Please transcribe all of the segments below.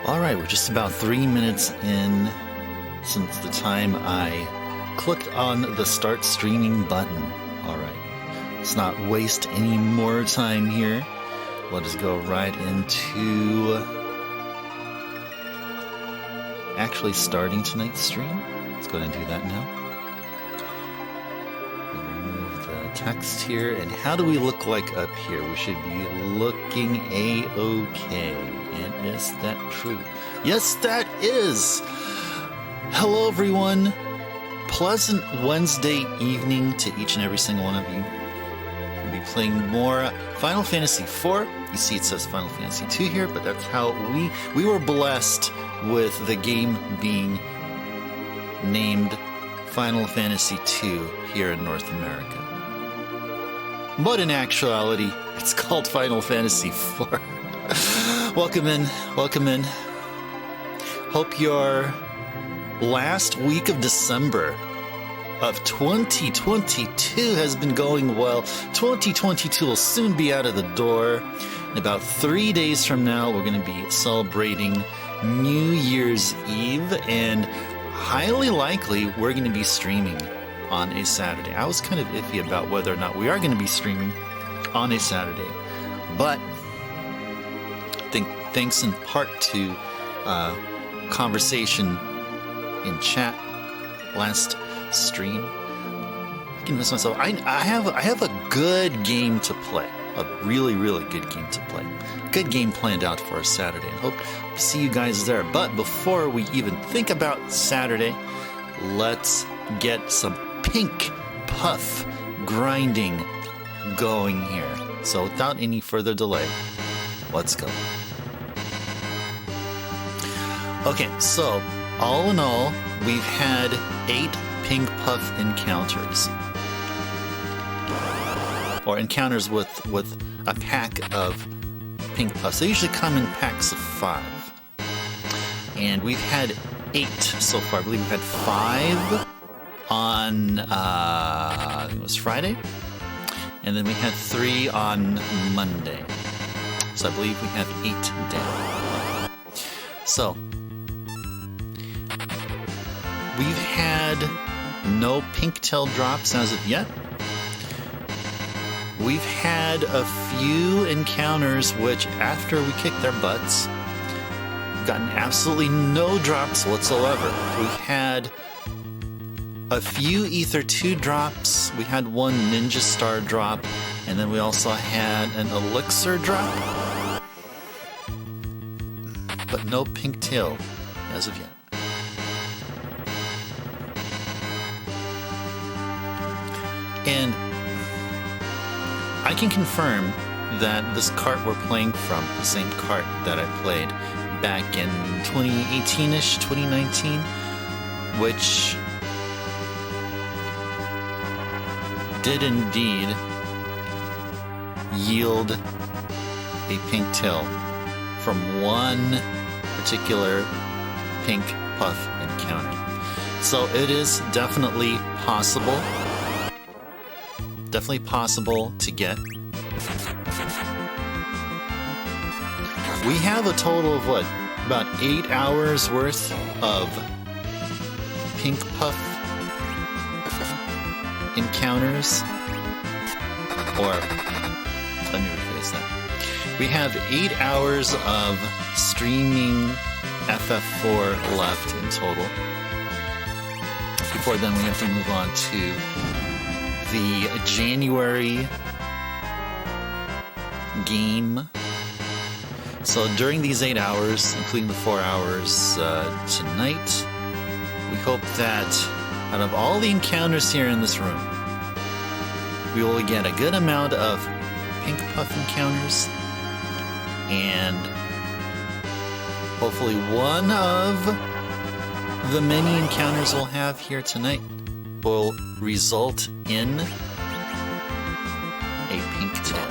Alright, we're just about 3 minutes in since the time I clicked on the start streaming button. Alright, let's not waste any more time here. Let us go right into actually starting tonight's stream. Let's go ahead and do that now. Remove the text here. And how do we look like up here? We should be looking A-okay. And is that true? Yes, that is! Hello, everyone. Pleasant Wednesday evening to each and every single one of you. We'll be playing more Final Fantasy IV. You see it says Final Fantasy II here, but that's how we were blessed with the game being named Final Fantasy II here in North America. But in actuality, it's called Final Fantasy IV. Welcome in, welcome in. Hope your last week of December of 2022 has been going well. 2022 will soon be out of the door. In about 3 days from now, we're going to be celebrating New Year's Eve, and highly likely we're going to be streaming on a Saturday. I was kind of iffy about whether or not we are going to be streaming on a Saturday, but I think thanks in part to conversation in chat last stream, I can miss myself. I have a good game to play. A really, really good game to play. Good game planned out for a Saturday. I hope to see you guys there. But before we even think about Saturday, let's get some pink puff grinding going here. So without any further delay, let's go. Okay, so all in all, we've had 8 pink puff encounters. Or encounters with a pack of pink puffs. They usually come in packs of 5. And we've had 8 so far. I believe we've had 5 on, I think it was Friday. And then we had 3 on Monday. So I believe we have 8 down. So, we've had no pink tail drops as of yet. We've had a few encounters which, after we kicked their butts, we've gotten absolutely no drops whatsoever. We've had a few Ether 2 drops, we had 1 Ninja Star drop, and then we also had an Elixir drop. But no pink tail as of yet. And I can confirm that this cart we're playing from, the same cart that I played back in 2018-ish, 2019, which did indeed yield a pink tail from one particular pink puff encounter. So it is definitely possible. Definitely possible to get. We have a total of what? About 8 hours worth of pink puff encounters. Or, let me rephrase that. We have 8 hours of streaming FF4 left in total. Before then, we have to move on to the January game. So during these 8 hours, including the 4 hours tonight, we hope that out of all the encounters here in this room, we will get a good amount of pink puff encounters, and hopefully one of the many encounters we'll have here tonight will result in a pink tail.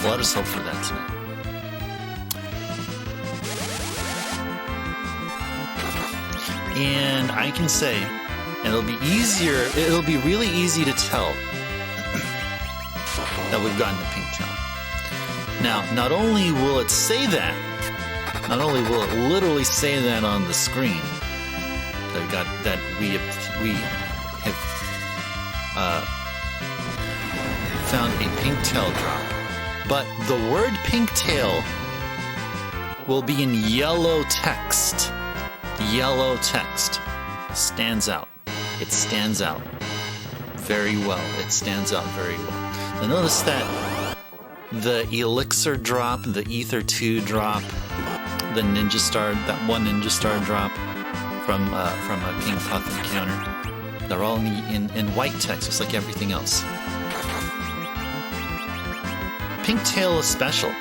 Let us hope for that tonight. And I can say, and it'll be really easy to tell that we've gotten a pink tail. Now, not only will it say that, Not only will it literally say that on the screen, that we have found a pinktail drop, but the word pinktail will be in yellow text. Yellow text stands out. It stands out very well. It stands out very well. Now notice that the Elixir drop, the Ether 2 drop, the Ninja Star, that one Ninja Star drop from a Pink Puff encounter, they're all in white text, just like everything else. Pinktail is special.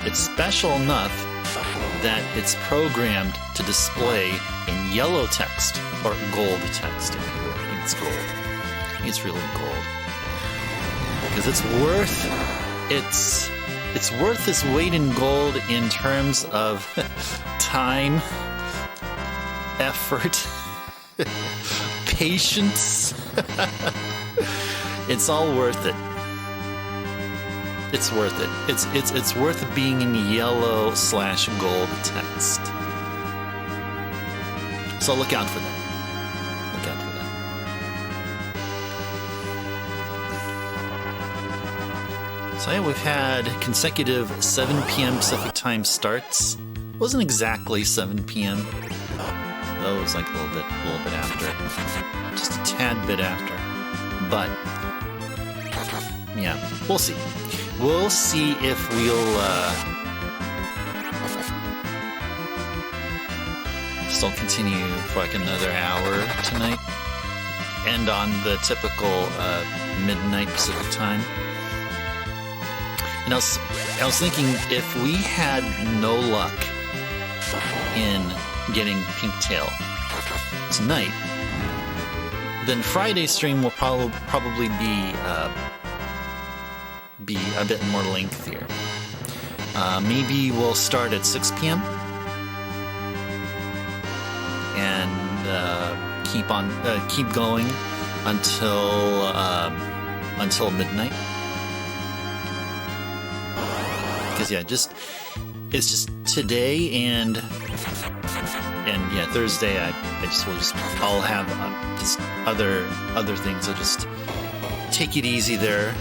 It's special enough that it's programmed to display in yellow text, or gold text, if you will. I think it's gold. I think it's really gold. Because it's worth its weight in gold in terms of time, effort, patience. It's all worth it. It's worth it. It's worth being in yellow/gold text. So look out for that. Look out for that. So yeah, we've had consecutive 7 p.m. Pacific time starts. It wasn't exactly 7 p.m. Though it was like a little bit after. Just a tad bit after. But yeah, we'll see. We'll see if we'll still continue for like another hour tonight. End on the typical midnight Pacific time. And I was thinking, if we had no luck in getting Pinktail tonight, then Friday's stream will probably be a bit more lengthier. Maybe we'll start at 6 p.m. and keep going until midnight. Because yeah, it's just today and yeah, Thursday. I'll have just other things. I'll just take it easy there.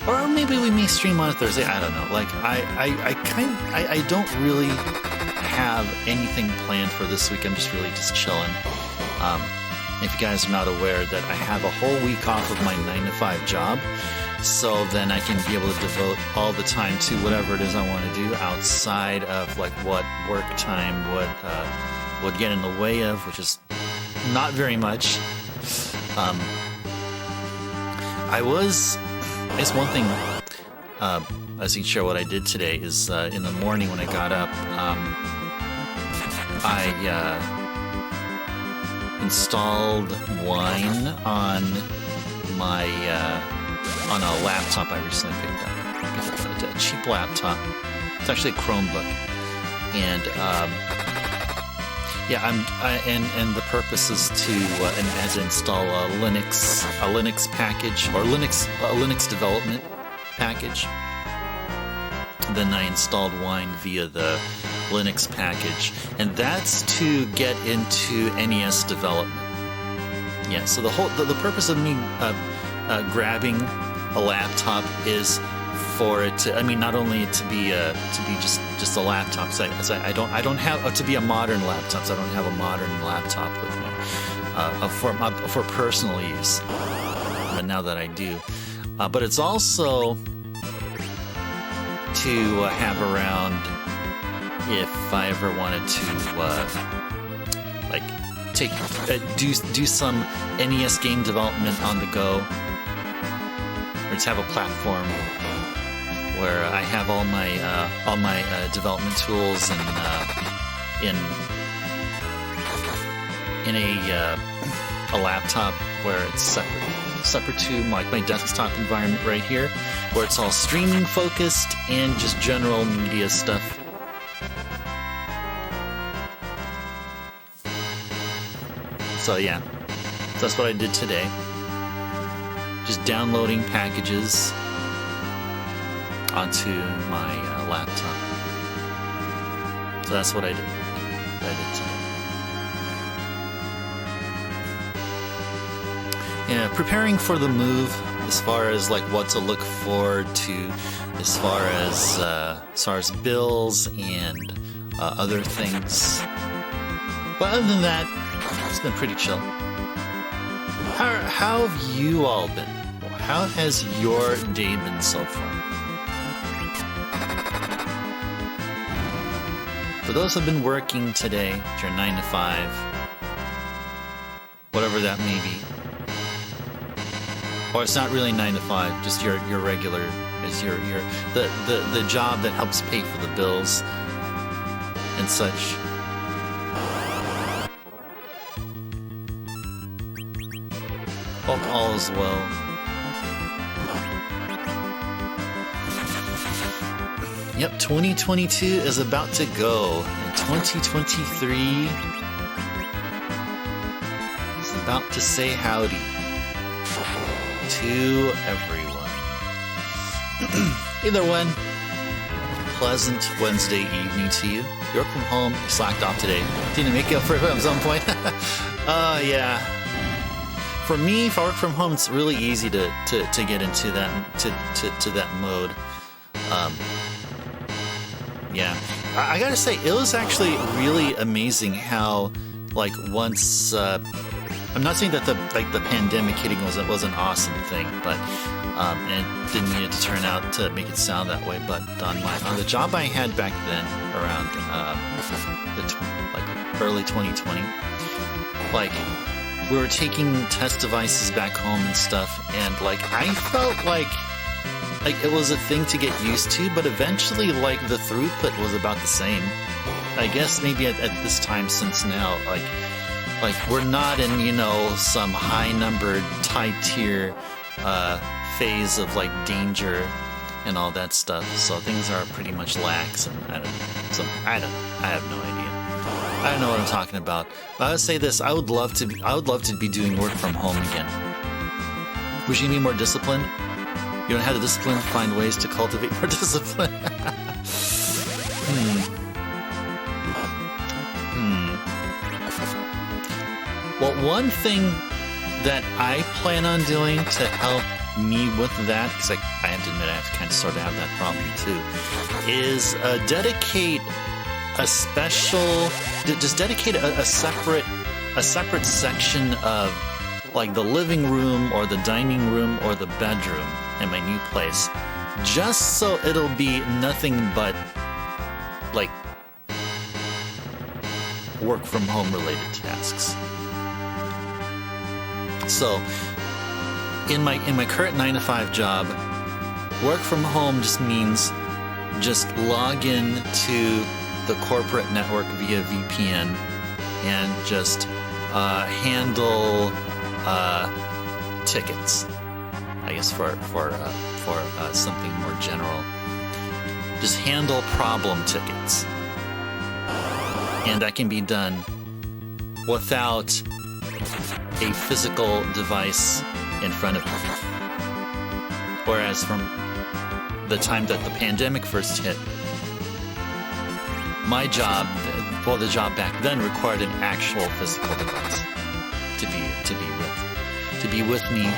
Or maybe we may stream on Thursday. I don't know. Like I don't really have anything planned for this week. I'm just chilling. If you guys are not aware that I have a whole week off of my 9-to-5 job, so then I can be able to devote all the time to whatever it is I want to do outside of like what work time would get in the way of, which is not very much. It's one thing, I was going to share what I did today is in the morning when I got up, I installed Wine on my on a laptop I recently picked up. A cheap laptop. It's actually a Chromebook, and and the purpose is to install a Linux package, or a Linux development package. Then I installed Wine via the Linux package, and that's to get into NES development. Yeah, so the purpose of me grabbing a laptop is for it to, not only to be just a laptop. So I don't have to be a modern laptop. So I don't have a modern laptop with me for personal use. But now that I do, but it's also to have around if I ever wanted to do some NES game development on the go, or to have a platform where I have all my development tools and in a laptop where it's separate to my desktop environment right here, where it's all streaming focused and just general media stuff. So yeah, that's what I did today. Just downloading packages onto my laptop. So that's what I did. Yeah, preparing for the move, as far as like what to look forward to, as far as bills and other things. But other than that, it's been pretty chill. How have you all been? How has your day been so far? For those who have been working today, your 9 to 5, whatever that may be. Or it's not really 9 to 5, just your regular, is the job that helps pay for the bills and such. Hope all is well. Yep, 2022 is about to go, and 2023 is about to say howdy to everyone. Either one, pleasant Wednesday evening to you. You work from home, you slacked off today. Didn't make up for it at some point. Yeah. For me, if I work from home, it's really easy to get into that to that mode. Yeah, I gotta say, it was actually really amazing how, like, once I'm not saying that the pandemic hitting was an awesome thing, but and it didn't need it to turn out to make it sound that way. But on the job I had back then, around early 2020, like, we were taking test devices back home and stuff, and like I felt like it was a thing to get used to, but eventually like the throughput was about the same. I guess maybe at this time, since now like we're not in, you know, some high numbered high tier phase of like danger and all that stuff, so things are pretty much lax, and I have no idea. I don't know what I'm talking about. But I would say this: I would love to be doing work from home again. Wish you could be more disciplined. You don't have the discipline to find ways to cultivate more discipline. Well, one thing that I plan on doing to help me with that, because I have to admit I have to kind of sort of have that problem too, is dedicate a separate section of like the living room or the dining room or the bedroom in my new place, just so it'll be nothing but like work from home related tasks. So in my current 9 to 5 job, work from home just means just log in to the corporate network via VPN and just handle tickets. I guess for something more general, just handle problem tickets, and that can be done without a physical device in front of me. Whereas from the time that the pandemic first hit, my job, well, the job back then required an actual physical device to be with me.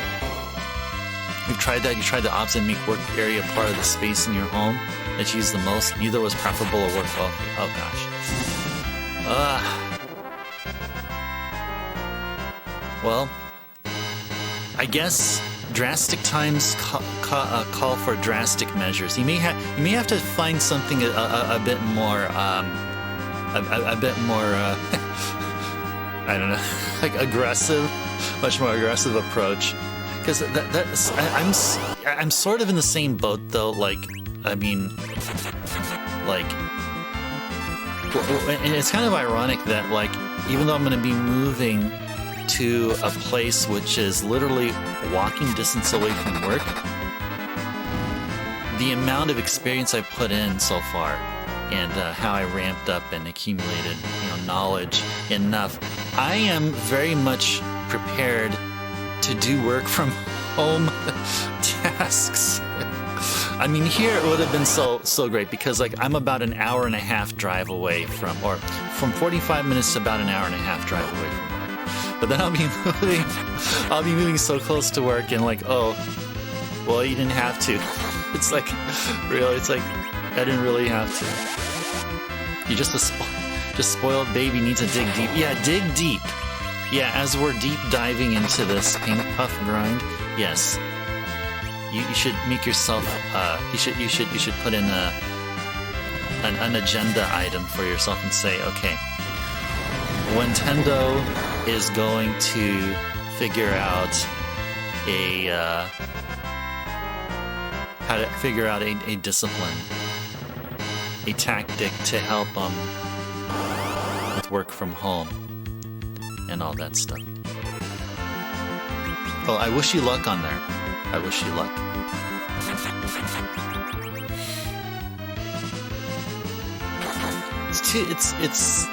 You've tried that. You tried to opt and make work area part of the space in your home that you use the most. Neither was preferable or work well. Oh gosh. Well, I guess drastic times call for drastic measures. You may have to find something a bit more I don't know, like aggressive, much more aggressive approach. Because I'm sort of in the same boat though. Like, I mean, like, and it's kind of ironic that like, even though I'm going to be moving to a place which is literally walking distance away from work, the amount of experience I put in so far and how I ramped up and accumulated, knowledge enough, I am very much prepared to do work from home tasks. I mean, here it would have been so great because like I'm about an hour and a half drive away from, or from 45 minutes to about an hour and a half drive away from work. But then I'll be moving so close to work and like, oh, well, you didn't have to. It's like, really, it's like I didn't really have to. You're just spoiled baby needs to dig deep. Yeah, dig deep. Yeah, as we're deep diving into this pink puff grind, yes. You should make yourself. You should put in an agenda item for yourself and say, okay, Nintendo is going to figure out how to figure out a discipline, a tactic to help them with work from home and all that stuff. Oh, I wish you luck on there. I wish you luck. It's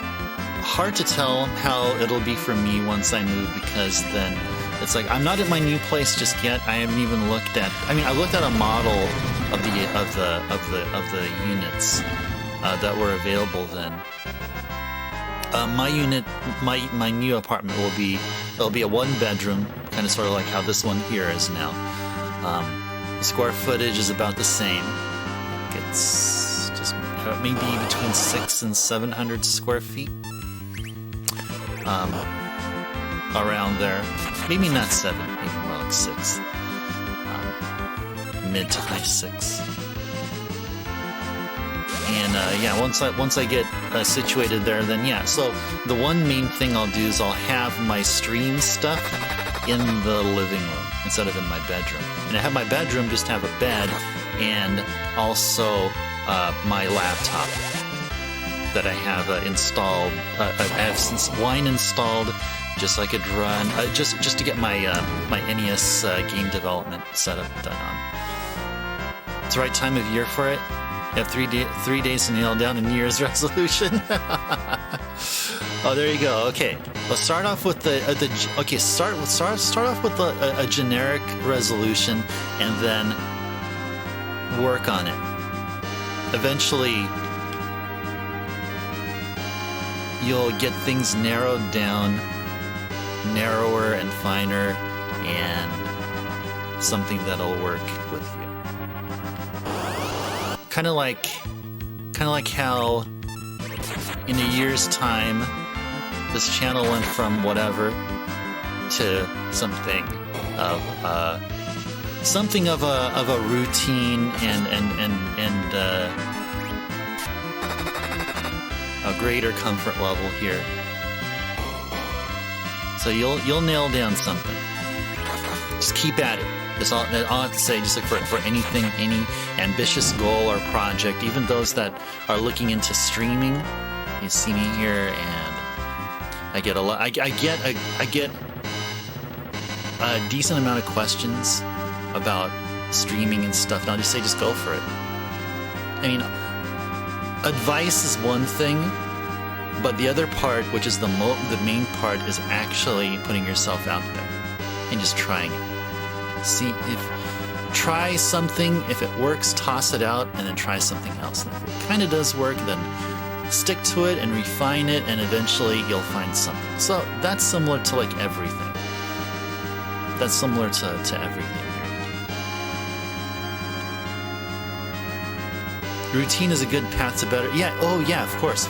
hard to tell how it'll be for me once I move because then it's like I'm not at my new place just yet. I haven't even looked at. I mean, I looked at a model of the units that were available then. My new apartment will be a 1-bedroom, kind of sort of like how this one here is now. The square footage is about the same. It's just maybe between 600 and 700 square feet. Around there. Maybe not 7, maybe more like 6. Mid to high 6. And yeah, once I get situated there, then yeah. So the one main thing I'll do is I'll have my stream stuff in the living room instead of in my bedroom. And I have my bedroom just have a bed and also my laptop that I have installed. I have since Wine installed just so I could run just to get my my NES game development setup done on. It's the right time of year for it. You have 3 days to nail down a New Year's resolution. Oh, there you go. Okay, let's start off with start off with a generic resolution and then work on it. Eventually, you'll get things narrowed down, narrower and finer, and something that'll work with you. Kind of like how in a year's time this channel went from whatever to something of a routine and a greater comfort level here. So you'll nail down something. Just keep at it. That's all I have to say. Just like for anything, any ambitious goal or project, even those that are looking into streaming, you see me here, and I get a lot. I get a decent amount of questions about streaming and stuff, and I'll just say, just go for it. I mean, advice is one thing, but the other part, which is the main part, is actually putting yourself out there and just trying it. Try something. If it works, toss it out, and then try something else. And if it kind of does work, then stick to it and refine it, and eventually you'll find something. So that's similar to like everything. That's similar to everything here. Routine is a good path to better. Yeah. Oh, yeah. Of course.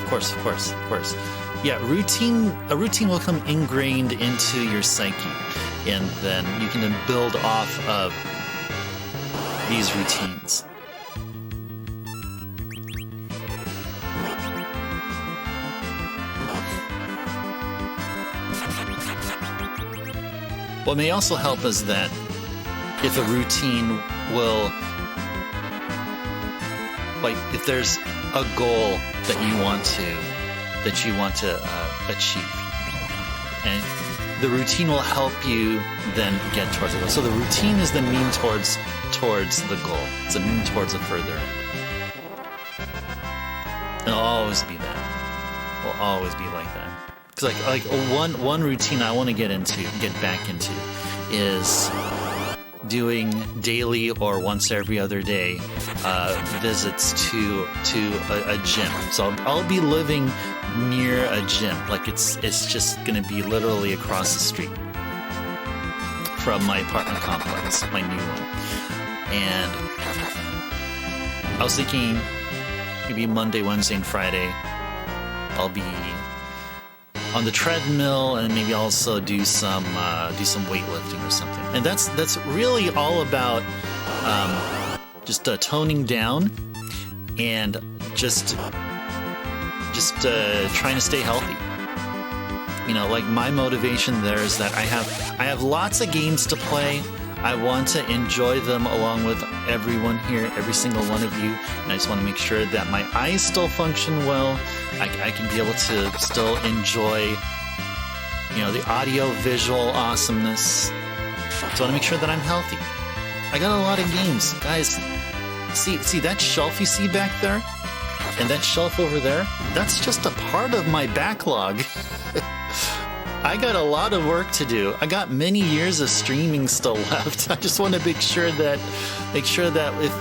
Yeah. A routine will come ingrained into your psyche, and then you can then build off of these routines. What may also help is that if a routine will, like, if there's a goal that you want to achieve, and the routine will help you then get towards the goal. So the routine is the mean towards the goal. It's a mean towards the further end. And it'll always be that. It'll always be like that. Because like one routine I want to get back into is doing daily or once every other day visits to a gym. So I'll be living near a gym. Like it's just going to be literally across the street from my apartment complex, my new one. And I was thinking maybe Monday, Wednesday, and Friday I'll be on the treadmill and maybe also do some weightlifting or something. And that's really all about just toning down and just trying to stay healthy. You know, like my motivation there is that I have lots of games to play. I want to enjoy them along with everyone here, every single one of you. And I just want to make sure that my eyes still function well. I can be able to still enjoy, you know, the audio visual awesomeness. So I want to make sure that I'm healthy. I got a lot of games. Guys, see that shelf you see back there? And that shelf over there? That's just a part of my backlog. I got a lot of work to do. I got many years of streaming still left. I just want to make sure that if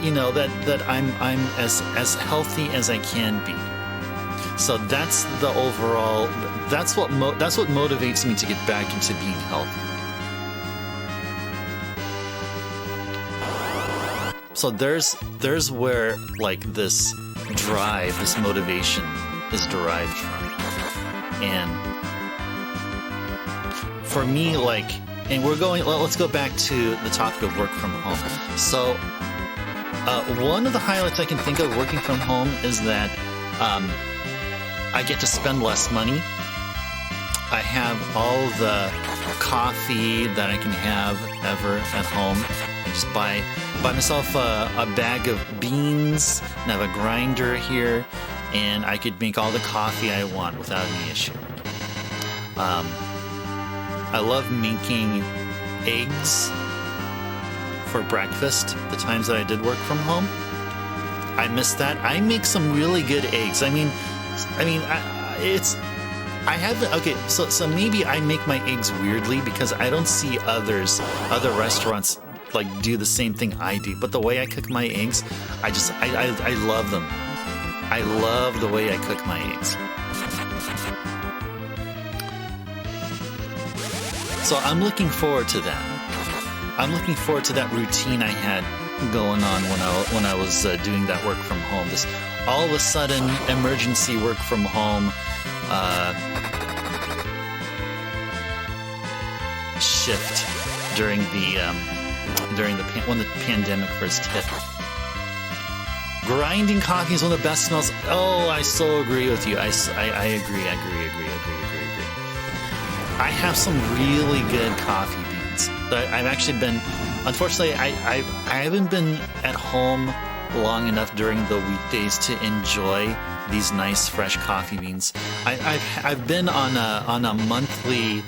you know that I'm as healthy as I can be. So that's the overall. That's what motivates me to get back into being healthy. So there's where like this drive, this motivation is derived from, and for me, like, and let's go back to the topic of work from home. So one of the highlights I can think of working from home is that I get to spend less money. I have all the coffee that I can have ever at home. I just buy myself a bag of beans and I have a grinder here, and I could make all the coffee I want without any issue. I love making eggs for breakfast the times that I did work from home. I miss that. I make some really good eggs. So maybe I make my eggs weirdly because I don't see other restaurants like do the same thing I do. But the way I cook my eggs, I love them. I love the way I cook my eggs. So I'm looking forward to that. I'm looking forward to that routine I had going on when I was doing that work from home. This all of a sudden emergency work from home shift when the pandemic first hit. Grinding coffee is one of the best smells. Oh, I so agree with you. I agree. I have some really good coffee beans. I've actually been, unfortunately, I haven't been at home long enough during the weekdays to enjoy these nice fresh coffee beans. I've been on a monthly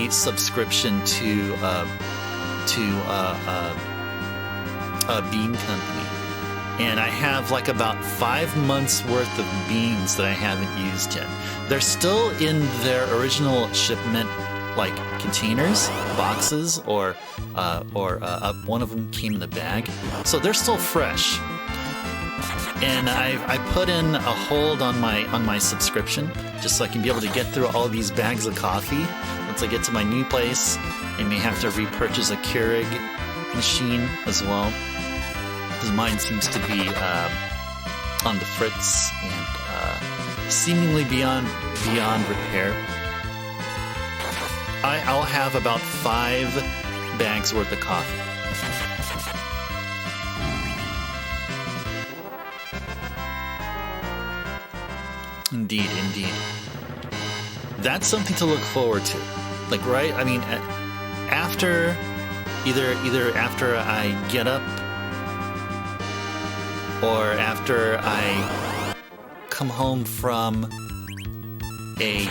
subscription to a bean company. And I have like about 5 months worth of beans that I haven't used yet. They're still in their original shipment, like containers, boxes, or one of them came in a bag. So they're still fresh. And I put in a hold on my subscription just so I can be able to get through all these bags of coffee. Once I get to my new place, I may have to repurchase a Keurig machine as well, because mine seems to be on the fritz and seemingly beyond repair. I'll have about 5 bags worth of coffee. Indeed. That's something to look forward to. Like, right? I mean, after either after I get up or after I come home from a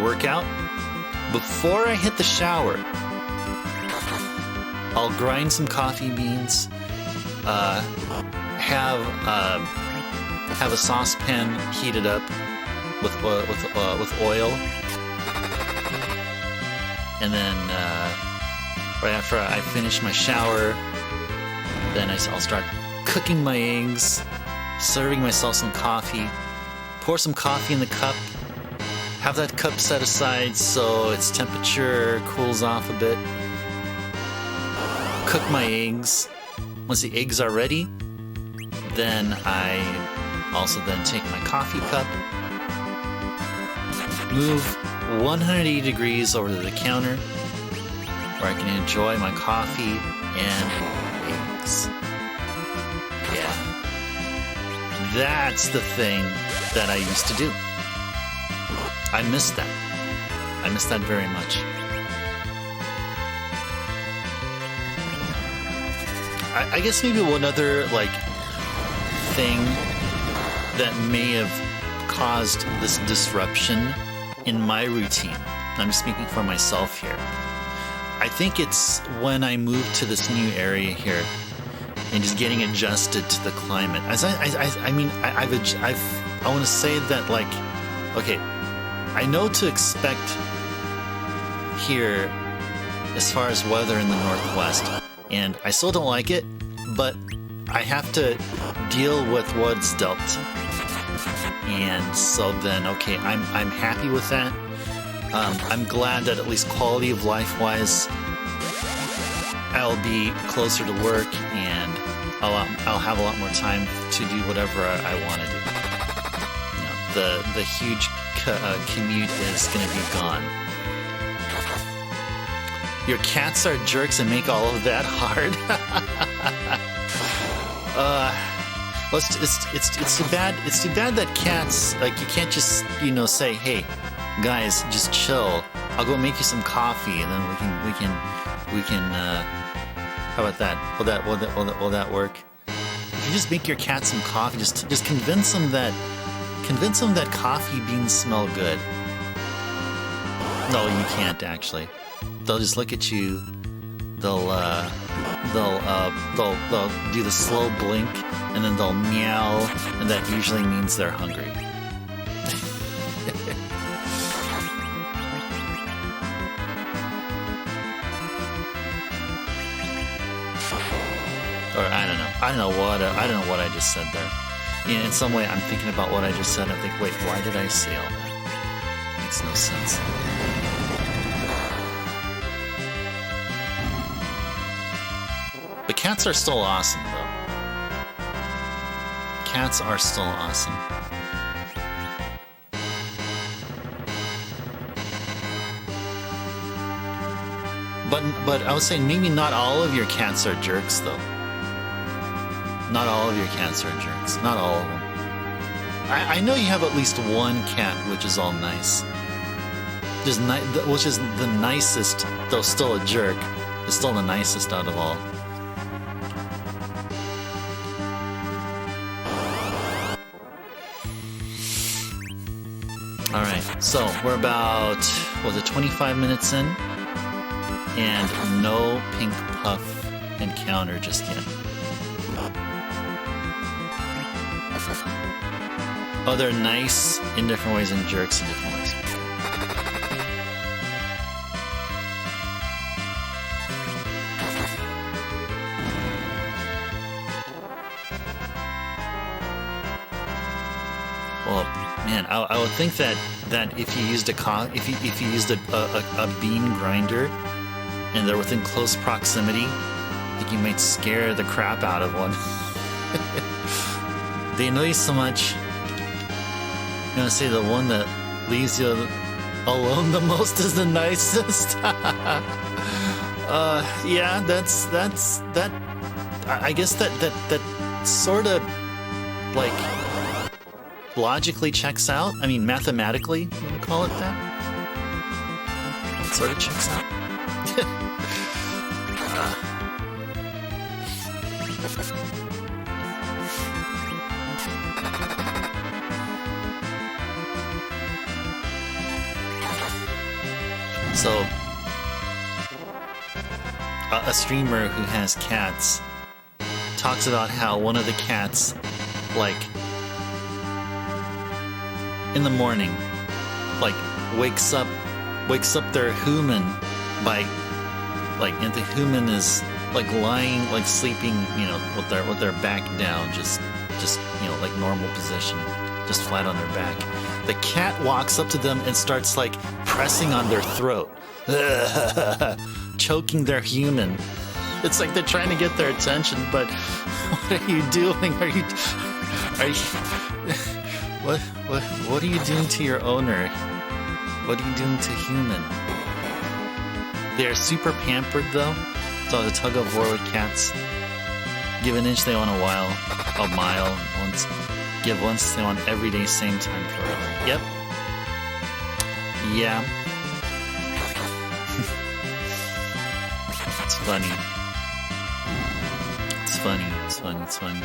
workout, before I hit the shower, I'll grind some coffee beans, have a saucepan heated up with oil, and then right after I finish my shower, then I'll start cooking my eggs, serving myself some coffee, pour some coffee in the cup, have that cup set aside so its temperature cools off a bit, cook my eggs. Once the eggs are ready, then I also then take my coffee cup, move 180 degrees over to the counter where I can enjoy my coffee and eggs. Yeah. That's the thing that I used to do. I miss that. I miss that very much. I guess maybe one other thing that may have caused this disruption in my routine. I'm speaking for myself here. I think it's when I moved to this new area here and just getting adjusted to the climate. I want to say that okay, I know to expect here as far as weather in the Northwest, and I still don't like it, but I have to deal with what's dealt. And so then, okay, I'm happy with that. I'm glad that at least quality of life wise, I'll be closer to work and I'll have a lot more time to do whatever I want to do. The huge commute is going to be gone. Your cats are jerks and make all of that hard. Well, it's too bad. It's too bad that cats you can't just say, hey, guys, just chill. I'll go make you some coffee, and then we can. How about that? Will that work? If you just make your cat some coffee, just convince them that coffee beans smell good. No, you can't actually. They'll just look at you. They'll do the slow blink, and then they'll meow, and that usually means they're hungry. Or I don't know what I just said there. In some way, I'm thinking about what I just said. I think, wait, why did I say all that? Makes no sense. But cats are still awesome, though. Cats are still awesome. But I was saying maybe not all of your cats are jerks, though. Not all of your cats are jerks. Not all of them. I know you have at least one cat which is all nice. Which is the nicest, though still a jerk. Is still the nicest out of all. Alright, so we're about, 25 minutes in? And no pink puff encounter just yet. Oh, they're nice in different ways and jerks in different ways. Well, man, I would think that if you used if you used a bean grinder and they're within close proximity, I think you might scare the crap out of one. They annoy you so much. I'm gonna say the one that leaves you alone the most is the nicest. Yeah, that's that. I guess that sort of logically checks out. I mean, mathematically, you would call it that. It sort of checks out. So, a streamer who has cats talks about how one of the cats, in the morning, wakes up their human by Like, and the human is like lying, like sleeping, you know, with their back down, just you know, like normal position, just flat on their back. The cat walks up to them and starts like pressing on their throat, choking their human. It's like they're trying to get their attention, but what are you doing? Are you what are you doing to your owner? What are you doing to human? They're super pampered though. So the tug of war with cats. Give an inch they want a mile. Give once they want every day, same time forever. Yep. Yeah. It's funny. It's funny. It's funny. It's funny.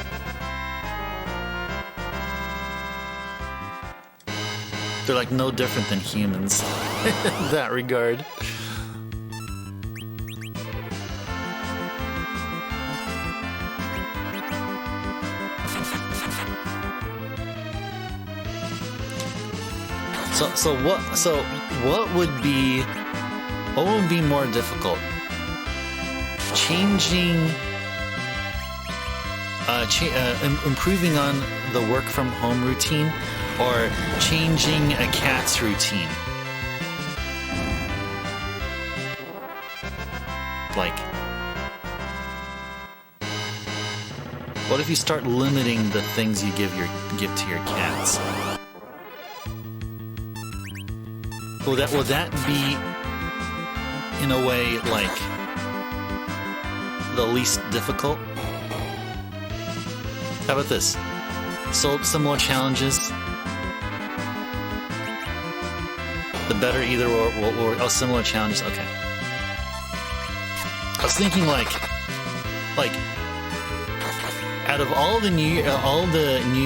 They're like no different than humans in that regard. So what would be more difficult? Improving on the work from home routine, or changing a cat's routine? Like, what if you start limiting the things you give to your cats? Will that be, in a way, like, the least difficult? How about this? So, similar challenges. The better either or similar challenges. Okay. I was thinking like out of all the New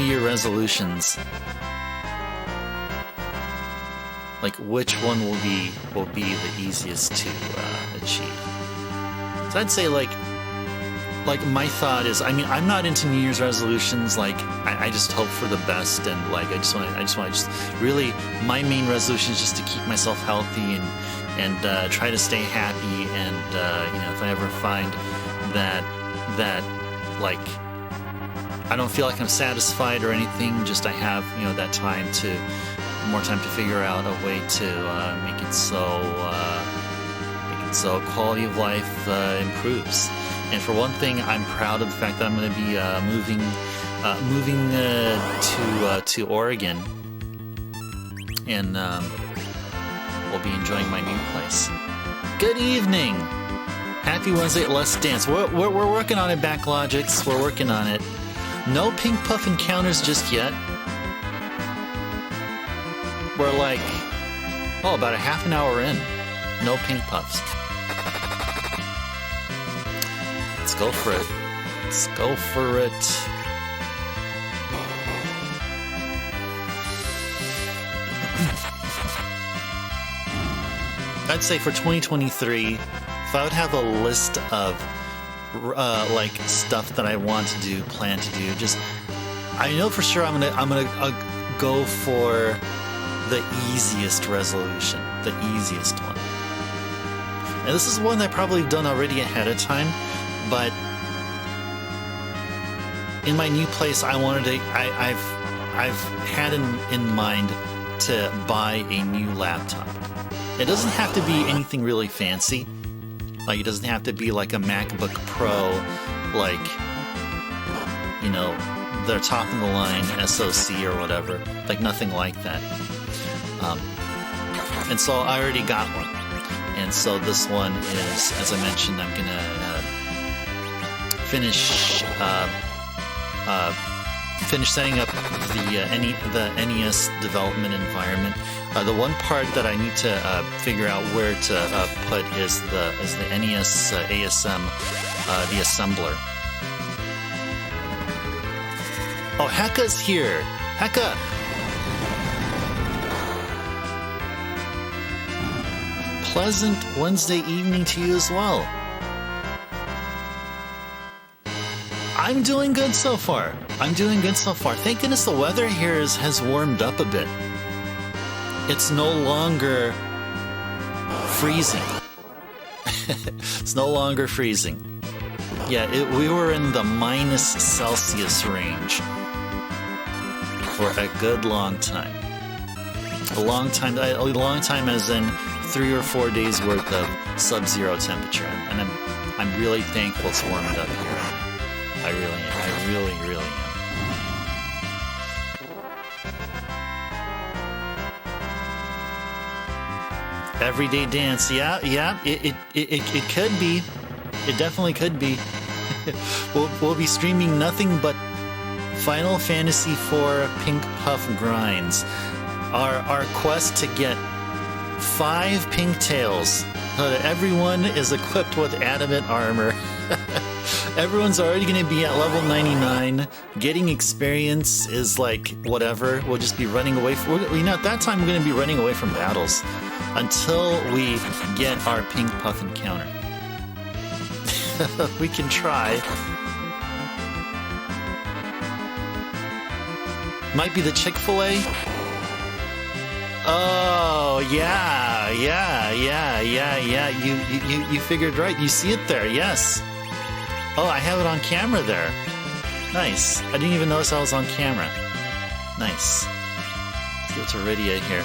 Year resolutions, like which one will be the easiest to achieve? So I'd say like my thought is, I mean, I'm not into New Year's resolutions. Like I just hope for the best, and like I just want to really, my main resolution is just to keep myself healthy and try to stay happy, and you know, if I ever find that like I don't feel like I'm satisfied or anything, just I have, you know, that more time to figure out a way to make it so quality of life improves. And for one thing, I'm proud of the fact that I'm going to be moving to Oregon, and we'll be enjoying my new place. Good evening, happy Wednesday. Let's dance. We're working on it, Backlogix. We're working on it. No pink puff encounters just yet. We're like, about a half an hour in. No pink puffs. Let's go for it. Let's go for it. I'd say for 2023, if I would have a list of like stuff that I want to do, plan to do, just I know for sure I'm gonna go for the easiest resolution, the easiest one. And this is one I've probably done already ahead of time, but in my new place, I've had in mind to buy a new laptop. It doesn't have to be anything really fancy. Like, it doesn't have to be like a MacBook Pro, like, you know, the top of the line SoC or whatever. Like, nothing like that. And so I already got one. And so this one is, as I mentioned, I'm gonna finish setting up the NES development environment. The one part that I need to figure out where to put is the NES ASM, the assembler. Oh, Heka's here. Heka. Pleasant Wednesday evening to you as well. I'm doing good so far. Thank goodness the weather here has warmed up a bit. It's no longer freezing. It's no longer freezing. Yeah, we were in the minus Celsius range for a good long time. A long time as in 3 or 4 days worth of sub-zero temperature. And I'm really thankful it's warmed up here. I really am. Everyday dance, yeah, it could be. It definitely could be. We'll be streaming nothing but Final Fantasy IV Pink Puff grinds. Our quest to get 5 pink tails. Everyone is equipped with adamant armor. Everyone's already going to be at level 99. Getting experience is like whatever. We'll just be running away. At that time, we're going to be running away from battles until we get our Pink Puff encounter. We can try. Might be the Chick-fil-A. Oh, yeah. You figured right. You see it there, yes. Oh, I have it on camera there. Nice. I didn't even notice I was on camera. Nice. Let's see what's already here.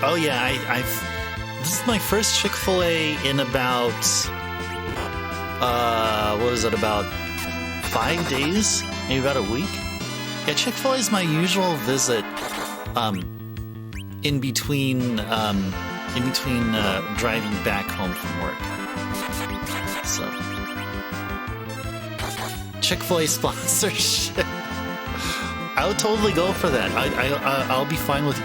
Oh yeah, this is my first Chick-fil-A in about what is it, about 5 days? Maybe about a week? Yeah, Chick-fil-A is my usual visit in between driving back home from work. So Chick-fil-A sponsorship. I would totally go for that. I'll be fine with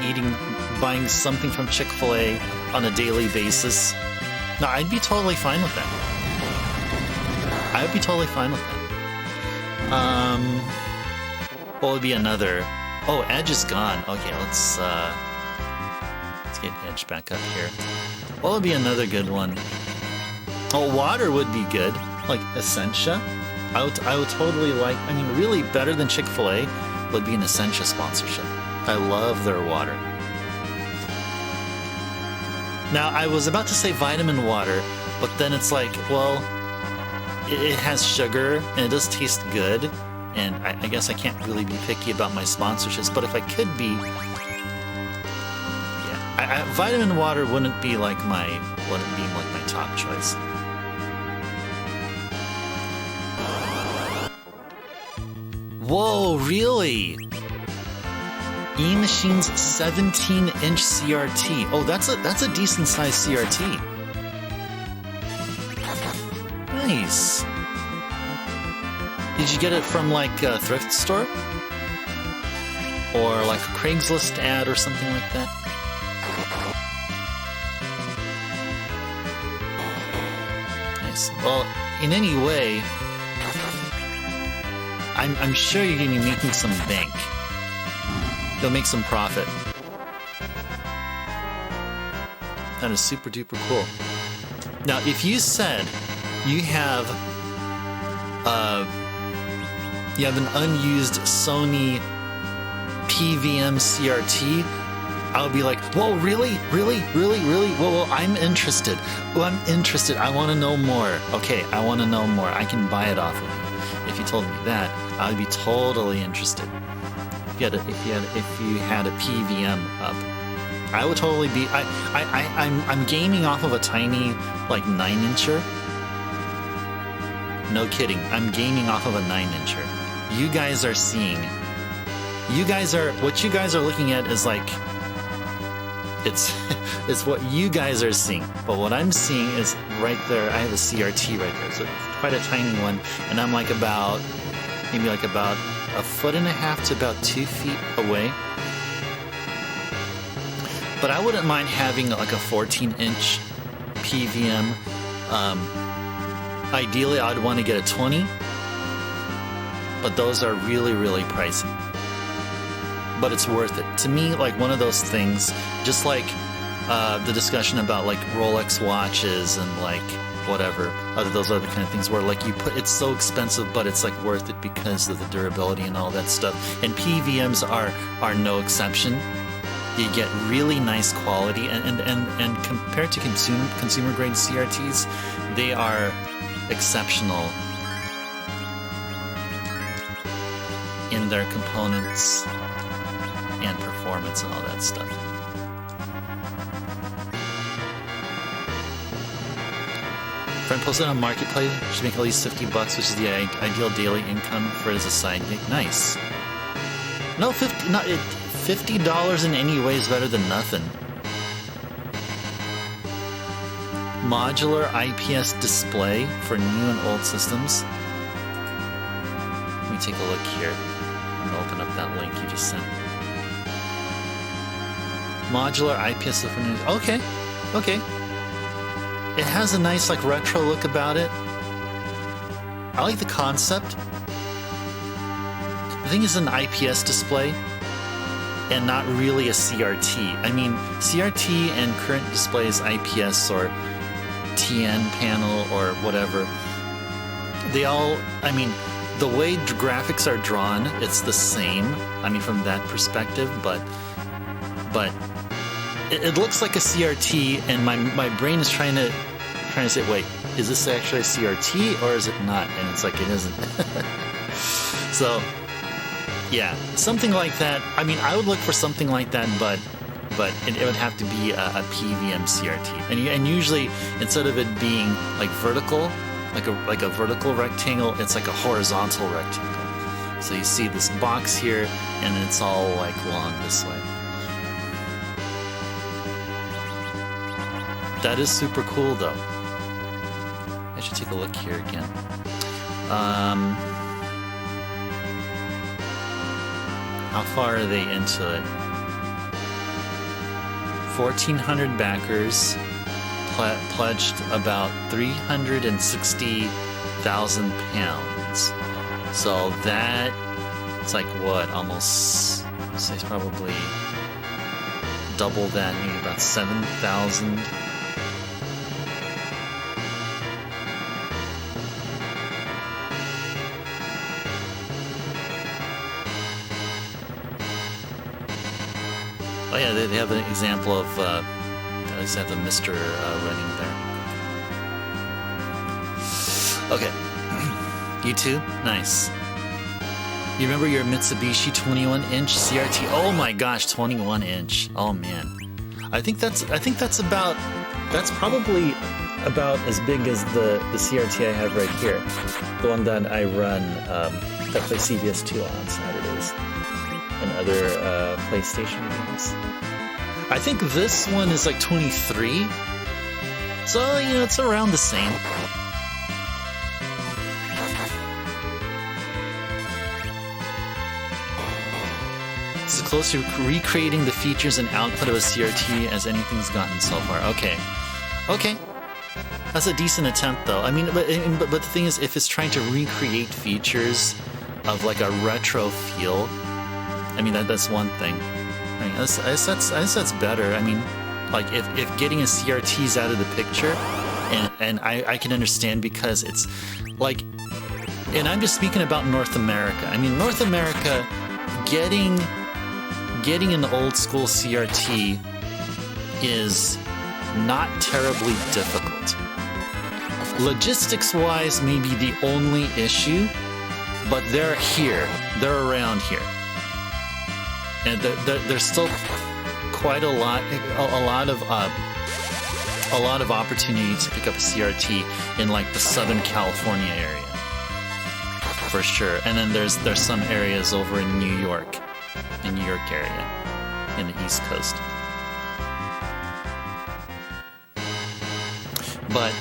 buying something from Chick-fil-A on a daily basis. No, I'd be totally fine with that. I would be totally fine with that. What would be another? Oh, Edge is gone. Okay, let's get Edge back up here. What would be another good one? Oh, water would be good. Like Essentia. I would totally like. I mean, really better than Chick-fil-A would be an Essentia sponsorship. I love their water. Now, I was about to say vitamin water, but then it's like, well, it has sugar, and it does taste good, and I guess I can't really be picky about my sponsorships, but if I could be, yeah, vitamin water wouldn't be like my top choice. Whoa, really? E-Machine's 17-inch CRT. Oh, that's a decent sized CRT. Nice. Did you get it from like a thrift store? Or like a Craigslist ad or something like that? Nice. Well, in any way, I'm sure you're going to be making some bank. You'll make some profit. That is super duper cool. Now, if you said you have an unused Sony PVM CRT, I would be like, whoa, really? Whoa, I'm interested. I want to know more. Okay, I want to know more. I can buy it off of you. If you told me that, I would be totally interested. If you had a PVM up, I would totally be. I'm gaming off of a tiny like 9-incher. No kidding. I'm gaming off of a 9-incher. You guys are seeing. What you guys are looking at is like. It's what you guys are seeing. But what I'm seeing is right there. I have a CRT right there, so it's quite a tiny one, and I'm like about a foot and a half to about 2 feet away. But I wouldn't mind having like a 14-inch PVM. Ideally, I'd want to get a 20, but those are really, really pricey. But it's worth it. To me, like one of those things, just like the discussion about like Rolex watches and like whatever, those other kind of things where like it's so expensive, but it's like worth it because of the durability and all that stuff. And PVMs are no exception. you get really nice quality, and compared to consumer grade CRTs, they are exceptional in their components and performance and all that stuff. Friend posted on Marketplace, should make at least $50, which is the ideal daily income for it as a side gig. Nice. No, $50 in any way is better than nothing. Modular IPS display for new and old systems. Let me take a look here. I'm gonna open up that link you just sent. Modular IPS for new. Okay, okay. It has a nice like retro look about it. I like the concept. The thing is an IPS display and not really a CRT. I mean, CRT and current displays IPS or TN panel or whatever, they all, I mean, the way graphics are drawn, it's the same. I mean, from that perspective, but it looks like a CRT, and my brain is trying to say, wait, is this actually a CRT or is it not? And it's like it isn't. So, yeah, something like that. I mean, I would look for something like that, but it would have to be a PVM CRT. And usually, instead of it being like vertical, like a vertical rectangle, it's like a horizontal rectangle. So you see this box here, and then it's all like long this way. That is super cool, though. I should take a look here again. How far are they into it? 1,400 backers, pledged about 360,000 pounds. So that, it's like what, almost, I'd say it's probably double that, maybe about 7,000. Oh yeah, they have an example of, I just have the Mr. running there. Okay. You too? Nice. You remember your Mitsubishi 21-inch CRT? Oh my gosh, 21-inch. Oh man. I think that's probably about as big as the CRT I have right here. The one that I run, that play CBS2 on Saturdays. And other PlayStation games. I think this one is like 23. So, you know, it's around the same. It's as close to recreating the features and output of a CRT as anything's gotten so far. Okay. Okay. That's a decent attempt, though. I mean, but the thing is, if it's trying to recreate features of like a retro feel, I mean, that's one thing. I mean, that's better. I mean, like, if getting a CRT's out of the picture, and I can understand because it's, like, and I'm just speaking about North America. I mean, North America, getting an old school CRT is not terribly difficult. Logistics-wise, maybe the only issue, but they're here. They're around here. And there's still quite a lot of opportunity to pick up a CRT in like the Southern California area, for sure. And then there's some areas over in New York area, in the East Coast. But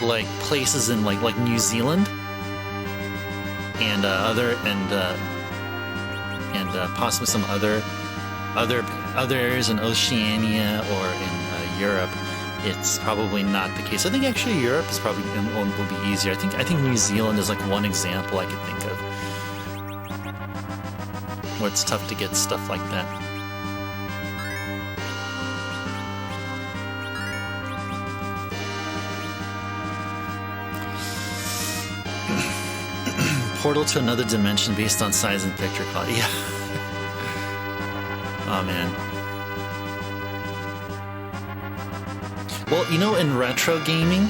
like places in like New Zealand and possibly some other areas in Oceania or in Europe, it's probably not the case. I think actually Europe is probably will be easier. I think New Zealand is like one example I could think of where it's tough to get stuff like that. Portal to another dimension based on size and picture quality. Yeah. Oh, man. Well, you know, in retro gaming,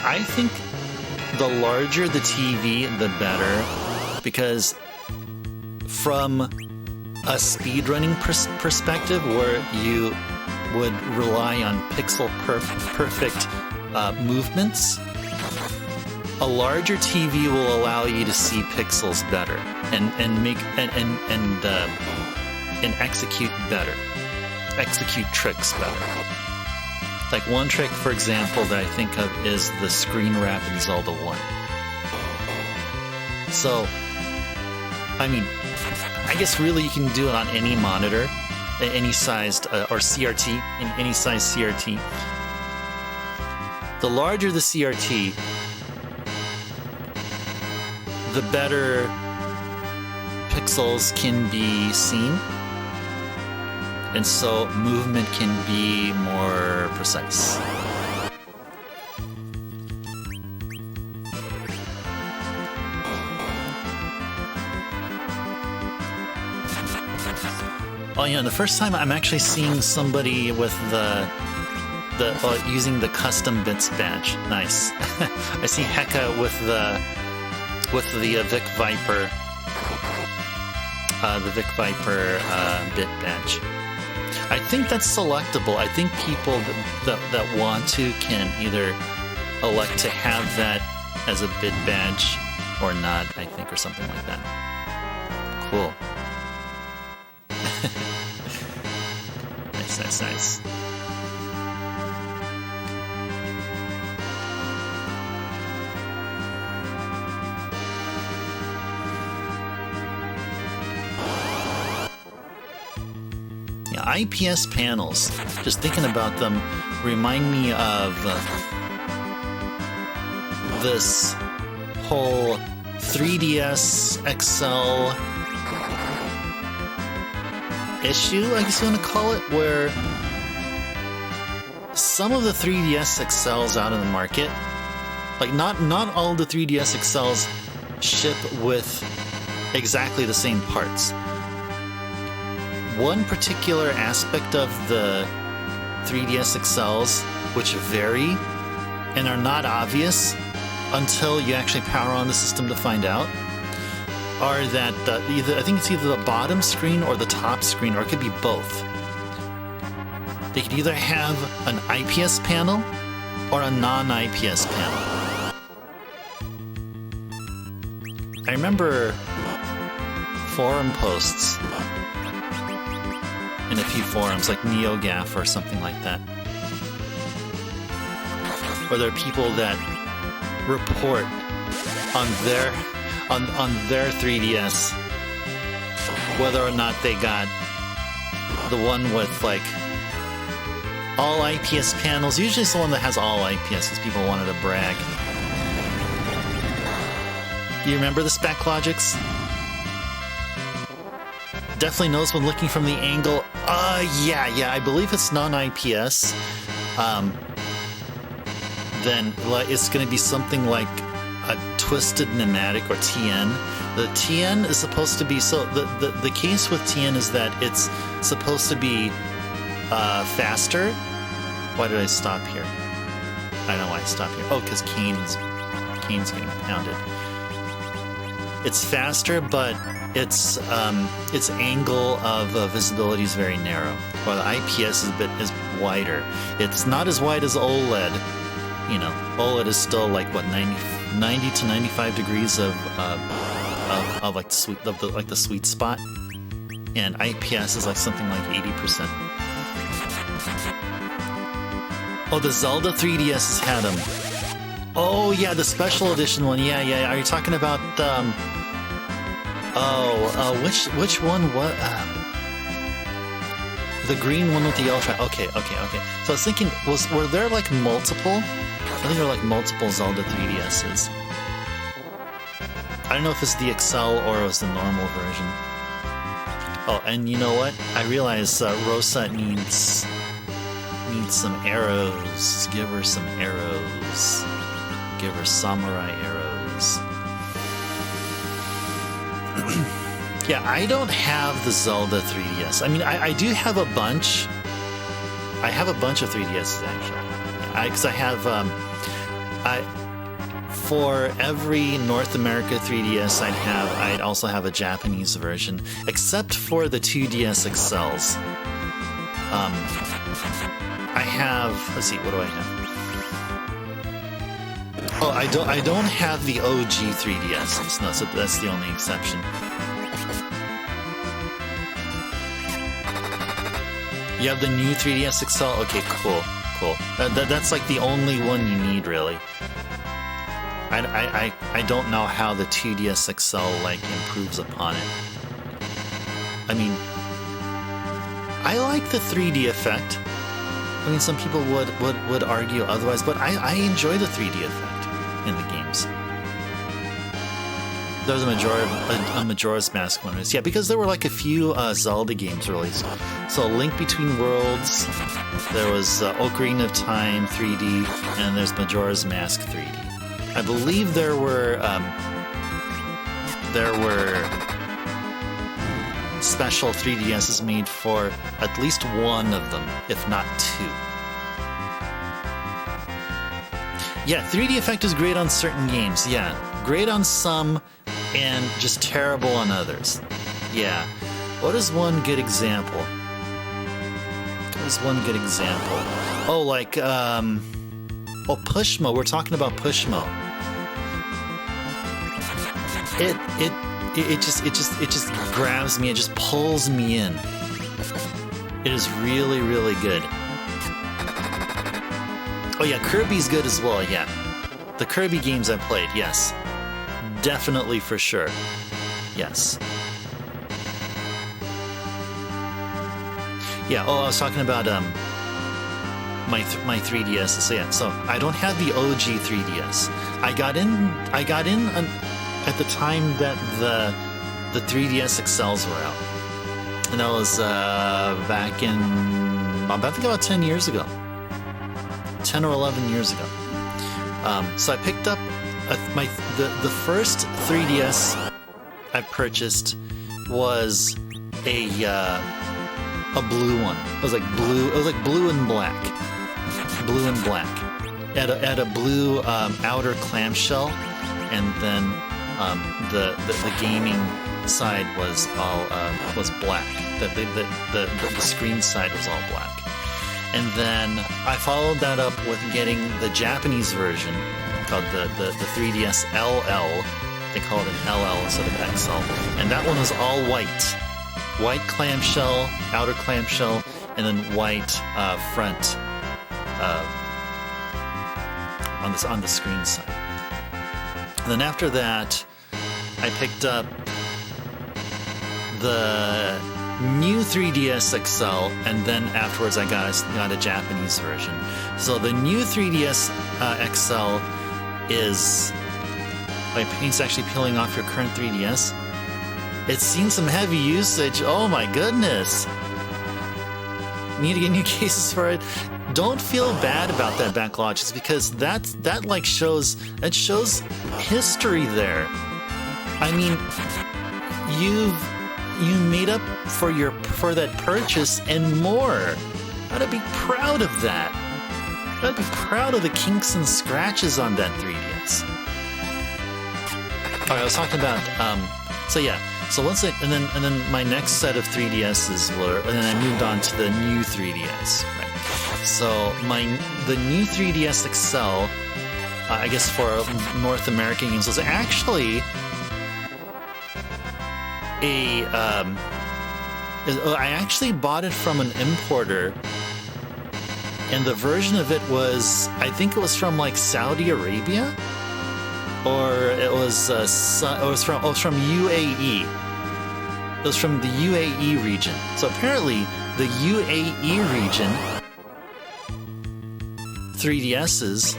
I think the larger the TV, the better, because from a speedrunning perspective, where you would rely on pixel perfect movements, a larger TV will allow you to see pixels better and execute tricks better. Like one trick, for example, that I think of is the screen wrap in Zelda 1. So, I mean, I guess really you can do it on any monitor, any sized, or CRT, in any size CRT. The larger the CRT, the better pixels can be seen, and so movement can be more precise. Oh yeah, the first time I'm actually seeing somebody with using the custom bits badge. Nice. I see Heka with the Vic Viper, bit badge. I think that's selectable. I think people that want to can either elect to have that as a bit badge or not, I think, or something like that. Cool. Nice. IPS panels, just thinking about them, remind me of this whole 3DS XL issue, I guess you want to call it, where some of the 3DS XLs out in the market, like not all the 3DS XLs ship with exactly the same parts. One particular aspect of the 3DS XLs, which vary and are not obvious until you actually power on the system to find out, are that I think it's either the bottom screen or the top screen, or it could be both. They could either have an IPS panel or a non-IPS panel. I remember forum posts in a few forums, like NeoGAF or something like that, where there are people that report on their 3DS whether or not they got the one with like all IPS panels. Usually it's the one that has all IPS because people wanted to brag. You remember the spec logics? Definitely knows when looking from the angle. Yeah, I believe it's non-IPS. Then it's going to be something like a twisted pneumatic or TN. The TN is supposed to be, so the case with TN is that it's supposed to be faster. Why did I stop here? I don't know why I stopped here. Oh, because Kane's getting pounded. It's faster, but its angle of visibility is very narrow, while the IPS is wider. It's not as wide as OLED. You know, OLED is still like what 90 to 95 degrees of like the sweet spot, and IPS is like something like 80%. Oh, the Zelda 3DS has had them. Oh yeah, the special edition one. Yeah. Are you talking about which one? What? The green one with the yellow track. Okay. So I was thinking, were there like multiple? I think there were like multiple Zelda 3DSs. I don't know if it's the XL or it was the normal version. Oh, and you know what? I realize Rosa needs some arrows. Give her some arrows. Give her samurai arrows. Yeah, I don't have the Zelda 3DS. I mean, I do have a bunch. I have a bunch of 3DSs actually. Because I have, for every North America 3DS I'd also have a Japanese version, except for the 2DS XLs. I have, let's see, what do I have? Oh, I don't have the OG 3DS. No, so that's the only exception. You have the new 3DS XL? Okay, cool. That's like the only one you need, really. I don't know how the 2DS XL like improves upon it. I mean, I like the 3D effect. I mean, some people would argue otherwise, but I enjoy the 3D effect in the games. There's a Majora's Mask one. Yeah, because there were like a few Zelda games released. So Link Between Worlds, there was Ocarina of Time 3D, and there's Majora's Mask 3D. I believe there were special 3DSs made for at least one of them, if not two. Yeah, 3D effect is great on certain games. Yeah, great on some, and just terrible on others. Yeah. What is one good example? Oh, like, Pushmo. We're talking about Pushmo. It just grabs me. It just pulls me in. It is really, really good. Oh yeah, Kirby's good as well. Yeah, the Kirby games I played. Yes, definitely for sure. Yes. Yeah. Oh, I was talking about my 3DS. So yeah. So I don't have the OG 3DS. I got in at the time that the 3DS XLs were out, and that was back in I think about 10 years ago. 10 or 11 years ago. So I picked up the first 3DS I purchased was a blue one. It was like blue. It was like blue and black. Blue and black. It had a blue outer clamshell, and then the gaming side was all was black. The screen side was all black. And then I followed that up with getting the Japanese version called the 3DS LL. They called it an LL instead of XL. And that one was all white. White clamshell, outer clamshell, and then white front on the screen side. And then after that, I picked up the new 3DS XL, and then afterwards I got a Japanese version. So the new 3DS XL is like paint's actually peeling off your current 3DS. It's seen some heavy usage. Oh my goodness! Need to get new cases for it. Don't feel bad about that backlog, just because that like shows history there. I mean, you made up for that purchase and more. I'd be proud of that. I'd be proud of the kinks and scratches on that 3DS. All right, I was talking about so yeah. So once and then my next set of 3DSs were, and then I moved on to the new 3DS. Right. So the new 3DS XL, I guess for North American games, was actually I actually bought it from an importer, and the version of it was, I think it was from like Saudi Arabia, or it was from UAE. It was from the UAE region. So apparently, the UAE region 3DSs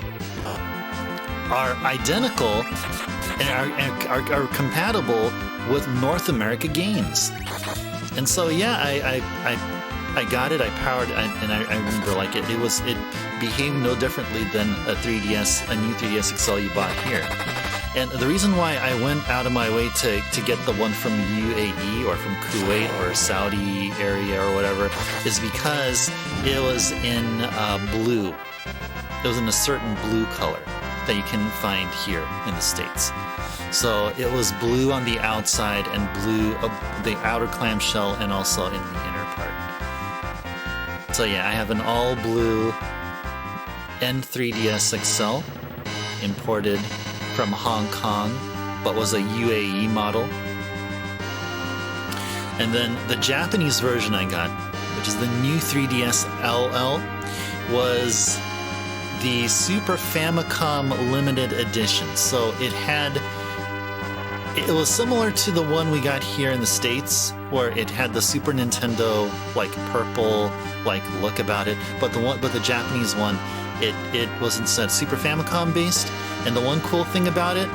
are identical and are compatible with North America games. And so yeah, I got it. I powered, and I remember like it behaved no differently than a new 3DS XL you bought here. And the reason why I went out of my way to get the one from UAE or from Kuwait or Saudi area or whatever is because it was in blue. It was in a certain blue color that you can find here in the States. So it was blue on the outside and blue, the outer clamshell, and also in the inner part. So yeah, I have an all blue N3DS XL imported from Hong Kong, but was a UAE model. And then the Japanese version I got, which is the new 3DS LL, was the Super Famicom Limited Edition. So it was similar to the one we got here in the States, where it had the Super Nintendo like purple like look about it, but the Japanese one, it was instead Super Famicom based. And the one cool thing about it,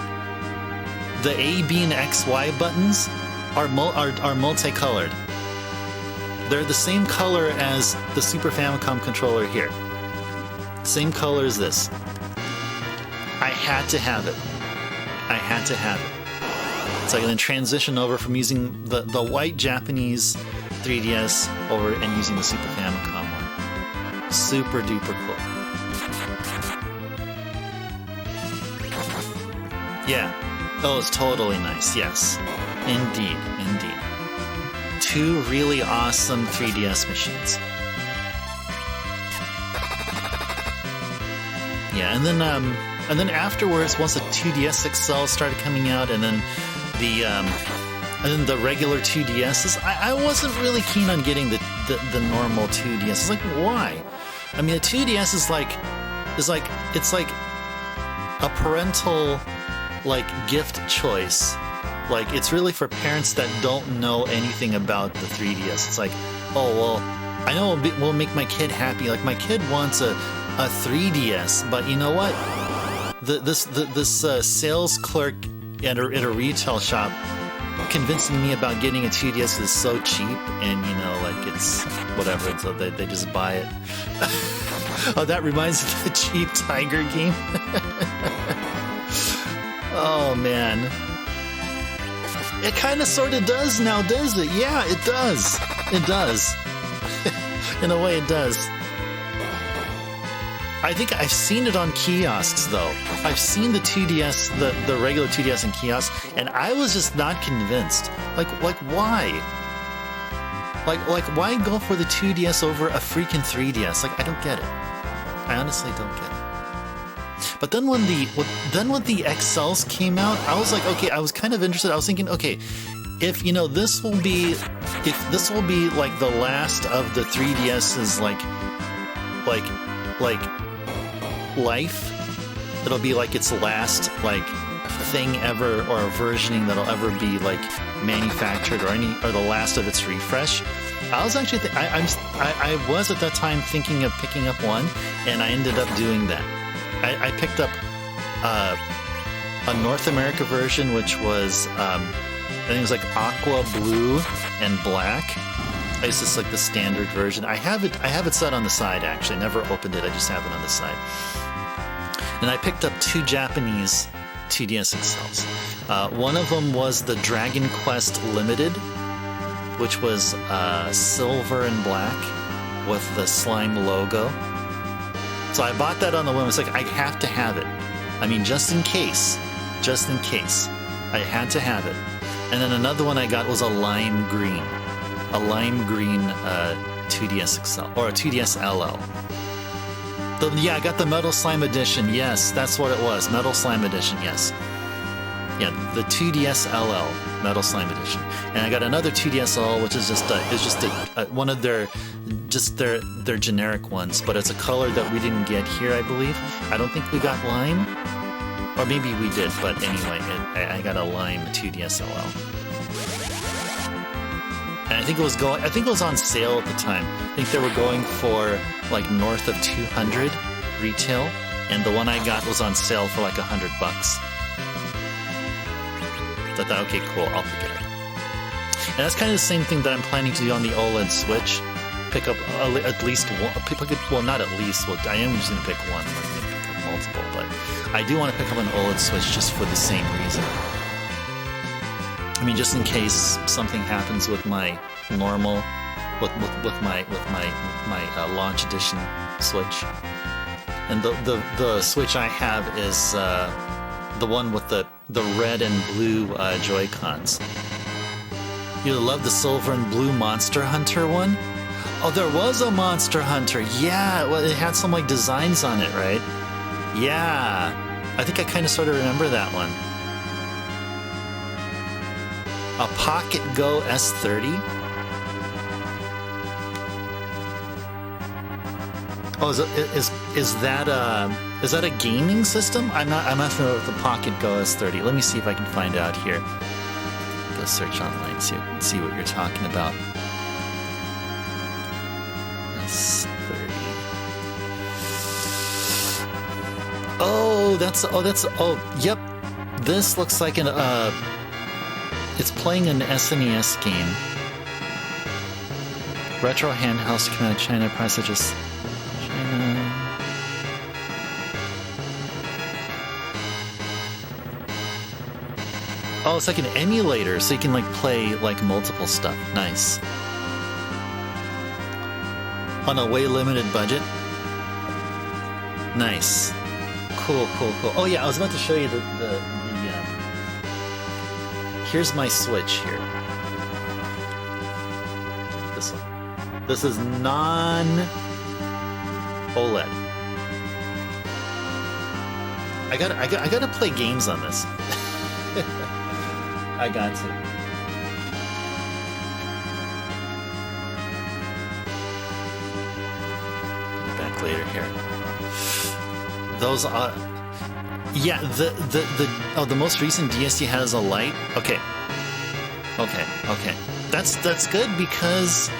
the A, B, and X, Y buttons are multicolored. They're the same color as the Super Famicom controller here. Same color as this. I had to have it. I had to have it. So I can then transition over from using the white Japanese 3DS over and using the Super Famicom one. Super duper cool. Yeah. Oh, it's totally nice. Yes. Indeed. Indeed. Two really awesome 3DS machines. Yeah, and then afterwards, once the 2DS XL started coming out, and then the regular 2DSs, I wasn't really keen on getting the normal 2DS. It's like, why? I mean, the 2DS is like it's like a parental like gift choice. Like, it's really for parents that don't know anything about the 3DS. It's like, oh well, I know we'll make my kid happy. Like, my kid wants a 3DS, but you know what? This sales clerk at a retail shop convincing me about getting a 2DS is so cheap, and you know, like, it's whatever, and so they just buy it. Oh, that reminds me of the cheap Tiger game. Oh man, it kind of sort of does now, does it? Yeah, it does. It does. In a way, it does. I think I've seen it on kiosks, though. I've seen the 2DS, the regular 2DS in kiosks, and I was just not convinced. Like why? Like why go for the 2DS over a freaking 3DS? Like, I don't get it. I honestly don't get it. But then when the XLs came out, I was like, okay, I was kind of interested. I was thinking, okay, if this will be like the last of the 3DS's like life, it'll be like its last like thing ever, or a versioning that'll ever be like manufactured, or the last of its refresh. I was actually I was at that time thinking of picking up one, and I ended up doing that. I picked up a North America version, which was I think it was like aqua blue and black. It's just like the standard version. I have it set on the side, actually. Never opened it. I just have it on the side. And I picked up two Japanese 2DS XLs. One of them was the Dragon Quest Limited, which was silver and black with the slime logo. So I bought that on the whim. It's like, I have to have it. I mean, just in case, I had to have it. And then another one I got was a lime green 2DS XL, or a 2DS LL. I got the Metal Slime Edition. Yes, that's what it was. Metal Slime Edition, yes. Yeah, the 2DS LL, Metal Slime Edition. And I got another 2DS LL, which is just one of their generic ones, but it's a color that we didn't get here, I believe. I don't think we got lime, or maybe we did, but anyway, I got a lime 2DS LL. And I think it was on sale at the time. I think they were going for like north of 200 retail, and the one I got was on sale for like $100. So I thought, okay, cool, I'll pick it up. And that's kind of the same thing that I'm planning to do on the OLED Switch. Pick up at least one. Well, not at least. Well, I am just going to pick one. I'm not going to pick up multiple, but I do want to pick up an OLED Switch just for the same reason. I mean, just in case something happens with my normal, with my launch edition Switch. And the Switch I have is the one with the red and blue Joy-Cons. You love the silver and blue Monster Hunter one? Oh, there was a Monster Hunter. Yeah, well, it had some like designs on it, right? Yeah, I think I kind of sort of remember that one. A Pocket Go S30. Oh, is that a gaming system? I'm not familiar with the Pocket Go S30. Let me see if I can find out here. Go search online, see what you're talking about. S30. Yep. This looks like it's playing an SNES game. Retro handhelds come out of China, price such as China. Oh, it's like an emulator, so you can like play like multiple stuff. Nice. On a way limited budget. Nice. Cool. Oh yeah, I was about to show you the here's my Switch here. This one. This is non-OLED. I gotta play games on this. I got to. Back later here. Those are. Yeah, the most recent DSD has a light. Okay. That's good because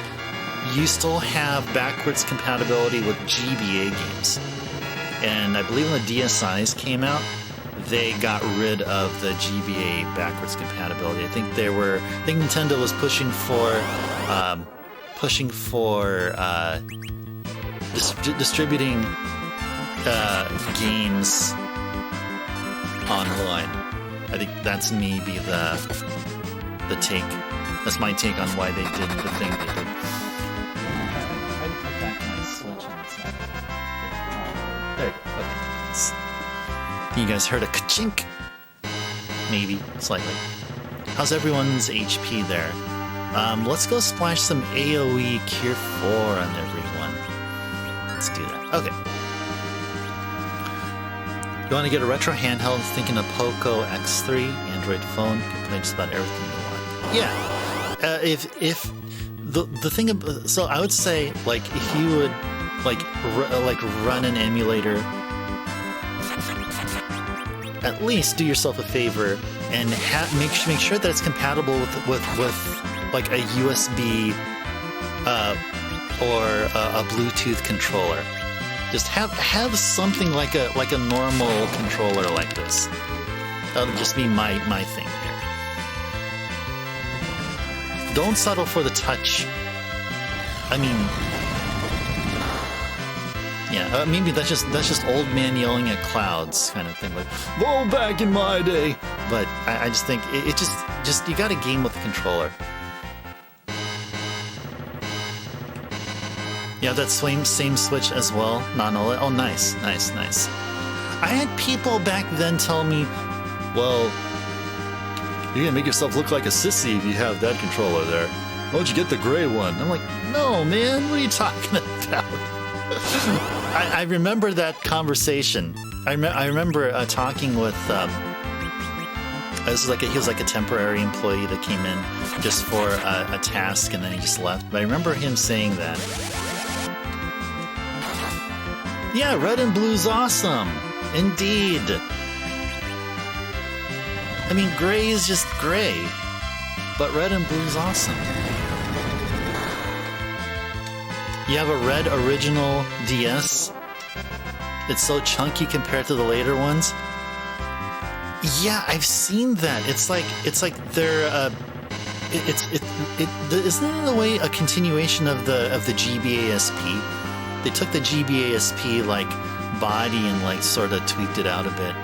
you still have backwards compatibility with GBA games. And I believe when the DSIs came out, they got rid of the GBA backwards compatibility. I think Nintendo was pushing for distributing games online. I think that's maybe the take. That's my take on why they did the thing they did. I put back my Switch and it's not. There you go. Okay. You guys heard a ka-chink? Maybe, slightly. How's everyone's HP there? Let's go splash some AoE Cure 4 on everyone. Let's do that. Okay. You want to get a retro handheld? Thinking of Poco X3, Android phone, can play just about everything you want. Yeah. If the thing, so I would say like if you would like run an emulator, at least do yourself a favor and make sure that it's compatible with like a USB or a Bluetooth controller. Just have something like a normal controller like this. That'll just be my thing here. Don't settle for the touch. I mean, yeah, maybe that's just old man yelling at clouds kind of thing. Like, whoa, back in my day. But I just think it just you got to game with the controller. You have that same Switch as well, non-OLED. Oh, nice. I had people back then tell me, well, you're gonna make yourself look like a sissy if you have that controller there. Why don't you get the gray one? I'm like, no, man, what are you talking about? I remember that conversation. I remember talking with. He was like a temporary employee that came in just for a task, and then he just left. But I remember him saying that. Yeah, red and blue's awesome. Indeed. I mean, gray is just gray, but red and blue's awesome. You have a red original DS. It's so chunky compared to the later ones. Yeah, I've seen that. It's like they're isn't it in a way a continuation of the GBA SP? They took the GBA SP like body and like sort of tweaked it out a bit.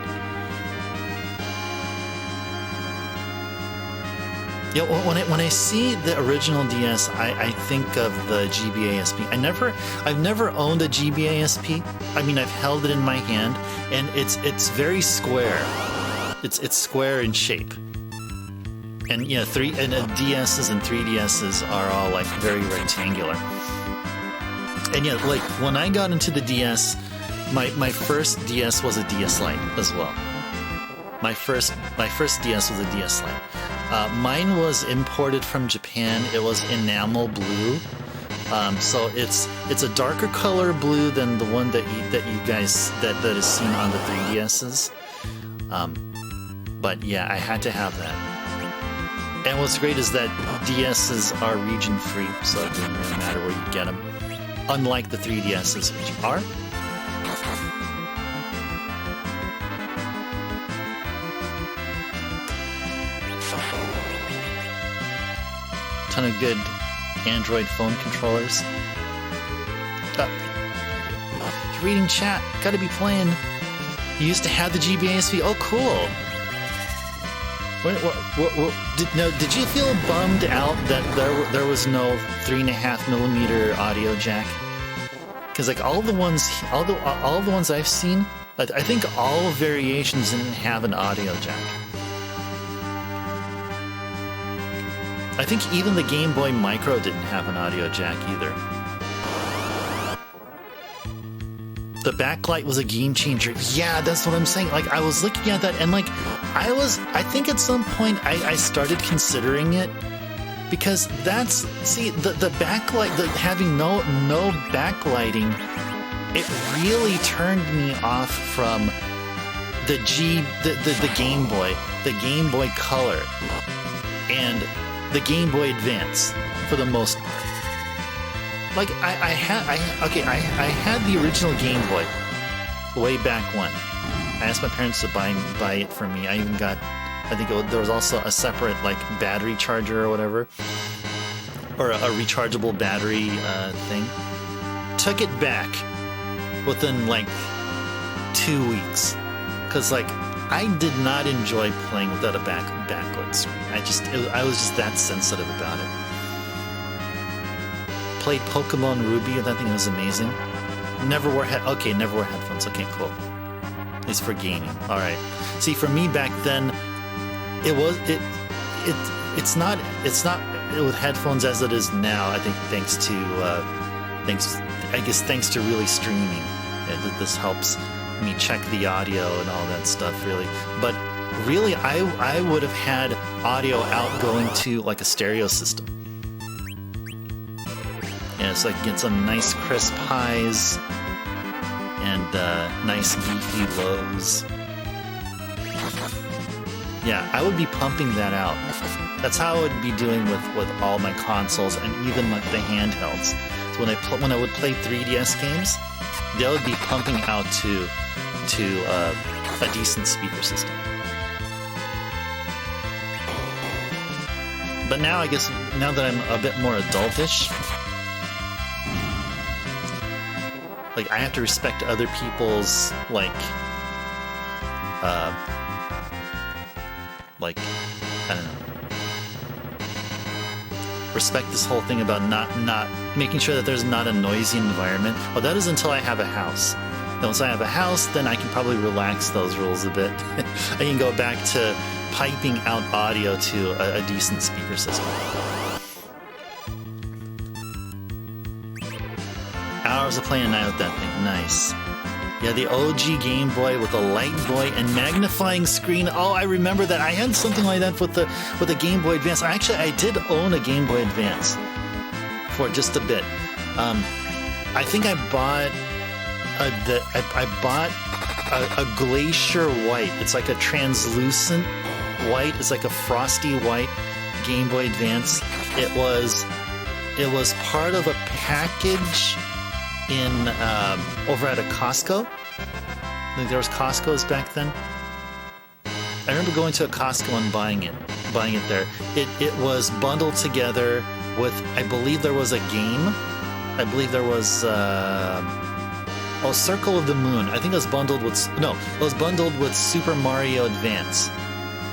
Yeah, when I see the original DS, I think of the GBA SP. I've never owned a GBA SP. I mean, I've held it in my hand, and it's very square. It's square in shape. And yeah, DSs and 3DSs are all like very rectangular. And yeah, like when I got into the DS, my first DS was a DS Lite as well. My first DS was a DS Lite. Mine was imported from Japan. It was enamel blue, so it's a darker color blue than the one that you guys that is seen on the 3DSs. But yeah, I had to have that. And what's great is that DSs are region free, so it doesn't really matter where you get them. Unlike the 3DSs, which are. Ton of good Android phone controllers. You're reading chat. Gotta be playing. You used to have the GBA SP. Oh, cool. Did you feel bummed out that there was no 3.5mm audio jack? Because like all the ones I've seen, I think all variations didn't have an audio jack. I think even the Game Boy Micro didn't have an audio jack either. The backlight was a game changer. Yeah, that's what I'm saying. Like, I was looking at that, and like, I think at some point I started considering it, because the backlight, having no backlighting, it really turned me off from the Game Boy, the Game Boy Color, and the Game Boy Advance for the most part. Like I had the original Game Boy way back when. I asked my parents to buy it for me. I even got, there was also a separate like battery charger or whatever, or a rechargeable battery thing. Took it back within like 2 weeks, because like I did not enjoy playing without a backlit screen. I was just that sensitive about it. Played Pokemon Ruby, and I think it was amazing. Never wore headphones. Okay, cool. It's for gaming. All right. See, for me back then, it's not with headphones as it is now. I think thanks to really streaming, this helps me check the audio and all that stuff, really. But really, I would have had audio out going to like a stereo system. Yeah, so I can get some nice crisp highs and nice beefy lows. Yeah, I would be pumping that out. That's how I would be doing with all my consoles and even like the handhelds. So when I would play 3DS games, they would be pumping out to a decent speaker system. But now, I guess, now that I'm a bit more adultish, like, I have to respect other people's, like, I don't know. Respect this whole thing about not making sure that there's not a noisy environment. Well, that is until I have a house. Then once I have a house, then I can probably relax those rules a bit. I can go back to piping out audio to a decent speaker system. Hours of playing a night with that thing. Nice. Yeah, the OG Game Boy with a light boy and magnifying screen. Oh, I remember that. I had something like that with the Game Boy Advance. Actually, I did own a Game Boy Advance for just a bit. I think I bought a glacier white. It's like a translucent white. It's like a frosty white Game Boy Advance. It was part of a package in over at a Costco. I think there was Costco's back then. I remember going to a Costco and buying it there. It was bundled together with, I believe there was a game. I believe there was Oh, Circle of the Moon. I think it was bundled with... No, it was bundled with Super Mario Advance.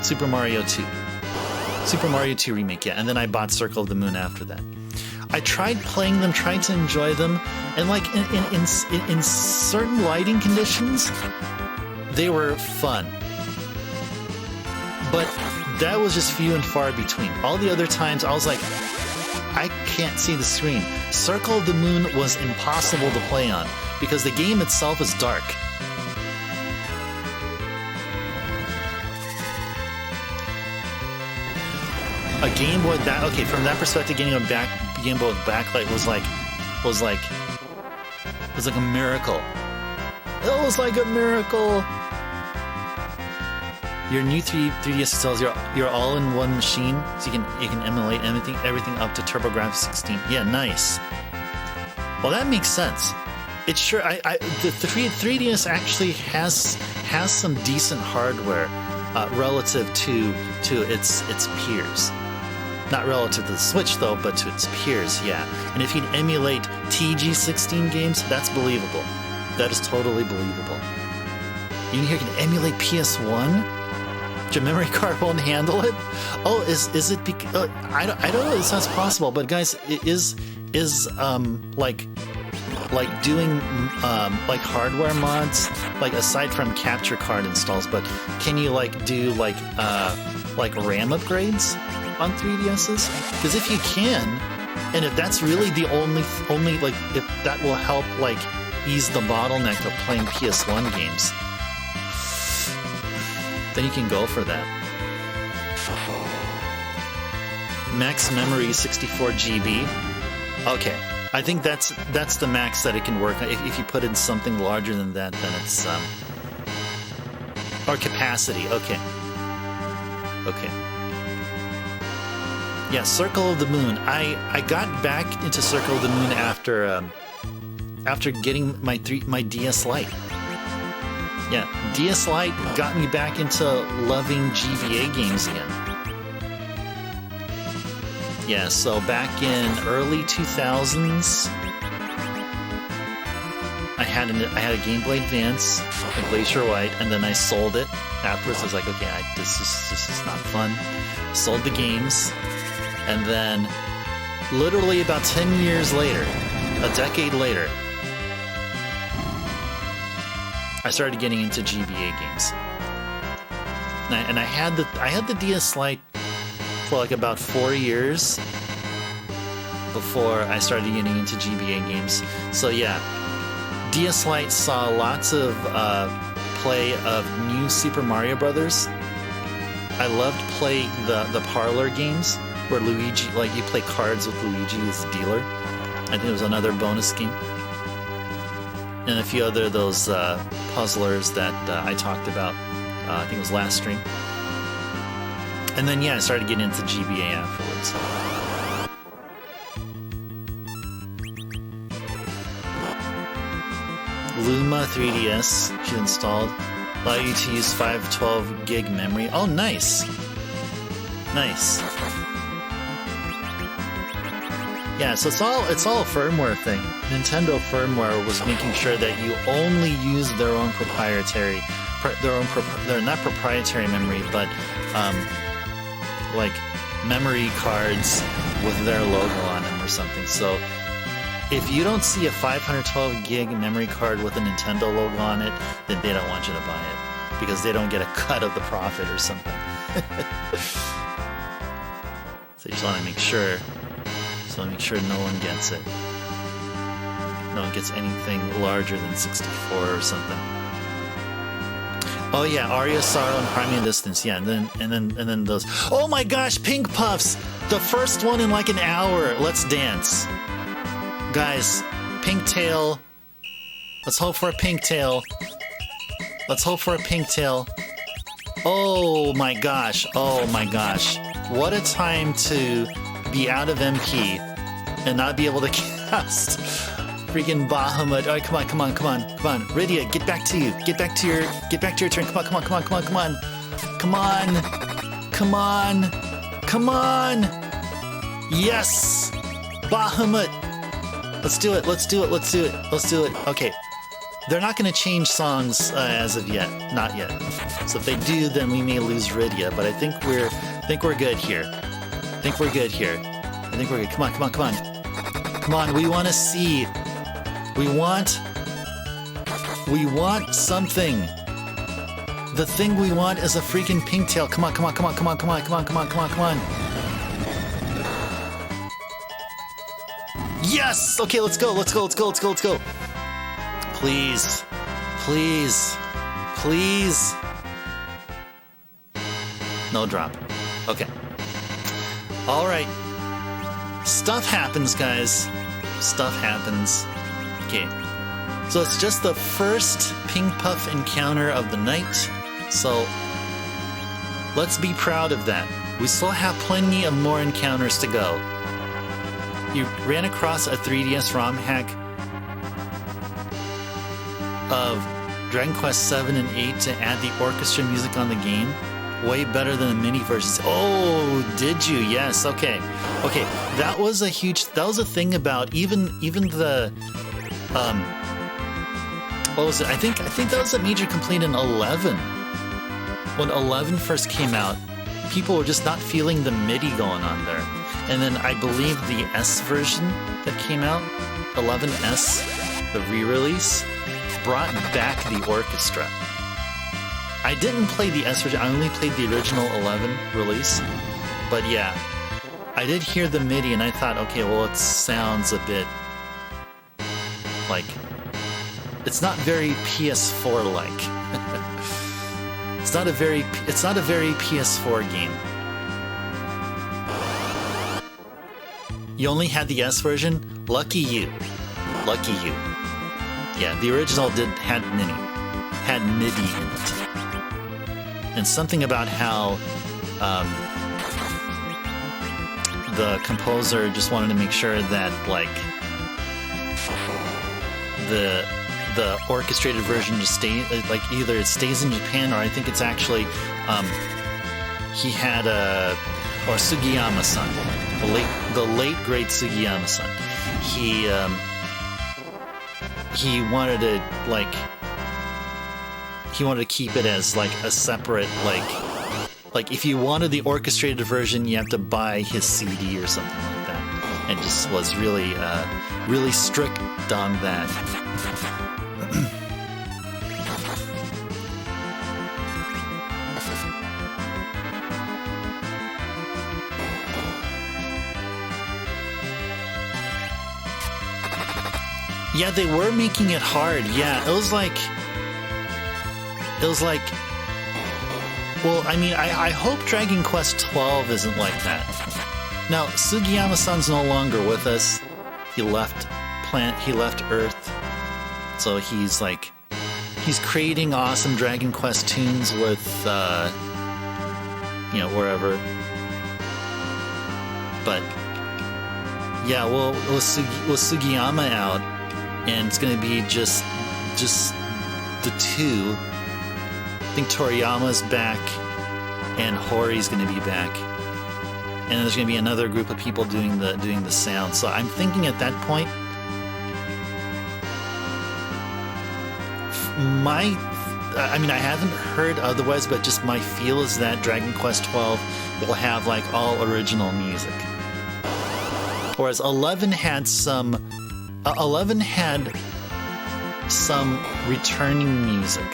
Super Mario 2. Super Mario 2 Remake, yeah. And then I bought Circle of the Moon after that. I tried playing them, tried to enjoy them, and like in certain lighting conditions, they were fun. But that was just few and far between. All the other times, I was like, I can't see the screen. Circle of the Moon was impossible to play on because the game itself is dark. A Game Boy okay, from that perspective, getting a Game Boy with backlight was like a miracle. It was like a miracle. Your new 3DS tells you're all in one machine, so you can emulate everything up to TurboGrafx 16. Yeah, nice. Well, that makes sense. It's sure the 3DS actually has some decent hardware relative to its peers. Not relative to the Switch though, but to its peers, yeah. And if you can emulate TG16 games, that's believable. That is totally believable. You here can emulate PS1? Your memory card won't handle it? Oh, is it because I don't know if that's possible, but guys, it is like doing like hardware mods, like aside from capture card installs, but can you like do like RAM upgrades on 3DSs? Because if you can, and if that's really the only like if that will help like ease the bottleneck of playing PS1 games, then you can go for that. Max memory 64 GB. Okay, I think that's the max that it can work. If you put in something larger than that, then it's or capacity. Okay. Yeah, Circle of the Moon. I got back into Circle of the Moon after getting my DS Lite. Yeah, DS Lite got me back into loving GBA games again. Yeah, so back in early 2000s, I had a Game Boy Advance, a Glacier White, and then I sold it. Afterwards, I was like, okay, this is not fun. Sold the games, and then literally about 10 years later, a decade later, I started getting into GBA games, and I had the DS Lite for like about 4 years before I started getting into GBA games. So yeah, DS Lite saw lots of play of new Super Mario Brothers. I loved playing the parlor games where Luigi, like you play cards with Luigi as the dealer. I think it was another bonus game. And a few other of those puzzlers that I talked about, I think it was last stream. And then, yeah, I started getting into GBA afterwards. Luma 3DS, she installed. Allow you to use 512 gig memory. Oh, nice. Nice. Yeah, so it's all a firmware thing. Nintendo firmware was making sure that you only use their own proprietary, they're not proprietary memory, but like memory cards with their logo on them or something. So if you don't see a 512 gig memory card with a Nintendo logo on it, then they don't want you to buy it because they don't get a cut of the profit or something. So you just want to make sure. So make sure no one gets it. No one gets anything larger than 64 or something. Oh yeah, Aria, Sorrow, and Crimean Distance. Yeah, and then those. Oh my gosh, Pink Puffs! The first one in like an hour. Let's dance, guys. Pink Tail. Let's hope for a Pink Tail. Let's hope for a Pink Tail. Oh my gosh! Oh my gosh! What a time to be out of MP and not be able to cast freaking Bahamut. All right, come on. Rydia, get back to you. Get back to your turn. Come on. Yes! Bahamut. Let's do it. Okay. they're not going to change songs as of yet, not yet. So if they do, then we may lose Rydia. But I think we're good here. I think we're good here. I think we're good. Come on, come on, come on, come on. We want to see. We want something. The thing we want is a freaking pink tail. Come on, come on, come on, come on, come on, come on, come on, come on, come on. Yes! Okay, let's go, let's go, let's go, let's go, let's go. Please. Please. Please. No drop. Okay. Alright. Stuff happens, guys. Stuff happens. Okay. So it's just the first Pink Puff encounter of the night. So let's be proud of that. We still have plenty of more encounters to go. You ran across a 3DS ROM hack of Dragon Quest 7 and 8 to add the orchestra music on the game. Way better than the mini versions. Oh, did you? Yes. Okay. Okay. That was a thing about even the what was it? I think that was a major complaint in 11. When 11 first came out, people were just not feeling the MIDI going on there. And then I believe the S version that came out, 11S, the re-release, brought back the orchestra. I didn't play the S version, I only played the original 11 release. But yeah, I did hear the MIDI and I thought, okay, well, it sounds a bit like, it's not very PS4-like. It's not a very PS4 game. You only had the S version? Lucky you. Lucky you. Yeah, the original had MIDI in it. And something about how the composer just wanted to make sure that like the orchestrated version just stays, like either it stays in Japan or I think it's actually he had Sugiyama-san, the late great Sugiyama-san. He wanted to keep it as like a separate like if you wanted the orchestrated version you have to buy his CD or something like that, and just was really really strict on that. Yeah, they were making it hard. Yeah, it was like, well, I mean, I hope Dragon Quest XII isn't like that. Now, Sugiyama-san's no longer with us. He left Earth. So he's creating awesome Dragon Quest tunes with, wherever. But, yeah, well, with Sugiyama out, and it's going to be just the two. I think Toriyama's back, and Hori's going to be back, and there's going to be another group of people doing the sound. So I'm thinking at that point, I haven't heard otherwise, but just my feel is that Dragon Quest XII will have like all original music, whereas 11 had some returning music,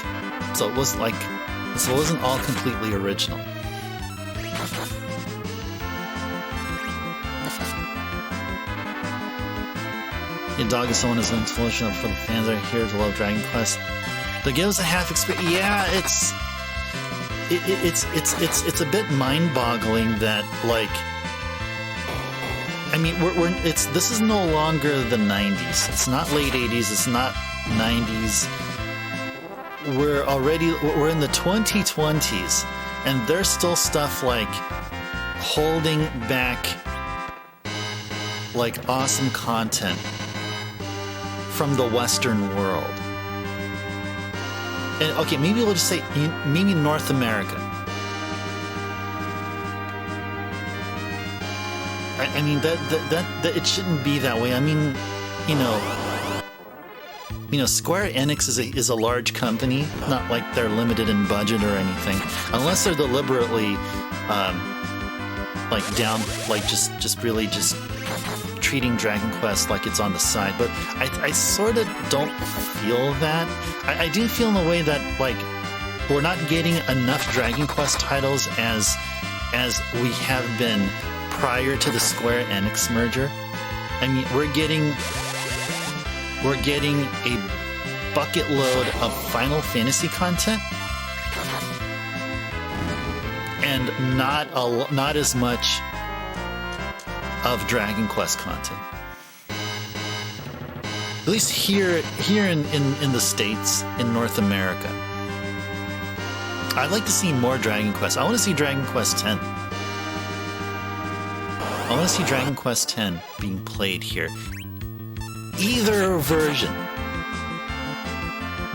so it wasn't all completely original. Your dog is someone who's influential for the fans that are here to love Dragon Quest. But give us a half experience. Yeah, it's a bit mind-boggling that like. I mean, this is no longer the 90s. It's not late 80s. It's not 90s. We're in the 2020s, and there's still stuff like holding back like awesome content from the Western world. And okay, maybe we'll just say maybe North America. I mean that it shouldn't be that way. I mean, Square Enix is a large company, not like they're limited in budget or anything, unless they're deliberately just really treating Dragon Quest like it's on the side. But I sort of don't feel that. I do feel in a way that we're not getting enough Dragon Quest titles as we have been prior to the Square Enix merger. I mean, we're getting a bucket load of Final Fantasy content, and not as much of Dragon Quest content. At least here in the States, in North America. I'd like to see more Dragon Quest. I want to see Dragon Quest X. I want to see Dragon Quest X being played here. Either version.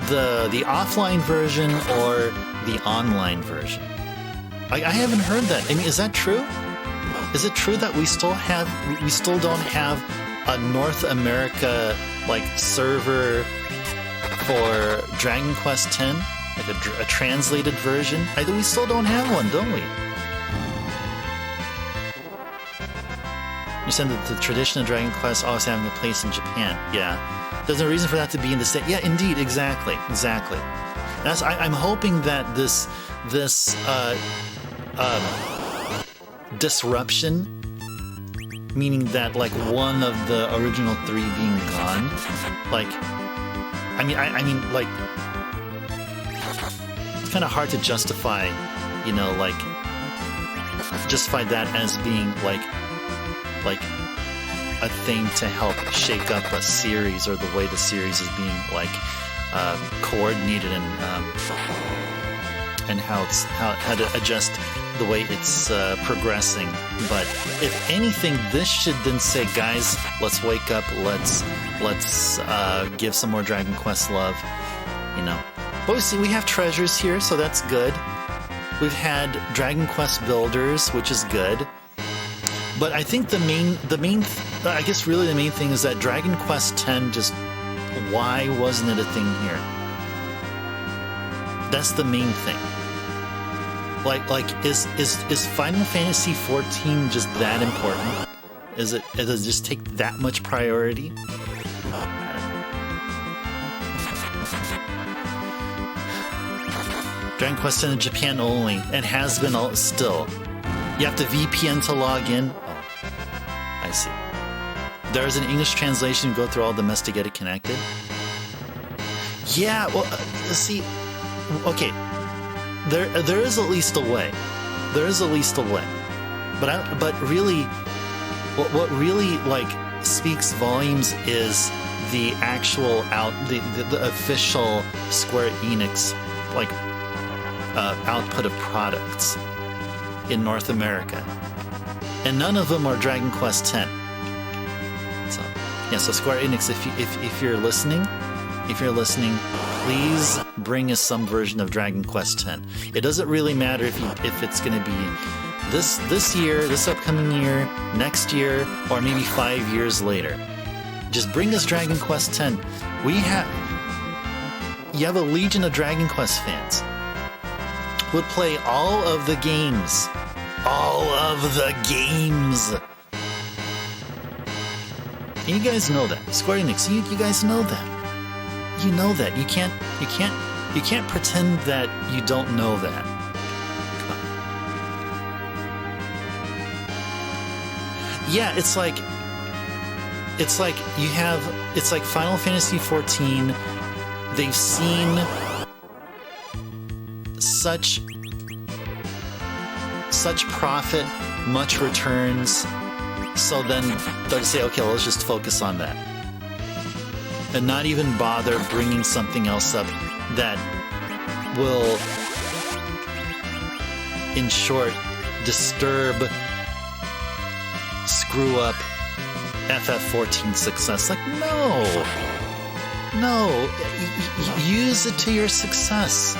The offline version or the online version. I haven't heard that. I mean, is that true? Is it true that we still don't have a North America server for Dragon Quest X? Like a translated version? We still don't have one, don't we? You said that the tradition of Dragon Quest always having a place in Japan. Yeah. There's no reason for that to be in the States. Yeah, indeed, exactly. I'm hoping that this disruption, meaning that one of the original three being gone, it's kind of hard to justify, justify that as being a thing to help shake up a series, or the way the series is being coordinated, and how to adjust the way it's progressing. But if anything, this should then say, guys, let's wake up, let's give some more Dragon Quest love, But we see we have treasures here, so that's good. We've had Dragon Quest builders, which is good. But I think the main thing is that Dragon Quest X why wasn't it a thing here? That's the main thing. Is Final Fantasy XIV just that important? Does it just take that much priority? Dragon Quest X in Japan only, and has been still. You have to VPN to log in. I see. There's an English translation. Go through all the mess to get it connected. Yeah, well, see, okay. There is at least a way. But really, what really speaks volumes is the actual the official Square Enix output of products in North America, and none of them are Dragon Quest X. So Square Enix, if you're listening, please bring us some version of Dragon Quest X. It doesn't really matter if it's going to be this year, this upcoming year, next year, or maybe 5 years later. Just bring us Dragon Quest X. You have a legion of Dragon Quest fans. Would play all of the games. And you guys know that. Square Enix, you guys know that. You know that. You can't pretend that you don't know that. Yeah, it's like Final Fantasy XIV. They've seen such profit, much returns, so then they'll say, okay, let's just focus on that, and not even bother bringing something else up that will, in short, disturb, screw up FF14's success. No, use it to your success.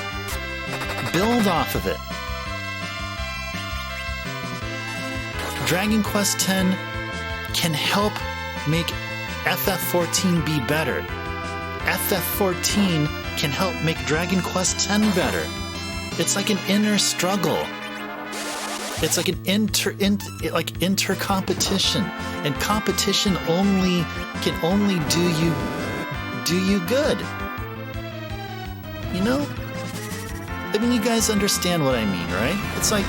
Build off of it. Dragon Quest X can help make FF14 be better. FF14 can help make Dragon Quest X better. It's like an inner struggle. It's like an inter competition, and competition can only do you good. You know? I mean, you guys understand what I mean, right? It's like,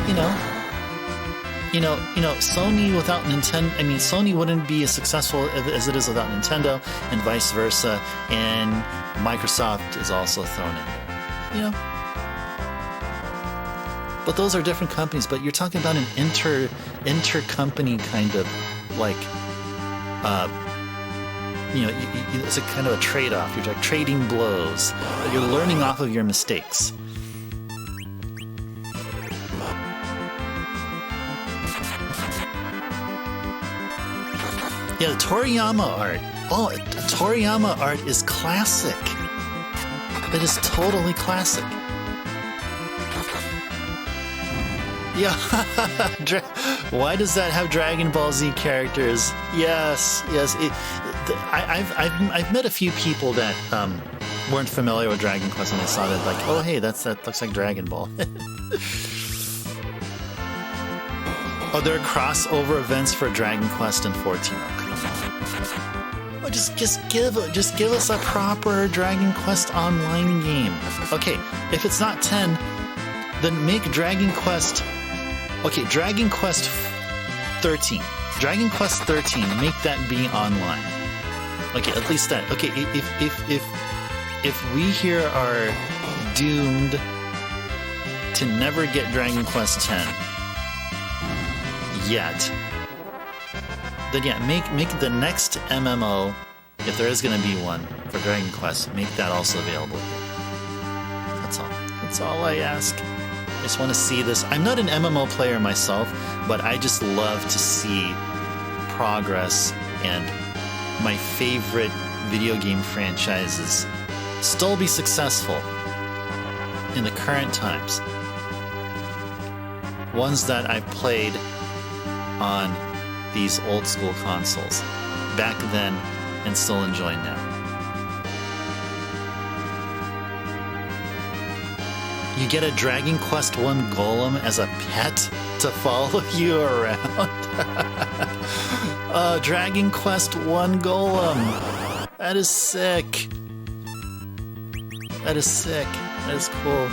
you know, Sony without Nintendo. I mean, Sony wouldn't be as successful as it is without Nintendo, and vice versa. And Microsoft is also thrown in there. You know. But those are different companies. But you're talking about an inter-company kind of like, it's a kind of a trade-off. You're like trading blows. You're learning off of your mistakes. Yeah, the Toriyama art. Oh, Toriyama art is classic. It is totally classic. Yeah. Why does that have Dragon Ball Z characters? Yes. I've met a few people that weren't familiar with Dragon Quest, and they saw that like, oh hey, that looks like Dragon Ball. Oh, there are crossover events for Dragon Quest and 14. Oh, just give us a proper Dragon Quest online game. Okay, if it's not 10, then make Dragon Quest. Okay, Dragon Quest 13. Dragon Quest 13. Make that be online. Okay, at least that. Okay, if we here are doomed to never get Dragon Quest 10 yet, then yeah, make the next MMO, if there is going to be one for Dragon Quest, make that also available here. That's all I ask. I just want to see this. I'm not an MMO player myself, but I just love to see progress and my favorite video game franchises still be successful in the current times. Ones that I've played on these old school consoles back then and still enjoy now. You get a Dragon Quest I golem as a pet to follow you around. Dragon Quest I golem. That is sick. That is sick. That is cool.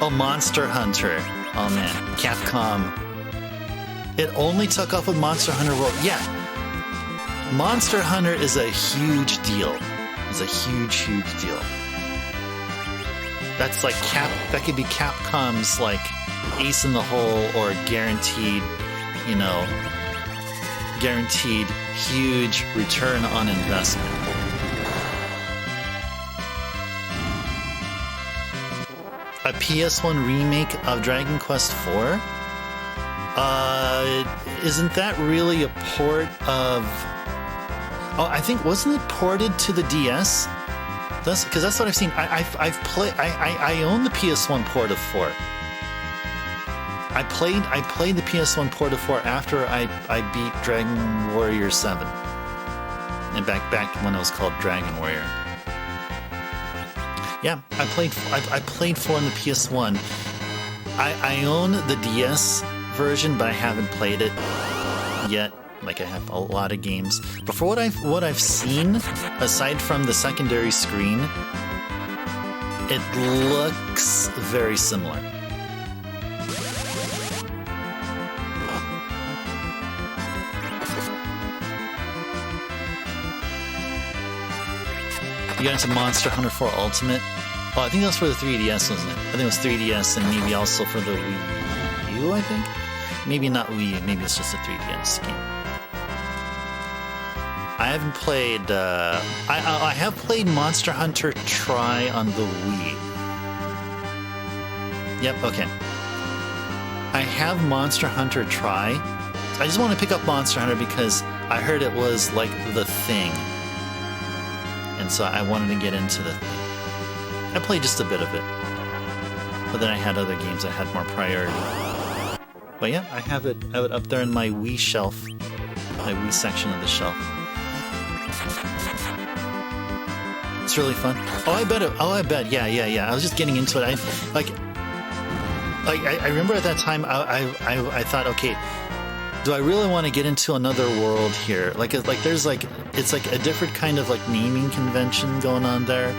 Oh, Monster Hunter. Oh man, Capcom. It only took off with Monster Hunter World. Yeah. Monster Hunter is a huge deal. It's a huge deal. That's like that could be Capcom's like ace in the hole or guaranteed huge return on investment. A PS1 remake of Dragon Quest IV? Isn't that really a port of... Oh, I think, wasn't it ported to the DS? Because that's what I've seen. I own the PS1 port of 4. I played the PS1 port of 4 after I beat Dragon Warrior 7. And back when it was called Dragon Warrior. Yeah, I played 4 on the PS1. I own the DS version, but I haven't played it yet. Like I have a lot of games. But for what I've seen, aside from the secondary screen, it looks very similar. You got into Monster Hunter 4 Ultimate? Oh, I think that was for the 3DS, wasn't it? I think it was 3DS and maybe also for the Wii U, I think? Maybe not Wii U, maybe it's just a 3DS game. I haven't played... I have played Monster Hunter Tri on the Wii. Yep, okay. I have Monster Hunter Tri. I just want to pick up Monster Hunter because I heard it was like the thing. And so I wanted to get into the thing. I played just a bit of it. But then I had other games that had more priority. But yeah, I have it up there in my Wii shelf. My Wii section of the shelf. It's really fun. Oh, I bet. Yeah. I was just getting into it. I remember at that time, I thought, okay, do I really want to get into another world here? There's it's like a different kind of like naming convention going on there.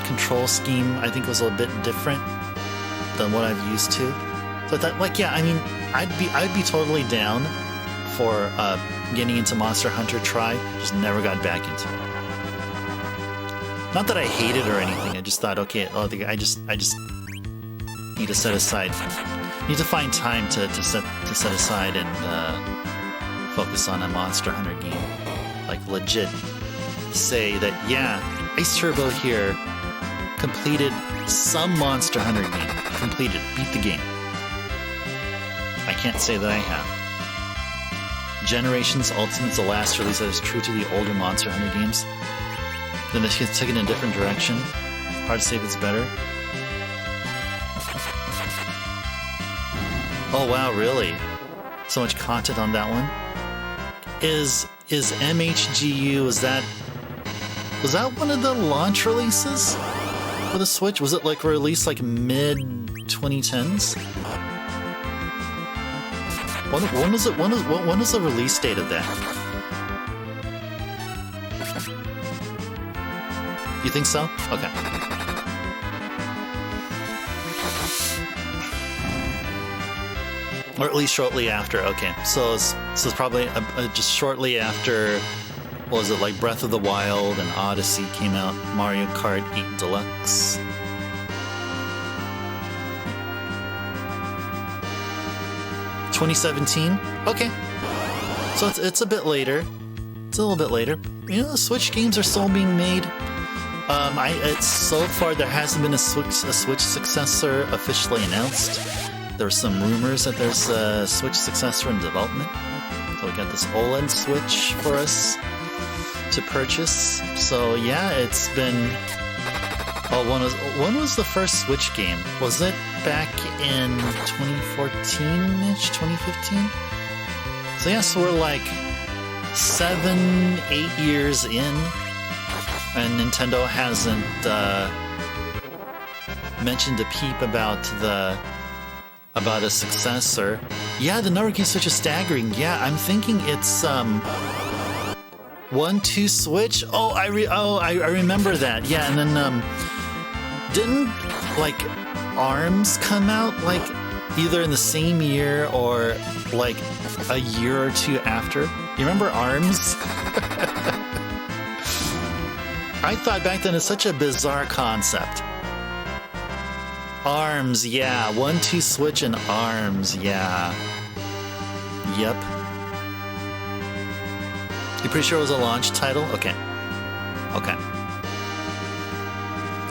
Control scheme, I think, was a bit different than what I've used to. So I thought, I'd be totally down for getting into Monster Hunter Tri. Just never got back into it. Not that I hate it or anything. I just thought, okay, I just need to set aside. Need to find time to set aside and focus on a Monster Hunter game. Like legit say that, yeah, Ice Turbo here completed some Monster Hunter game. Completed, beat the game. I can't say that I have. Generations Ultimate's the last release that is true to the older Monster Hunter games. Then this gets taken in a different direction. Hard to say if it's better. Oh wow, really? So much content on that one. Is MHGU, was that one of the launch releases for the Switch? Was it like released like mid 2010s? When was it? When was the release date of that? You think so? Okay. Or at least shortly after. Okay, so it's probably just shortly after. What was it, like Breath of the Wild and Odyssey came out? Mario Kart 8 Deluxe. ...2017? Okay. So it's a bit later. It's a little bit later. You know, Switch games are still being made. It's so far there hasn't been a Switch successor officially announced. There were some rumors that there's a Switch successor in development. So we got this OLED Switch for us to purchase. So yeah, it's been... Oh, when was the first Switch game? Was it back in 2014-ish, 2015? So yeah, so we're like 7-8 years in, and Nintendo hasn't mentioned a peep about a successor. Yeah, the number of games Switch is staggering. Yeah, I'm thinking it's 1-2 Switch. Oh, I remember that. Yeah, and then didn't like ARMS come out like either in the same year or like a year or two after? You remember ARMS? I thought back then it's such a bizarre concept. ARMS, yeah. 1-2 Switch and ARMS, yeah. Yep. You pretty sure it was a launch title? Okay. Okay.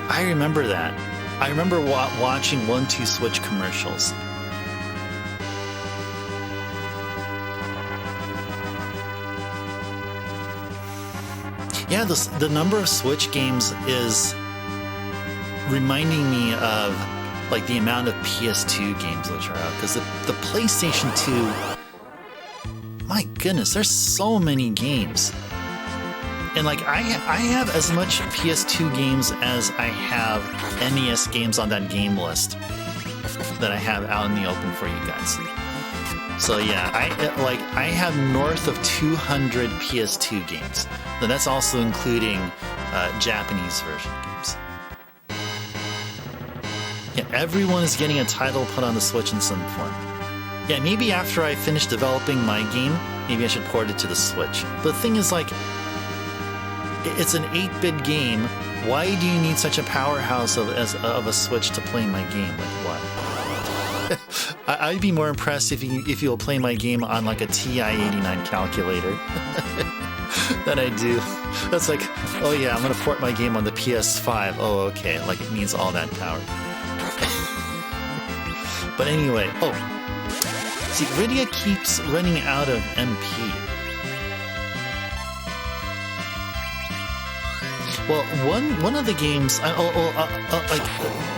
I remember that. I remember watching 1-2 Switch commercials. Yeah, the number of Switch games is reminding me of like the amount of PS2 games which are out, because the PlayStation 2, my goodness, there's so many games. And like I have as much PS2 games as I have NES games on that game list that I have out in the open for you guys. So yeah, I have north of 200 PS2 games. Now that's also including Japanese version games. Yeah, everyone is getting a title put on the Switch in some form. Yeah, maybe after I finish developing my game, maybe I should port it to the Switch. But the thing is, like, it's an 8-bit game. Why do you need such a powerhouse of a Switch to play my game? Like, what? I'd be more impressed if you'll play my game on like a TI-89 calculator than I do. That's like, oh yeah, I'm gonna port my game on the PS5. Oh, okay, like it needs all that power. But anyway, see, Rydia keeps running out of MP. Well, one of the games, like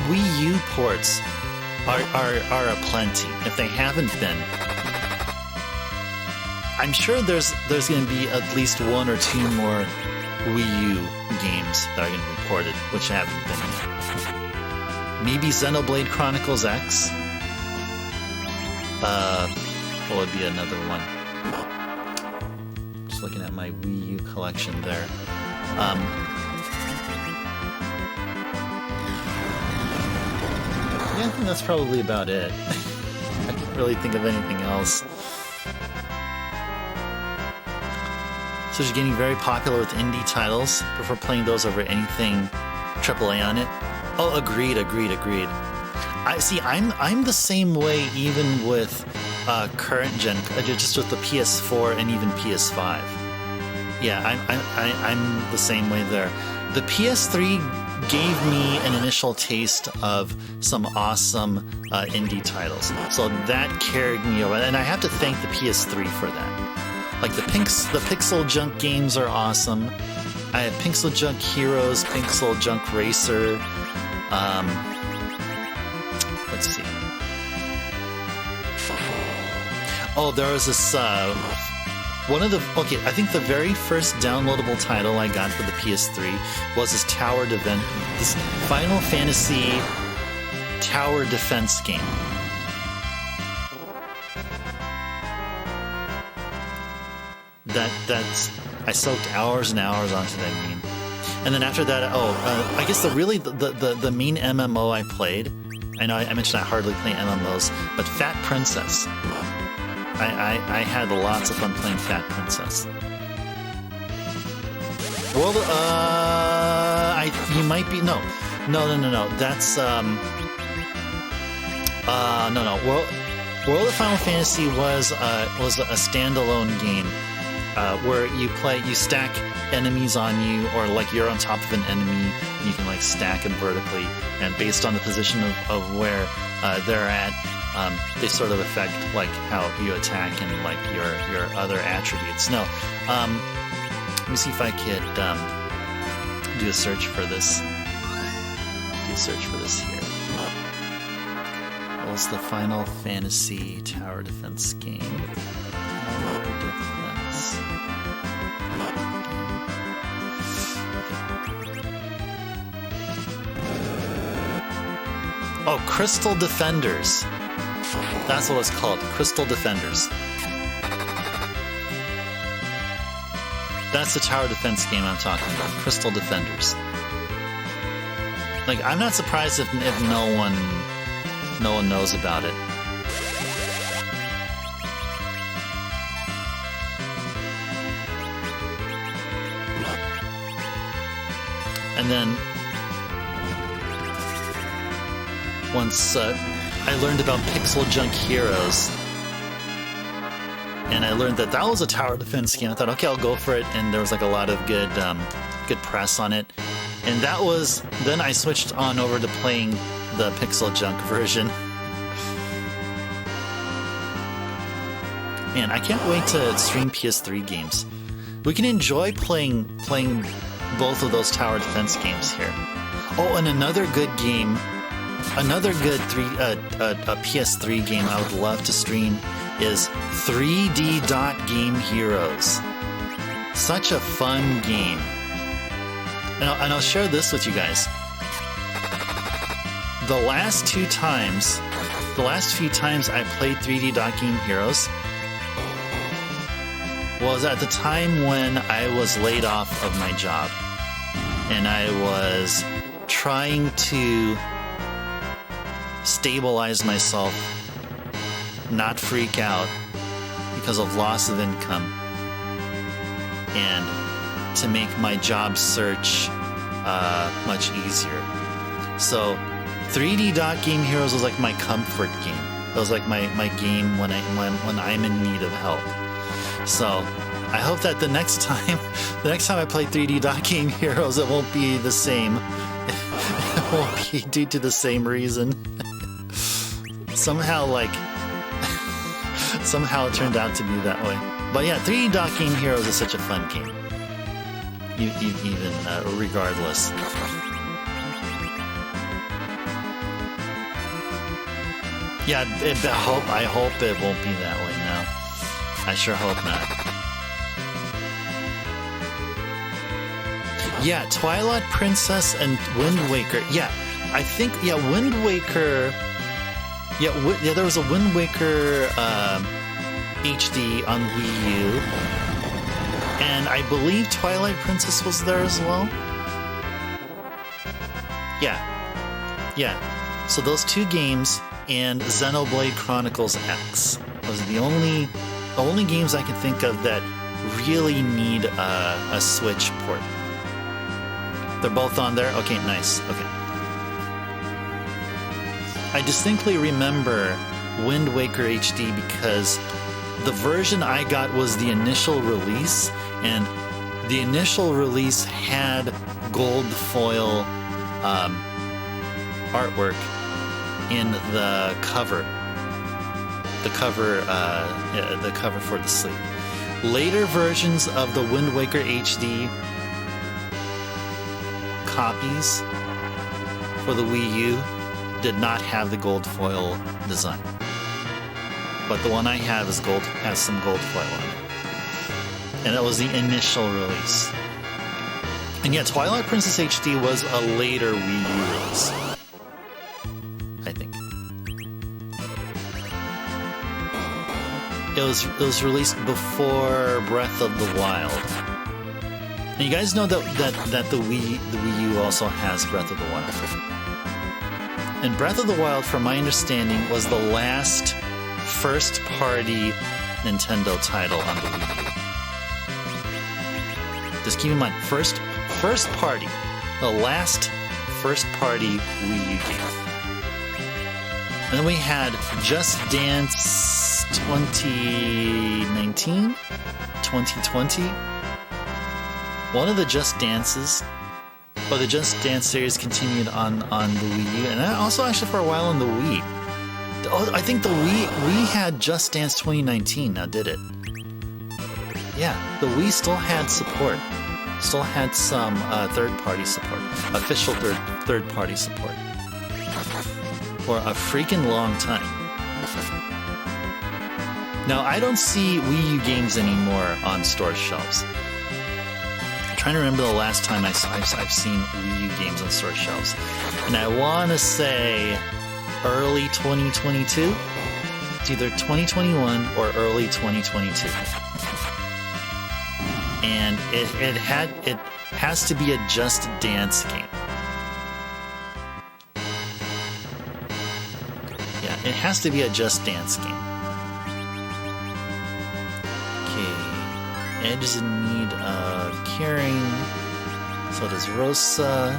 Wii U ports are aplenty. If they haven't been, I'm sure there's going to be at least one or two more Wii U games that are going to be ported, which haven't been. Maybe Xenoblade Chronicles X. What would be another one? Just looking at my Wii U collection there. Yeah, I think that's probably about it. I can't really think of anything else. So she's getting very popular with indie titles. Prefer playing those over anything AAA on it. Oh, agreed. I'm the same way even with current gen, just with the PS4 and even PS5. Yeah, I'm the same way there. The PS3 gave me an initial taste of some awesome indie titles, so that carried me over, and I have to thank the PS3 for that. Like the Pixel Junk games are awesome. I had Pixel Junk Heroes, Pixel Junk Racer. Let's see. Oh, there was this I think the very first downloadable title I got for the PS3 was this this Final Fantasy tower defense game. I soaked hours and hours onto that game. And then after that, I guess the main MMO I played, I know I mentioned I hardly play MMOs, but Fat Princess. I had lots of fun playing Fat Princess. World, you might be, no. That's, no. World of Final Fantasy was a standalone game, where you stack enemies on you, or like you're on top of an enemy, and you can like stack them vertically, and based on the position of where they're at, they sort of affect like how you attack and like your other attributes. No, let me see if I could do a search for this. Here. What was the Final Fantasy tower defense game? Tower defense. Oh, Crystal Defenders. That's what it's called, Crystal Defenders. That's the tower defense game I'm talking about, Crystal Defenders. Like, I'm not surprised if no one knows about it. And then once I learned about Pixel Junk Heroes, and I learned that was a tower defense game. I thought, okay, I'll go for it, and there was like a lot of good press on it. And then I switched on over to playing the Pixel Junk version. Man, I can't wait to stream PS3 games. We can enjoy playing both of those tower defense games here. Oh, and another good game, another good PS3 game I would love to stream is 3D Dot Game Heroes. Such a fun game. And I'll share this with you guys. The last few times I played 3D Dot Game Heroes was at the time when I was laid off of my job. And I was trying to stabilize myself, not freak out because of loss of income, and to make my job search much easier. So 3D Dot Game Heroes was like my comfort game. It was like my game when I'm in need of help. So I hope that the next time I play 3D Dot Game Heroes, it won't be the same. It won't be due to the same reason. Somehow it turned out to be that way. But yeah, 3D Dot Game Heroes is such a fun game. Even regardless. Yeah, I hope it won't be that way now. I sure hope not. Yeah, Twilight Princess and Wind Waker. Yeah, I think, yeah, Wind Waker. Yeah, there was a Wind Waker HD on Wii U. And I believe Twilight Princess was there as well. Yeah. Yeah. So those two games and Xenoblade Chronicles X was the only games I can think of that really need a Switch port. They're both on there? Okay, nice. Okay. I distinctly remember Wind Waker HD because the version I got was the initial release, and the initial release had gold foil artwork in the cover. The cover for the sleeve. Later versions of the Wind Waker HD copies for the Wii U did not have the gold foil design. But the one I have has some gold foil on it. And that was the initial release. And yeah, Twilight Princess HD was a later Wii U release, I think. It was released before Breath of the Wild. And you guys know that the Wii U also has Breath of the Wild. And Breath of the Wild, from my understanding, was the last first-party Nintendo title on the Wii U. Just keep in mind, first party, the last first-party Wii U game. And then we had Just Dance 2019, 2020. One of the Just Dances, or the Just Dance series, continued on the Wii U, and also actually for a while on the Wii. Oh, I think the Wii had Just Dance 2019 now, did it? Yeah, the Wii still had support. Still had some third-party support. Official third-party support. For a freaking long time. Now, I don't see Wii U games anymore on store shelves. I'm trying to remember the last time I've seen Wii U games on store shelves. And I want to say early 2022. It's either 2021 or early 2022. And it has to be a Just Dance game. Yeah, it has to be a Just Dance game. Okay, Ed is in need of caring. So does Rosa.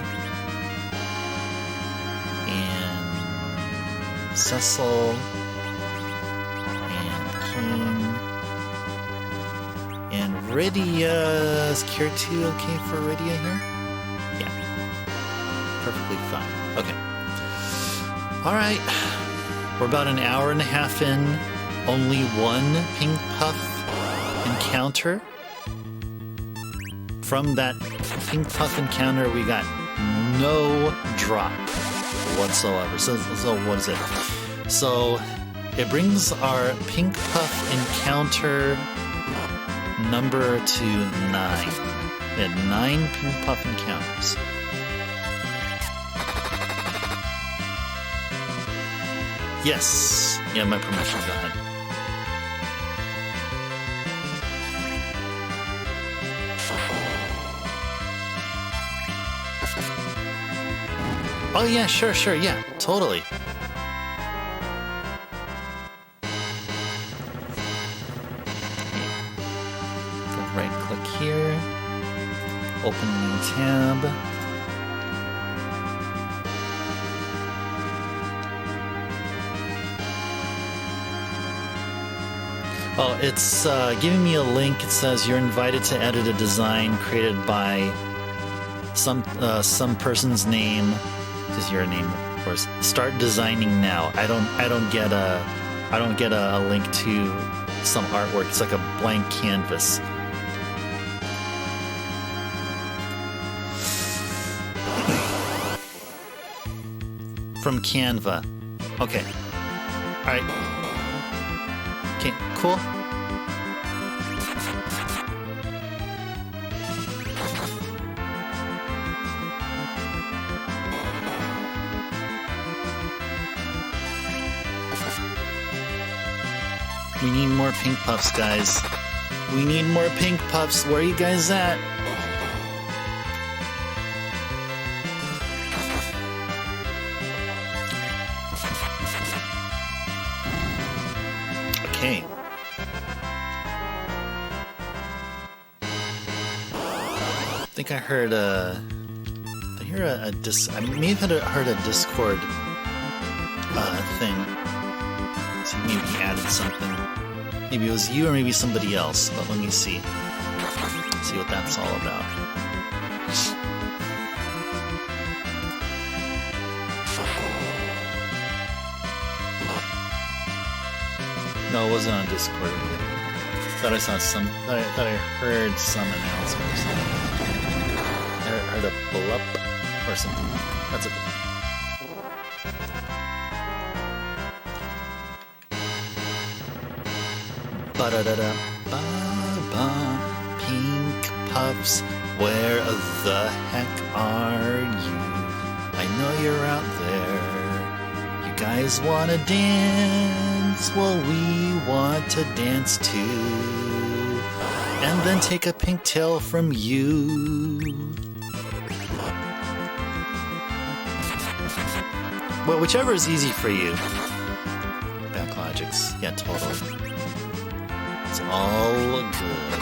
And Cecil. And King. And Rydia. Is Cure 2 okay for Rydia here? Yeah. Perfectly fine. Okay. Alright. We're about an hour and a half in. Only one Pink Puff encounter. From that Pink Puff encounter, we got no drop whatsoever. So what is it? So it brings our Pink Puff encounter number to 9. We had 9 Pink Puff encounters. Yes. Yeah, my permission. Go ahead. Oh yeah, sure, yeah, totally. Go right click here, open new tab. Oh, it's giving me a link. It says you're invited to edit a design created by some person's name. Is your name, of course. Start designing now. I don't get a link to some artwork. It's like a blank canvas. From Canva. Okay. All right. Okay. Cool. We need more pink puffs, guys. We need more pink puffs. Where are you guys at? Okay. I think I heard a... I may have heard a Discord thing. So maybe he added something. Maybe it was you or maybe somebody else, but let me see. See what that's all about. No, it wasn't on Discord. Thought I saw some. Thought I heard some announcement or something. I heard a blup or something. That's okay. Ba-da-da-da-ba-ba. Pink puffs, where the heck are you? I know you're out there. You guys wanna dance? Well, we want to dance too. And then take a pink tail from you. Well, whichever is easy for you. Backlogics. Yeah, totally. It's all good.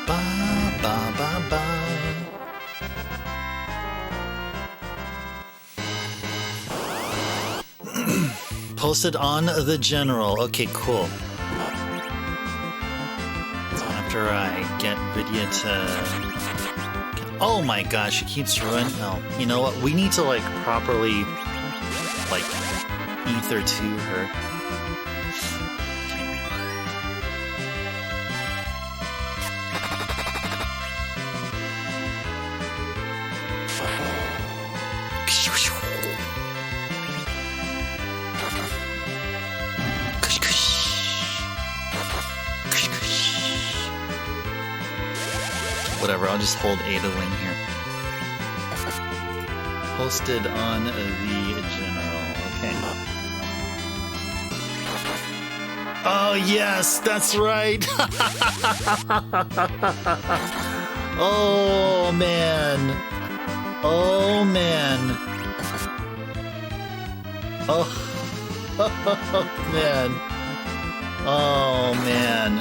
Ba ba ba ba. Posted on the general. Okay, cool. So after I get Vidya to... Oh my gosh, it keeps ruining... No, you know what? We need to, like, properly, like, ether to her. Whatever, I'll just hold A to win here. Posted on the general. Okay. Oh, yes, that's right. Oh, man. Oh, man. Oh, man. Oh, man.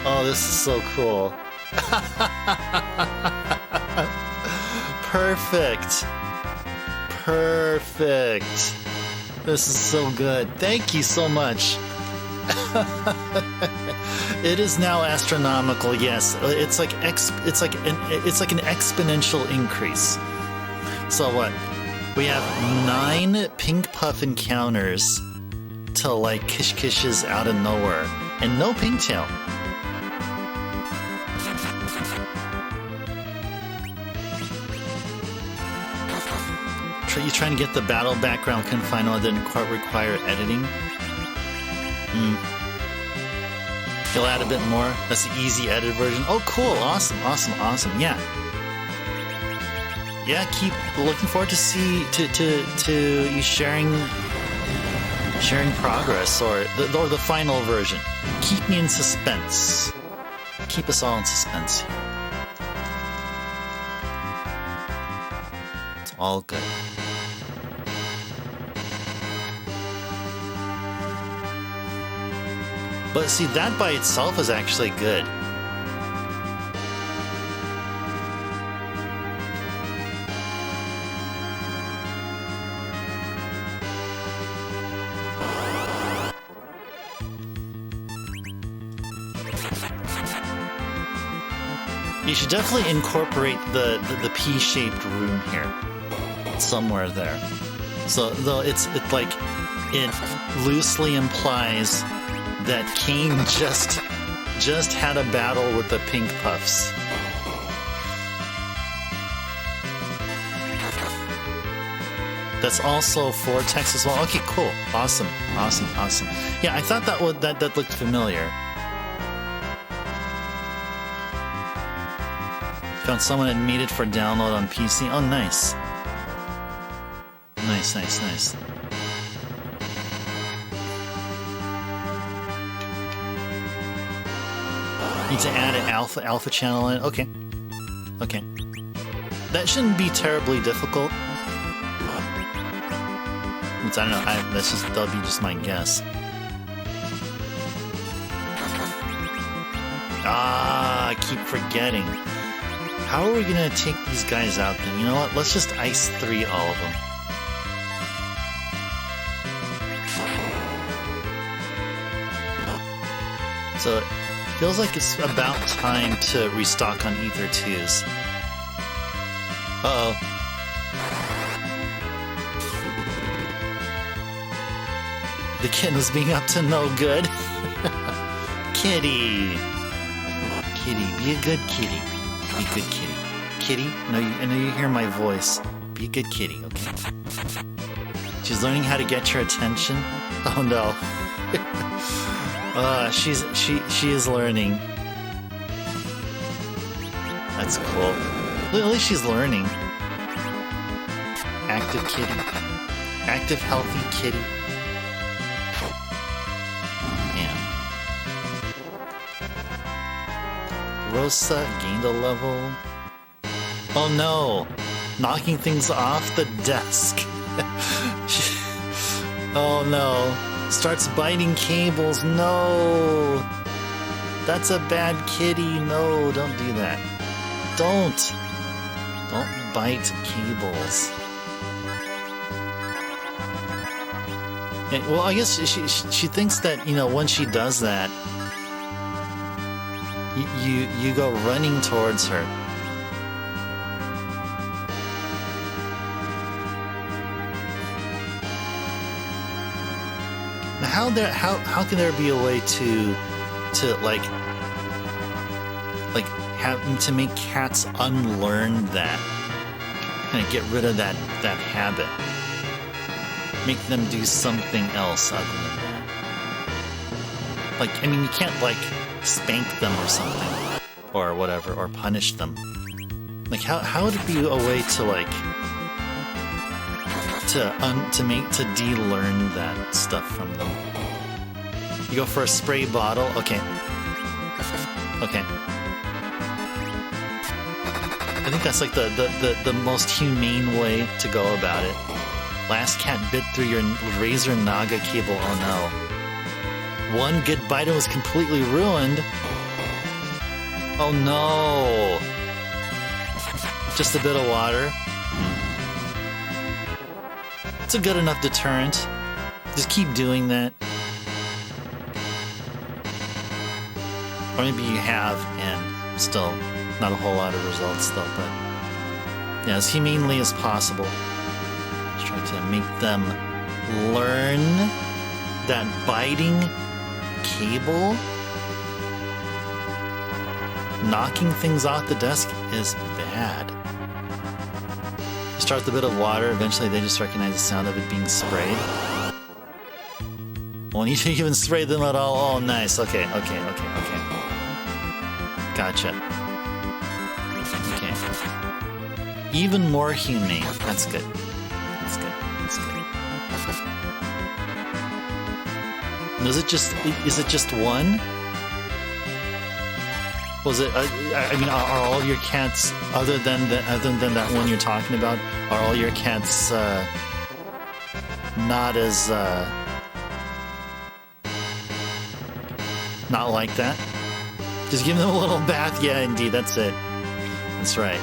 Oh, this is so cool. Perfect. Perfect. This is so good. Thank you so much. It is now astronomical. Yes, it's like an exponential increase. So what? We have 9 pink puff encounters to like Kish Kishes out of nowhere, and no pink tail. You trying to get the battle background couldn't find one that didn't quite require editing? You'll add a bit more. That's the easy edit version. Oh, cool! Awesome! Awesome! Awesome! Yeah. Yeah. Keep looking forward to you sharing progress or the final version. Keep me in suspense. Keep us all in suspense here. It's all good. But see, that by itself is actually good. You should definitely incorporate the P-shaped room here. Somewhere there. So, though it loosely implies that Kane just had a battle with the pink puffs. That's also Vortex as well. Okay, cool. Awesome. Awesome. Awesome. Yeah, I thought that looked familiar. Found someone that made it for download on PC. Oh, nice. Nice, nice, nice. Need to add an alpha channel in. Okay. Okay. That shouldn't be terribly difficult. I don't know. That'll be just my guess. Ah, I keep forgetting. How are we gonna take these guys out then? You know what? Let's just Ice 3 all of them. So it feels like it's about time to restock on Ether 2s. Uh-oh. The kitten was being up to no good. Kitty! Kitty, be a good kitty. Be a good kitty. Kitty, I know you hear my voice. Be a good kitty, okay? She's learning how to get your attention. Oh no. She is learning. That's cool. At least she's learning. Active kitty. Active, healthy kitty. Rosa gained a level. Oh no! Knocking things off the desk. Oh no. Starts biting cables. No! That's a bad kitty. No, don't do that. Don't bite cables. And, well, I guess she thinks that, you know, once she does that, you go running towards her. Now how can there be a way to make cats unlearn that, kind of get rid of that habit, make them do something else other than that? Like, I mean, you can't like spank them or something, or whatever, or punish them. Like, how would it be a way to like to de-learn that stuff from them? You go for a spray bottle. Okay. Okay. I think that's like the most humane way to go about it. Last cat bit through your razor naga cable. Oh no. One good bite and was completely ruined. Oh no. Just a bit of water. It's a good enough deterrent. Just keep doing that. Or maybe you have, and still not a whole lot of results though, but yeah, as humanely as possible. Just try to make them learn that biting cable, knocking things off the desk is bad. Start with a bit of water, eventually they just recognize the sound of it being sprayed. Well, you even spray them at all. Oh, nice. Okay. Gotcha. Okay. Even more humane. That's good. That's good. And is it just one? Was it? I mean, are all your cats, other than that one you're talking about, are all your cats not as not like that? Just give them a little bath. Yeah, indeed, that's it. That's right.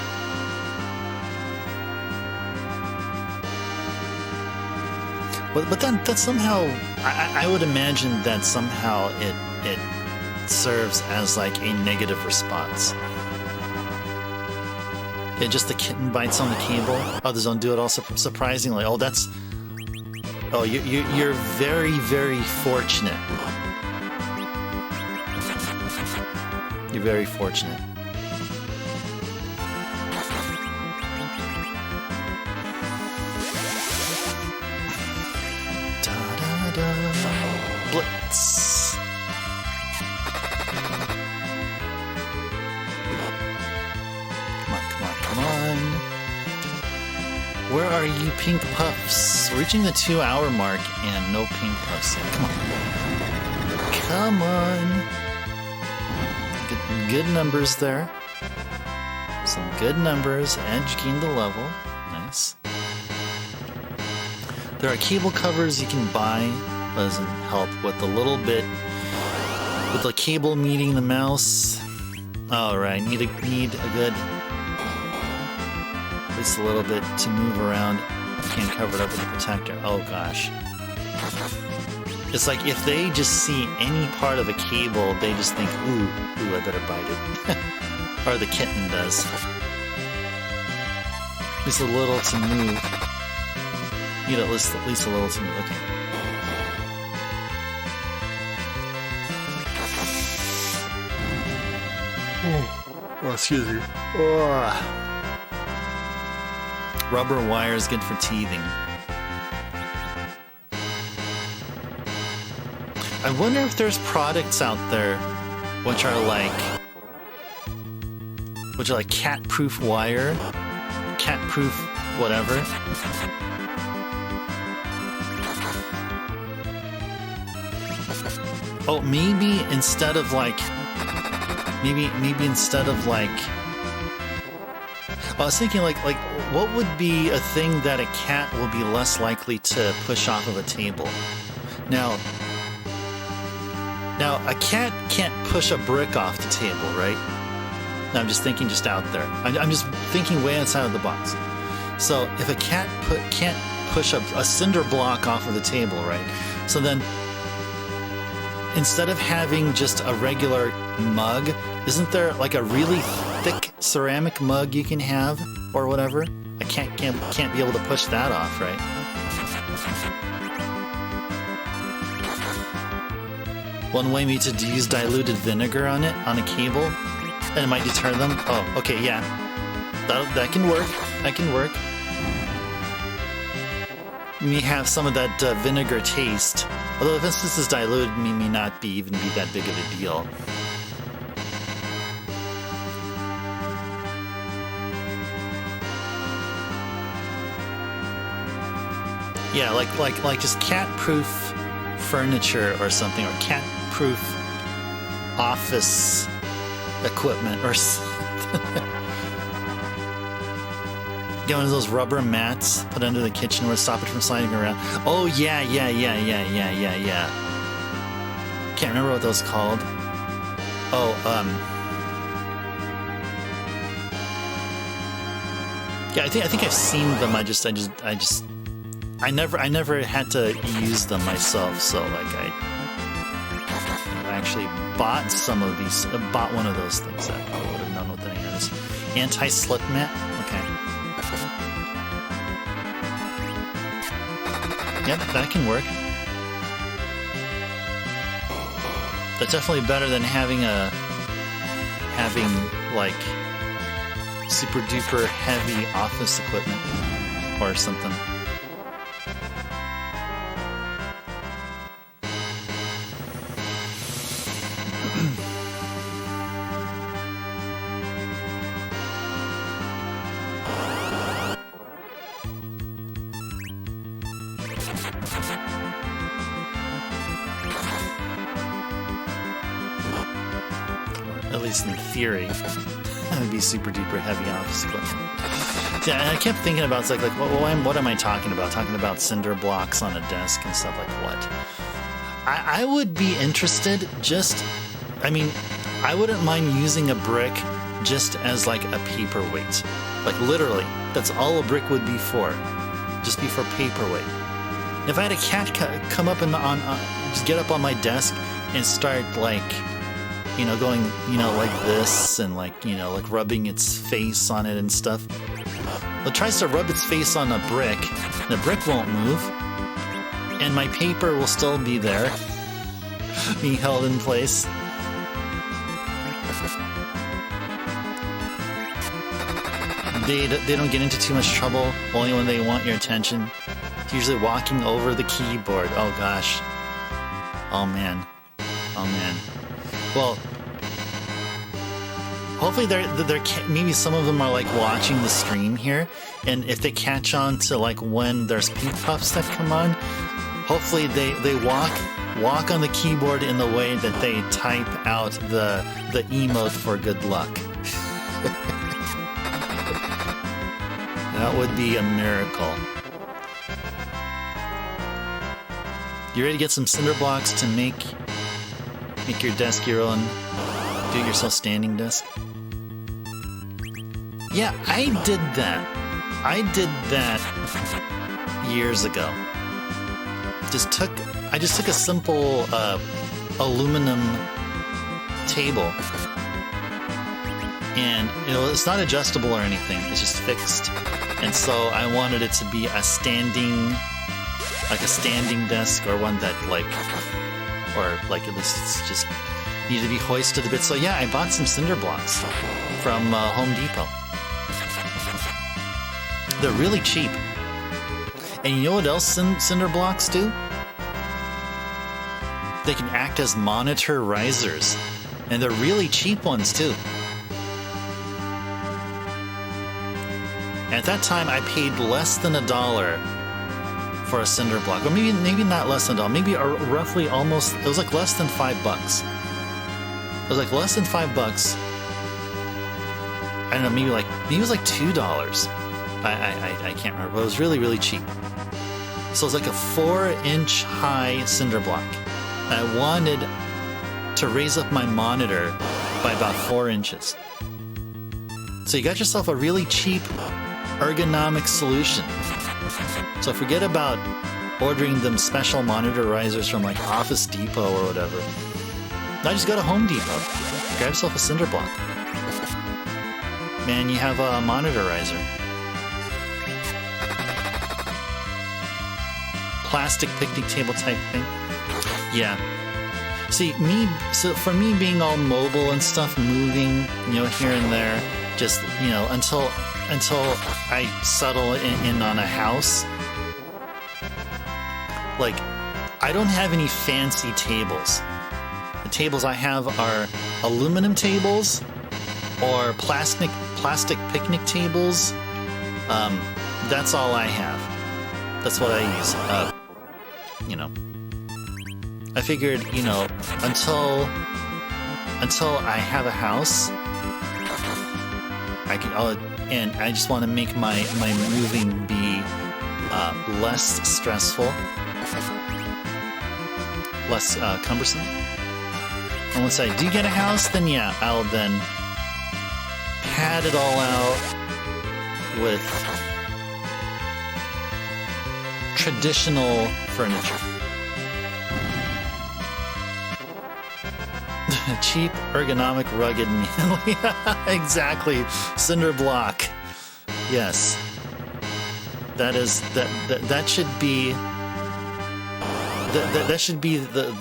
But that somehow, I would imagine that somehow it serves as like a negative response. Yeah, just the kitten bites on the cable. Others don't do it all surprisingly. Oh, that's... Oh, you're very, very fortunate. You're very fortunate. Da-da-da. Blitz. Come on. Where are you, pink puffs? Reaching the 2-hour mark and no pink puffs yet. Come on. good numbers there. Some good numbers. Edge gained the level. Nice. There are cable covers you can buy. Doesn't help with a little bit. With the cable meeting the mouse. Alright, need a good... at least a little bit to move around. Can't cover it up with a protector. Oh gosh. It's like if they just see any part of a cable, they just think, ooh, I better bite it. Or the kitten does. Just a little to move. Need at least a little to move. Okay. Oh, excuse me. Oh. Rubber wire is good for teething. I wonder if there's products out there which are like cat-proof wire, cat-proof whatever. Oh, maybe instead of like, maybe instead of like, I was thinking like what would be a thing that a cat will be less likely to push off of a table? Now a cat can't push a brick off the table, right? Now, I'm just thinking just out there. I'm just thinking way outside of the box. So if a cat can't push a cinder block off of the table, right? So then instead of having just a regular mug, isn't there like a really thick ceramic mug you can have or whatever? A cat can't be able to push that off, right? One way maybe to use diluted vinegar on it, on a cable, and it might deter them. Oh, okay, yeah. That can work. That can work. You may have some of that vinegar taste. Although if this is diluted, it may not even be that big of a deal. Yeah, like just cat-proof furniture or something, or cat-proof office equipment or something. Get one of those rubber mats put under the kitchen where to stop it from sliding around. Oh yeah. Can't remember what those called. Oh, yeah, I think I've seen them. I never had to use them myself, so like I actually bought some of these. Bought one of those things. I probably would have known what the name is. Anti-slip mat. Okay. Yep, that can work. That's definitely better than having like super duper heavy office equipment or something. At least in theory, that would be super duper heavy office equipment. Yeah, and I kept thinking about, it's like what am I talking about? Talking about cinder blocks on a desk and stuff like what? I would be interested I wouldn't mind using a brick just as like a paperweight. Like literally, that's all a brick would be for. Just be for paperweight. If I had a cat come up and just get up on my desk and start like, going, like this and like, like rubbing its face on it and stuff. It tries to rub its face on a brick. The brick won't move. And my paper will still be there, being held in place. They don't get into too much trouble, only when they want your attention. It's usually walking over the keyboard. Oh gosh. Oh man. Well, hopefully they're maybe some of them are like watching the stream here, and if they catch on to like when there's pink puffs that come on, hopefully they walk walk on the keyboard in the way that they type out the emote for good luck. That would be a miracle. You ready to get some cinder blocks to make your desk your own do-it-yourself standing desk? Yeah, I did that. I did that years ago. I just took a simple aluminum table, and it's not adjustable or anything. It's just fixed, and so I wanted it to be a standing desk, or one that at least it's just needed to be hoisted a bit. So yeah, I bought some cinder blocks from Home Depot. They're really cheap. And you know what else cinder blocks do? They can act as monitor risers. And they're really cheap ones, too. At that time, I paid less than $1 for a cinder block. Or maybe not less than $1. Maybe roughly almost... It was like less than $5. It was like less than $5. I don't know, maybe it was like $2. I can't remember, but it was really, really cheap. So it's like a 4-inch high cinder block. And I wanted to raise up my monitor by about 4 inches. So you got yourself a really cheap ergonomic solution. So forget about ordering them special monitor risers from like Office Depot or whatever. Now just go to Home Depot. Grab yourself a cinder block. Man, you have a monitor riser. Plastic picnic table type thing. Yeah. See, for me being all mobile and stuff, moving, here and there, just, until I settle in on a house, I don't have any fancy tables. The tables I have are aluminum tables or plastic picnic tables. That's all I have. That's what I use. I figured, until I have a house, and I just want to make my moving be less stressful, less cumbersome. And once I do get a house, then yeah, I'll then pad it all out with traditional furniture. Cheap, ergonomic, rugged, manly. Exactly. Cinder block. Yes. That should be that should be the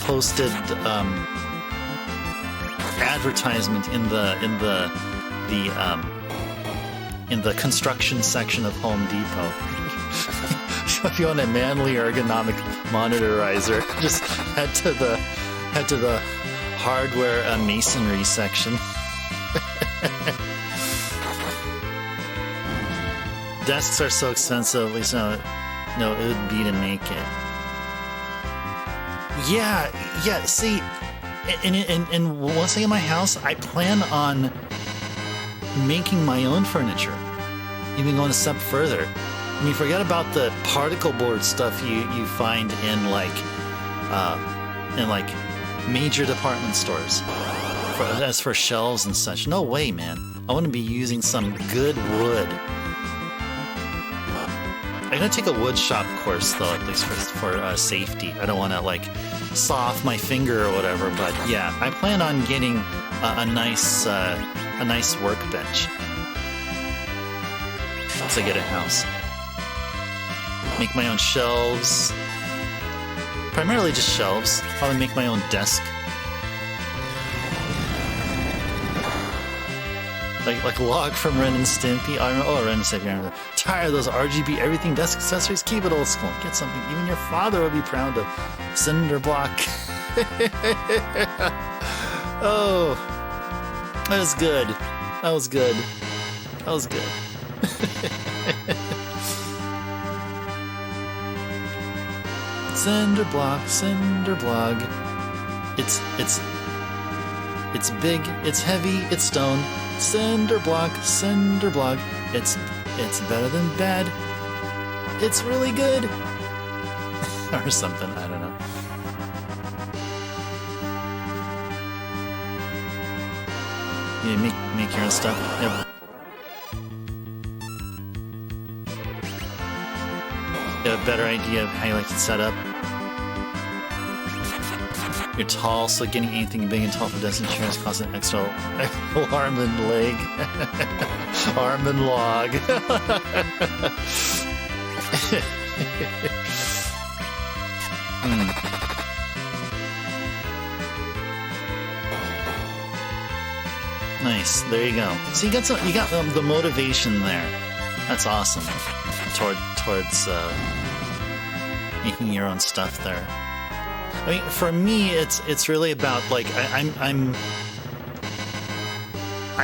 posted advertisement in the construction section of Home Depot. If you want a manly ergonomic monitor riser, just head to the hardware masonry section. Desks are so expensive, at least no, it would be to make it. Yeah. See, and once I get my house, I plan on making my own furniture. Even going a step further. I mean, forget about the particle board stuff you find in major department stores as for shelves and such. No way, man. I want to be using some good wood. I'm gonna take a wood shop course though, at least for safety. I don't want to saw off my finger or whatever. But yeah, I plan on getting a nice workbench once I get a house. Make my own shelves. Primarily just shelves. Probably make my own desk. Like Log from Ren and Stimpy. Ren and Stimpy. Tired of those RGB everything desk accessories? Keep it old school. Get something even your father would be proud of. Cinder block. Oh. That was good. That was good. That was good. Cinder block, cinder block. It's big, it's heavy, it's stone. Cinder block, cinder block. It's better than bad. It's really good. Or something, I don't know. You make your own stuff. Yep. You have a better idea of how you like it set up. You're tall, so getting anything big and tall for destined chairs costs an extra arm and leg. Arm and log. Nice. There you go. So you got the motivation there. That's awesome. Towards making your own stuff there. I mean, for me, it's really about like I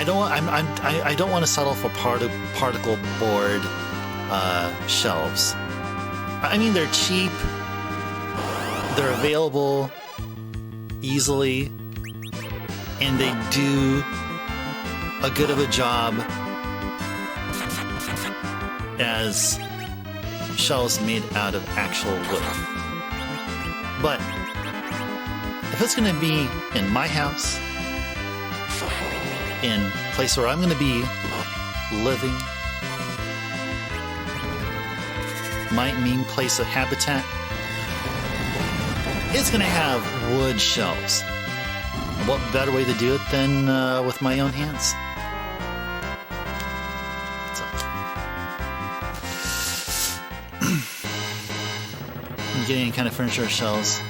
don't want to settle for particle board shelves. I mean, they're cheap, they're available easily, and they do a good of a job as shelves made out of actual wood. But if it's going to be in my house, in a place where I'm going to be living, my main place of habitat, it's going to have wood shelves. What better way to do it than with my own hands? Getting any kind of furniture or shelves,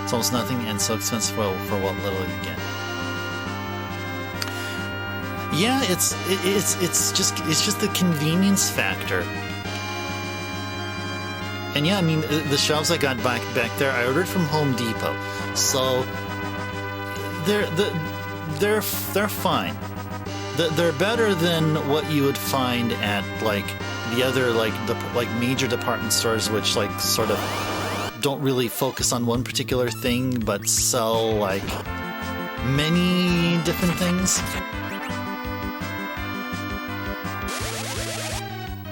it's almost nothing and so expensive for what little you get. Yeah, it's just the convenience factor. And yeah, I mean, the shelves I got back there, I ordered from Home Depot, so they're fine. They're better than what you would find at like the other like major department stores, which like sort of don't really focus on one particular thing but sell like many different things.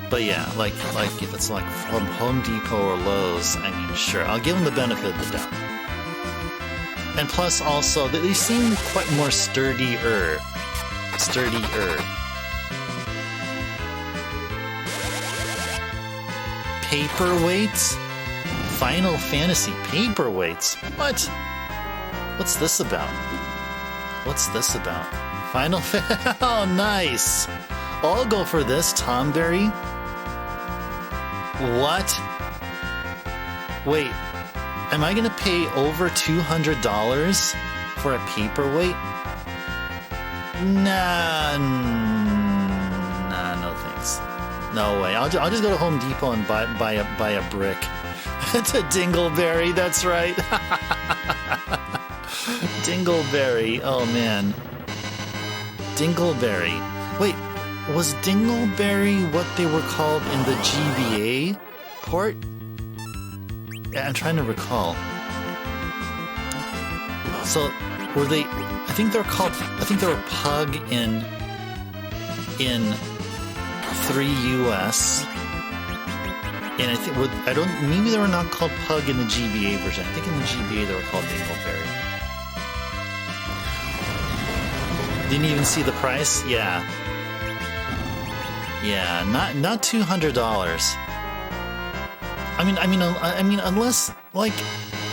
But yeah, like if it's like from Home Depot or Lowe's, I mean, sure, I'll give them the benefit of the doubt. And plus, also, they seem quite more sturdier. Paperweights? Final Fantasy paperweights? What? What's this about? Final Oh, nice! I'll go for this, Tomberry. What? Wait, am I gonna pay over $200 for a paperweight? Nah, no thanks. No way. I'll just go to Home Depot and buy a brick. It's a dingleberry, that's right. Dingleberry, oh man. Dingleberry. Wait, was Dingleberry what they were called in the GBA port? Yeah, I'm trying to recall. So, were they... I think they were Pug in 3US. And maybe they were not called Pug in the GBA version. I think in the GBA they were called Dingleberry. Didn't even see the price? Yeah. Yeah, not $200. I mean, unless like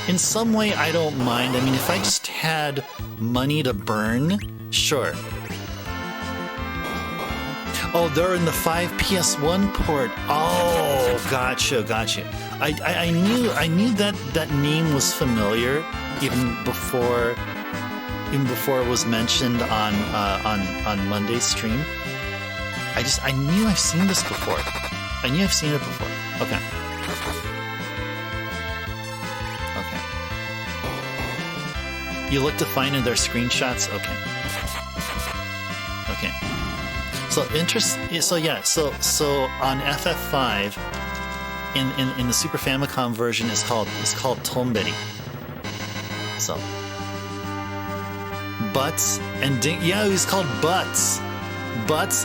in some way I don't mind. I mean, if I just had money to burn, sure. Oh, they're in the 5 PS1 port. Oh, gotcha. I knew that name was familiar even before it was mentioned on Monday's stream. I knew I've seen this before. I knew I've seen it before. Okay. You look to find in their screenshots? Okay. So on FF5, in the Super Famicom version is called Tomberi. So Butts and yeah, he's called Butts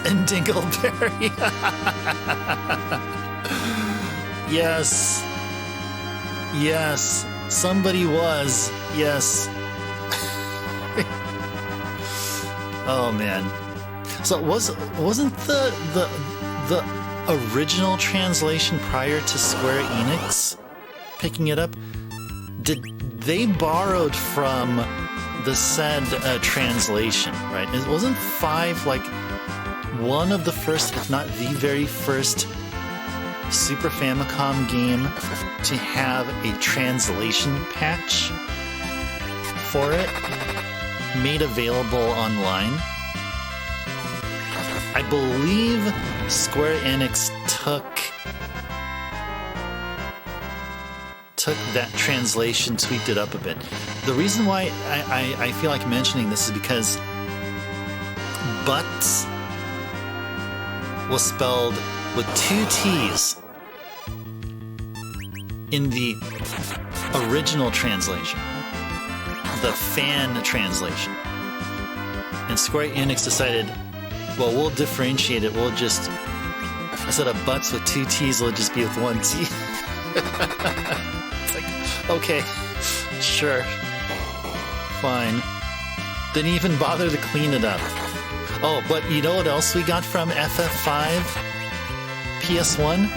and Dingleberry. Yes, somebody was. Yes. Oh man. So wasn't the original translation prior to Square Enix picking it up? Did they borrowed from the said translation, right? It wasn't 5 like one of the first, if not the very first, Super Famicom game to have a translation patch for it made available online? I believe Square Enix took that translation, tweaked it up a bit. The reason why I feel like mentioning this is because Butts was spelled with 2 T's in the original translation, the fan translation. And Square Enix decided, well, we'll differentiate it. We'll just, instead of Butts with 2 T's, it'll just be with 1 T. It's like, okay, sure, fine. Didn't even bother to clean it up. Oh, but you know what else we got from FF5 PS1?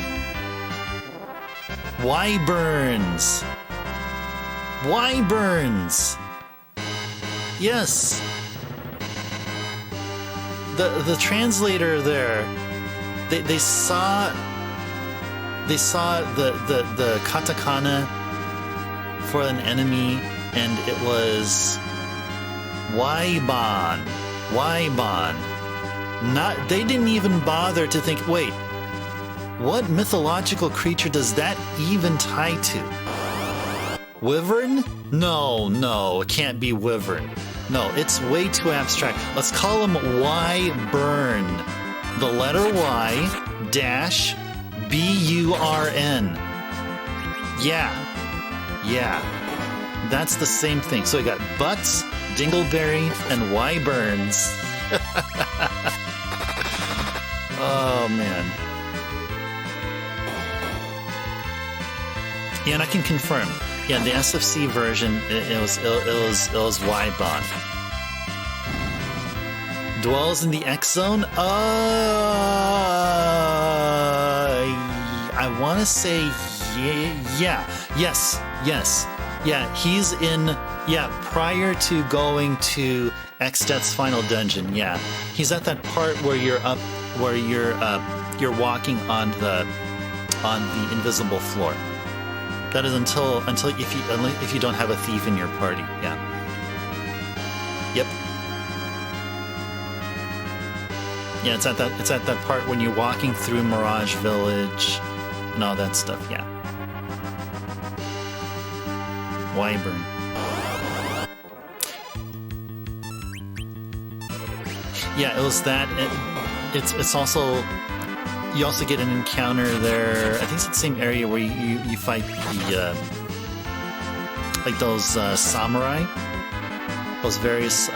Wyverns. Yes. The translator there, they saw the katakana for an enemy, and it was Wyban. They didn't even bother to think, wait, what mythological creature does that even tie to? Wyvern? No, it can't be Wyvern. No, it's way too abstract. Let's call him Wyburn. The letter Y dash B-U-R-N. Yeah. That's the same thing. So we got Butts, Dingleberry, and Wyburns. Oh man. Yeah, and I can confirm. Yeah, the SFC version, it was Wybon. Dwells in the X Zone. I want to say yes. Yeah, he's in. Yeah, prior to going to X-Death's final dungeon. Yeah, he's at that part where you're walking on the invisible floor. That is until if you don't have a thief in your party. Yeah. Yep. Yeah, it's at that part when you're walking through Mirage Village and all that stuff. Yeah. Wyvern. Yeah, it was that. It's also. You also get an encounter there. I think it's the same area where you fight the like those samurai, those various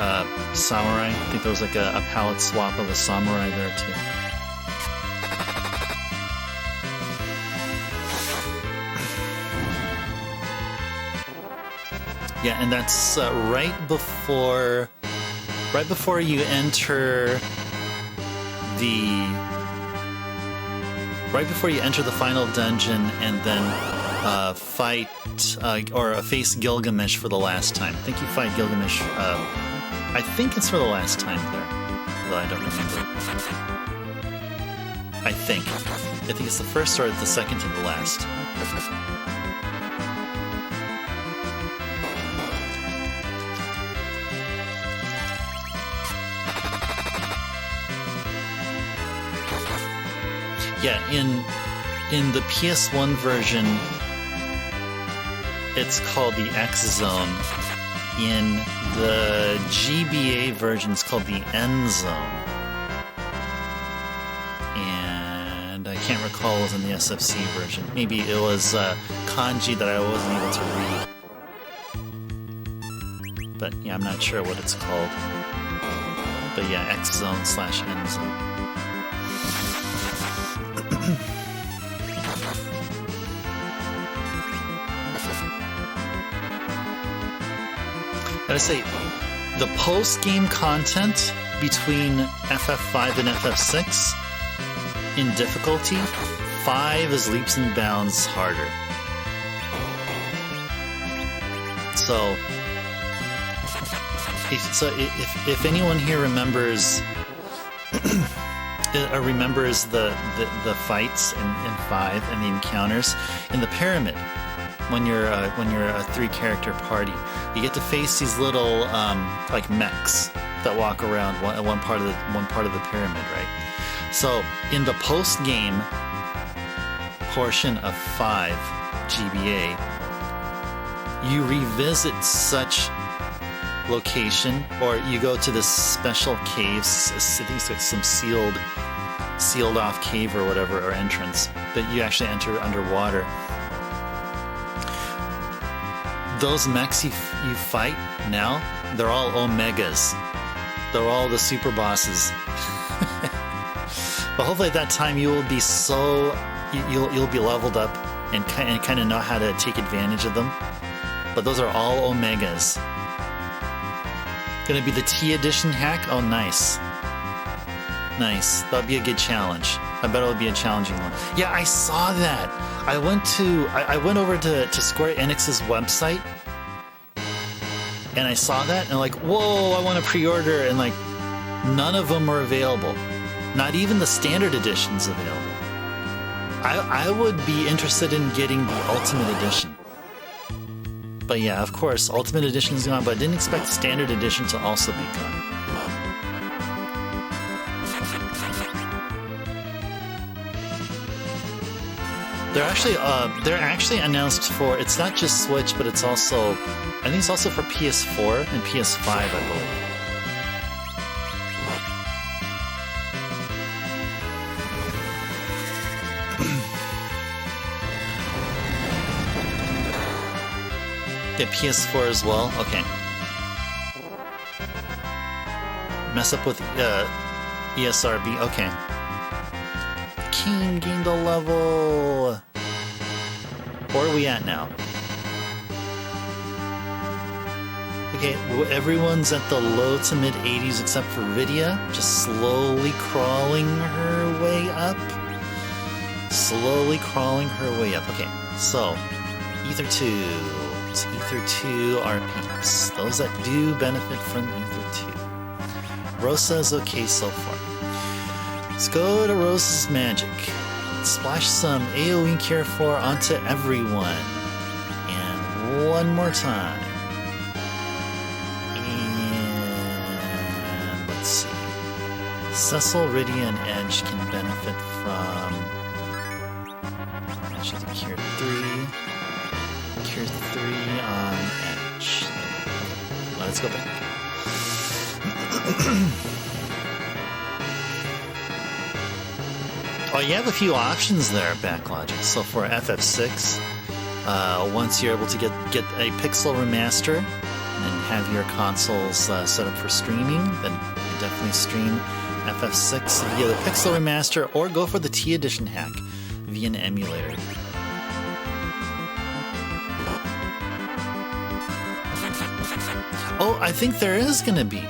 samurai. I think there was like a palette swap of a samurai there too. Yeah, and that's right before you enter the final dungeon and then fight or face Gilgamesh for the last time. I think you fight Gilgamesh. I think it's for the last time there, though I don't remember. I think it's the first or the second to the last. Yeah, in the PS1 version, it's called the X Zone. In the GBA version, it's called the N Zone. And I can't recall was in the SFC version. Maybe it was kanji that I wasn't able to read. But yeah, I'm not sure what it's called. But yeah, X zone / N zone. Gotta say, the post-game content between FF5 and FF6 in difficulty, 5 is leaps and bounds harder. So if anyone here remembers the fights in 5 and the encounters in the pyramid, when you're a 3-character party, you get to face these little like mechs that walk around one part of the pyramid, right? So in the post game portion of 5 GBA, you revisit such location, or you go to this special caves. I think it's like some sealed off cave or whatever, or entrance that you actually enter underwater. Those mechs you fight now, they're all Omegas. They're all the super bosses. But hopefully at that time you will be you'll be leveled up and kind of know how to take advantage of them. But those are all Omegas. Gonna be the T edition hack? Oh, nice. Nice. That'll be a good challenge. I bet it'll be a challenging one. Yeah, I saw that. I went over to Square Enix's website, and I saw that, and like, whoa, I want to pre-order, and like, none of them are available. Not even the standard edition's available. I would be interested in getting the Ultimate Edition. But yeah, of course, Ultimate Edition is gone, but I didn't expect Standard Edition to also be gone. They're actually announced for, it's not just Switch, but it's also, I think it's also for PS4 and PS5, I believe. Yeah, PS4 as well? Okay. Mess up with ESRB? Okay. King gained a level. Where are we at now? Okay, everyone's at the low to mid 80s except for Rydia, just slowly crawling her way up. Slowly crawling her way up. Okay, so Ether 2. Ether 2 are peeps. Those that do benefit from Ether 2. Rosa is okay so far. Let's go to Rosa's magic. Splash some AoE Cure 4 onto everyone. And one more time. And let's see. Cecil, Rydia, and Edge can benefit from... Actually, the Cure 3. Cure 3 on Edge. Let's go back. Oh, you have a few options there, Backlogic. So for FF6, once you're able to get a pixel remaster and have your consoles set up for streaming, then you definitely stream FF6 via the pixel remaster, or go for the T Edition hack via an emulator. Oh, I think there is going to be.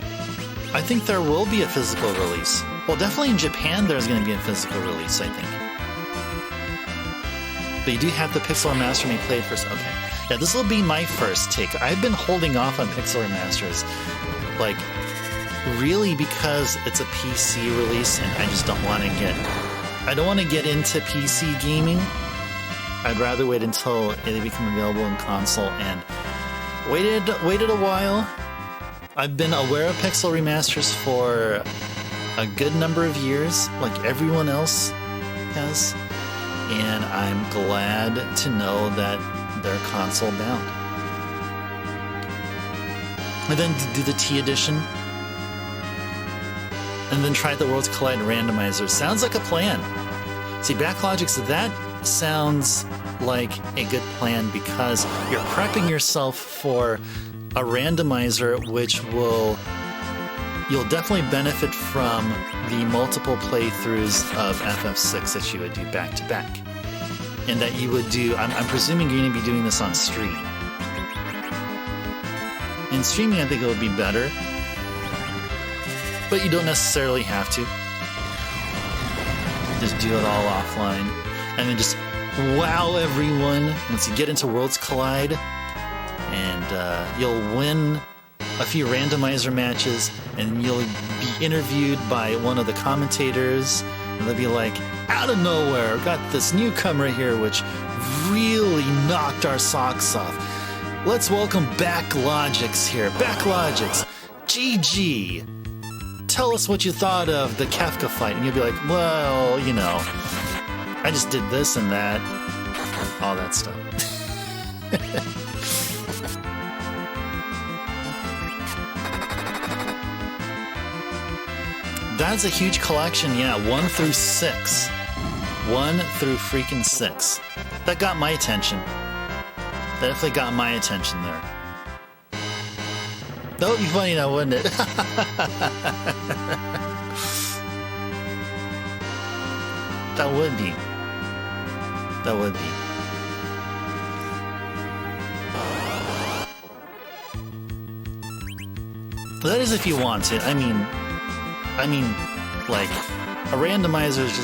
I think there will be a physical release. Well, definitely in Japan there's going to be a physical release, I think. But you do have the Pixel Remaster may play it first. Okay. Yeah, this will be my first take. I've been holding off on Pixel Remasters, like, really because it's a PC release and I just don't want to I don't want to get into PC gaming. I'd rather wait until they become available in console, and waited a while. I've been aware of Pixel Remasters for a good number of years, like everyone else has, and I'm glad to know that they're console bound. And then do the T Edition, and then try the Worlds Collide randomizer. Sounds like a plan. See, Backlogic's, that sounds like a good plan because you're prepping yourself for a randomizer which you'll definitely benefit from the multiple playthroughs of FF6 that you would do back to back. And that you would do, I'm presuming you're going to be doing this on stream. In streaming, I think it would be better, but you don't necessarily have to. Just do it all offline, and then just wow everyone once you get into Worlds Collide, and you'll win a few randomizer matches, and you'll be interviewed by one of the commentators, and they'll be like, out of nowhere, got this newcomer here which really knocked our socks off. Let's welcome Backlogic's here. Backlogic's, GG. Tell us what you thought of the Kefka fight. And you'll be like, well, you know, I just did this and that. All that stuff. That's a huge collection, yeah. 1 through 6. 1 through freaking 6. That got my attention. That definitely got my attention there. That would be funny now, wouldn't it? That would be. That would be. That is if you want to. I mean, like, a randomizer is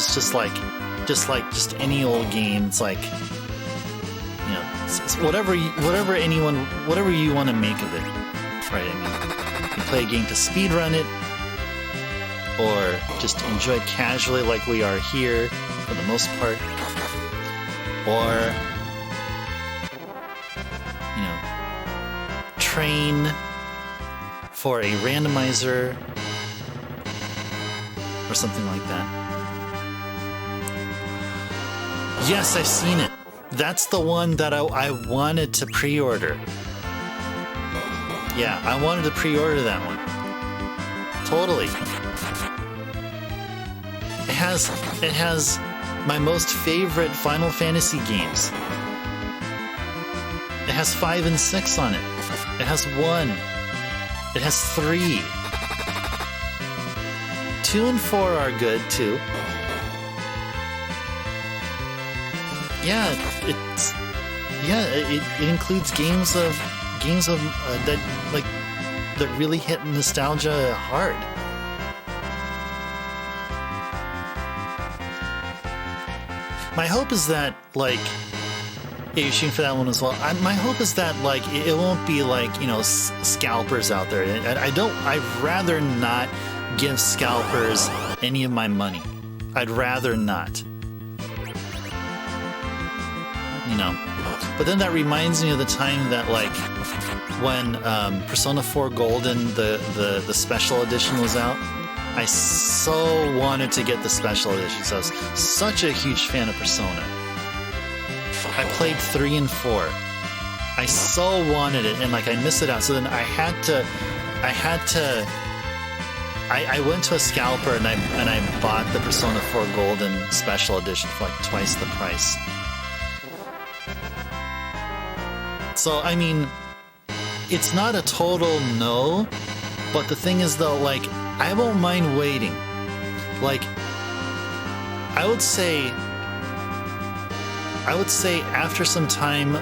just any old game. It's like, you know, it's whatever you want to make of it. Right, I mean, you play a game to speedrun it, or just enjoy it casually like we are here, for the most part, or, you know, train for a randomizer, or something like that. Yes, I've seen it. That's the one that I wanted to pre-order. Yeah, I wanted to pre-order that one. Totally. It has my most favorite Final Fantasy games. It has 5 and 6 on it. It has 1. It has 3. 2 and 4 are good too. Yeah, it includes games that really hit nostalgia hard. My hope is that, like, yeah, you're shooting for that one as well. My hope is that, like, it won't be like, you know, scalpers out there. I'd rather not give scalpers any of my money. I'd rather not. You know. But then that reminds me of the time that, like, when Persona 4 Golden, the special edition was out, I so wanted to get the special edition. So I was such a huge fan of Persona. I played 3 and 4. I so wanted it, and like I missed it out. So then I went to a scalper and I bought the Persona 4 Golden special edition for like twice the price. So I mean, it's not a total no, but the thing is though, like, I won't mind waiting. Like, I would say after some time,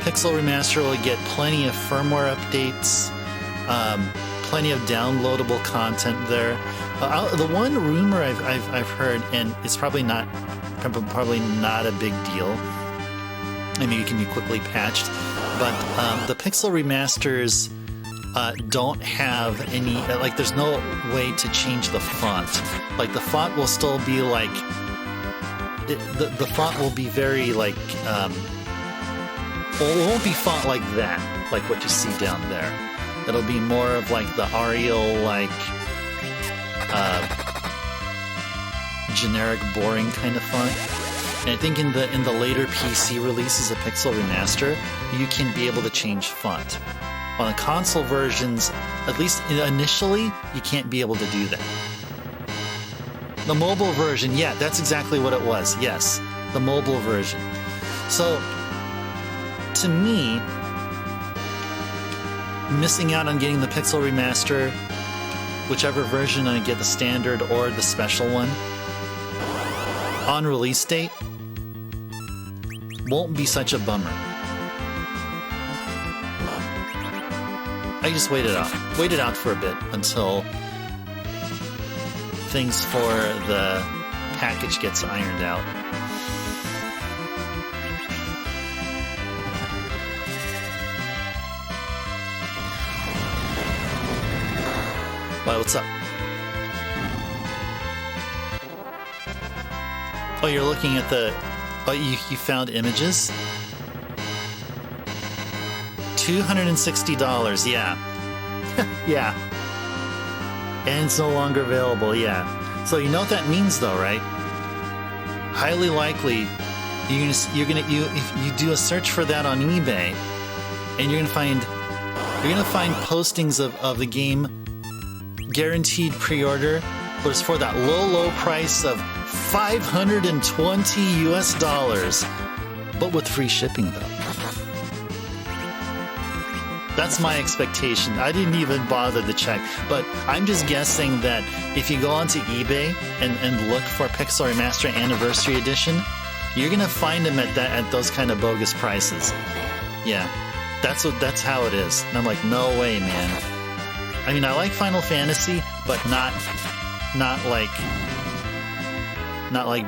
Pixel Remaster will get plenty of firmware updates, plenty of downloadable content there. The one rumor I've heard, and it's probably not a big deal, I mean, it can be quickly patched, but the Pixel Remasters don't have any, like, there's no way to change the font. Like, the font will still be like, the font will be very like, well, it won't be font like that, like what you see down there. It'll be more of like the Arial, like, generic, boring kind of font. And I think in the later PC releases of Pixel Remaster, you can be able to change font. On the console versions, at least initially, you can't be able to do that. The mobile version, yeah, that's exactly what it was. Yes, the mobile version. So, to me, missing out on getting the Pixel Remaster, whichever version I get, the standard or the special one, on release date, won't be such a bummer. I just waited out for a bit until things for the package gets ironed out. Why, what's up? Oh, you're looking at the... Oh, you found images? $260, yeah. Yeah. And it's no longer available, yeah. So you know what that means though, right? Highly likely, if you do a search for that on eBay, and you're gonna find postings of the game guaranteed pre-order, but it's for that low price of $520 US, but with free shipping though. That's my expectation. I didn't even bother to check, but I'm just guessing that if you go onto eBay and look for Pixel Remaster Anniversary Edition, you're gonna find them at those kind of bogus prices. Yeah, that's how it is. And I'm like, no way, man. I mean, I like Final Fantasy, but not like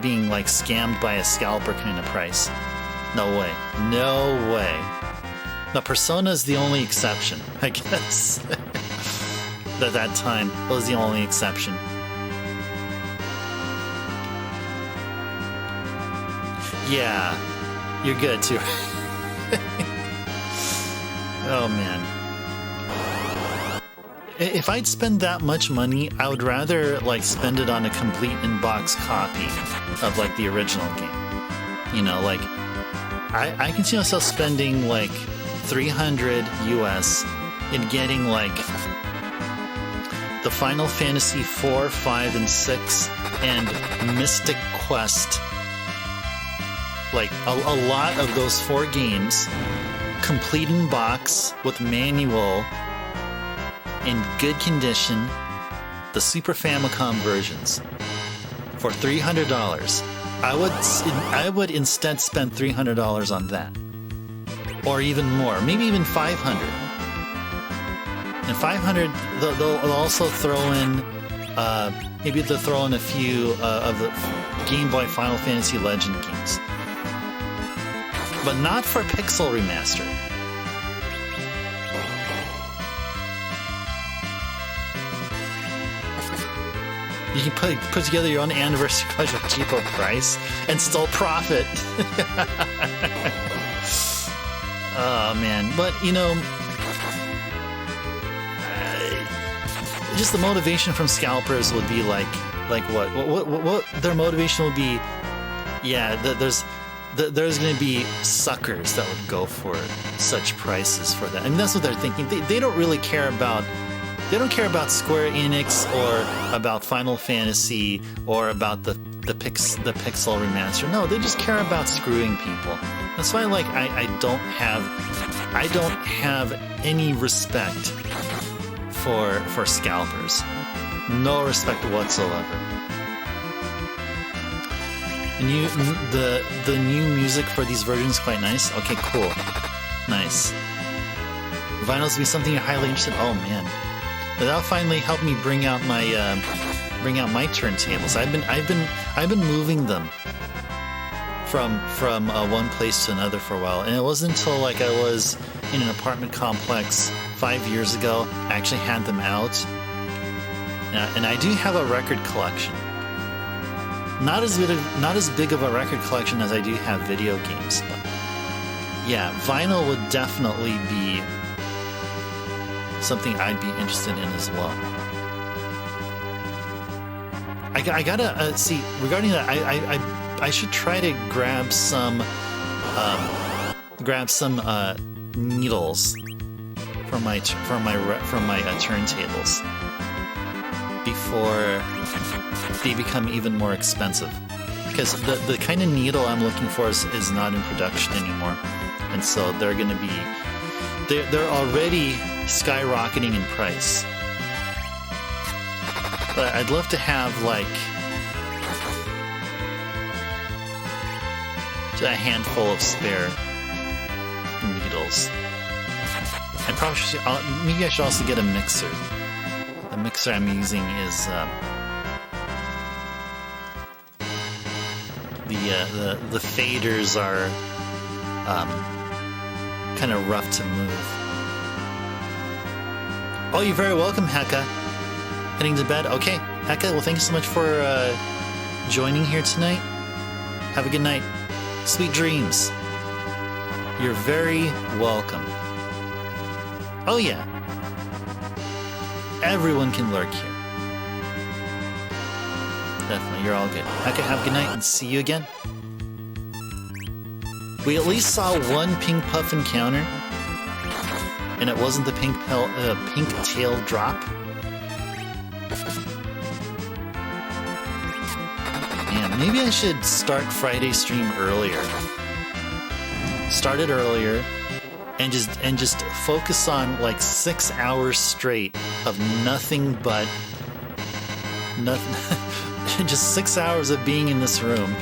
being like scammed by a scalper kind of price. No way. No way. Now, Persona is the only exception, I guess. At that time, it was the only exception. Yeah, you're good too. Oh man. If I'd spend that much money, I would rather like spend it on a complete in-box copy of like the original game. You know, like I can see myself spending like $300 US in getting like the Final Fantasy IV, 5, and 6 and Mystic Quest. Like a lot of those 4 games, complete in box with manual, in good condition, the Super Famicom versions, for $300. I would instead spend $300 on that. Or even more, maybe even $500. And $500, they'll also throw in, maybe they'll throw in a few of the Game Boy Final Fantasy Legend games. But not for Pixel Remaster. You can put together your own anniversary collection at a cheaper price and still profit. Oh man, but you know, just the motivation from scalpers would be like what their motivation would be. Yeah, there's going to be suckers that would go for such prices for that. I mean, that's what they're thinking. They don't really care about. They don't care about Square Enix or about Final Fantasy or about the Pixel Remaster. No, they just care about screwing people. That's why, like, I don't have any respect for scalpers. No respect whatsoever. The new music for these versions is quite nice. Okay, cool, nice. Vinyls will be something you're highly interested. Oh man, that'll finally help me bring out my turntables. I've been moving them from one place to another for a while, and it wasn't until like I was in an apartment complex 5 years ago I actually had them out. And I do have a record collection. Not as big of a record collection as I do have video games, but yeah, vinyl would definitely be something I'd be interested in as well. I gotta see regarding that. I should try to grab some needles from my turntables they become even more expensive. Because the kind of needle I'm looking for is not in production anymore. And so they're going to be... They're already skyrocketing in price. But I'd love to have, like, a handful of spare needles. I probably should... maybe I should also get a mixer. The mixer I'm using is... the faders are kind of rough to move. Oh, you're very welcome, Heka. Heading to bed? Okay, Heka, well, thank you so much for joining here tonight. Have a good night. Sweet dreams. You're very welcome. Oh, yeah. Everyone can lurk here. Definitely, you're all good. Heka, have a good night and see you again. We at least saw one pink puff encounter, and it wasn't the pink tail drop. Man, maybe I should start Friday stream earlier. Start it earlier, and just focus on like 6 hours straight of nothing but nothing. Just 6 hours of being in this room.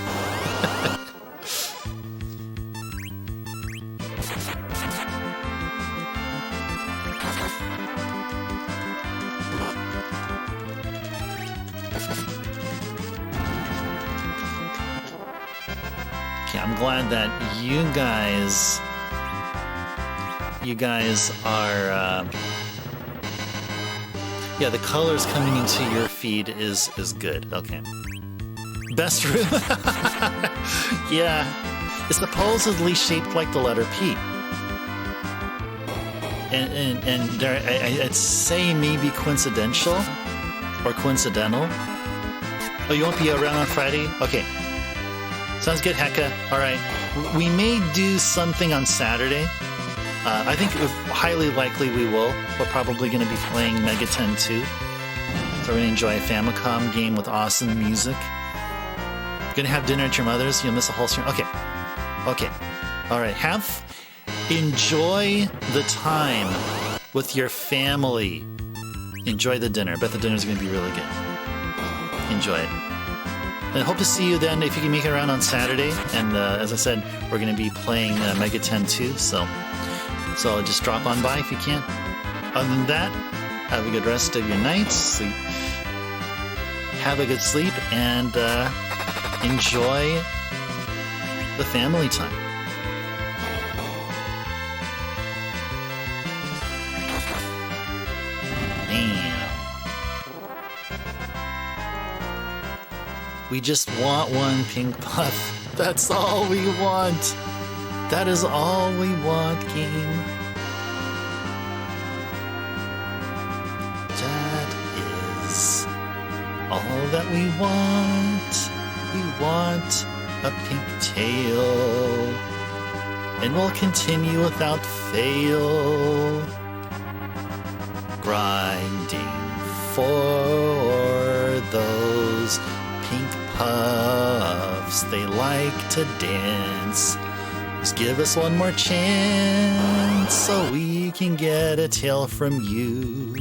Glad that you guys are yeah, the colors coming into your feed is good. Okay, best room. Yeah, it's supposedly shaped like the letter P, and there, I'd say maybe coincidental or coincidental. Oh, you won't be around on Friday? Okay. Sounds good, Heka. All right. We may do something on Saturday. I think highly likely we will. We're probably going to be playing Mega 10 2. So we're going to enjoy a Famicom game with awesome music. Going to have dinner at your mother's. You'll miss a whole stream. Okay. Okay. All right. Enjoy the time with your family. Enjoy the dinner. I bet the dinner's going to be really good. Enjoy it. And I hope to see you then if you can make it around on Saturday. And as I said, we're going to be playing Mega 10 2, so just drop on by if you can. Other than that, have a good rest of your night. Sleep. Have a good sleep and enjoy the family time. We just want one pink puff. That's all we want. That is all we want, game. That is all that we want. We want a pink tail. And we'll continue without fail. Grinding for those pink puffs, they like to dance. Just give us one more chance so we can get a tail from you.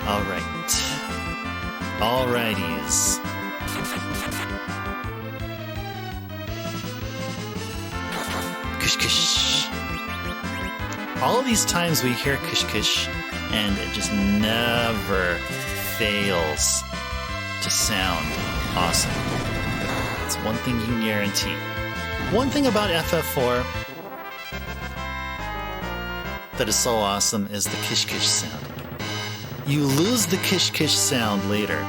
Alright. Alrighties. Kush kush. All of these times we hear kush kush, and it just never fails to sound awesome. It's one thing you can guarantee. One thing about FF4 that is so awesome is the kish kish sound. You lose the kish kish sound later.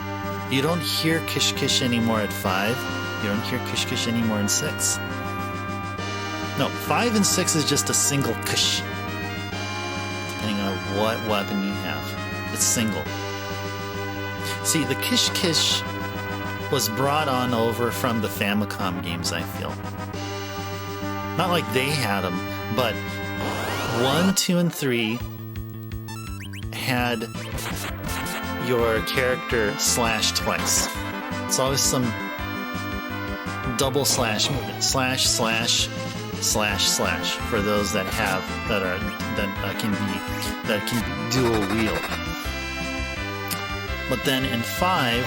You don't hear kish kish anymore at 5. You don't hear kish kish anymore in 6. No, 5 and 6 is just a single kish. Depending on what weapon you have. It's single. See, the kish kish was brought on over from the Famicom games, I feel. Not like they had them, but 1, 2, and 3 had your character slash twice. It's always some double slash movement. Slash, slash, slash, slash for those that can dual wield. But then in 5,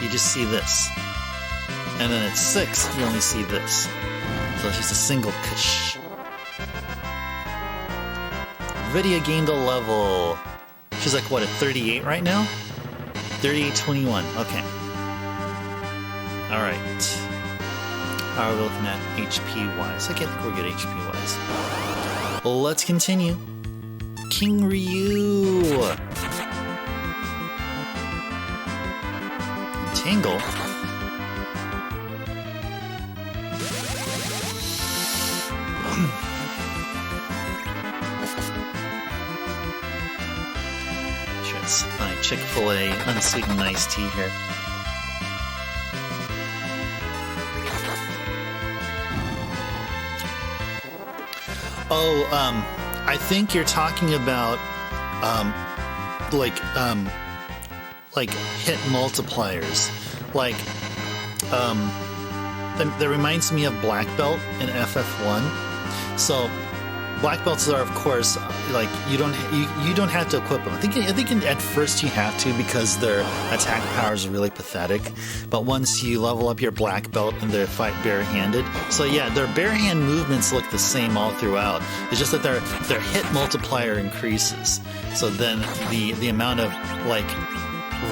you just see this. And then at 6, you only see this. So it's just a single kush. Vidya gained a level. She's like, what, at 38 right now? 38-21. Okay. Alright. How are we looking at HP-wise? I can't think we're good HP-wise. Well, let's continue. King Ryu. Tangle. It's my Chick-fil-A unsweetened iced tea here. Oh, I think you're talking about like hit multipliers. Like that reminds me of Black Belt in FF1. So Black Belts are, of course, like you don't have to equip them. I think at first you have to because their attack power is really pathetic. But once you level up your Black Belt and they fight barehanded, so yeah, their barehand movements look the same all throughout. It's just that their hit multiplier increases. So then the amount of like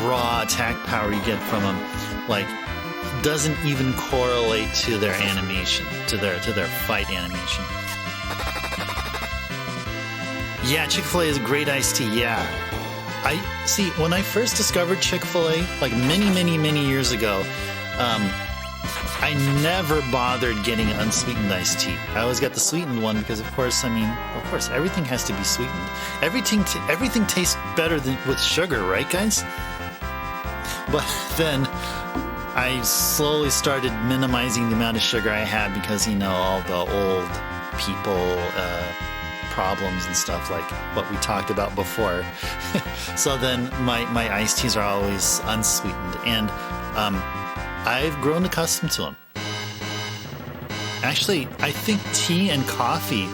raw attack power you get from them, like, doesn't even correlate to their animation, to their fight animation. Yeah, Chick-fil-A is a great iced tea, yeah. I see, when I first discovered Chick-fil-A, like many years ago, I never bothered getting unsweetened iced tea. I always got the sweetened one because, of course, everything has to be sweetened. Everything tastes better with sugar, right, guys? But then I slowly started minimizing the amount of sugar I had because, all the old people problems and stuff like what we talked about before. So then my iced teas are always unsweetened, and I've grown accustomed to them. Actually, I think tea and coffee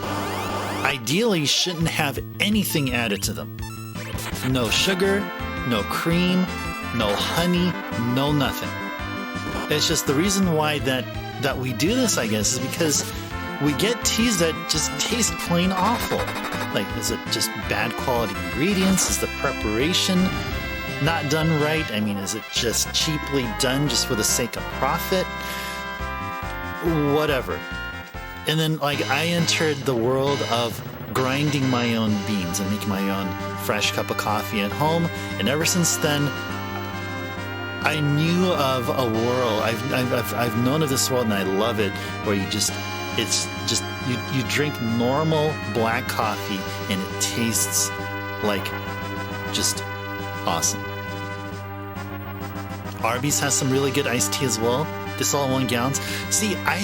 ideally shouldn't have anything added to them. No sugar, no cream, no honey, no nothing. It's just the reason why that we do this, I guess, is because we get teas that just taste plain awful. Like, is it just bad quality ingredients? Is the preparation not done right? I mean, is it just cheaply done just for the sake of profit? Whatever. And then, like, I entered the world of grinding my own beans and making my own fresh cup of coffee at home. And ever since then, I knew of a world. I've known of this world, and I love it, where you drink normal black coffee and it tastes like just awesome. Arby's has some really good iced tea as well. This all-in-one gallons. See, I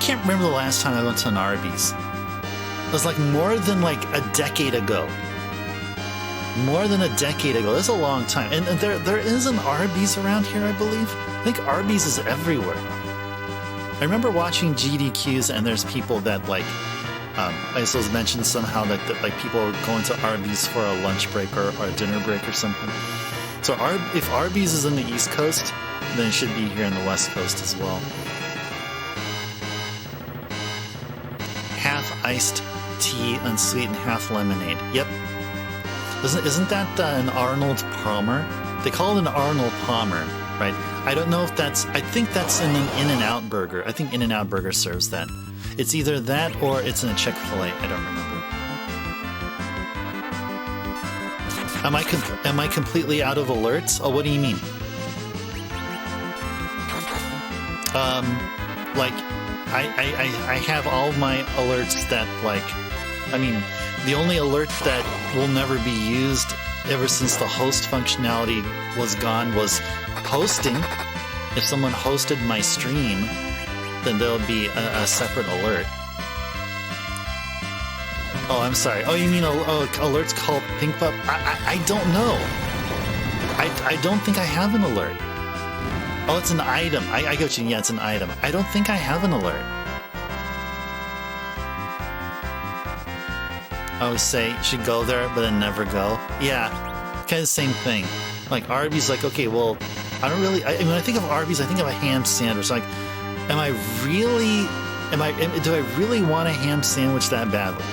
can't remember the last time I went to an Arby's. It was like more than like a decade ago. More than a decade ago. That's a long time. And there is an Arby's around here, I believe. I think Arby's is everywhere. I remember watching GDQs, and there's people that like, I suppose mentioned somehow that like people are going to Arby's for a lunch break or a dinner break or something. So if Arby's is in the East Coast, then it should be here in the West Coast as well. Half iced tea, unsweetened, half lemonade. Yep. Isn't that an Arnold Palmer? They call it an Arnold Palmer, right? I don't know if I think that's in an In-N-Out burger. I think In-N-Out burger serves that. It's either that or it's in a Chick-fil-A. I don't remember. Am I completely out of alerts? Oh, what do you mean? Like, I have all of my alerts that, like, I mean, the only alert that will never be used ever since the host functionality was gone was hosting. If someone hosted my stream, then there'll be a separate alert. Oh, I'm sorry. Oh, you mean alerts called Pink Pup? I don't know. I don't think I have an alert. Oh, it's an item. I get what you mean. Yeah, it's an item. I don't think I have an alert. I always say you should go there, but then never go. Yeah, kind of the same thing. Like Arby's, like, okay, well, I don't really. I mean, when I think of Arby's, I think of a ham sandwich. Like, do I really want a ham sandwich that badly?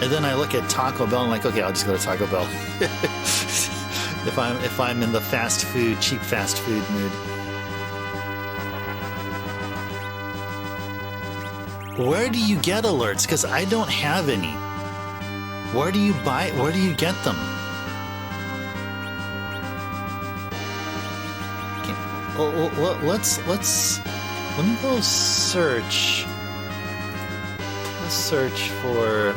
And then I look at Taco Bell and I'm like, okay, I'll just go to Taco Bell. if I'm in the fast food, cheap fast food mood. Where do you get alerts? Because I don't have any. Where do you get them? Okay. Well, let me go search. Let's search for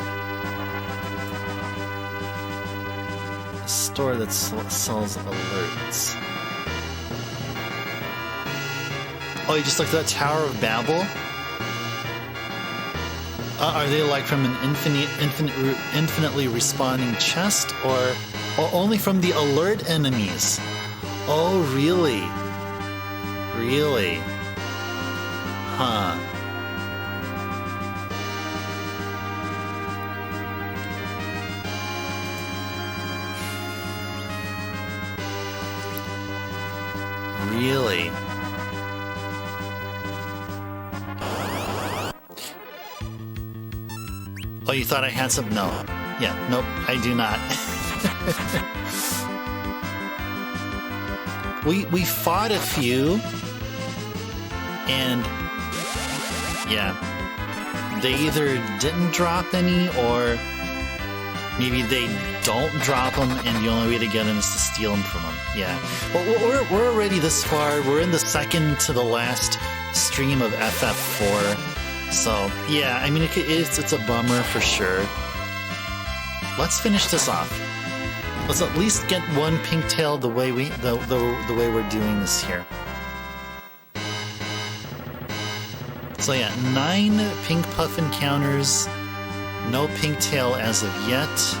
a store that sells alerts. Oh, you just looked at Tower of Babel? Are they like from an infinitely responding chest, or only from the alert enemies? Oh, really? Really? Huh. Really? Oh, you thought I had some? No. Yeah, nope, I do not. we fought a few, and yeah, they either didn't drop any, or maybe they don't drop them, and the only way to get them is to steal them from them. Yeah. Well, we're already this far. We're in the second to the last stream of FF4. So, yeah, I mean, it's a bummer for sure. Let's finish this off. Let's at least get one pink tail the way way we're doing this here. So yeah, 9 pink puff encounters, no pink tail as of yet.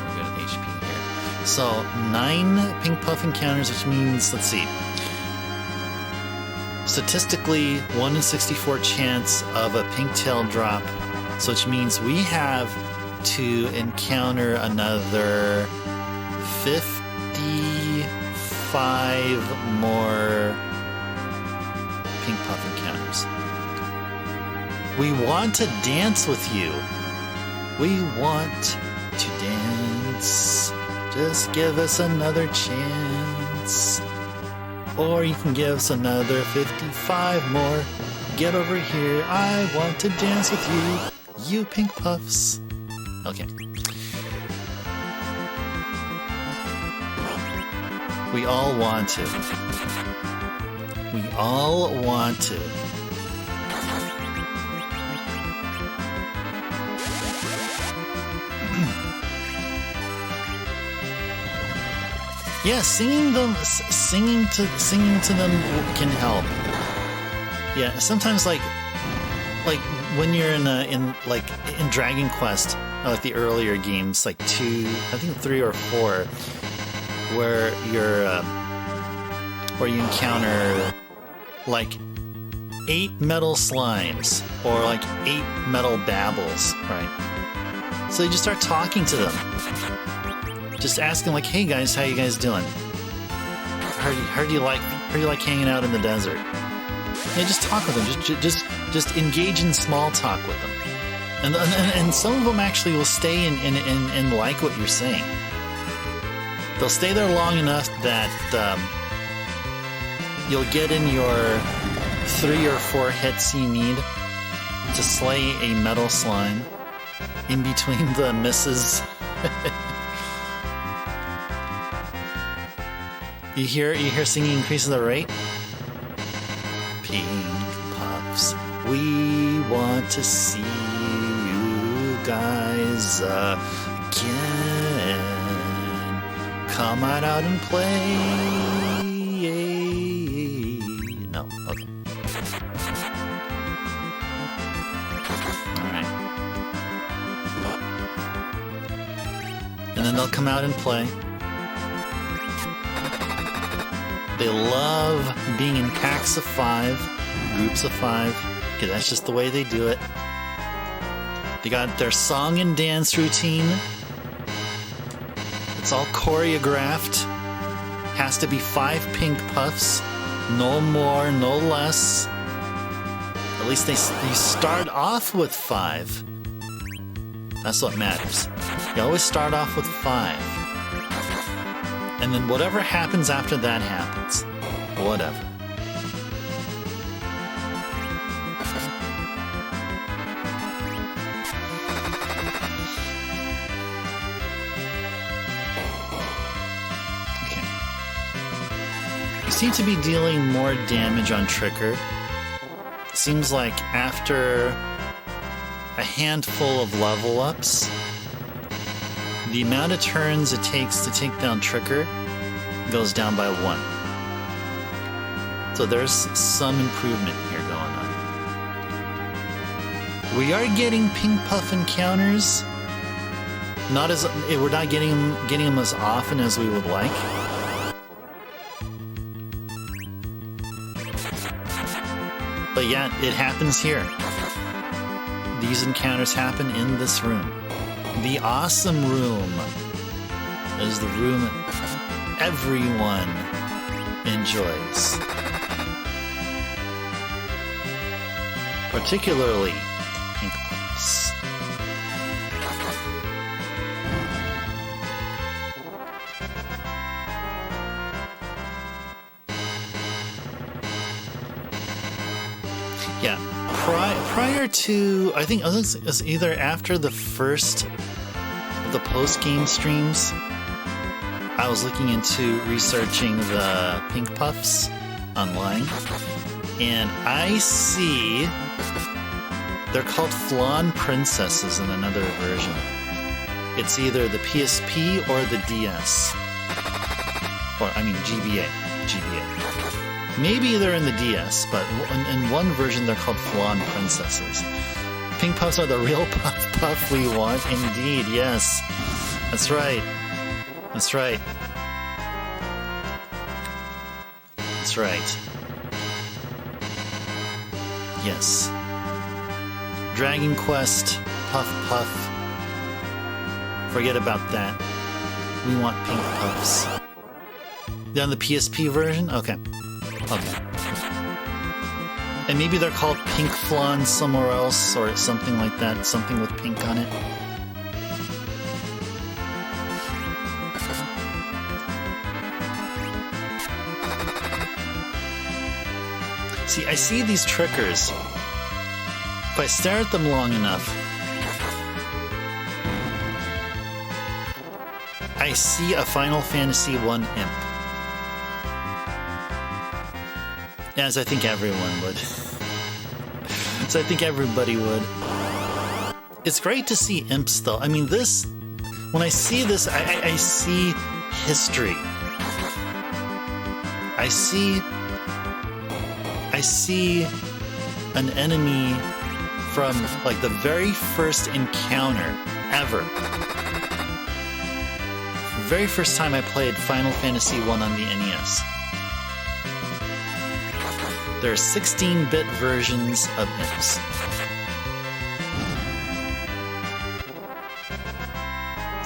We're good at HP here. So 9 pink puff encounters, which means, let's see. Statistically, 1 in 64 chance of a pink tail drop, so which means we have to encounter another 55 more pink puff encounters. We want to dance with you. We want to dance. Just give us another chance. Or you can give us another 55 more. Get over here, I want to dance with you, you pink puffs. Okay. We all want to. We all want to. Yeah, singing to them can help. Yeah, sometimes like when you're in Dragon Quest, like the earlier games, like 2, I think 3 or 4, where you encounter like 8 metal slimes or like 8 metal babbles, right? So you just start talking to them. Just asking like, hey guys, how you guys doing? How do you like hanging out in the desert? Yeah, just talk with them. Just engage in small talk with them. And some of them actually will stay and like what you're saying. They'll stay there long enough that you'll get in your 3 or 4 hits you need to slay a metal slime in between the misses. You hear singing increases the rate? Pink puffs, we want to see you guys again. Come on out and play. No, okay. Alright. And then they'll come out and play. They love being in packs of 5, groups of 5. Okay, that's just the way they do it. They got their song and dance routine. It's all choreographed. Has to be 5 pink puffs. No more, no less. At least you start off with 5. That's what matters. You always start off with 5. And then whatever happens after that happens. Whatever. Okay. You seem to be dealing more damage on Trigger. Seems like after a handful of level ups, the amount of turns it takes to take down Trigger goes down by 1. So there's some improvement here going on. We are getting pink puff encounters. We're not getting them as often as we would like. But yeah, it happens here. These encounters happen in this room. The awesome room is the room everyone enjoys. Particularly pink puffs. Yeah, prior to, I think it was either after the first of the post-game streams, I was looking into researching the pink puffs online, and I see they're called Flan Princesses in another version. It's either the PSP or the DS. Or, I mean, GBA. Maybe they're in the DS, but in one version they're called Flan Princesses. Pink puffs are the real puff we want, indeed, yes. That's right. That's right. That's right. Yes. Dragon Quest, Puff. Forget about that. We want pink puffs. They're on the PSP version? Okay. And maybe they're called pink flan somewhere else, or something like that. Something with pink on it. See, I see these triggers. If I stare at them long enough, I see a Final Fantasy I imp. As I think everyone would. So I think everybody would. It's great to see imps, though. I mean, when I see this, I see history. I see an enemy from, like, the very first encounter ever. The very first time I played Final Fantasy I on the NES. There are 16-bit versions of imps.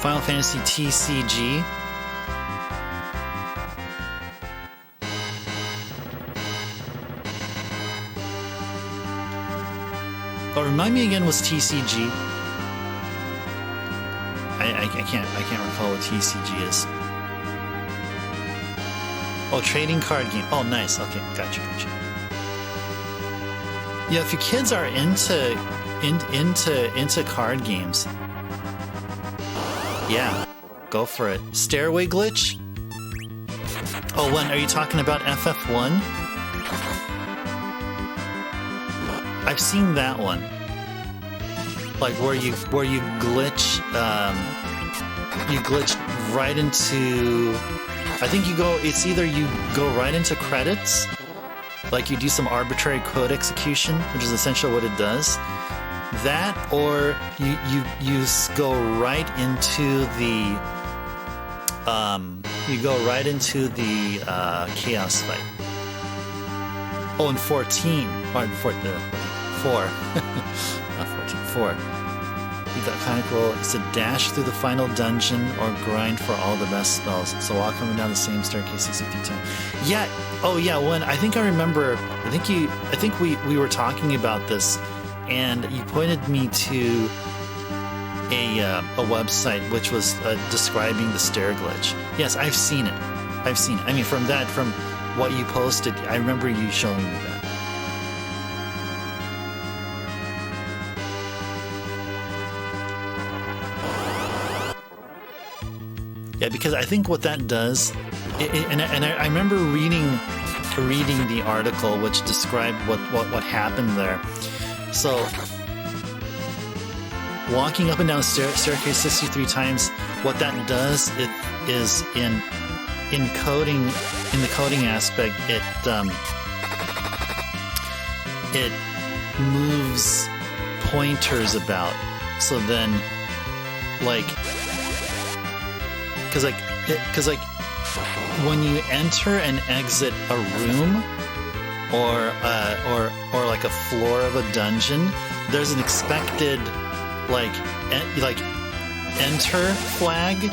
Final Fantasy TCG. Oh, remind me again, what's TCG? I can't recall what TCG is. Oh, trading card game. Oh, nice. Okay, gotcha. Yeah, if your kids are into card games, yeah, go for it. Stairway glitch? Oh, when are you talking about FF1? I've seen that one. Like where you glitch right into, I think it's either you go right into credits, like you do some arbitrary code execution, which is essentially what it does. That, or you go right into the you go right into the chaos fight. Oh, and 14. Or 4. Not 14. 4. The iconic roll is to dash through the final dungeon or grind for all the best spells. So walk up and down the same staircase 63 times. Yeah. Oh, yeah. When I think I remember. I think we were talking about this, and you pointed me to a website which was describing the stair glitch. Yes, I've seen it. I mean, from what you posted, I remember you showing me that. Yeah, because I think what that does, and I remember reading the article which described what happened there. So, walking up and down the staircase 63 times, what that does is in the coding aspect, it moves pointers about. So then, like. Because when you enter and exit a room or like a floor of a dungeon, there's an expected like enter flag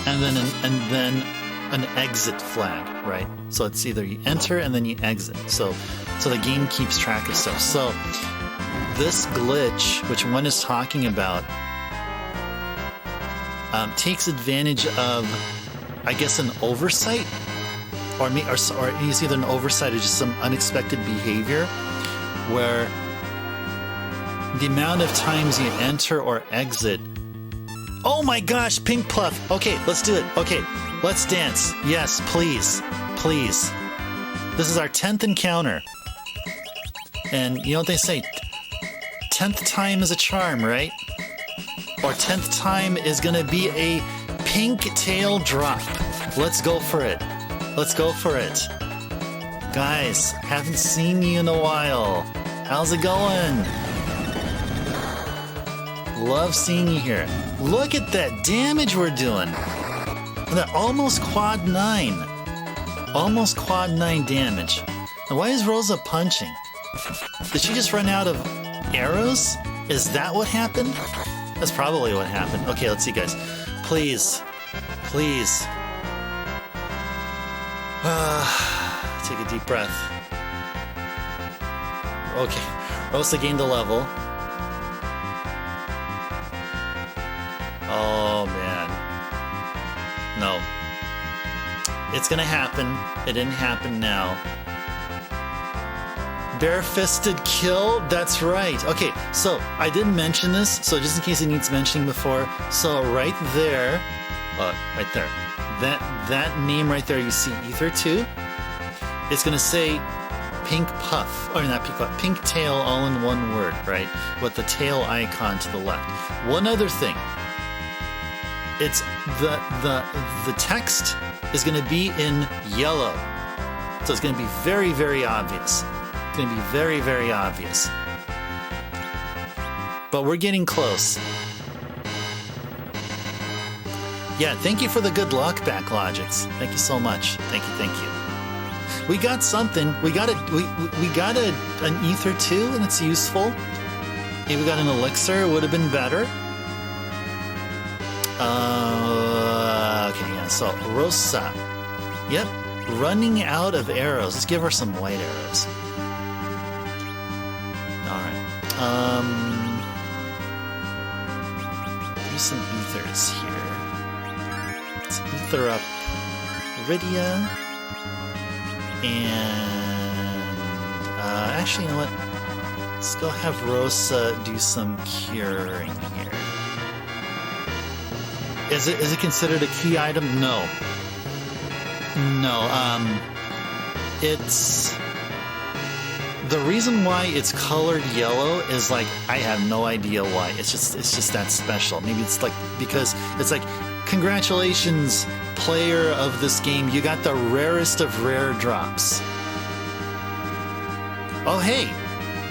and then an exit flag, right? So it's either you enter and then you exit. So the game keeps track of stuff. So this glitch, which one is talking about, takes advantage of, I guess, an oversight, or it's either an oversight or just some unexpected behavior, where the amount of times you enter or exit. Oh my gosh, Pink Puff! Okay, let's do it. Okay, let's dance. Yes, please. This is our 10th encounter, and you know what they say? 10th time is a charm, right? Or 10th time is gonna be a pink tail drop. Let's go for it. Guys, haven't seen you in a while. How's it going? Love seeing you here. Look at that damage we're doing. That almost quad 9. Almost quad 9 damage. Now, why is Rosa punching? Did she just run out of arrows? Is that what happened? That's probably what happened. Okay, let's see, guys. Please. Take a deep breath. Okay, Rosa gained a level. Oh, man. No. It's gonna happen. It didn't happen now. Bare-fisted kill? That's right. Okay, so I didn't mention this, so just in case it needs mentioning before. So right there, that name right there, you see Ether 2. It's going to say Pink Puff, or not Pink Puff, Pink Tail all in one word, right? With the tail icon to the left. One other thing. It's the text is going to be in yellow. So it's going to be very, very obvious. Going to be very, very obvious. But we're getting close. Yeah, thank you for the good luck, Backlogics. Thank you so much. Thank you. We got something. We got an Ether 2, and it's useful. If we got an elixir, it would have been better. Okay, yeah, so Rosa. Yep, running out of arrows. Let's give her some white arrows. Do some ethers here. Let's ether up Rydia. And actually, you know what? Let's go have Rosa do some curing here. Is it considered a key item? No. It's the reason why it's colored yellow is like I have no idea why. It's just that special. Maybe it's like because it's like congratulations, player of this game, you got the rarest of rare drops. Oh hey,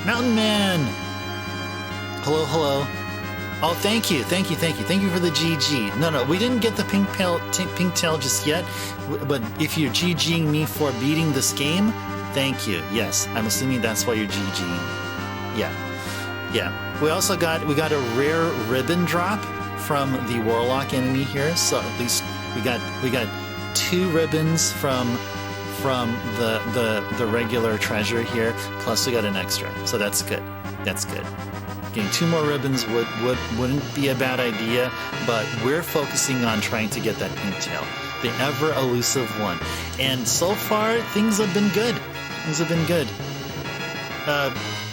Mountain Man. Hello. Oh, thank you for the GG. No, we didn't get the pink tail just yet. But if you're GGing me for beating this game, thank you. Yes, I'm assuming that's why you're GGing. Yeah. We also got a rare ribbon drop from the Warlock enemy here. So at least we got 2 ribbons from the regular treasure here. Plus we got an extra. So that's good. That's good. Getting 2 more ribbons wouldn't be a bad idea, but we're focusing on trying to get that pink tail, the ever elusive one. And so far, things have been good.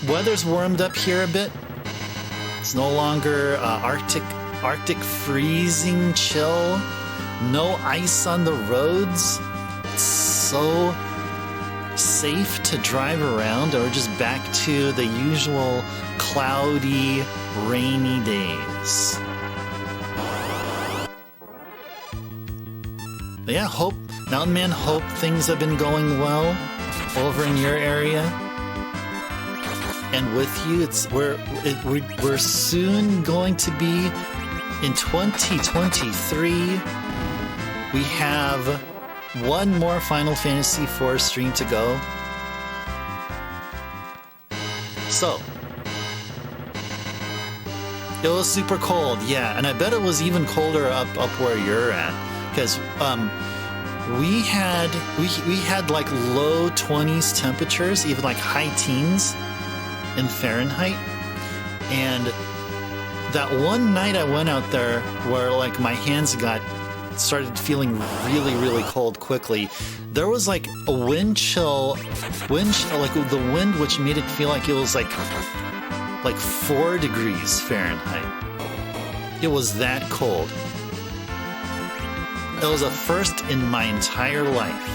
Weather's warmed up here a bit. It's no longer Arctic freezing chill. No ice on the roads. It's so safe to drive around, or just back to the usual cloudy, rainy days. But yeah, Mountain Man, hope things have been going well over in your area. And with you, we're soon going to be in 2023. We have one more Final Fantasy IV stream to go. So, it was super cold, yeah, and I bet it was even colder up where you're at, because we had like low 20s temperatures, even like high teens in Fahrenheit, and that one night I went out there where like my hands started feeling really, really cold quickly. There was like a wind chill, like the wind, which made it feel like it was like 4 degrees Fahrenheit. It was that cold. It was a first in my entire life.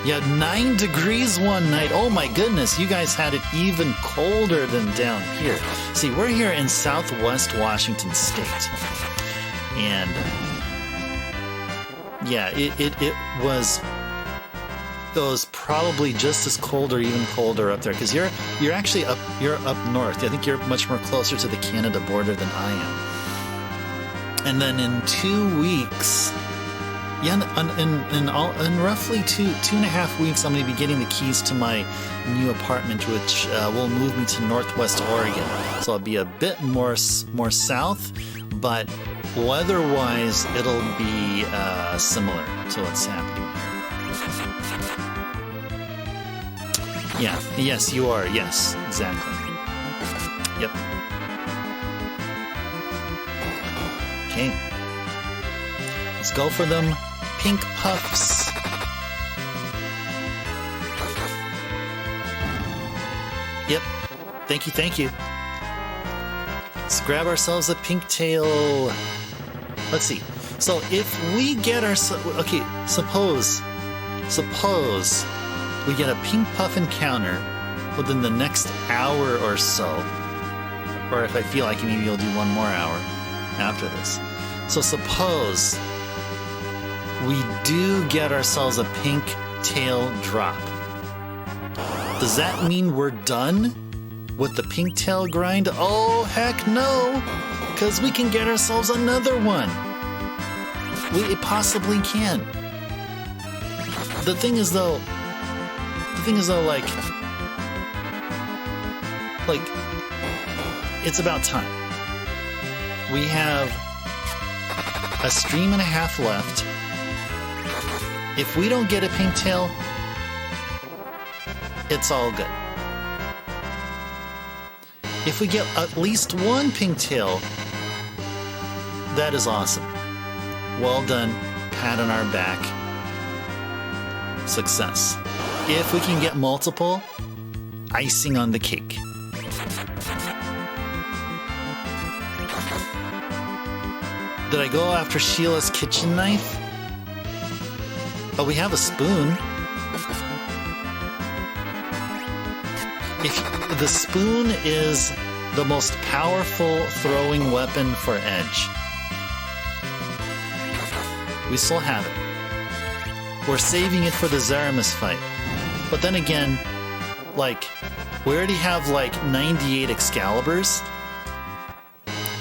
Yeah, 9 degrees one night. Oh my goodness, you guys had it even colder than down here. See, we're here in Southwest Washington State. And yeah, it was probably just as cold or even colder up there, because you're actually up north. I think you're much more closer to the Canada border than I am. And then in 2 weeks, yeah, in roughly two and a half weeks, I'm going to be getting the keys to my new apartment, which will move me to Northwest Oregon. So I'll be a bit more south, but weather-wise, it'll be similar to what's happening here. Yeah. Yes, you are. Yes, exactly. Yep. Okay. Let's go for them pink puffs. Yep. Thank you. Let's grab ourselves a pink tail. Let's see. So if we get ourselves... Okay, suppose we get a pink puff encounter within the next hour or so. Or if I feel like maybe you'll do one more hour after this. So suppose we do get ourselves a pink tail drop. Does that mean we're done with the pink tail grind? Oh, heck no! Because we can get ourselves another one. We possibly can. The thing is though, like, it's about time. We have a stream and a half left. If we don't get a pink tail, it's all good. If we get at least one pink tail, that is awesome. Well done, pat on our back. Success. If we can get multiple, icing on the cake. Did I go after Sheila's kitchen knife? Oh, we have a spoon. The spoon is the most powerful throwing weapon for Edge. We still have it. We're saving it for the Zaramus fight. But then again, like, We already have like 98 Excaliburs.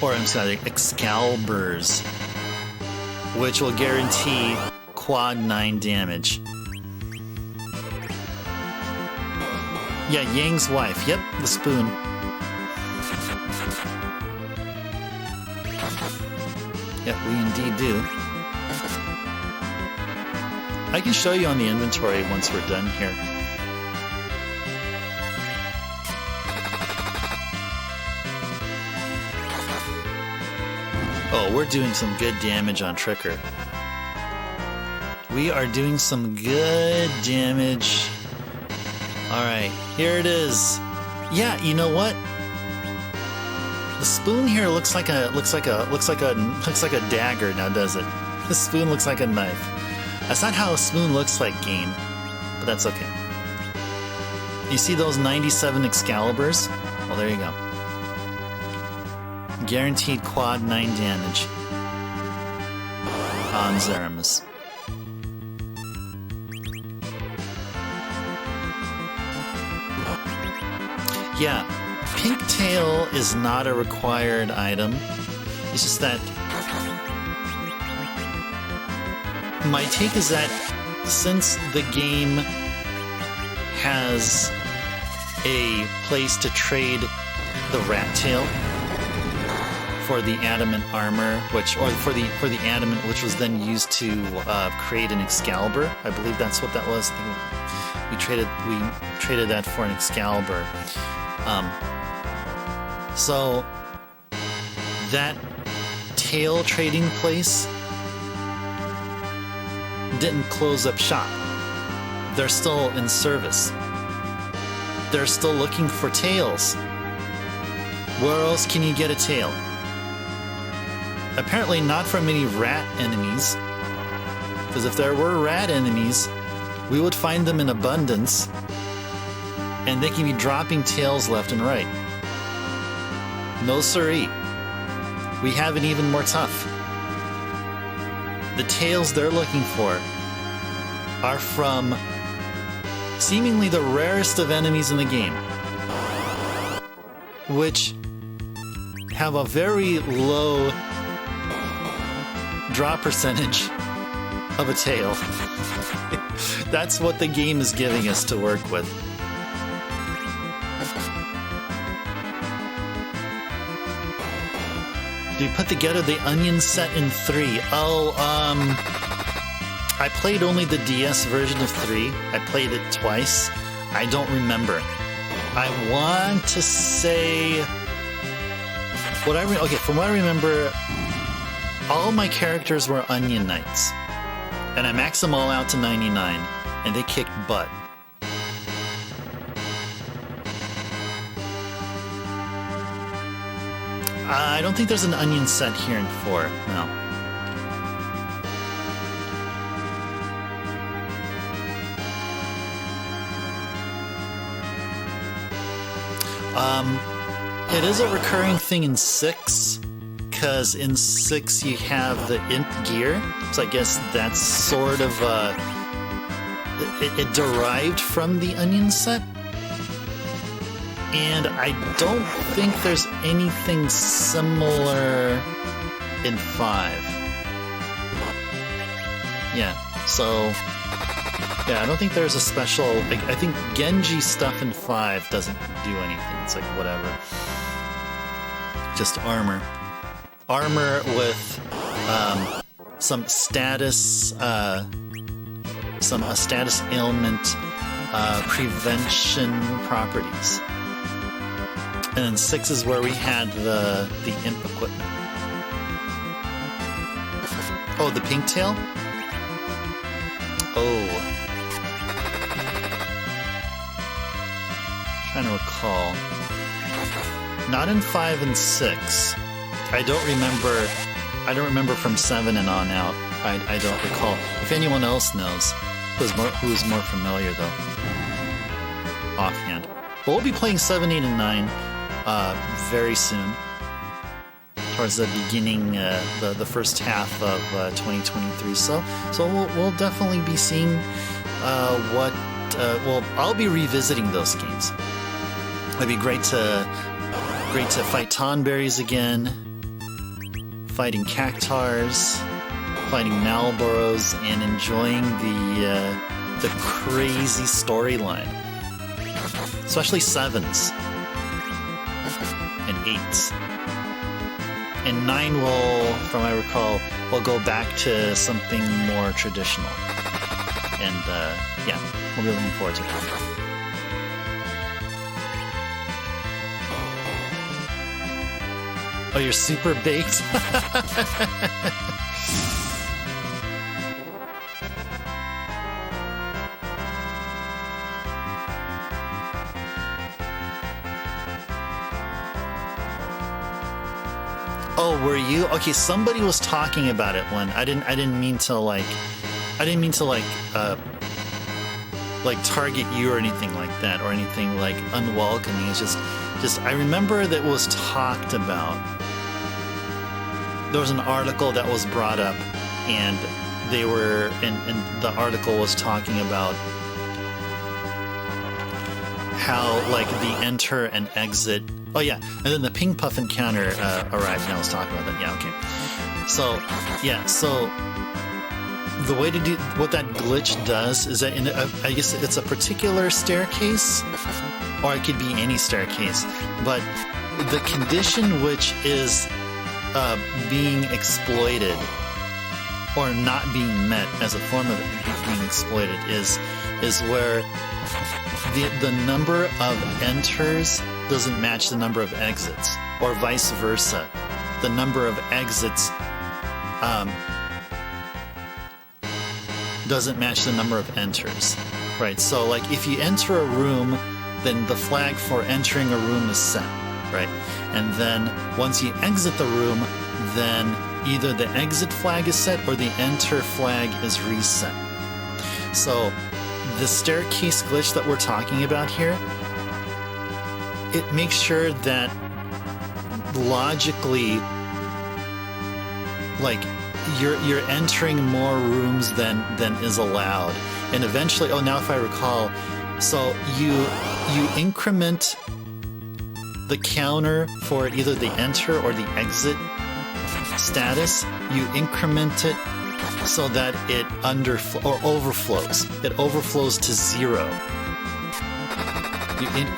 Or I'm sorry, Excaliburs. Which will guarantee quad 9 damage. Yeah, Yang's wife. Yep, the spoon. Yep, we indeed do. I can show you on the inventory once we're done here. Oh, we're doing some good damage on Tricker. We are doing some good damage. Alright, here it is. Yeah, you know what? The spoon here looks like a dagger now, does it? The spoon looks like a knife. That's not how a spoon looks like, game, but that's okay. You see those 97 Excaliburs? Well, there you go. Guaranteed quad 9 damage on Zeramus. Yeah, Pink Tail is not a required item. It's just that my take is that since the game has a place to trade the rat tail for the adamant armor, for the adamant, which was then used to create an Excalibur. I believe that's what that was. We traded that for an Excalibur. So that tail trading place didn't close up shop. They're still in service. They're still looking for tails. Where else can you get a tail? Apparently not from any rat enemies, because if there were rat enemies, we would find them in abundance, and they can be dropping tails left and right. No siree. We have it even more tough. The tails they're looking for are from seemingly the rarest of enemies in the game, which have a very low drop percentage of a tail. That's what the game is giving us to work with. We put together the Onion set in 3. I played only the DS version of 3. I played it twice. I don't remember. I want to say... from what I remember, all my characters were Onion Knights. And I maxed them all out to 99, and they kicked butt. I don't think there's an Onion set here in 4, no. It is a recurring thing in 6, because in 6 you have the Imp gear, so I guess that's sort of, it derived from the Onion set. And I don't think there's anything similar in 5. Yeah, so... yeah, I don't think there's a special... I think Genji stuff in 5 doesn't do anything. It's like, whatever. Just armor. Armor with some status... status ailment prevention properties. And then 6 is where we had the Imp equipment. Oh, the pink tail? Oh. Trying to recall. Not in 5 and 6. I don't remember from 7 and on out. I don't recall. If anyone else knows, who's more familiar though. Offhand. But we'll be playing 7, 8, and 9 very soon. Towards the beginning, the first half of 2023. So we'll definitely be seeing what. Well, I'll be revisiting those games. It'd be great to fight tonberries again, fighting cactars, fighting Malboros, and enjoying the crazy storyline, especially 7s and 8s. And 9 will, from I recall, will go back to something more traditional. And yeah, we'll be looking forward to that. Oh, you're super baked? Oh, were you? Okay, somebody was talking about it when I didn't mean to target you or anything like that, or anything like unwelcoming. It's just I remember that was talked about. There was an article that was brought up, and they were, and the article was talking about how like the enter and exit. Oh yeah, and then the ping puff encounter arrived, and I was talking about that. Yeah, okay. So yeah, so the way to do what that glitch does is that I guess it's a particular staircase, or it could be any staircase, but the condition which is being exploited or not being met as a form of being exploited is where the number of enters doesn't match the number of exits, or vice versa. The number of exits doesn't match the number of enters, right? So like if you enter a room, then the flag for entering a room is set, right? And then once you exit the room, then either the exit flag is set or the enter flag is reset. So the staircase glitch that we're talking about here, it makes sure that logically, like you're entering more rooms than is allowed, and eventually, oh, now if I recall, so you increment the counter for either the enter or the exit status. You increment it so that it overflows. It overflows to 0.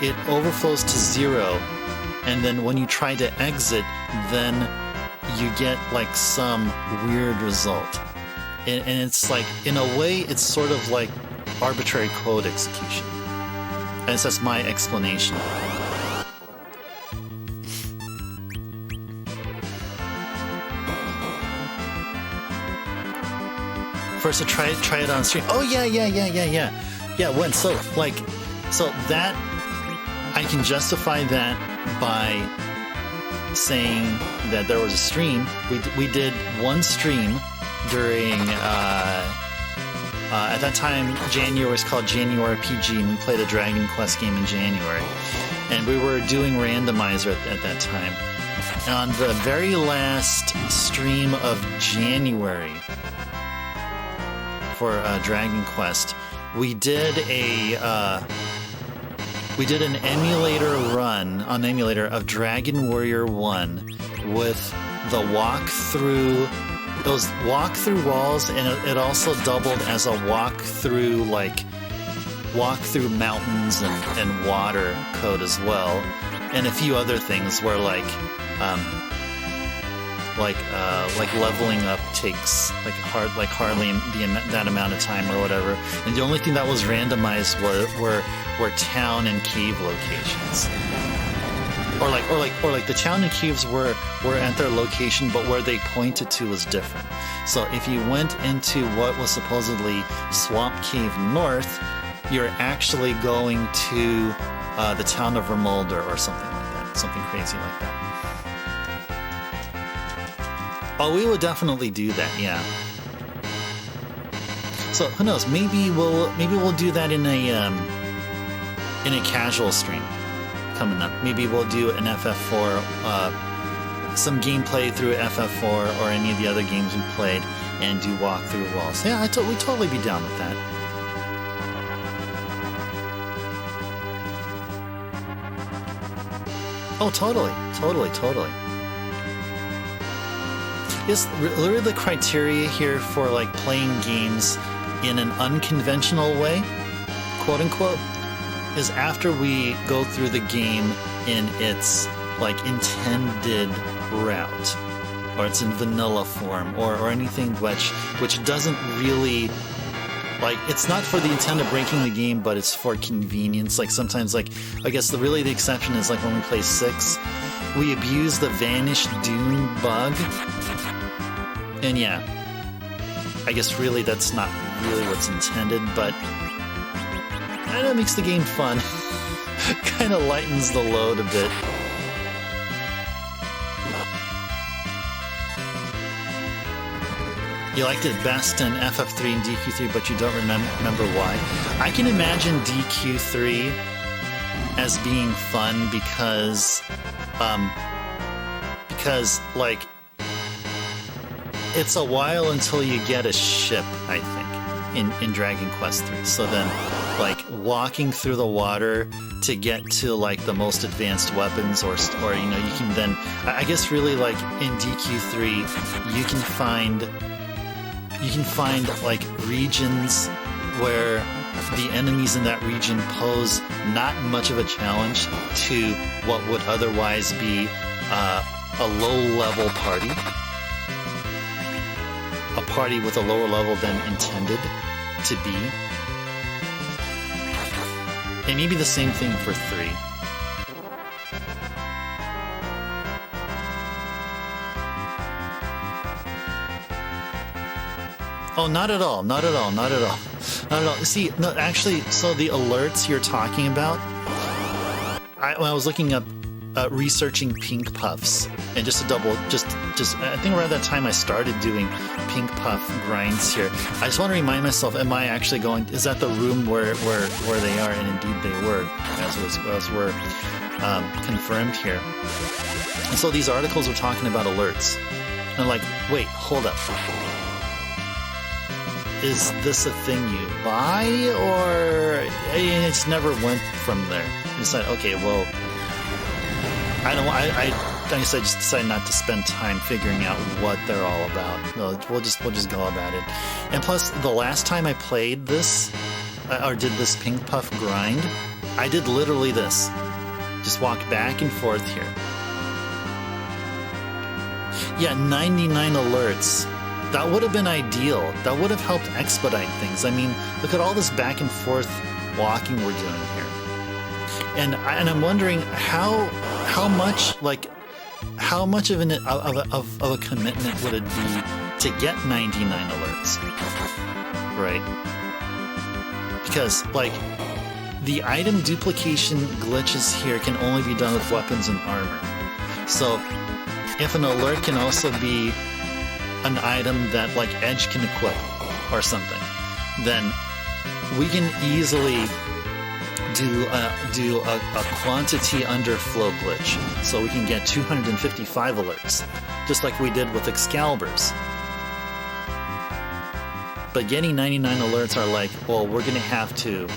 It overflows to 0, and then when you try to exit, then you get like some weird result. And it's like, in a way, it's sort of like arbitrary code execution. And that's my explanation. First, to try it on stream. Oh yeah. When so that I can justify that by saying that there was a stream. We did one stream during at that time January was called January RPG, and we played a Dragon Quest game in January, and we were doing randomizer at that time. And on the very last stream of January for Dragon Quest, we did an emulator run on emulator of Dragon Warrior 1 with the walkthrough, those walkthrough walls, and it also doubled as a walkthrough mountains and water code as well, and a few other things where like leveling up takes hardly that amount of time or whatever. And the only thing that was randomized were town and cave locations, or like the town and caves were at their location, but where they pointed to was different. So if you went into what was supposedly Swamp Cave North, you're actually going to the town of Remolder or something like that, something crazy like that. Oh, we would definitely do that, yeah. So who knows? Maybe we'll do that in a casual stream coming up. Maybe we'll do an FF4, some gameplay through FF4 or any of the other games we played, and do walkthrough walls. Yeah, we'd totally be down with that. Oh, totally. Yes, literally the criteria here for like playing games in an unconventional way, quote unquote, is after we go through the game in its like intended route, or it's in vanilla form, or anything which doesn't really, like, it's not for the intent of breaking the game, but it's for convenience. Like sometimes, like, I guess the exception is like when we play 6, we abuse the Vanish Dune bug. And yeah, I guess really that's not really what's intended, but that makes the game fun. Kind of lightens the load a bit. You liked it best in FF3 and DQ3, but you don't remember why. I can imagine DQ3 as being fun because like, it's a while until you get a ship, I think, in Dragon Quest III. So then, like, walking through the water to get to like the most advanced weapons, or you know, you can then, I guess, really, like in DQ3, you can find like regions where the enemies in that region pose not much of a challenge to what would otherwise be a low-level party. A party with a lower level than intended to be. And maybe the same thing for 3. Oh, not at all. See, no, actually, so the alerts you're talking about, when I was looking up, researching pink puffs, and just I think around that time I started doing pink puff grinds here. I just want to remind myself, am I actually going, is that the room where they are? And indeed they were, as were confirmed here. And so these articles were talking about alerts. And I'm like, wait, hold up. Is this a thing you buy, or it just never went from there? I decided, okay, well, I guess I just decided not to spend time figuring out what they're all about. No, we'll just go about it. And plus, the last time I played this, or did this pink puff grind, I did literally this. Just walk back and forth here. Yeah, 99 alerts. That would have been ideal. That would have helped expedite things. I mean, look at all this back and forth walking we're doing here. And I'm wondering how much of a commitment would it be to get 99 alerts, right? Because like the item duplication glitches here can only be done with weapons and armor. So if an alert can also be an item that like Edge can equip or something, then we can easily do a quantity underflow glitch, so we can get 255 alerts, just like we did with Excaliburs. But getting 99 alerts are like, well, we're gonna have to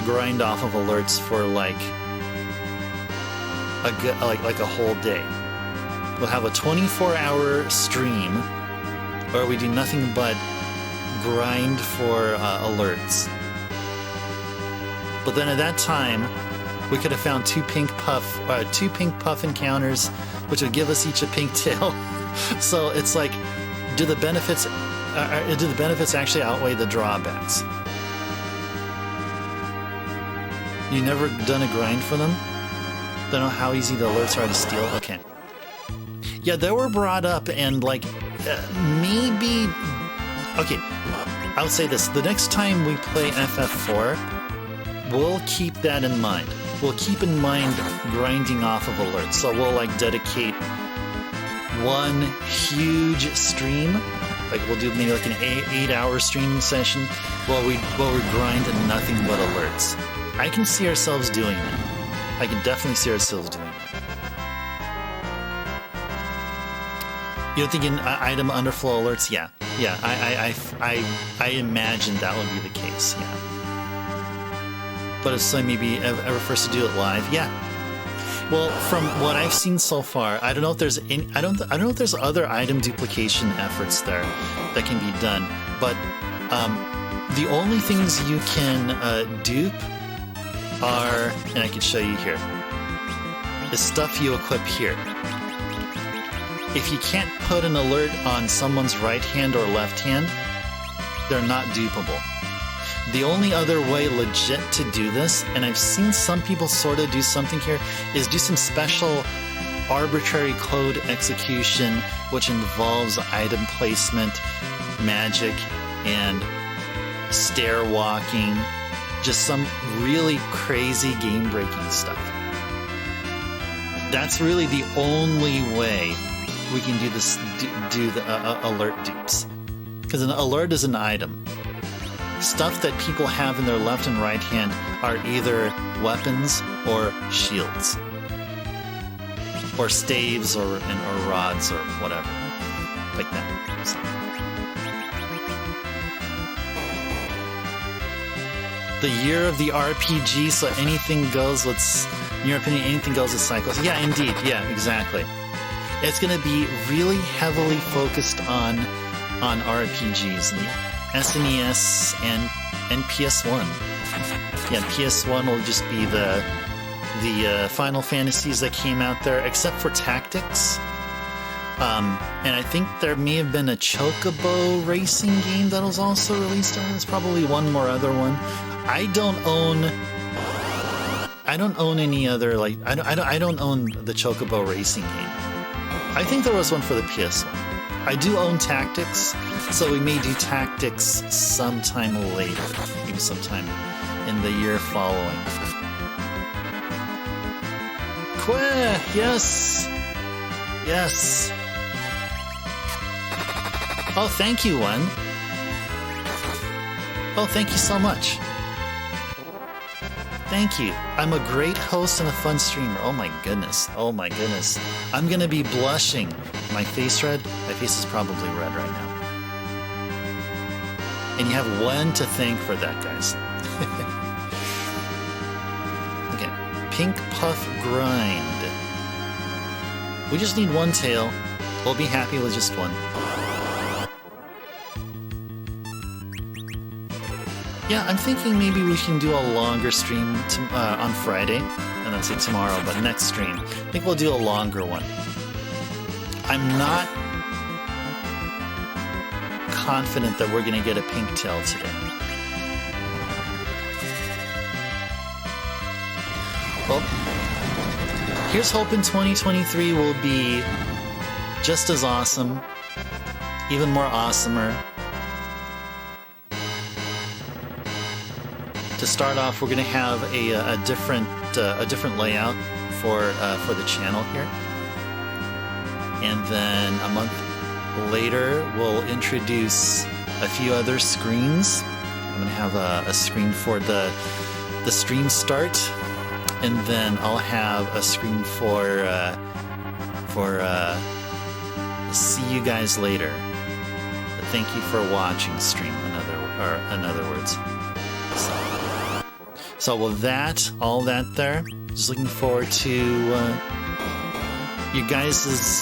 grind off of alerts for like a whole day. We'll have a 24-hour stream where we do nothing but grind for alerts. But then at that time, we could have found two pink puff encounters, which would give us each a pink tail. So it's like, do the benefits actually outweigh the drawbacks? You never done a grind for them? Don't know how easy the alerts are to steal? Okay. Yeah, they were brought up, and like, maybe... Okay, I would say this. The next time we play FF4, we'll keep that in mind. We'll keep in mind grinding off of alerts. So we'll like dedicate one huge stream. Like we'll do maybe like an 8-hour streaming session where we grind nothing but alerts. I can see ourselves doing that. I can definitely see ourselves doing that. You're thinking item underflow alerts? Yeah. I imagine that would be the case. Yeah. But if somebody maybe ever first to do it live, yeah. Well, from what I've seen so far, I don't know if there's any, I don't know if there's other item duplication efforts there that can be done, but the only things you can dupe are, and I can show you here, is stuff you equip here. If you can't put an alert on someone's right hand or left hand, they're not dupable. The only other way legit to do this, and I've seen some people sort of do something here, is do some special arbitrary code execution, which involves item placement, magic, and stair walking, just some really crazy game-breaking stuff. That's really the only way we can do this, do the alert dupes. Because an alert is an item. Stuff that people have in their left and right hand are either weapons or shields, or staves, or rods, or whatever, like that. So. The year of the RPG, so anything goes. In your opinion, anything goes with cycles. Yeah, indeed. Yeah, exactly. It's going to be really heavily focused on RPGs. SNES and PS1. Yeah, PS1 will just be the Final Fantasies that came out there, except for Tactics. And I think there may have been a Chocobo racing game that was also released. There's probably one more other one. I don't own any other, like I don't own the Chocobo racing game. I think there was one for the PS1. I do own Tactics, so we may do Tactics sometime later, maybe sometime in the year following. Yes! Yes! Oh, thank you, one. Oh, thank you so much. Thank you. I'm a great host and a fun streamer. Oh my goodness. Oh my goodness. I'm gonna be blushing. My face red? My face is probably red right now. And you have one to thank for that, guys. Okay. Pink Puff Grind. We just need one tail. We'll be happy with just one. Yeah, I'm thinking maybe we can do a longer stream on Friday, and then say tomorrow, but next stream. I think we'll do a longer one. I'm not confident that we're going to get a pink tail today. Well, here's hoping 2023 will be just as awesome, even more awesomer. To start off, we're going to have a different layout for the channel here, and then a month later we'll introduce a few other screens. I'm going to have a screen for the stream start, and then I'll have a screen for see you guys later. Thank you for watching stream. In other words. So with all that there, just looking forward to you guys'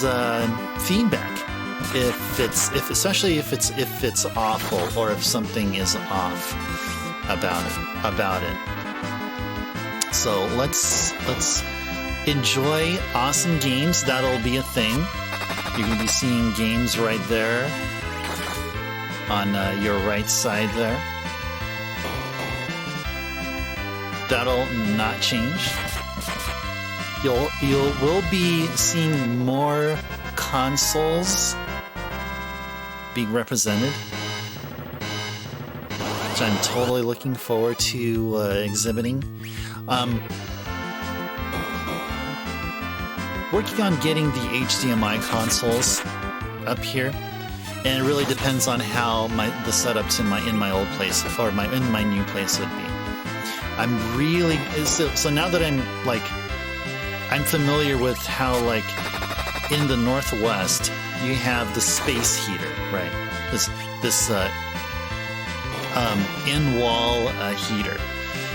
feedback. Especially if it's awful, or if something is off about it. So let's enjoy awesome games. That'll be a thing. You're gonna be seeing games right there on your right side there. That'll not change. We'll be seeing more consoles being represented, which I'm totally looking forward to exhibiting. Working on getting the HDMI consoles up here, and it really depends on how the setups in my old place or in my new place would be. I'm really so now that I'm familiar with how, like, in the Northwest you have the space heater, right? This in-wall heater.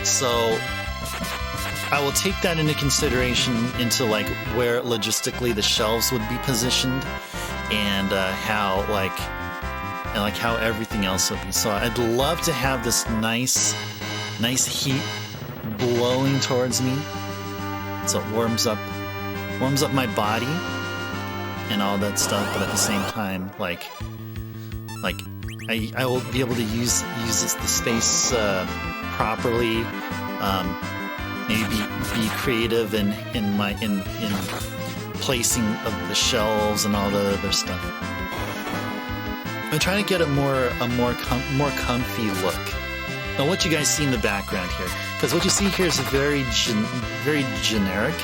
So I will take that into consideration into like where logistically the shelves would be positioned, and how how everything else would be. So I'd love to have this nice heat blowing towards me, so it warms up my body and all that stuff. But at the same time, like I will be able to use the space properly. Maybe be creative in placing of the shelves and all the other stuff. I'm trying to get a more comfy look. Now, what you guys see in the background here, because what you see here is very generic.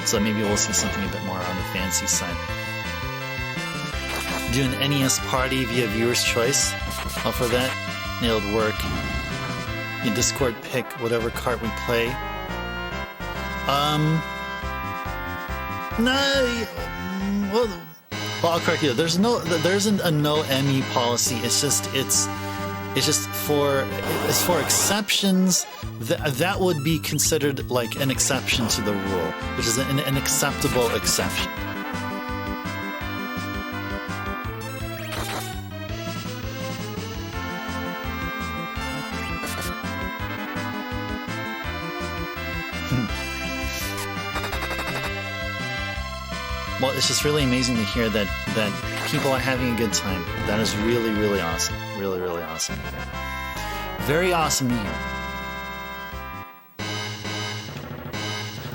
So maybe we'll see something a bit more on the fancy side. Do an NES party via viewer's choice. For that, it'll work. In Discord, pick whatever cart we play. Well, I'll correct you. There isn't a no ME policy. It's just for exceptions. That would be considered like an exception to the rule, which is an acceptable exception. Well, it's just really amazing to hear that people are having a good time. That is really, really awesome. Really, really awesome to hear. Very awesome to hear.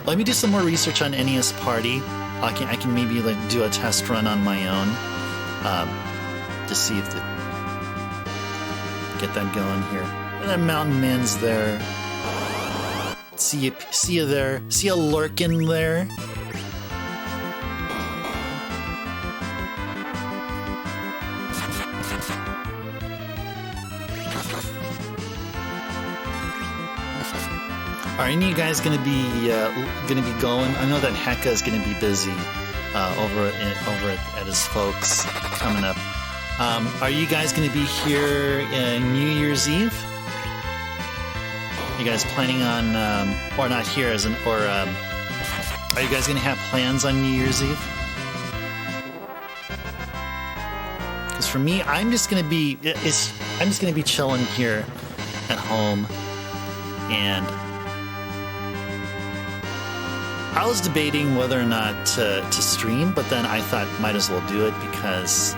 Let me do some more research on NES Party. I can maybe like do a test run on my own to see if get that going here. And then Mountain Man's there. See you there. See you lurking there. Are any of you guys gonna be going? I know that Hecka is gonna be busy over at his folks coming up. Are you guys gonna be here New Year's Eve? You guys planning on, or not here as are you guys gonna have plans on New Year's Eve? Because for me, I'm just gonna be chilling here at home. And I was debating whether or not to stream, but then I thought might as well do it because,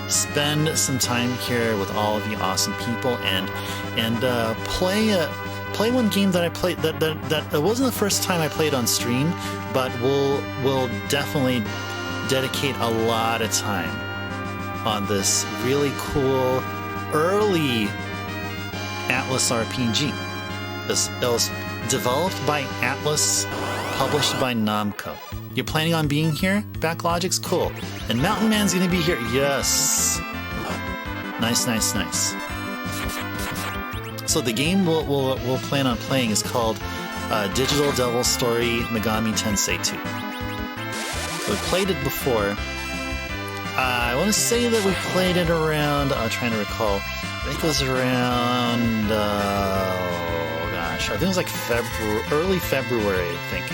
spend some time here with all of you awesome people and play one game that I played that it wasn't the first time I played on stream, but we'll definitely dedicate a lot of time on this really cool early Atlas RPG. It was developed by Atlas, published by Namco. You're planning on being here? Backlogic's cool. And Mountain Man's gonna be here. Yes. Nice. So the game we'll plan on playing is called Digital Devil Story Megami Tensei 2. We played it before. I want to say that we played it around, I'm trying to recall, I think it was around, I think it was like early February, I think.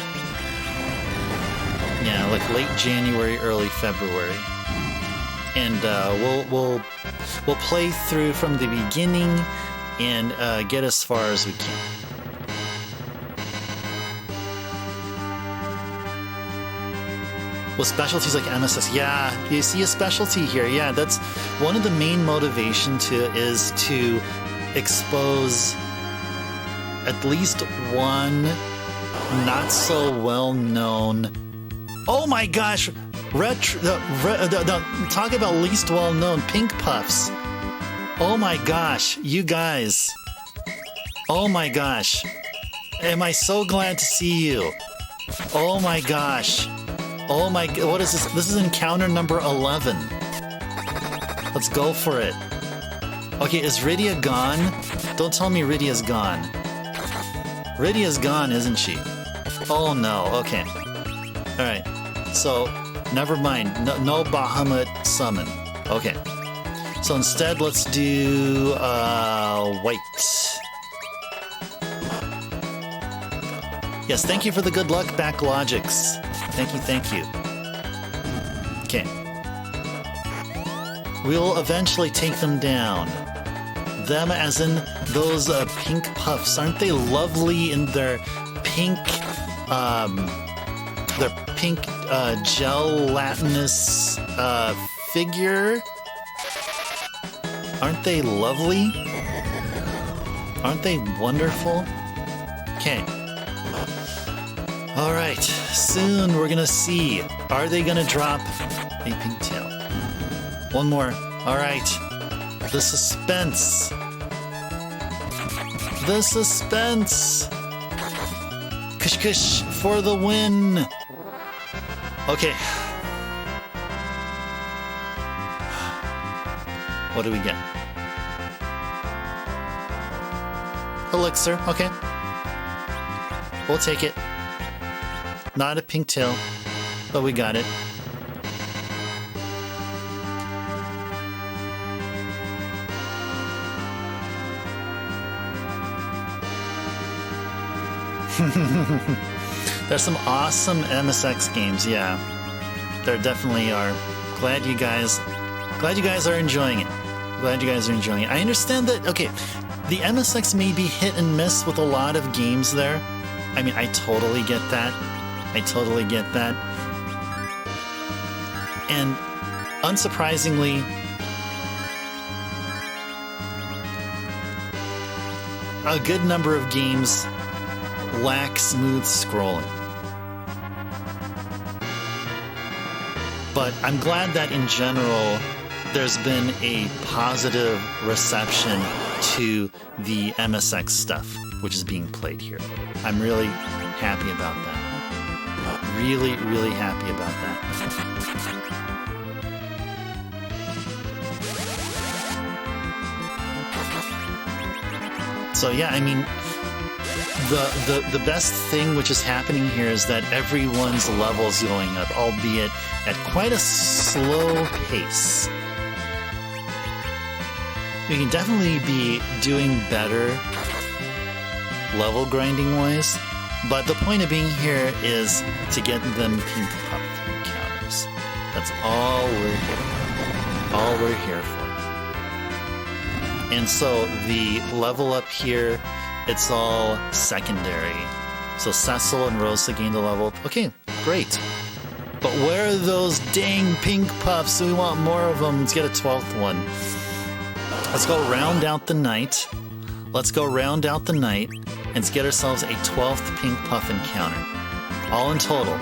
Yeah, like late January, early February. And we'll play through from the beginning and get as far as we can. With specialties like MSS, yeah, you see a specialty here. Yeah, that's one of the main motivation is to expose at least one not so well known. Oh my gosh, talk about least well known, Pink Puffs. Oh my gosh, you guys. Oh my gosh, am I so glad to see you. Oh my gosh. Oh my, what is this? This is encounter number 11. Let's go for it. Okay, is Rydia gone? Don't tell me Rydia's gone. Rydia's gone, isn't she? Oh no, okay. Alright, so never mind. No Bahamut summon. Okay. So instead, let's do white. Yes, thank you for the good luck, Backlogics. Thank you, thank you. Okay. We'll eventually take them down. Them as in those pink puffs. Aren't they lovely in their pink, gelatinous figure? Aren't they lovely? Aren't they wonderful? Okay. All right. Soon we're gonna see. Are they gonna drop a pink tail? One more. All right. The suspense. The suspense. Kush kush for the win. Okay. What do we get? Elixir. Okay. We'll take it. Not a pink tail, but we got it. There's some awesome MSX games, yeah. There definitely are. Glad you guys are enjoying it. Glad you guys are enjoying it. I understand that, okay, the MSX may be hit and miss with a lot of games there. I mean, I totally get that. I totally get that. And unsurprisingly, a good number of games lack smooth scrolling. But I'm glad that in general, there's been a positive reception to the MSX stuff, which is being played here. I'm really happy about that. Really, really happy about that. So yeah, I mean, the best thing which is happening here is that everyone's level's going up, albeit at quite a slow pace. We can definitely be doing better level grinding wise, but the point of being here is to get them pink puff encounters. That's all we're here for. All we're here for. And so the level up here, it's all secondary. So Cecil and Rosa gained a level up. Okay, great. But where are those dang pink puffs? We want more of them. Let's get a 12th one. Let's go round out the night. Let's go round out the night and let's get ourselves a 12th pink puff encounter. All in total.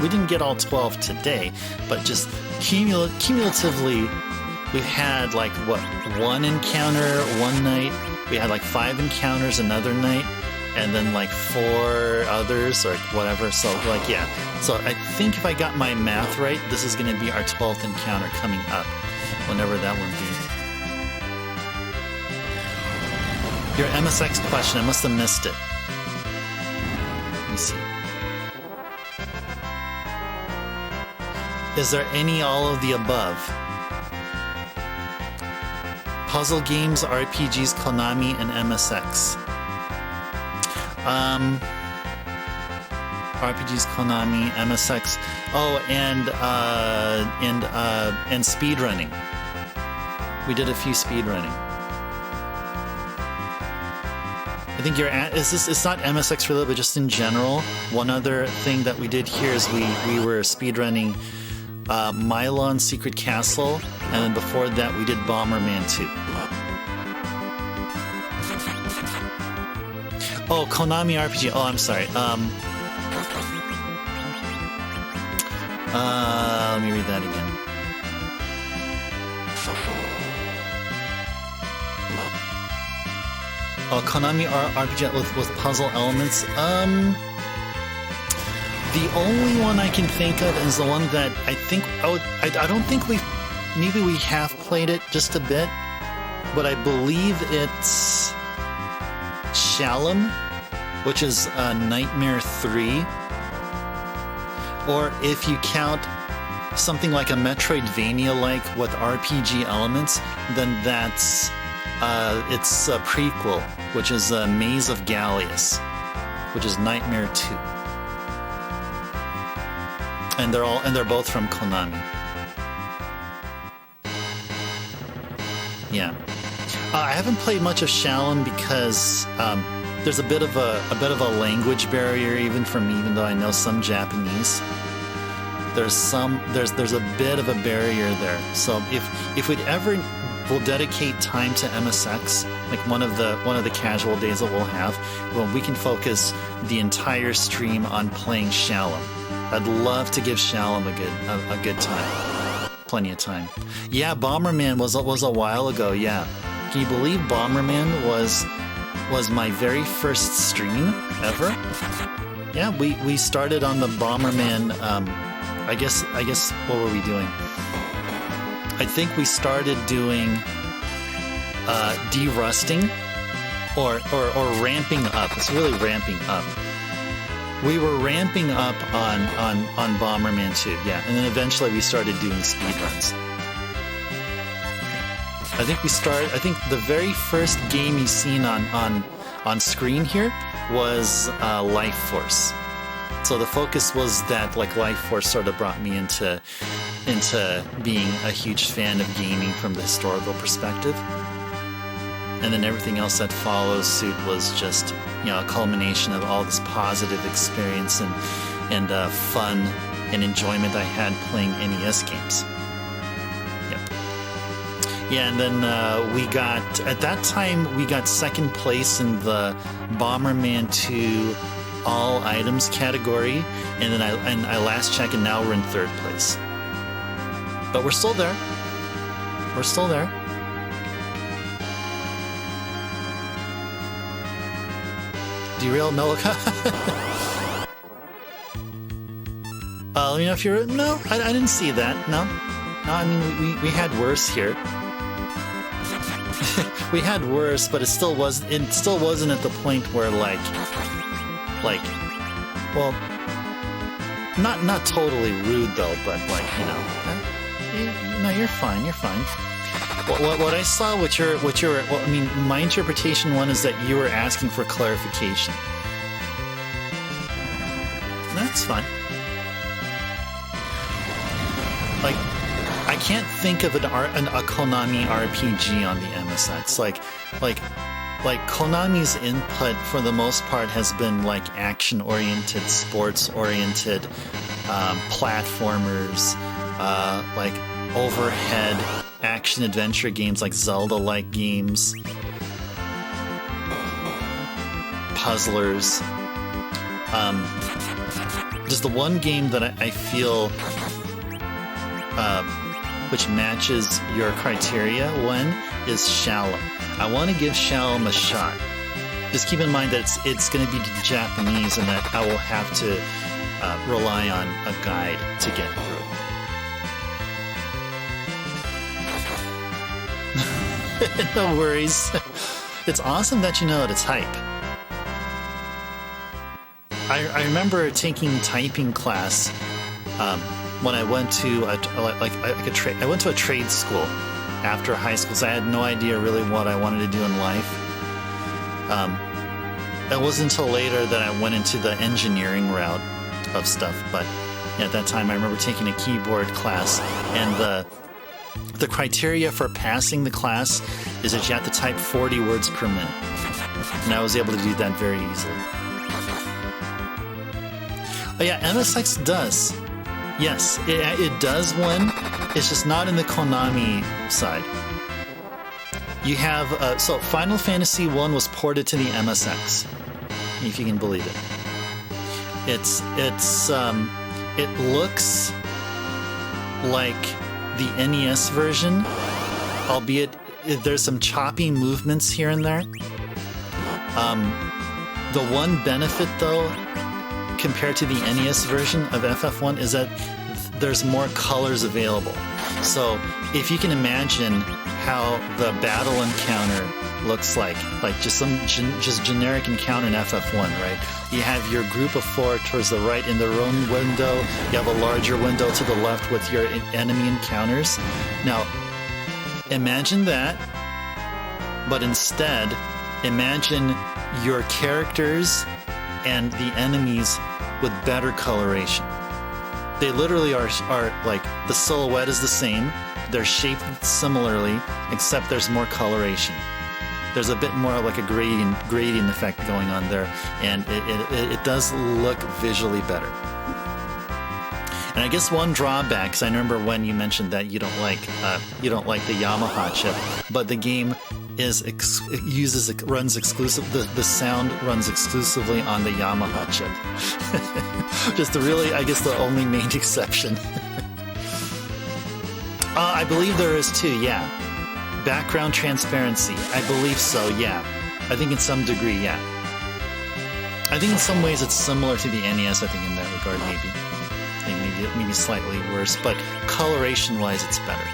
We didn't get all 12 today, but just cumulatively, we've had like what, one encounter one night. We had like 5 encounters another night, and then like 4 others or whatever. So like, yeah. So I think if I got my math right, this is going to be our 12th encounter coming up, whenever that one be. Your MSX question, I must have missed it. Let me see. Is there any all of the above? Puzzle games, RPGs, Konami, and MSX. RPGs, Konami, MSX. Oh, and speedrunning. We did a few speedrunning. I think it's not MSX related, but just in general. One other thing that we did here is we were speedrunning Mylon Secret Castle, and then before that we did Bomberman 2. Oh, Konami RPG. Oh, I'm sorry. Let me read that again. Oh, Konami RPG with puzzle elements. The only one I can think of is the one that I think I don't think maybe we have played it just a bit, but I believe it's Shalom, which is Nightmare 3. Or if you count something like a Metroidvania-like with RPG elements, then that's it's a prequel, which is Maze of Gallius. which is Nightmare 2. And they're both from Konami. Yeah. I haven't played much of Shalom because there's a bit of a language barrier even for me, even though I know some Japanese. There's a bit of a barrier there. So if we'd ever will dedicate time to MSX, like one of the casual days that we'll have, well, we can focus the entire stream on playing Shalom. I'd love to give Shalom a good time. Plenty of time. Yeah, Bomberman was a while ago. Yeah, can you believe Bomberman was my very first stream ever? Yeah, we started on the Bomberman. I guess what were we doing? I think we started doing derusting or ramping up. It's really ramping up. We were ramping up on Bomberman 2, yeah, and then eventually we started doing speedruns. I think the very first game you've seen on screen here was Life Force. So the focus was that, like, Life Force sort of brought me into being a huge fan of gaming from the historical perspective. And then everything else that follows suit was just, a culmination of all this positive experience and fun and enjoyment I had playing NES games. Yep. Yeah, and then at that time, we got second place in the Bomberman 2 all items category, and then I last checked, and now we're in third place. But we're still there. We're still there. Derail Melika. Let me know if you're. No, I didn't see that. No. I mean, we had worse here. We had worse, but it still wasn't at the point where like, well, not totally rude though, but like, no, you're fine. You're fine. What I saw, I mean, my interpretation one is that you were asking for clarification. That's fine. Like, I can't think of a Konami RPG on the MSX. Like Konami's input for the most part has been like action-oriented, sports-oriented, platformers, like overhead action-adventure games like Zelda-like games, puzzlers. Just the one game that I feel which matches your criteria one is Shalom. I want to give Shalom a shot. Just keep in mind that it's going to be Japanese and that I will have to rely on a guide to get through. No worries. It's awesome that you know how to type. I remember taking typing class when I went to I went to a trade school after high school, so I had no idea really what I wanted to do in life. It wasn't until later that I went into the engineering route of stuff, but at that time I remember taking a keyboard class, and the criteria for passing the class is that you have to type 40 words per minute, and I was able to do that very easily. Oh yeah, MSX does. Yes, it does one. It's just not in the Konami side. You have so Final Fantasy I was ported to the MSX, if you can believe it. It looks like the NES version, albeit there's some choppy movements here and there. The one benefit though, compared to the NES version of FF1, is that there's more colors available. So if you can imagine how the battle encounter looks like just some just generic encounter in FF1, right? You have your group of four towards the right in their own window. You have a larger window to the left with your enemy encounters. Now, imagine that, but instead, imagine your characters and the enemies with better coloration. They literally are like, the silhouette is the same, they're shaped similarly, except there's more coloration. There's a bit more like a gradient effect going on there, and it does look visually better. And I guess one drawback, because I remember when you mentioned that you don't like the Yamaha chip, but the game runs exclusive. The sound runs exclusively on the Yamaha chip. Just the only main exception. I believe there is too. Yeah. Background transparency. I believe so, yeah. I think in some degree, yeah. I think in some ways it's similar to the NES, I think in that regard, maybe. Maybe slightly worse, but coloration-wise, it's better.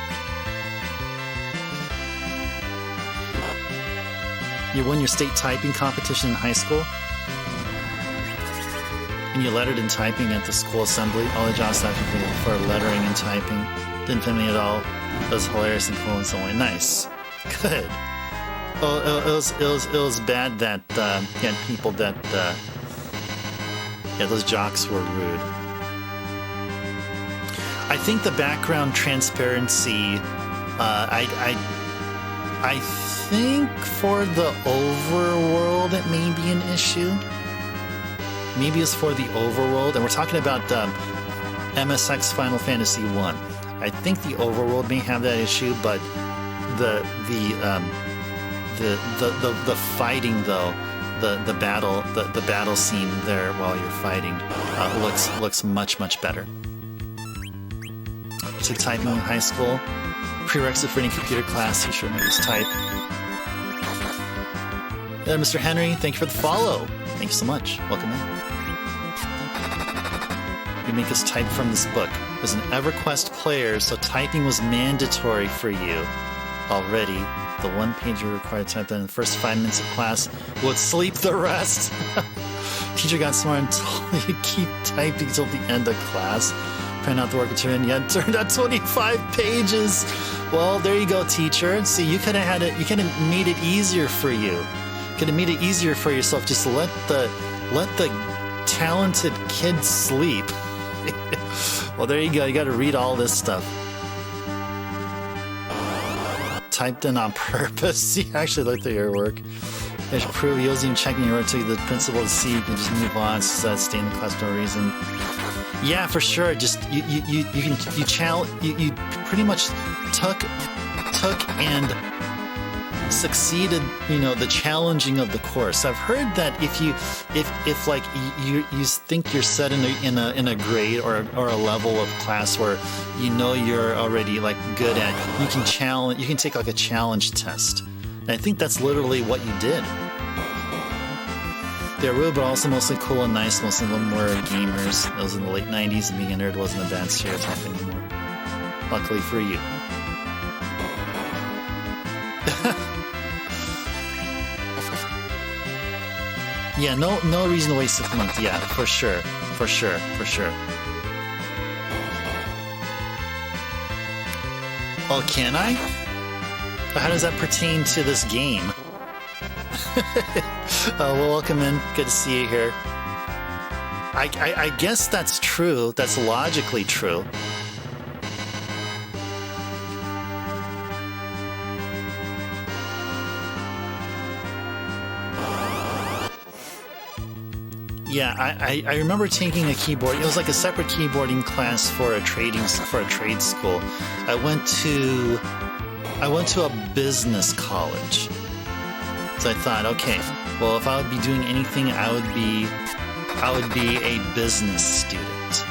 You won your state typing competition in high school? And you lettered in typing at the school assembly? All the jobs for lettering and typing. Didn't fit me at all. It was hilarious and cool and so on. Nice. Good. Oh, it was bad that you had people that those jocks were rude. I think the background transparency, I think for the overworld it may be an issue. Maybe it's for the overworld, and we're talking about MSX Final Fantasy I. I think the overworld may have that issue, but the fighting though, the battle scene there while you're fighting looks much better. You took typing in high school. Prerequisite for any computer class, you should remember to type. Mr. Henry, thank you for the follow. Thank you so much. Welcome in. You make us type from this book. As an EverQuest player, so typing was mandatory for you already. The one page you're required to type in the first 5 minutes of class would sleep the rest. Teacher got smart and told you to keep typing till the end of class. Print out the work and turn in. Yeah, it turned out 25 pages. Well, there you go, teacher. See, you could have had it. You could have made it easier for you. Could have made it easier for yourself. Just let the talented kids sleep. Well, there you go. You got to read all this stuff. Typed in on purpose. You actually looked at your work. I should prove you wasn't even checking your work to the principal to see you can just move on. Stay in the class for no reason. Yeah, for sure. Just you pretty much took and succeeded, the challenging of the course. I've heard that if you think you're set in a grade or a level of class where you're already good at, you can take a challenge test. And I think that's literally what you did. They're rude, but also mostly cool and nice. Most of them were gamers. That was in the late 90s, and being a nerd wasn't a bad stereotype anymore. Luckily for you. Yeah, no reason to waste 6 months. Yeah, for sure. Oh, can I? How does that pertain to this game? Well, welcome in. Good to see you here. I guess that's true. That's logically true. Yeah, I remember taking a keyboard. It was like a separate keyboarding class for a trade school. I went to a business college. So I thought, okay, well, if I would be doing anything, I would be a business student.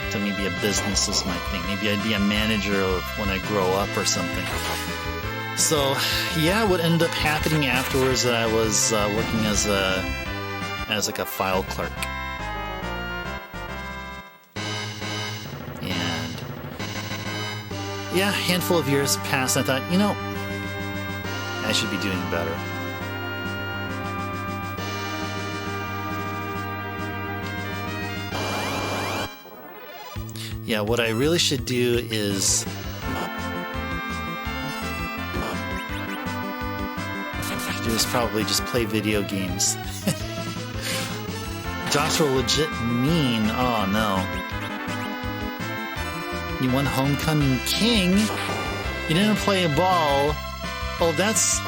So maybe a business is my thing. Maybe I'd be a manager when I grow up or something. So yeah, what ended up happening afterwards that I was working as a file clerk. And yeah, a handful of years passed. I thought, I should be doing better. Yeah, what I really should do is probably just play video games. jocks were legit mean. Oh no. You won Homecoming King? You didn't play ball. Oh, that's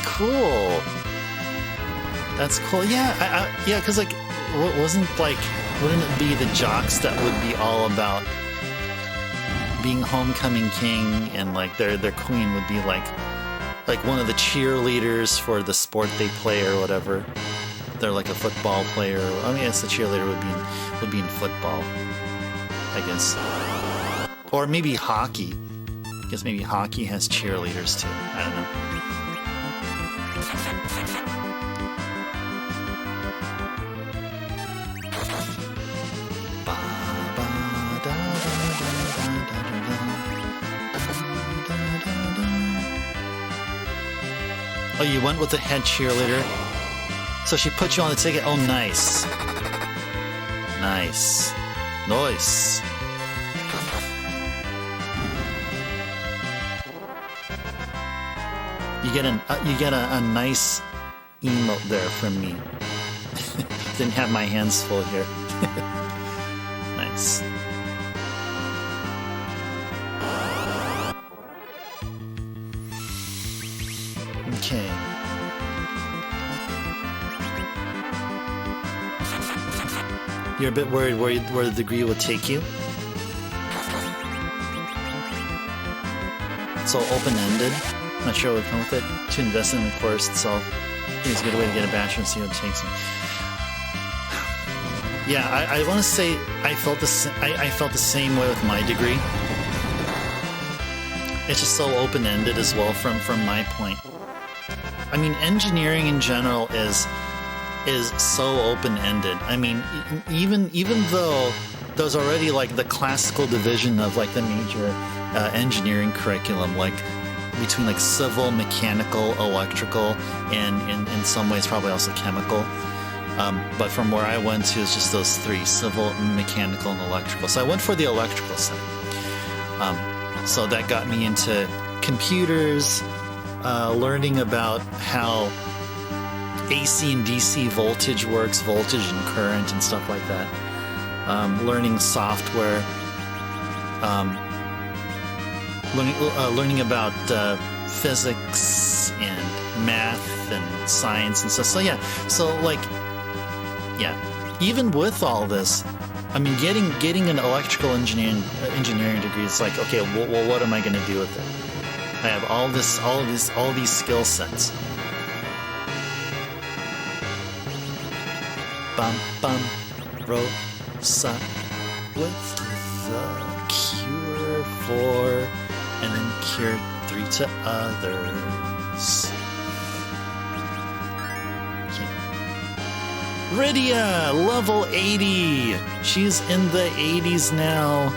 cool. That's cool. Yeah, yeah, because like, wouldn't it be the jocks that would be all about being Homecoming King, and like their queen would be like one of the cheerleaders for the sport they play or whatever. They're like a football player. I mean, yes, the cheerleader would be in football, I guess, or maybe hockey. I guess maybe hockey has cheerleaders too. I don't know. Oh, you went with the head cheerleader? So she put you on the ticket? Oh, nice. Nice. Nice. You get a nice emote there from me. Didn't have my hands full here. Nice. Okay. You're a bit worried where the degree will take you? So open-ended. Not sure what will come with it. To invest in the course itself. I think it's a good way to get a bachelor and see what it takes you. Yeah, I want to say I felt the same way with my degree. It's just so open-ended as well from my point. I mean, engineering in general is so open-ended. I mean, even though there's already like the classical division of like the major engineering curriculum, like between like civil, mechanical, electrical, and in some ways probably also chemical. But from where I went to, it's just those three: civil, mechanical, and electrical. So I went for the electrical side. So that got me into computers, learning about how AC and DC voltage works, voltage and current and stuff like that. Learning software, learning about physics and math and science and stuff. So yeah, even with all this, I mean, getting an electrical engineering degree, it's like, okay, well, what am I going to do with it? I have all these skill sets. Bum bum rosa with the cure for, and then cure 3 to others. Rydia, level 80. She's in the 80s now.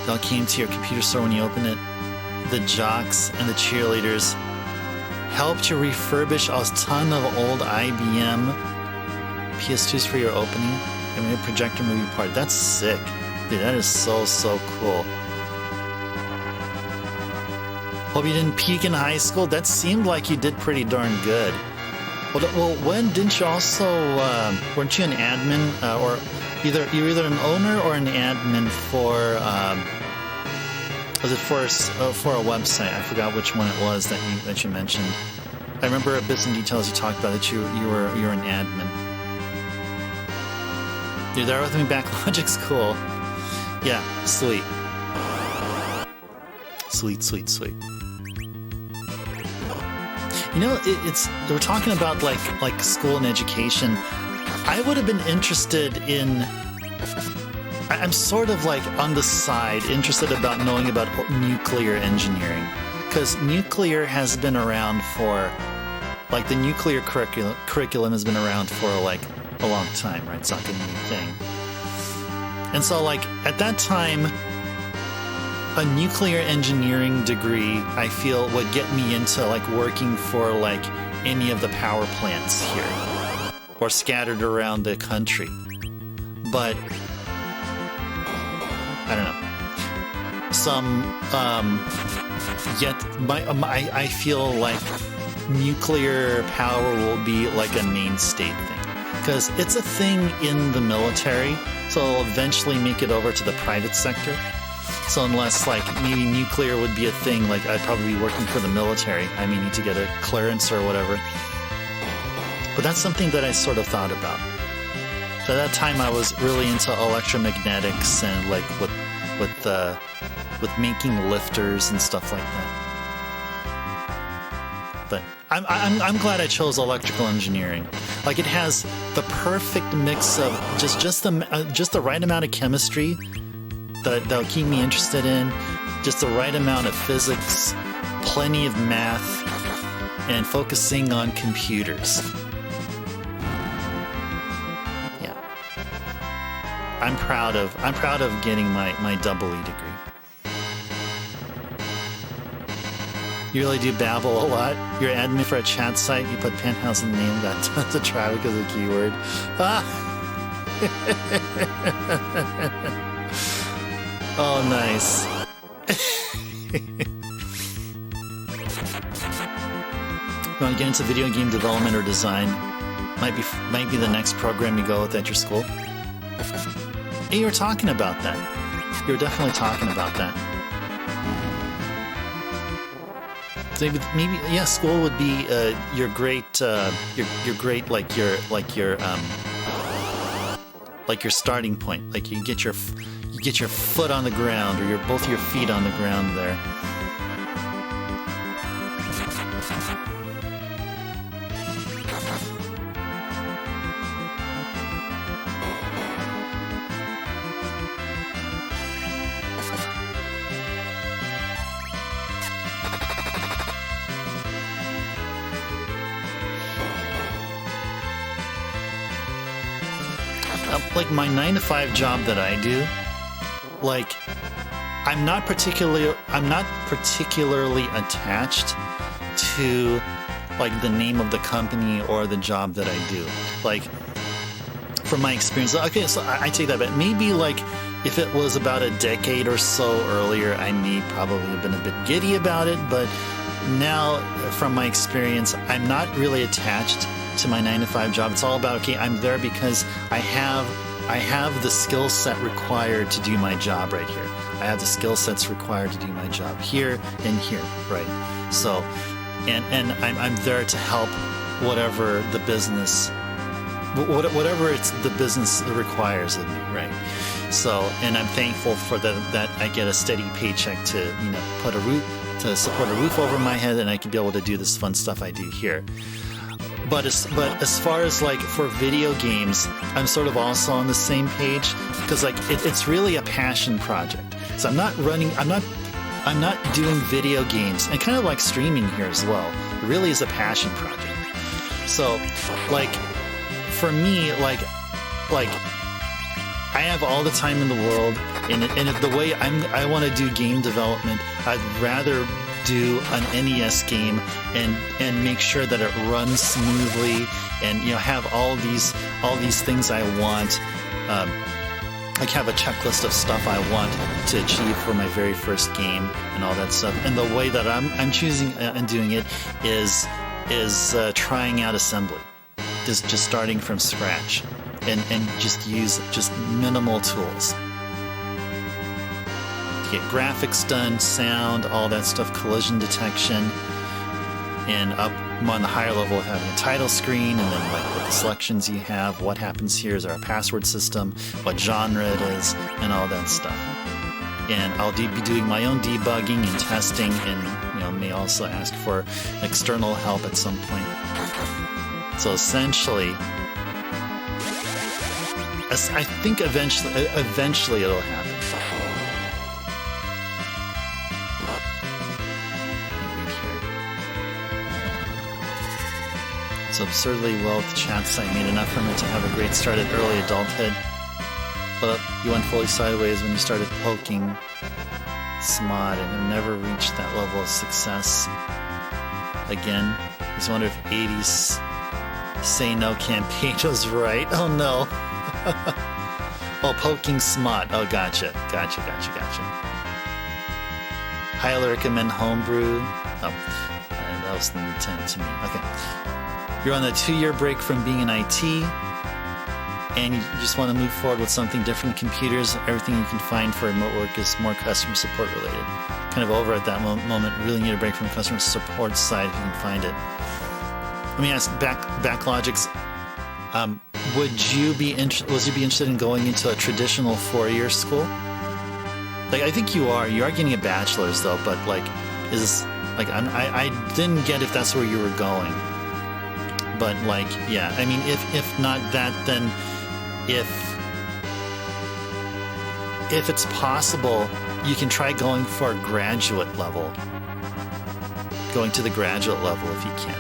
That came to your computer store when you open it. The jocks and the cheerleaders helped you refurbish a ton of old IBM PS2s for your opening. I mean, a projector movie party. That's sick. Dude, that is so cool. Hope you didn't peak in high school. That seemed like you did pretty darn good. Well, when didn't you also, weren't you an admin, or you're either an owner or an admin for, was it for a website? I forgot which one it was that you mentioned. I remember bits and details you talked about that you were an admin. You're there with me, Backlogic's cool. Yeah, sweet. Sweet. You know, we're talking about like school and education. I would have been interested in. I'm sort of like on the side interested about knowing about nuclear engineering, because nuclear has been around for, like, the nuclear curriculum has been around for like a long time, right? It's not a new thing. And so, like, at that time, a nuclear engineering degree, I feel, would get me into like working for like any of the power plants here or scattered around the country. But I don't know. I feel like nuclear power will be like a main state thing. Because it's a thing in the military, so it'll eventually make it over to the private sector. So unless, like, maybe nuclear would be a thing, like, I'd probably be working for the military. I may need to get a clearance or whatever. But that's something that I sort of thought about. At that time, I was really into electromagnetics and, like, with making lifters and stuff like that. But I'm glad I chose electrical engineering. Like, it has the perfect mix of just the right amount of chemistry that'll keep me interested in, just the right amount of physics, plenty of math, and focusing on computers. Yeah, I'm proud of getting my double E degree. You really do babble a lot. You're admin for a chat site. You put Penthouse in the name. Got tons of traffic as a keyword. Oh, nice. You want to get into video game development or design? Might be the next program you go with at your school. Hey, you were talking about that. You were definitely talking about that. So maybe yeah, school would be your great your starting point. Like you get your foot on the ground, or both your feet on the ground there. Like my 9-to-5 job that I do, like I'm not particularly attached to like the name of the company or the job that I do. Like from my experience, okay, so I take that back. Maybe like if it was about a decade or so earlier, I may probably have been a bit giddy about it, but now from my experience, I'm not really attached to my 9-to-5 job. It's all about, okay, I'm there because I have the skill set required to do my job right here. I have the skill sets required to do my job here and here, right? So, and I'm there to help whatever the business requires of me, right? So, and I'm thankful for that I get a steady paycheck to, to support a roof over my head, and I can be able to do this fun stuff I do here. But as far as like for video games, I'm sort of also on the same page because like it's really a passion project. So I'm not doing video games, and kind of like streaming here as well. It really is a passion project. So like for me, like I have all the time in the world, and if the way I want to do game development, I'd rather do an NES game and make sure that it runs smoothly, and have all these things I want. Like have a checklist of stuff I want to achieve for my very first game and all that stuff. And the way that I'm choosing and doing it is trying out assembly, just starting from scratch, and just use minimal tools. Get graphics done, sound, all that stuff, collision detection, and up on the higher level having a title screen, and then like what the selections you have, what happens here, is there a password system, what genre it is, and all that stuff. And I'll be doing my own debugging and testing, and may also ask for external help at some point. So essentially, I think eventually it'll happen. It's absurdly well with the chat site made enough for me to have a great start at early adulthood. But you went fully sideways when you started poking Smod and have never reached that level of success again. I just wonder if 80s Say No campaign was right. Oh no. Oh, poking Smod. Oh, gotcha. Highly recommend Homebrew. Oh. And 2010 to me. Okay. You're on a 2-year break from being in IT, and you just want to move forward with something different. Computers, everything you can find for remote work is more customer support related. Kind of over at that moment, really need a break from the customer support side if you can find it. Let me ask, Backlogix, was you be interested in going into a traditional 4-year school? Like, I think you are getting a bachelor's though, but like, is this, like, I didn't get if that's where you were going. But like, yeah, I mean, if not that, then if it's possible, you can try going for a graduate level. Going to the graduate level if you can.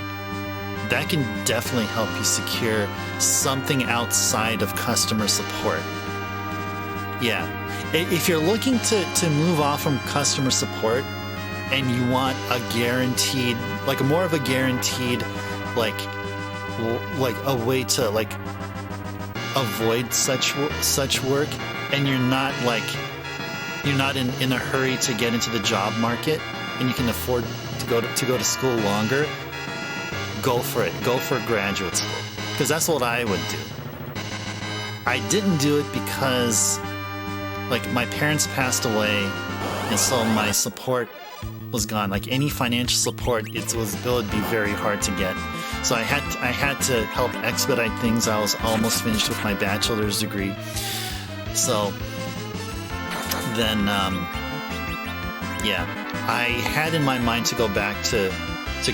That can definitely help you secure something outside of customer support. Yeah. If you're looking to move off from customer support and you want a guaranteed, like more of a guaranteed, like a way to like avoid such work, and you're not in a hurry to get into the job market, and you can afford to go to school longer, go for it. Go for graduate school, because that's what I would do. I didn't do it because like my parents passed away, and so my support was gone. Like any financial support, it would be very hard to get. So I had to help expedite things. I was almost finished with my bachelor's degree. So then, yeah, I had in my mind to go back to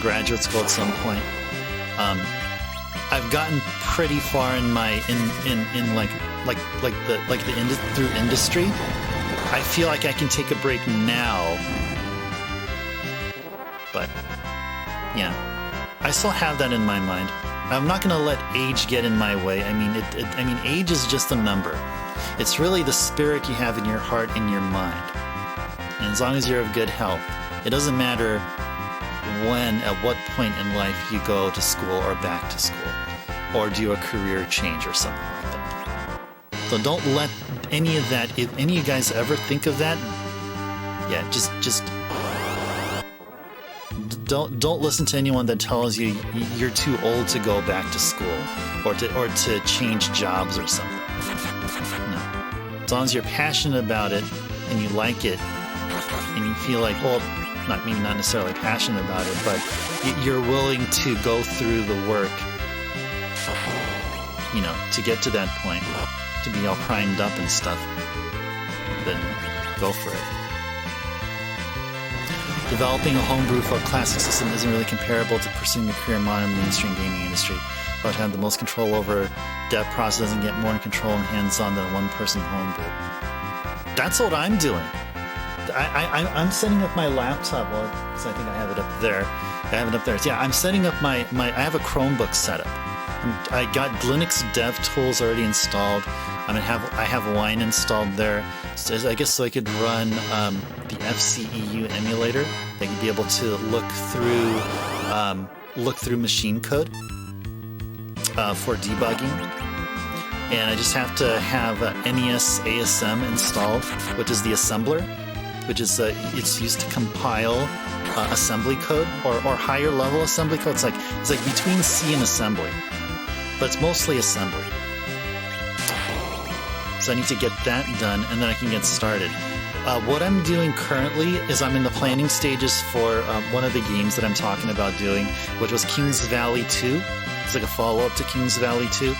graduate school at some point. I've gotten pretty far in my through industry. I feel like I can take a break now, but yeah, I still have that in my mind. I'm not going to let age get in my way. I mean, age is just a number. It's really the spirit you have in your heart and your mind. And as long as you're of good health, it doesn't matter at what point in life you go to school or back to school, or do a career change or something like that. So don't let any of that, if any of you guys ever think of that, yeah, just don't listen to anyone that tells you you're too old to go back to school or to change jobs or something. No. As long as you're passionate about it and you like it and you feel like, well, not necessarily passionate about it, but you're willing to go through the work, to get to that point, to be all primed up and stuff, then go for it. Developing a homebrew for a classic system isn't really comparable to pursuing a career in modern mainstream gaming industry. But having the most control over dev process doesn't get more control and hands-on than a one-person homebrew. That's what I'm doing. I'm setting up my laptop. Well, so I think I have it up there. Yeah, I'm setting up my I have a Chromebook setup. I got Linux dev tools already installed. I have Wine installed there. So I guess so I could run the FCEU emulator. I could be able to look through machine code for debugging. And I just have to have NES ASM installed, which is the assembler, which is it's used to compile assembly code or higher level assembly code. It's like between C and assembly, but it's mostly assembly. So I need to get that done, and then I can get started. What I'm doing currently is I'm in the planning stages for one of the games that I'm talking about doing, which was Kings Valley 2. It's like a follow-up to Kings Valley 2.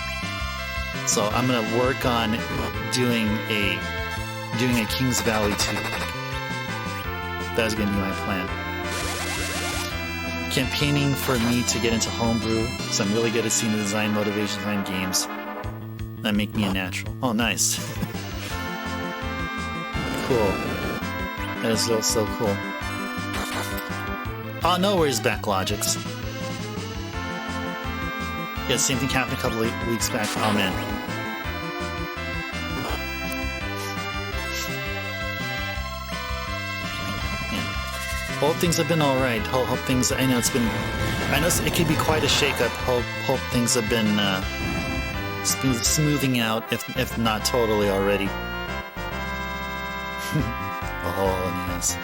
So I'm going to work on doing a Kings Valley 2. That's going to be my plan. Campaigning for me to get into homebrew, so I'm really good at seeing the design motivations behind games. That make me a natural. Oh, nice. Cool. That is so cool. Oh, no worries, Backlogix. Yeah, same thing happened a couple of weeks back. Oh, man. Yeah. Hope things have been alright. Hope things... I know it can be quite a shakeup. Hope things have been... smoothing out, if not totally already. Oh, yes.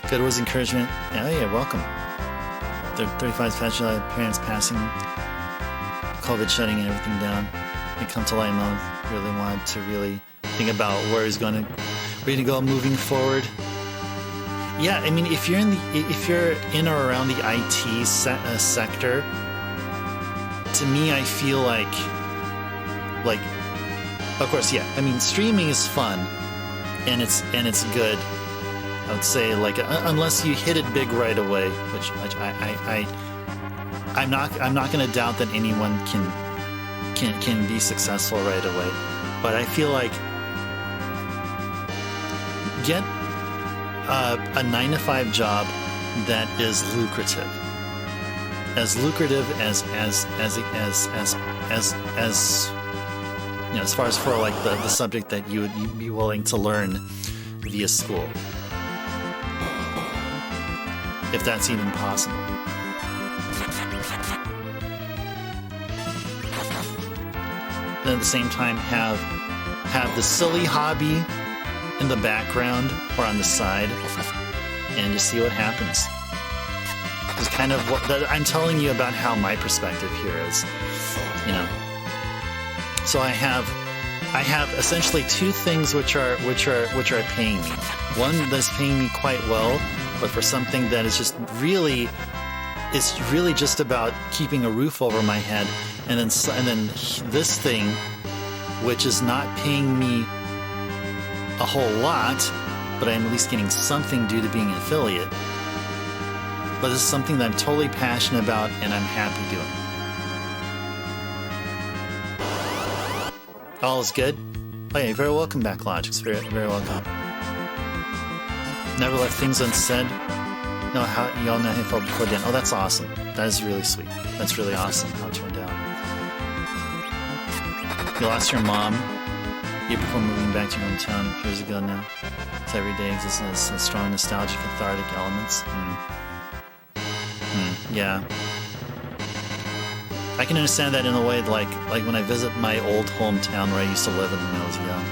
Good words of encouragement. Yeah, welcome. 35's patch, parents passing, COVID shutting everything down. And come to light mode. Really wanted to really think about where he's going to go moving forward. Yeah, I mean, if you're in or around the IT sector, to me, I feel like, of course, yeah. I mean, streaming is fun, and it's good. I would say, like, unless you hit it big right away, which I'm not going to doubt that anyone can be successful right away, but I feel like get a 9-to-5 job that is lucrative, as you know, as far as for like the subject that you'd be willing to learn via school, if that's even possible. Then at the same time have the silly hobby in the background or on the side, and just see what happens. It's kind of what I'm telling you about how my perspective here is, you know. So I have essentially two things which are paying me. One that's paying me quite well, but for something that is just really, it's really just about keeping a roof over my head, and then this thing, which is not paying me a whole lot, but I'm at least getting something due to being an affiliate. But this is something that I'm totally passionate about and I'm happy doing. All is good? Oh yeah, you're very welcome back, Logix. Very, very welcome. Never left things unsaid. No, how y'all know how I felt before then. Oh, that's awesome. That is really sweet. That's really awesome how it turned out. You lost your mom before moving back to your hometown years ago now. So every day exists as strong nostalgic, cathartic elements. Yeah. I can understand that in a way, like when I visit my old hometown where I used to live in when I was young.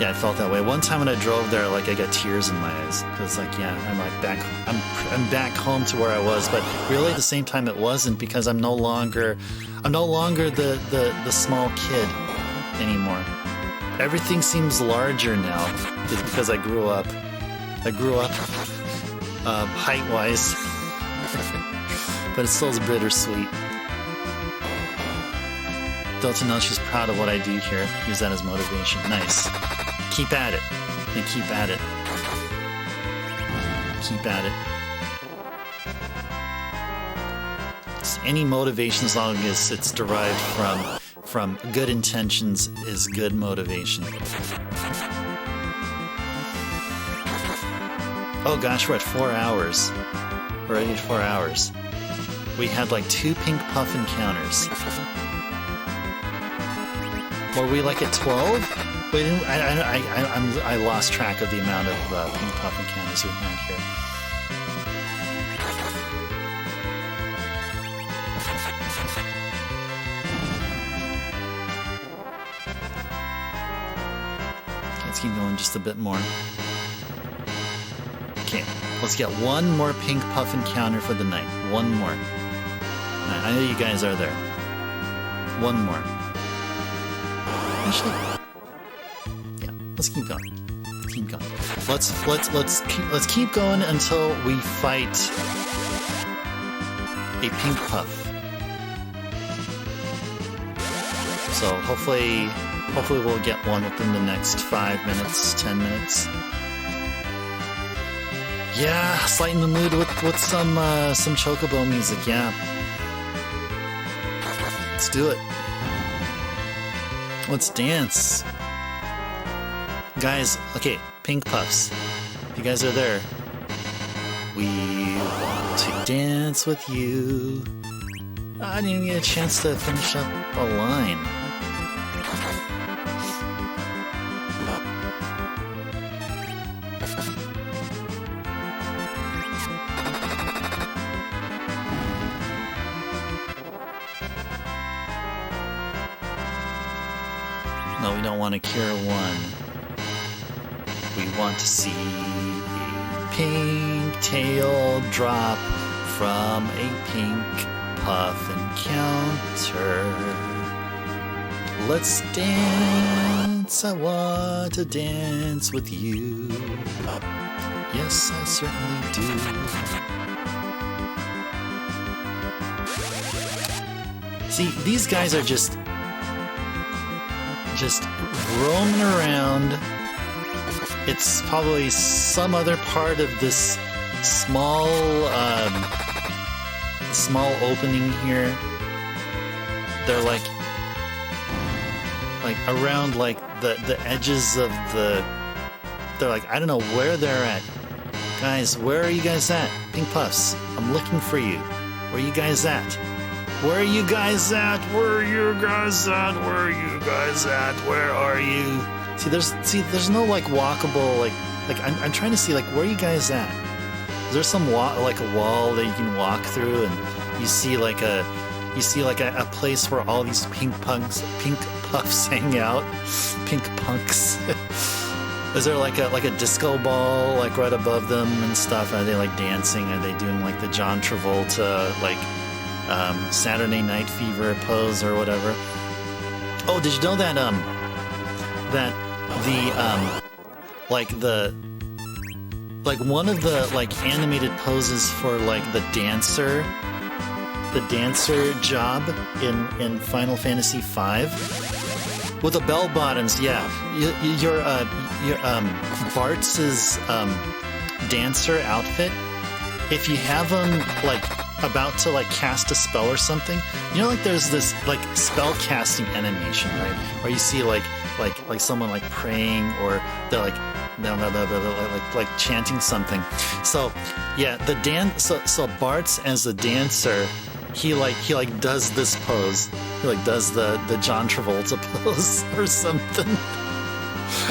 Yeah, I felt that way. One time when I drove there, like I got tears in my eyes. Because like, yeah, I'm like back. I'm back home to where I was, but really at the same time it wasn't, because I'm no longer the small kid anymore. Everything seems larger now, just because I grew up height-wise, but it still is bittersweet. Though to know she's proud of what I do here, use that as motivation. Nice. Keep at it. And keep at it. Keep at it. Just any motivation, as long as it's derived from good intentions, is good motivation. Oh gosh, we're at 4 hours. We're already at 4 hours. We had like 2 pink puff encounters. Were we like at 12? Wait, I lost track of the amount of pink puff encounters we had here. Let's keep going just a bit more. Okay, let's get one more pink puff encounter for the night. One more. Right, I know you guys are there. One more. Actually, yeah. Let's keep going. Keep going. Let's keep going until we fight a pink puff. So hopefully we'll get one within the next 5 minutes, 10 minutes. Yeah, slight in the mood with some Chocobo music, yeah. Let's do it. Let's dance. Guys, okay, pink puffs. If you guys are there, we want to dance with you. I didn't even get a chance to finish up a line. No, we don't want to cure one. We want to see a pink tail drop from a pink puff encounter. Let's dance, I want to dance with you. Yes, I certainly do. See, these guys are just roaming around. It's probably some other part of this small opening here. They're like around like the edges of the. They're like, I don't know where they're at. Guys, where are you guys at? Pink Puffs, I'm looking for you. Where are you guys at? Where are you guys at? Where are you guys at? Where are you guys at? Where are you? There's no like walkable like I'm trying to see like where are you guys at? Is there some like a wall that you can walk through and you see like a place where all these pink puffs hang out? Pink punks. Is there like a disco ball like right above them and stuff? Are they like dancing? Are they doing like the John Travolta like Saturday Night Fever pose or whatever? Oh, did you know that one of the like animated poses for like the dancer job in Final Fantasy V with the bell bottoms? Yeah, your Bartz's dancer outfit. If you have them like about to like cast a spell or something, you know, like there's this like spell casting animation, right? Where you see like someone like praying or they're like like chanting something. So yeah, so Bartz as the dancer, he does this pose. He like does the John Travolta pose or something.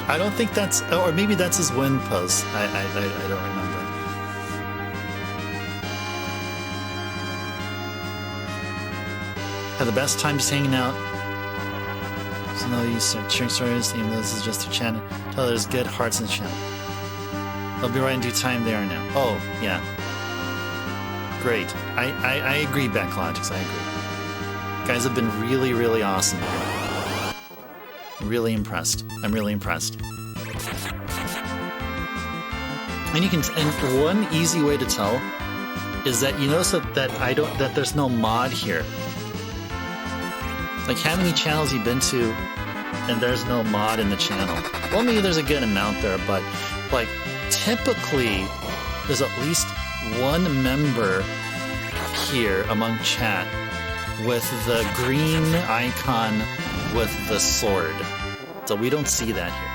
I don't think that's, or maybe that's his win pose. I don't remember. Had the best time just hanging out. So no use sharing stories, even though this is just a channel. Tell there's good hearts in the channel. They'll be right in due time. They are now. Oh, yeah. Great. I agree, Backlogics. I agree. You guys have been really, really awesome. Really impressed. I'm really impressed. And one easy way to tell is that you notice that there's no mod here. Like, how many channels you've been to and there's no mod in the channel? Well, maybe there's a good amount there, but like typically there's at least one member here among chat with the green icon with the sword. So we don't see that here.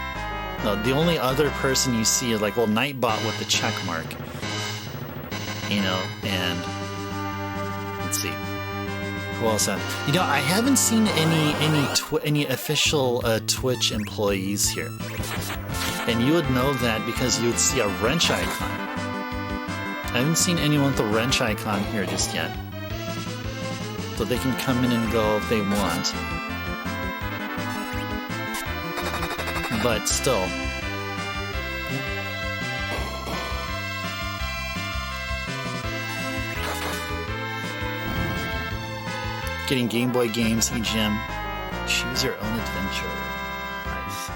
No, the only other person you see is like, well, Nightbot with the check mark. You know, and let's see. Who else have? You know, I haven't seen any official Twitch employees here, and you would know that because you would see a wrench icon. I haven't seen anyone with a wrench icon here just yet, so they can come in and go if they want. But still. Getting Game Boy games, EGM. Choose your own adventure. Nice.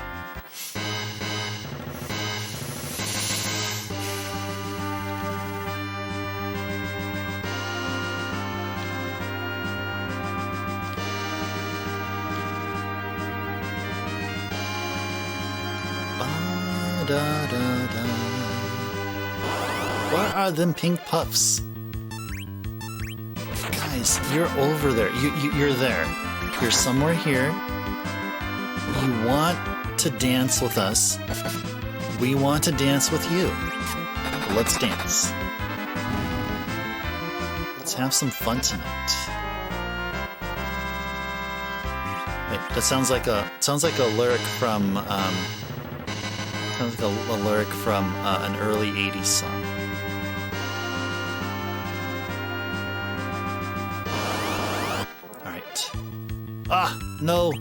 Ba-da-da-da. Where are them pink puffs? Guys, you're over there. You're there. You're somewhere here. You want to dance with us. We want to dance with you. Let's dance. Let's have some fun tonight. Wait, that sounds like a lyric from a lyric from an early '80s song. Ah, no.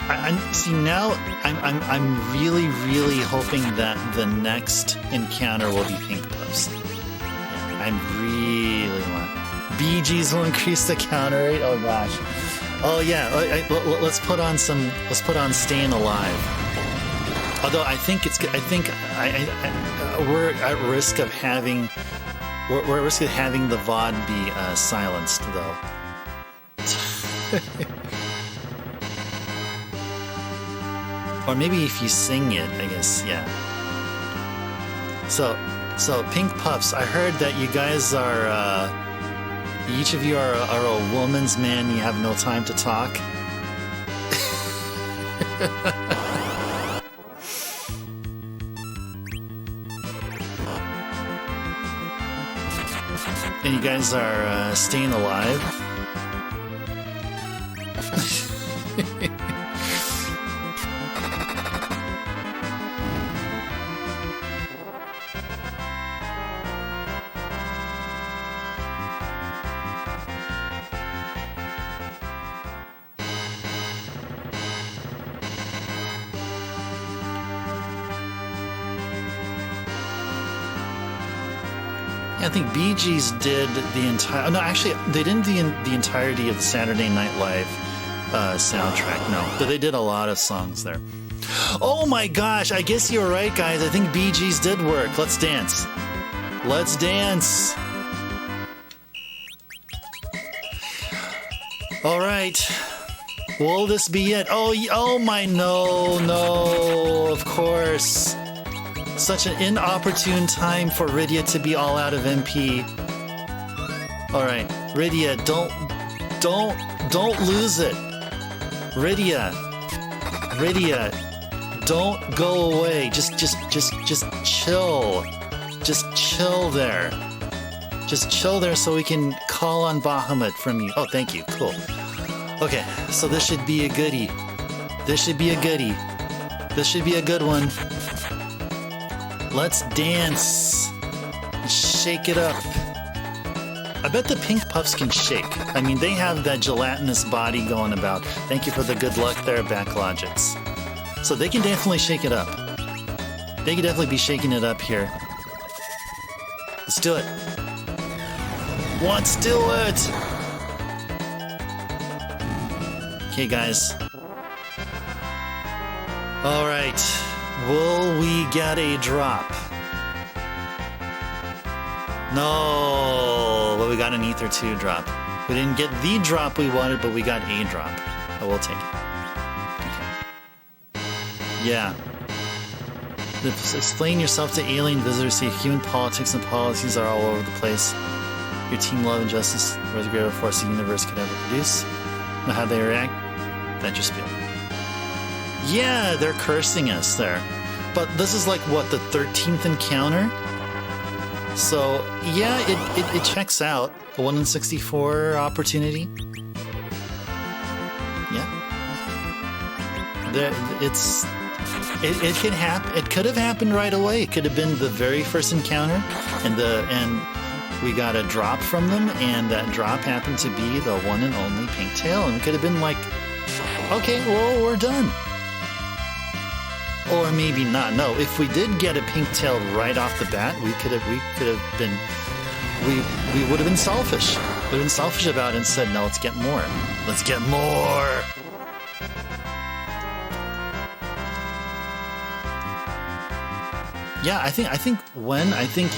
I see now. I'm really hoping that the next encounter will be pink puffs. I really want. Bee Gees will increase the counter rate. Oh gosh. Oh yeah. Let's put on some. Let's put on "Staying Alive." Although I think it's. I think we're at risk of having. We're at risk of having the VOD be silenced, though. Or maybe if you sing it, I guess. Yeah. So Pink Puffs. I heard that you guys are. Each of you are a woman's man. You have no time to talk. And you guys are staying alive. I think Bee Gees did the entire... No, actually, they didn't the entirety of the Saturday Night Live soundtrack, no. But they did a lot of songs there. Oh my gosh, I guess you're right, guys. I think Bee Gees did work. Let's dance. Let's dance. All right. Will this be it? Oh my, no, of course. Such an inopportune time for Rydia to be all out of MP. All right, Rydia, don't lose it. Rydia, don't go away. Just chill. Just chill there. Just chill there so we can call on Bahamut from you. Oh, thank you. Cool. Okay, so this should be a goodie. This should be a goodie. This should be a good one. Let's dance. Shake it up. I bet the Pink Puffs can shake. I mean, they have that gelatinous body going about. Thank you for the good luck there, Backlogics. So they can definitely shake it up. They can definitely be shaking it up here. Let's do it. Let's do it. Okay, guys. All right. Will we get a drop? No, but we got an Ether 2 drop. We didn't get the drop we wanted, but we got a drop. I will take it. Okay. Yeah. Explain yourself to alien visitors. See, human politics and policies are all over the place. Your team love and justice, where the greater force the universe could ever produce. Know how they react? That just feel. Yeah, they're cursing us there. But this is like, what, the 13th encounter? So, yeah, it checks out. A 1 in 64 opportunity. Yeah. It could happen. It could have happened right away. It could have been the very first encounter, and we got a drop from them, and that drop happened to be the one and only pink tail, and it could have been like, okay, well, we're done. Or maybe not. No, if we did get a pink tail right off the bat, we would have been selfish. We would have been selfish about it and said, no, let's get more. Let's get more. Yeah, I think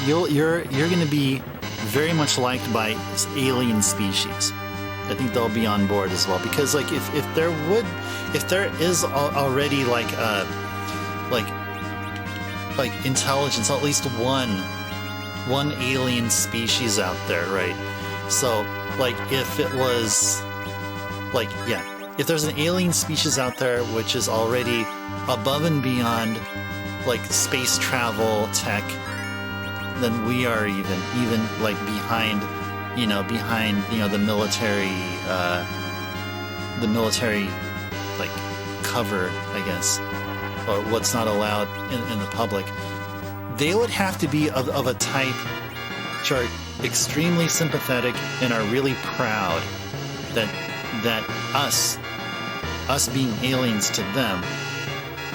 you're going to be very much liked by alien species. I think they'll be on board as well, because like if there is already like intelligence, at least one alien species out there, right? So like if it was like, yeah, if there's an alien species out there which is already above and beyond like space travel tech, then we are even like behind the military like cover, I guess, or what's not allowed in the public. They would have to be of a type which are extremely sympathetic and are really proud that us being aliens to them,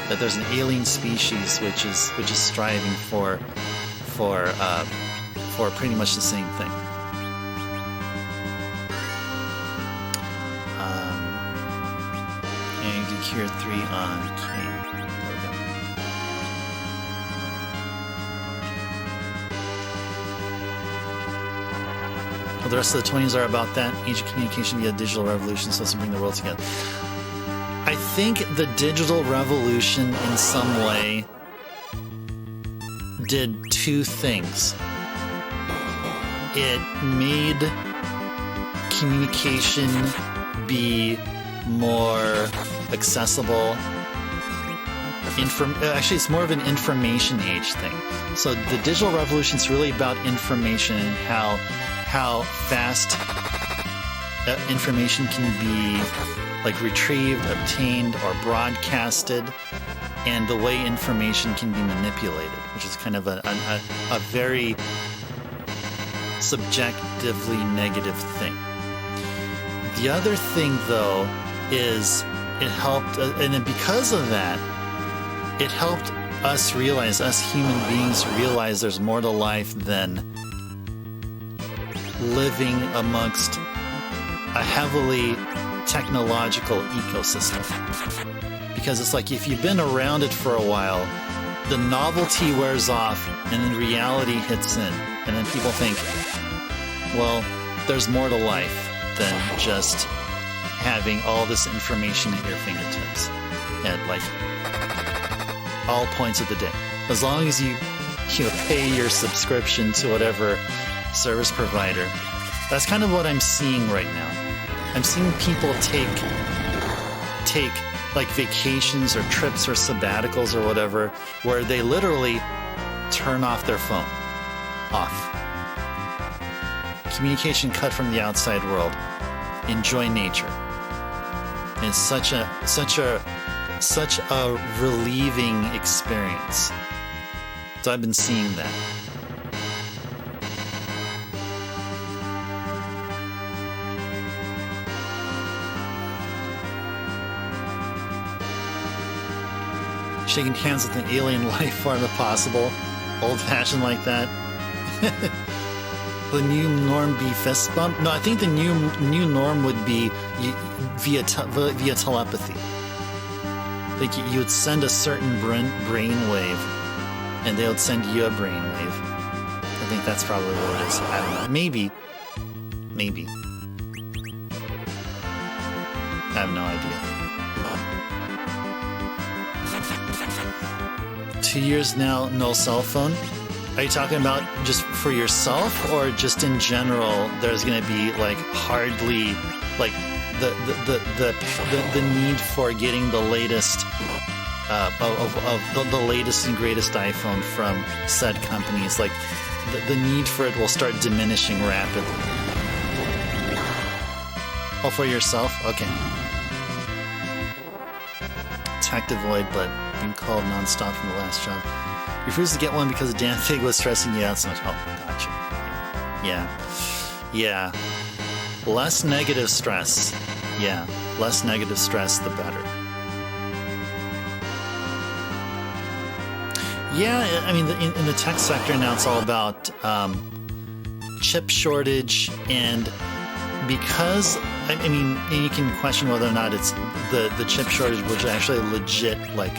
that there's an alien species which is striving for for pretty much the same thing. And you do Cure 3 on King. There we go. Well, the rest of the 20s are about that. Age of communication via digital revolution, so to bring the world together. I think the digital revolution in some way did two things. It made communication be more accessible. Actually, it's more of an information age thing. So the digital revolution is really about information and how fast information can be like retrieved, obtained, or broadcasted, and the way information can be manipulated, which is kind of a very subjectively negative thing. The other thing, though, is it helped, and then because of that, it helped us realize, us human beings realize there's more to life than living amongst a heavily technological ecosystem. Because it's like if you've been around it for a while, the novelty wears off and then reality hits in. And then people think, well, there's more to life than just having all this information at your fingertips at like all points of the day. As long as you pay your subscription to whatever service provider. That's kind of what I'm seeing right now. I'm seeing people take like vacations or trips or sabbaticals or whatever, where they literally turn off their phone. Off. Communication cut from the outside world. Enjoy nature. It's such a relieving experience. So I've been seeing that. Shaking hands with an alien life form if possible. Old-fashioned like that. The new norm be fist bump? No, I think the new norm would be via telepathy. Like you would send a certain brain wave, and they would send you a brain wave. I think that's probably what it is. I don't know. Maybe. I have no idea. 2 years now, no cell phone. Are you talking about just for yourself, or just in general? There's going to be like hardly like the need for getting the latest the latest and greatest iPhone from said companies. Like the need for it will start diminishing rapidly. Oh, for yourself? Okay. Tact avoid, but being called nonstop from the last job. Refused to get one because the damn thing was stressing you out so much. Oh, gotcha. Yeah. Less negative stress. Yeah, less negative stress, the better. Yeah, I mean, in the tech sector now, it's all about chip shortage, and because, I mean, and you can question whether or not it's the chip shortage was actually legit, like,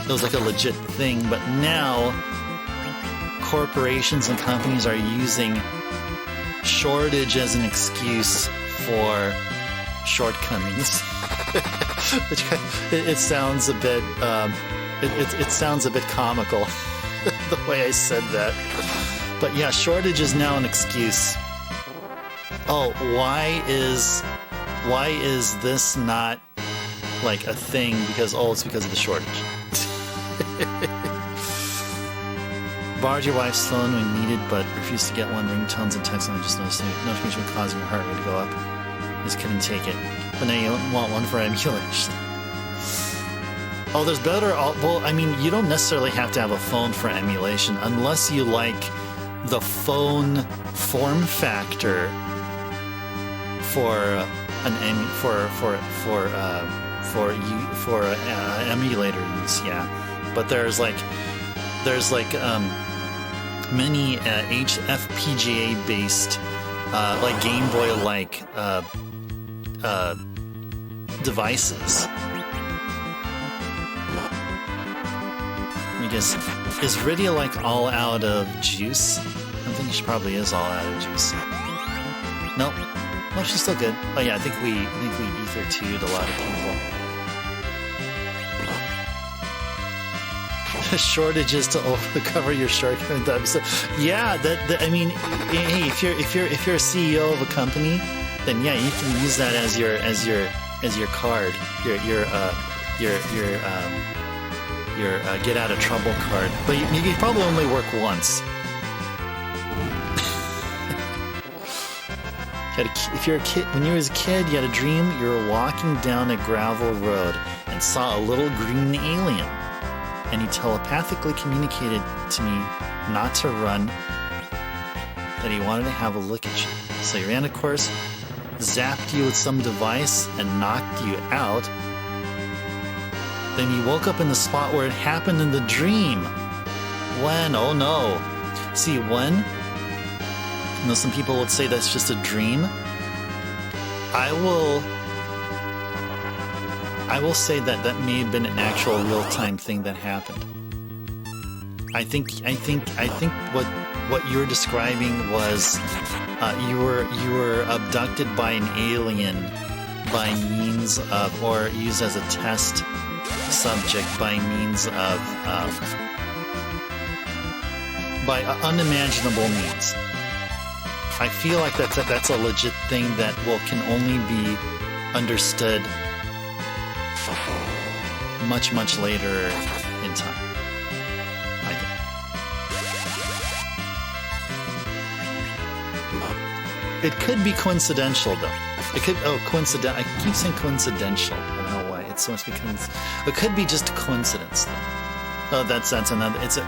it was like a legit thing, but now corporations and companies are using shortage as an excuse for shortcomings. Which it sounds a bit it sounds a bit comical the way I said that. But yeah, shortage is now an excuse. Oh, why is this not like a thing? Because it's because of the shortage. Borrowed your wife's phone when needed, but refused to get one. Ringtones and texts, and I just noticed the notification causing your heart rate to go up. Just couldn't take it. But now you want one for emulation. Oh, there's better. Well, I mean, you don't necessarily have to have a phone for emulation unless you like the phone form factor for an emulator use. Yeah, but there's many FPGA based, like Game Boy like devices. I guess, is Rydia like all out of juice? I think she probably is all out of juice. Nope. No, she's still good. Oh yeah, I think we ether 2'd a lot of people. Shortages to cover your shortcut episode. Yeah, I mean, hey, if you're a CEO of a company, then yeah, you can use that as your card, your get out of trouble card. But you probably only work once. If you're a kid, when you were a kid, you had a dream you were walking down a gravel road and saw a little green alien, and he telepathically communicated to me not to run, that he wanted to have a look at you. So he ran a course, zapped you with some device, and knocked you out. Then you woke up in the spot where it happened in the dream. When? Oh no. See, when? You know, some people would say that's just a dream. I will say that may have been an actual real-time thing that happened. I think what you're describing was you were abducted by an alien by means of, or used as a test subject by means of by unimaginable means. I feel like that's a legit thing that can only be understood much later in time. I think. It could be coincidental though. It could coincident. I keep saying coincidental. I don't know why. It's supposed to be it could be just a coincidence though. Oh, that's another. It's a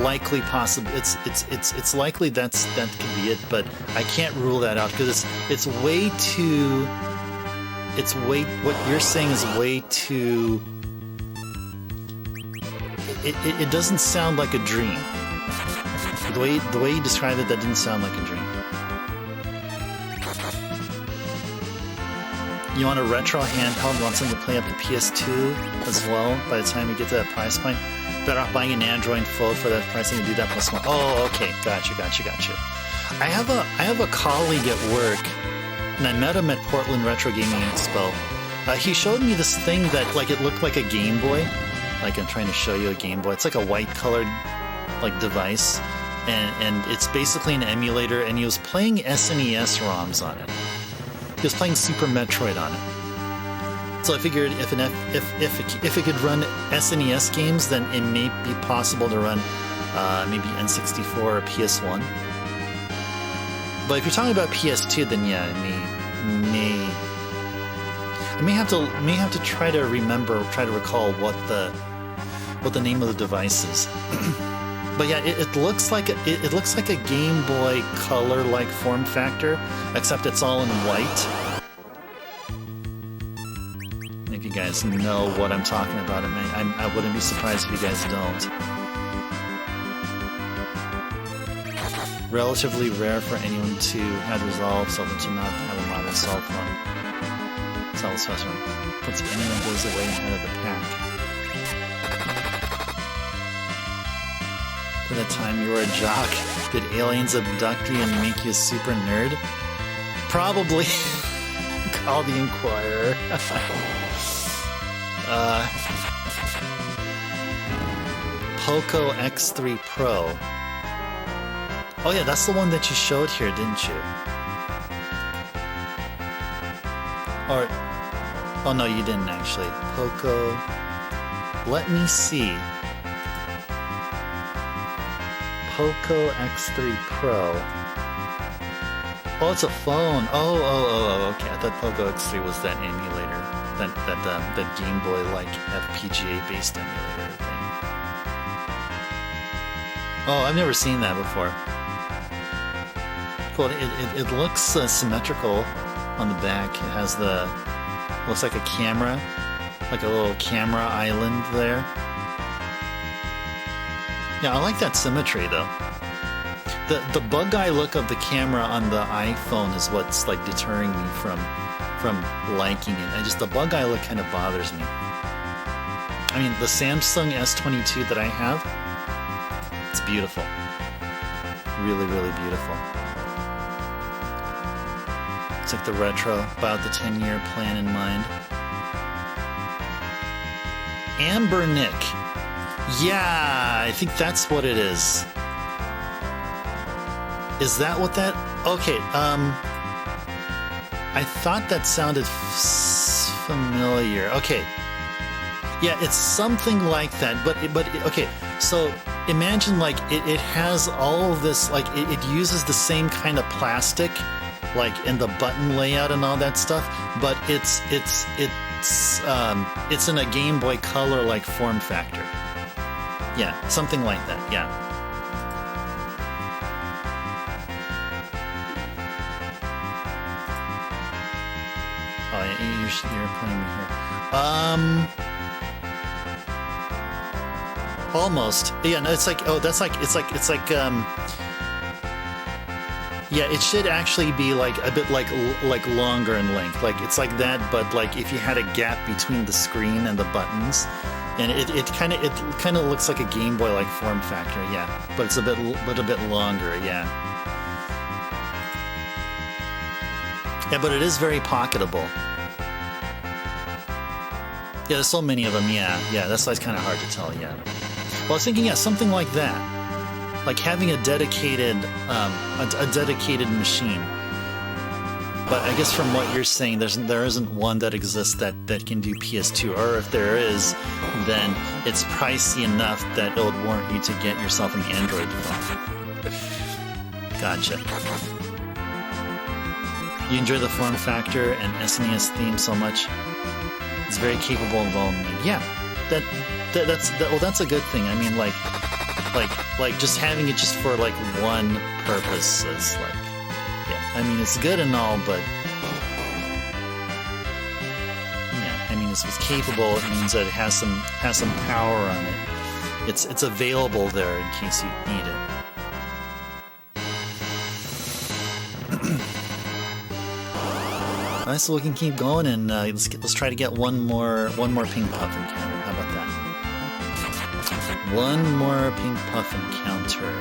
likely possible. It's likely that could be it, but I can't rule that out because it's way too. What you're saying is way too. It doesn't sound like a dream. The way you described it, that didn't sound like a dream. You want a retro handheld, want something to play up the PS2 as well by the time you get to that price point? Better off buying an Android phone for that price and you do that plus one. Oh, okay. Gotcha. I have a colleague at work, and I met him at Portland Retro Gaming Expo. He showed me this thing that it looked like a Game Boy. Like I'm trying to show you a Game Boy. It's like a white colored device, and it's basically an emulator. And he was playing SNES ROMs on it. He was playing Super Metroid on it. So I figured if it could run SNES games, then it may be possible to run maybe N64 or PS1. But if you're talking about PS2, then yeah, I may have to try to recall what the name of the device is. But yeah, it looks like a Game Boy Color like form factor, except it's all in white. If you guys know what I'm talking about, I wouldn't be surprised if you guys don't. Relatively rare for anyone to have resolved, so to not have a model cell phone. Cell phone puts anyone goes away ahead of the pack. By the time you were a jock, did aliens abduct you and make you a super nerd? Probably. Call the Inquirer. Poco X3 Pro. Oh yeah, that's the one that you showed here, didn't you? Or, oh no, you didn't actually. Poco. Let me see. Poco X3 Pro. Oh, it's a phone. Oh, okay. I thought Poco X3 was that emulator, that Game Boy like FPGA based emulator thing. Oh, I've never seen that before. Cool. It looks symmetrical on the back. It has looks like a camera, like a little camera island there. Yeah, I like that symmetry though. the bug eye look of the camera on the iPhone is what's like deterring me from liking it. The bug eye look kind of bothers me. I mean, the Samsung S22 that I have, it's beautiful. Really, really beautiful. It's like the retro, about the 10-year plan in mind. Amber Nick. Yeah, I think that's what it is. Is that what that... Okay, I thought that sounded familiar. Okay. Yeah, it's something like that, but okay, so imagine like it has all of this, like it uses the same kind of plastic, like in the button layout and all that stuff, but it's in a Game Boy Color like form factor. Yeah, something like that. Yeah. Oh, yeah, you're playing me here. Almost. Yeah, no, it's like, oh, that's like, it's like, yeah, it should actually be like a bit like longer in length. Like it's like that, but like if you had a gap between the screen and the buttons, and it kind of looks like a Game Boy like form factor. Yeah, but it's a bit longer. Yeah. Yeah, but it is very pocketable. Yeah, there's so many of them. Yeah, that's why it's kind of hard to tell. Yeah. Well, I was thinking, yeah, something like that, like having a dedicated machine. But I guess from what you're saying, there isn't one that exists that can do PS2, or if there is, then it's pricey enough that it would warrant you to get yourself an Android phone. Gotcha. You enjoy the form factor and SNES theme so much. It's very capable of all means. Yeah, that's a good thing. I mean, like just having it just for like one purpose is like, yeah. I mean, it's good and all, but yeah. I mean, it's capable. It means that it has some power on it. It's available there in case you need it. Alright, so we can keep going, and let's try to get one more pink puff encounter. How about that? One more pink puff encounter.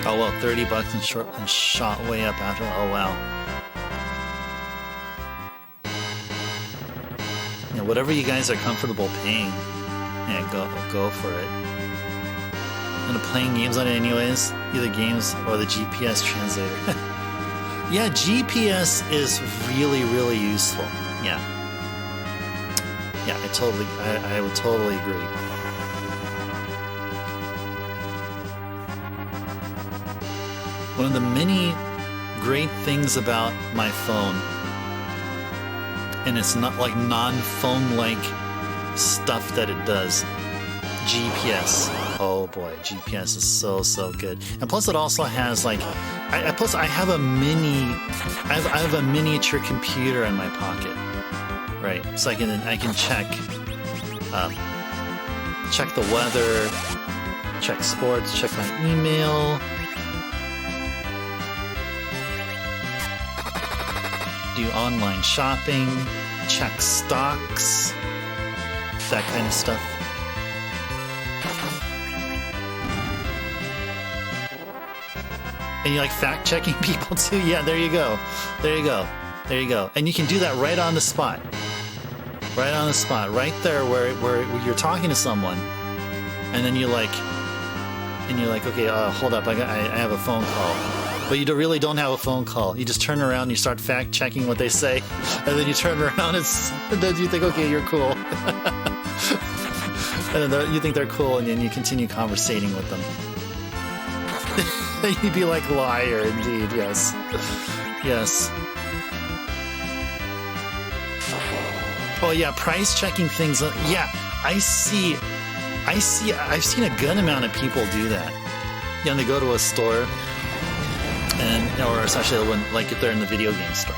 Oh well, $30 and shot way up after. Oh wow. Yeah, whatever you guys are comfortable paying, yeah, go for it. And playing games on it anyways, either games or the GPS translator. Yeah, GPS is really, really useful. Yeah. Yeah, I would totally agree. One of the many great things about my phone, and it's not like non-phone-like stuff that it does, GPS. Oh boy, GPS is so good. And plus it also has like, I have a miniature computer in my pocket, right? So I can check the weather, check sports, check my email, do online shopping, check stocks, that kind of stuff. And you like fact-checking people too? Yeah, there you go. And you can do that right on the spot. Right on the spot, right there where you're talking to someone, and then you're like, okay, hold up, I have a phone call. But you really don't have a phone call. You just turn around and you start fact-checking what they say, and then you turn around and then you think, okay, you're cool. And then you think they're cool, and then you continue conversating with them. You'd be like, liar, indeed, yes. Yes. Oh yeah, price-checking things. Yeah, I've seen a good amount of people do that. Yeah, and they go to a store, and or especially when, like, if they're in the video game store,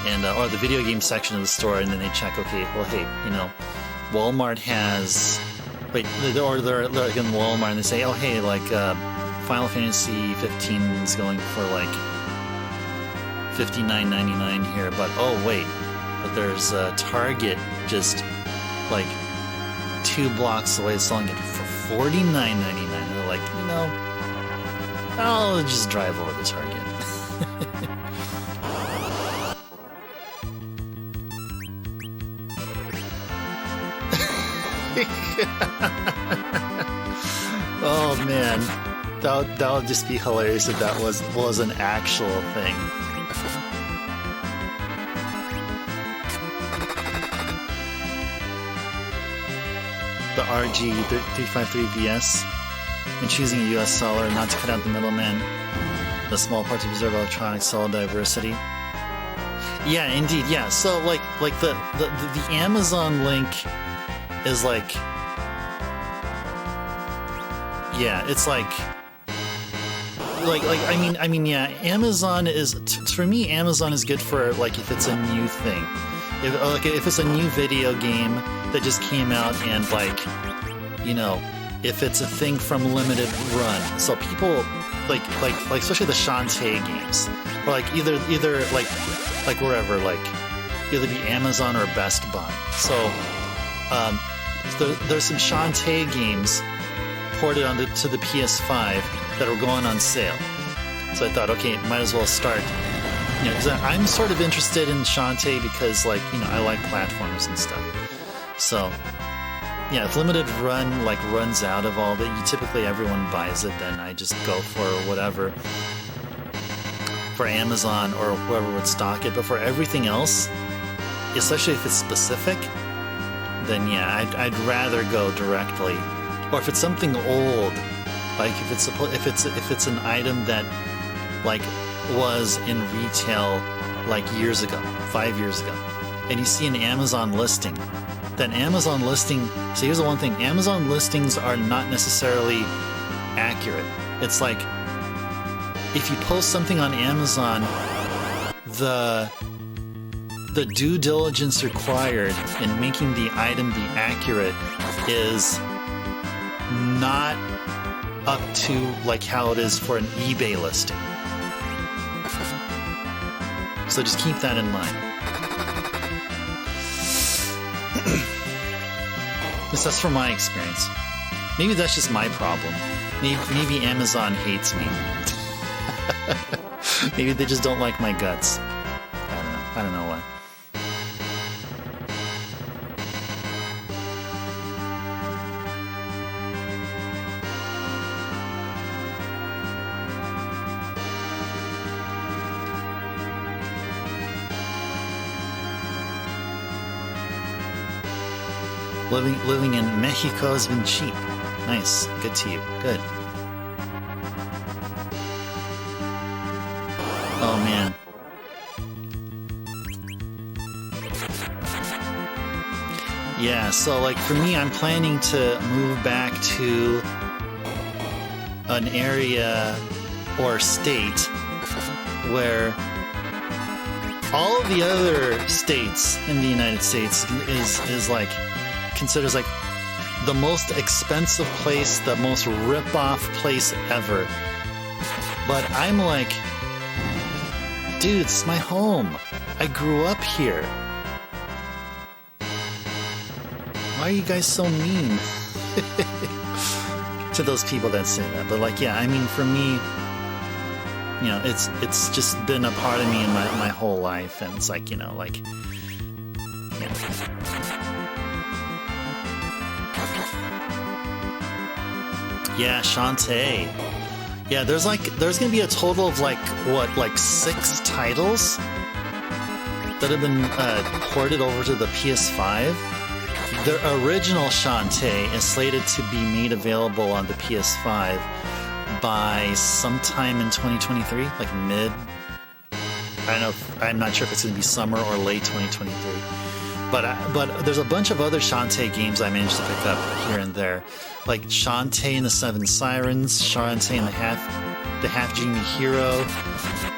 and or the video game section of the store, and then they check, okay, well, hey, you know, Walmart has, wait, or they're like in Walmart, and they say, oh, hey, like, Final Fantasy 15 is going for like $59.99 here, but oh wait, but there's a Target just like 2 blocks away selling it for $49.99. They're like, you know, I'll just drive over to Target. Oh man, that would just be hilarious if that was an actual thing. The RG353VS, and choosing a US seller not to cut out the middleman. The small part to preserve electronic cell diversity. Yeah, indeed. Yeah. So like the Amazon link is like, yeah, it's like I mean yeah, Amazon is, for me, Amazon is good for like if it's a new thing. If it's a new video game that just came out, and like, you know, if it's a thing from limited run, so people like especially the Shantae games, or like either like wherever, like either be Amazon or Best Buy. So there's some Shantae games ported to the PS5 that are going on sale. So I thought, okay, might as well start. You know, because I'm sort of interested in Shantae because, like, you know, I like platformers and stuff. So, yeah, if limited run, like, runs out of all that, typically everyone buys it, then I just go for whatever, for Amazon or whoever would stock it. But for everything else, especially if it's specific, then yeah, I'd rather go directly. Or if it's something old, like if it's an item that, like, was in retail like years ago, 5 years ago, and you see an Amazon listing, then Amazon listing, so here's the one thing, Amazon listings are not necessarily accurate. It's like, if you post something on Amazon, the due diligence required in making the item be accurate is not up to like how it is for an eBay listing. So just keep that in mind. That's from my experience. Maybe that's just my problem. Maybe Amazon hates me. Maybe they just don't like my guts. I don't know why. Living in Mexico has been cheap. Nice. Good to you. Good. Oh, man. Yeah, so, like, for me, I'm planning to move back to an area or state where all of the other states in the United States is like, considers like the most expensive place, the most rip-off place ever. But I'm like, dude, it's my home. I grew up here. Why are you guys so mean? To those people that say that. But like, yeah, I mean, for me, you know, it's just been a part of me in my whole life, and it's like, you know, like, yeah. Yeah, Shantae. Yeah, there's gonna be a total of like 6 titles that have been ported over to the PS5. The original Shantae is slated to be made available on the PS5 by sometime in 2023, like mid. I don't know. I'm not sure if it's gonna be summer or late 2023. But there's a bunch of other Shantae games I managed to pick up here and there, like Shantae and the Seven Sirens, Shantae and the Half Genie Hero,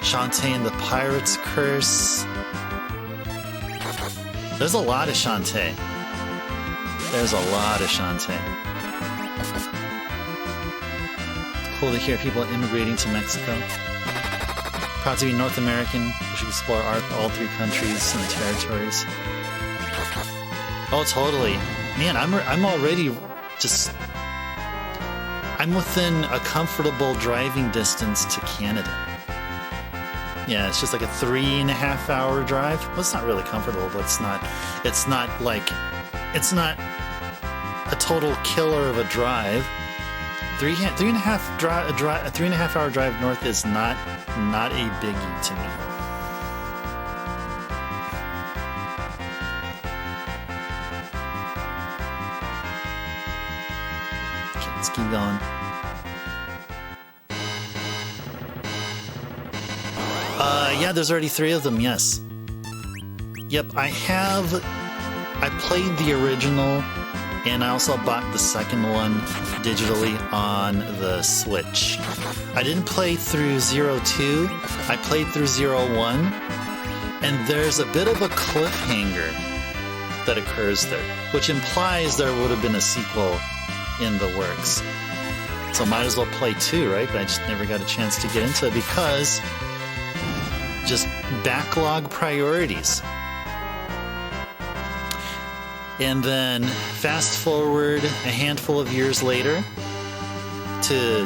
Shantae and the Pirate's Curse. There's a lot of Shantae. There's a lot of Shantae. Cool to hear people immigrating to Mexico. Proud to be North American. We should explore all 3 countries and territories. Oh, totally. Man, I'm already just... I'm within a comfortable driving distance to Canada. Yeah, it's just like a 3.5 hour drive. Well, it's not really comfortable, but it's not a total killer of a drive. 3.5 hour drive north is not a biggie to me. Okay, let's keep going. Yeah, there's already 3 of them, yes. Yep, I played the original, and I also bought the second one digitally on the Switch. I didn't play through 02, I played through 01, and there's a bit of a cliffhanger that occurs there, which implies there would have been a sequel in the works. So might as well play 2, right? But I just never got a chance to get into it because just backlog priorities. And then fast forward a handful of years later to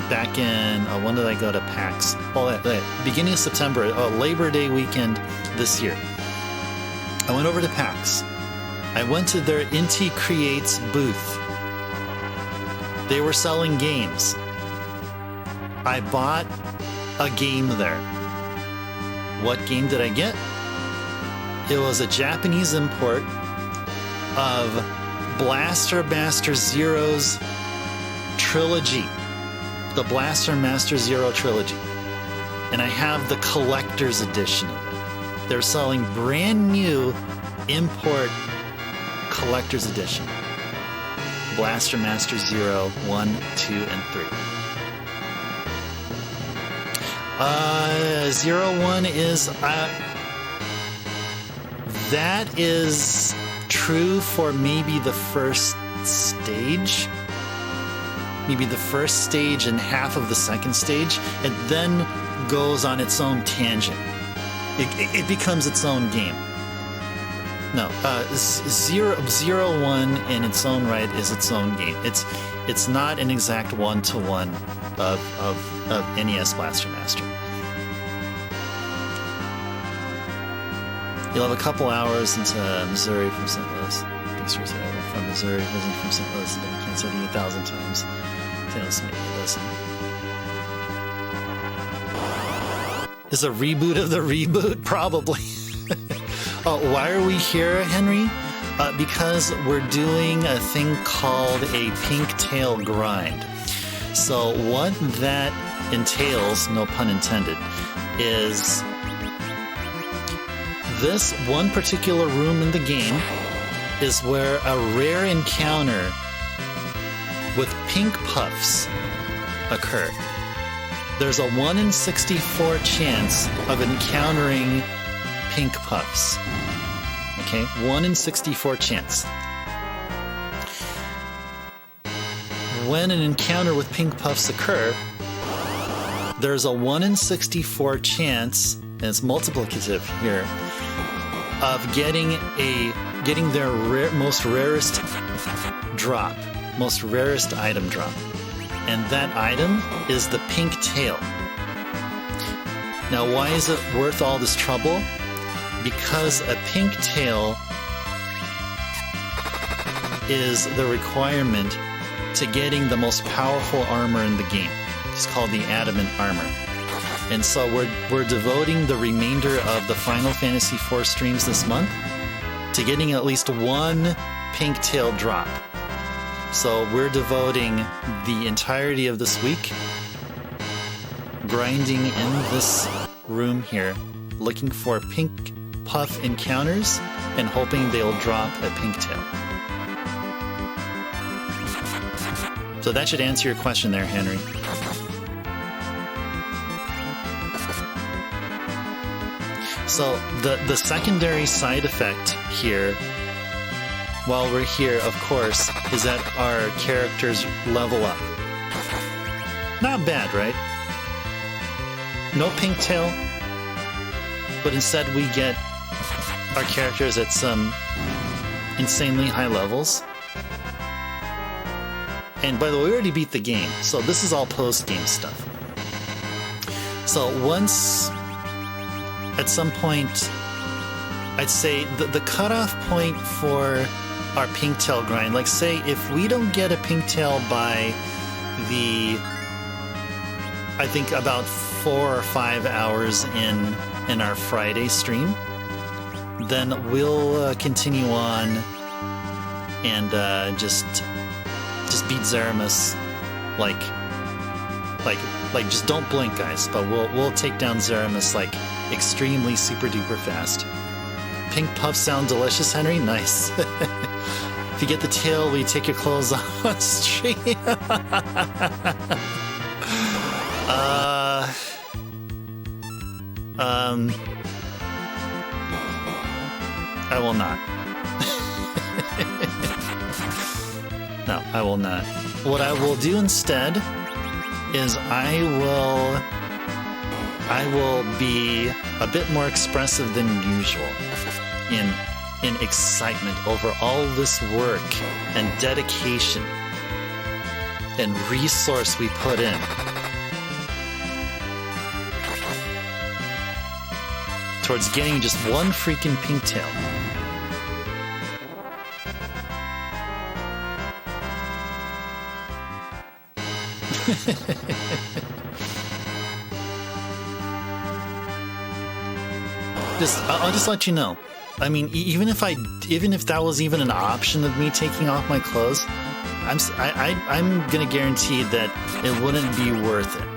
back in, when did I go to PAX? Well, beginning of September, Labor Day weekend this year. I went over to PAX. I went to their Inti Creates booth. They were selling games. I bought a game there. What game did I get? It was a Japanese import of Blaster Master Zero's trilogy. The Blaster Master Zero trilogy. And I have the collector's edition of it. They're selling brand new import collector's edition. Blaster Master Zero 1, 2, and 3. 01 is... that is true for maybe the first stage. Maybe the first stage and half of the second stage. It then goes on its own tangent. It becomes its own game. No, 01 in its own right is its own game. It's not an exact one-to-one of NES Blaster Master. You'll have a couple hours into Missouri from St. Louis. Thanks for saying from Missouri, wasn't from St. Louis. But I can't say it 1,000 times. Tails make me listen. Is a reboot of the reboot? Probably. Why are we here, Henry? Because we're doing a thing called a pink tail grind. So what that entails, no pun intended, is this one particular room in the game is where a rare encounter with pink puffs occur. There's a 1 in 64 chance of encountering pink puffs. Okay, 1 in 64 chance. When an encounter with pink puffs occur, there's a 1 in 64 chance, and it's multiplicative here, of getting their most rarest drop, most rarest item drop. And that item is the pink tail. Now, why is it worth all this trouble? Because a pink tail is the requirement to getting the most powerful armor in the game. It's called the Adamant Armor. And so we're devoting the remainder of the Final Fantasy IV streams this month to getting at least one pink tail drop. So we're devoting the entirety of this week grinding in this room here, looking for pink puff encounters and hoping they'll drop a pink tail. So that should answer your question there, Henry. So the secondary side effect here, while we're here, of course, is that our characters level up. Not bad, right? No pink tail, but instead we get our characters at some insanely high levels. And by the way, we already beat the game, so this is all post-game stuff. So once, at some point, I'd say the cutoff point for our pink tail grind, like say if we don't get a pink tail by the, I think about 4 or 5 hours in our Friday stream, then we'll continue on and just beat Zeramus like just don't blink, guys, but we'll take down Zeramus like extremely super duper fast. Pink puffs sound delicious, Henry. Nice. If you get the tail, will you take your clothes off on stream? I will not. No, I will not. What I will do instead is I will be a bit more expressive than usual in excitement over all this work and dedication and resource we put in. Towards getting just one freaking pink tail. I'll just let you know. I mean, even if that was even an option of me taking off my clothes, I'm gonna guarantee that it wouldn't be worth it.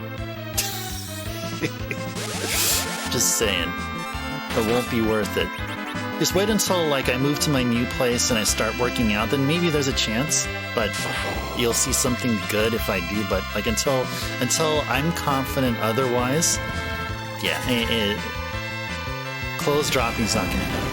Just saying, it won't be worth it. Just wait until like I move to my new place and I start working out. Then maybe there's a chance, but you'll see something good if I do. But like until I'm confident otherwise, yeah, clothes dropping's not gonna happen.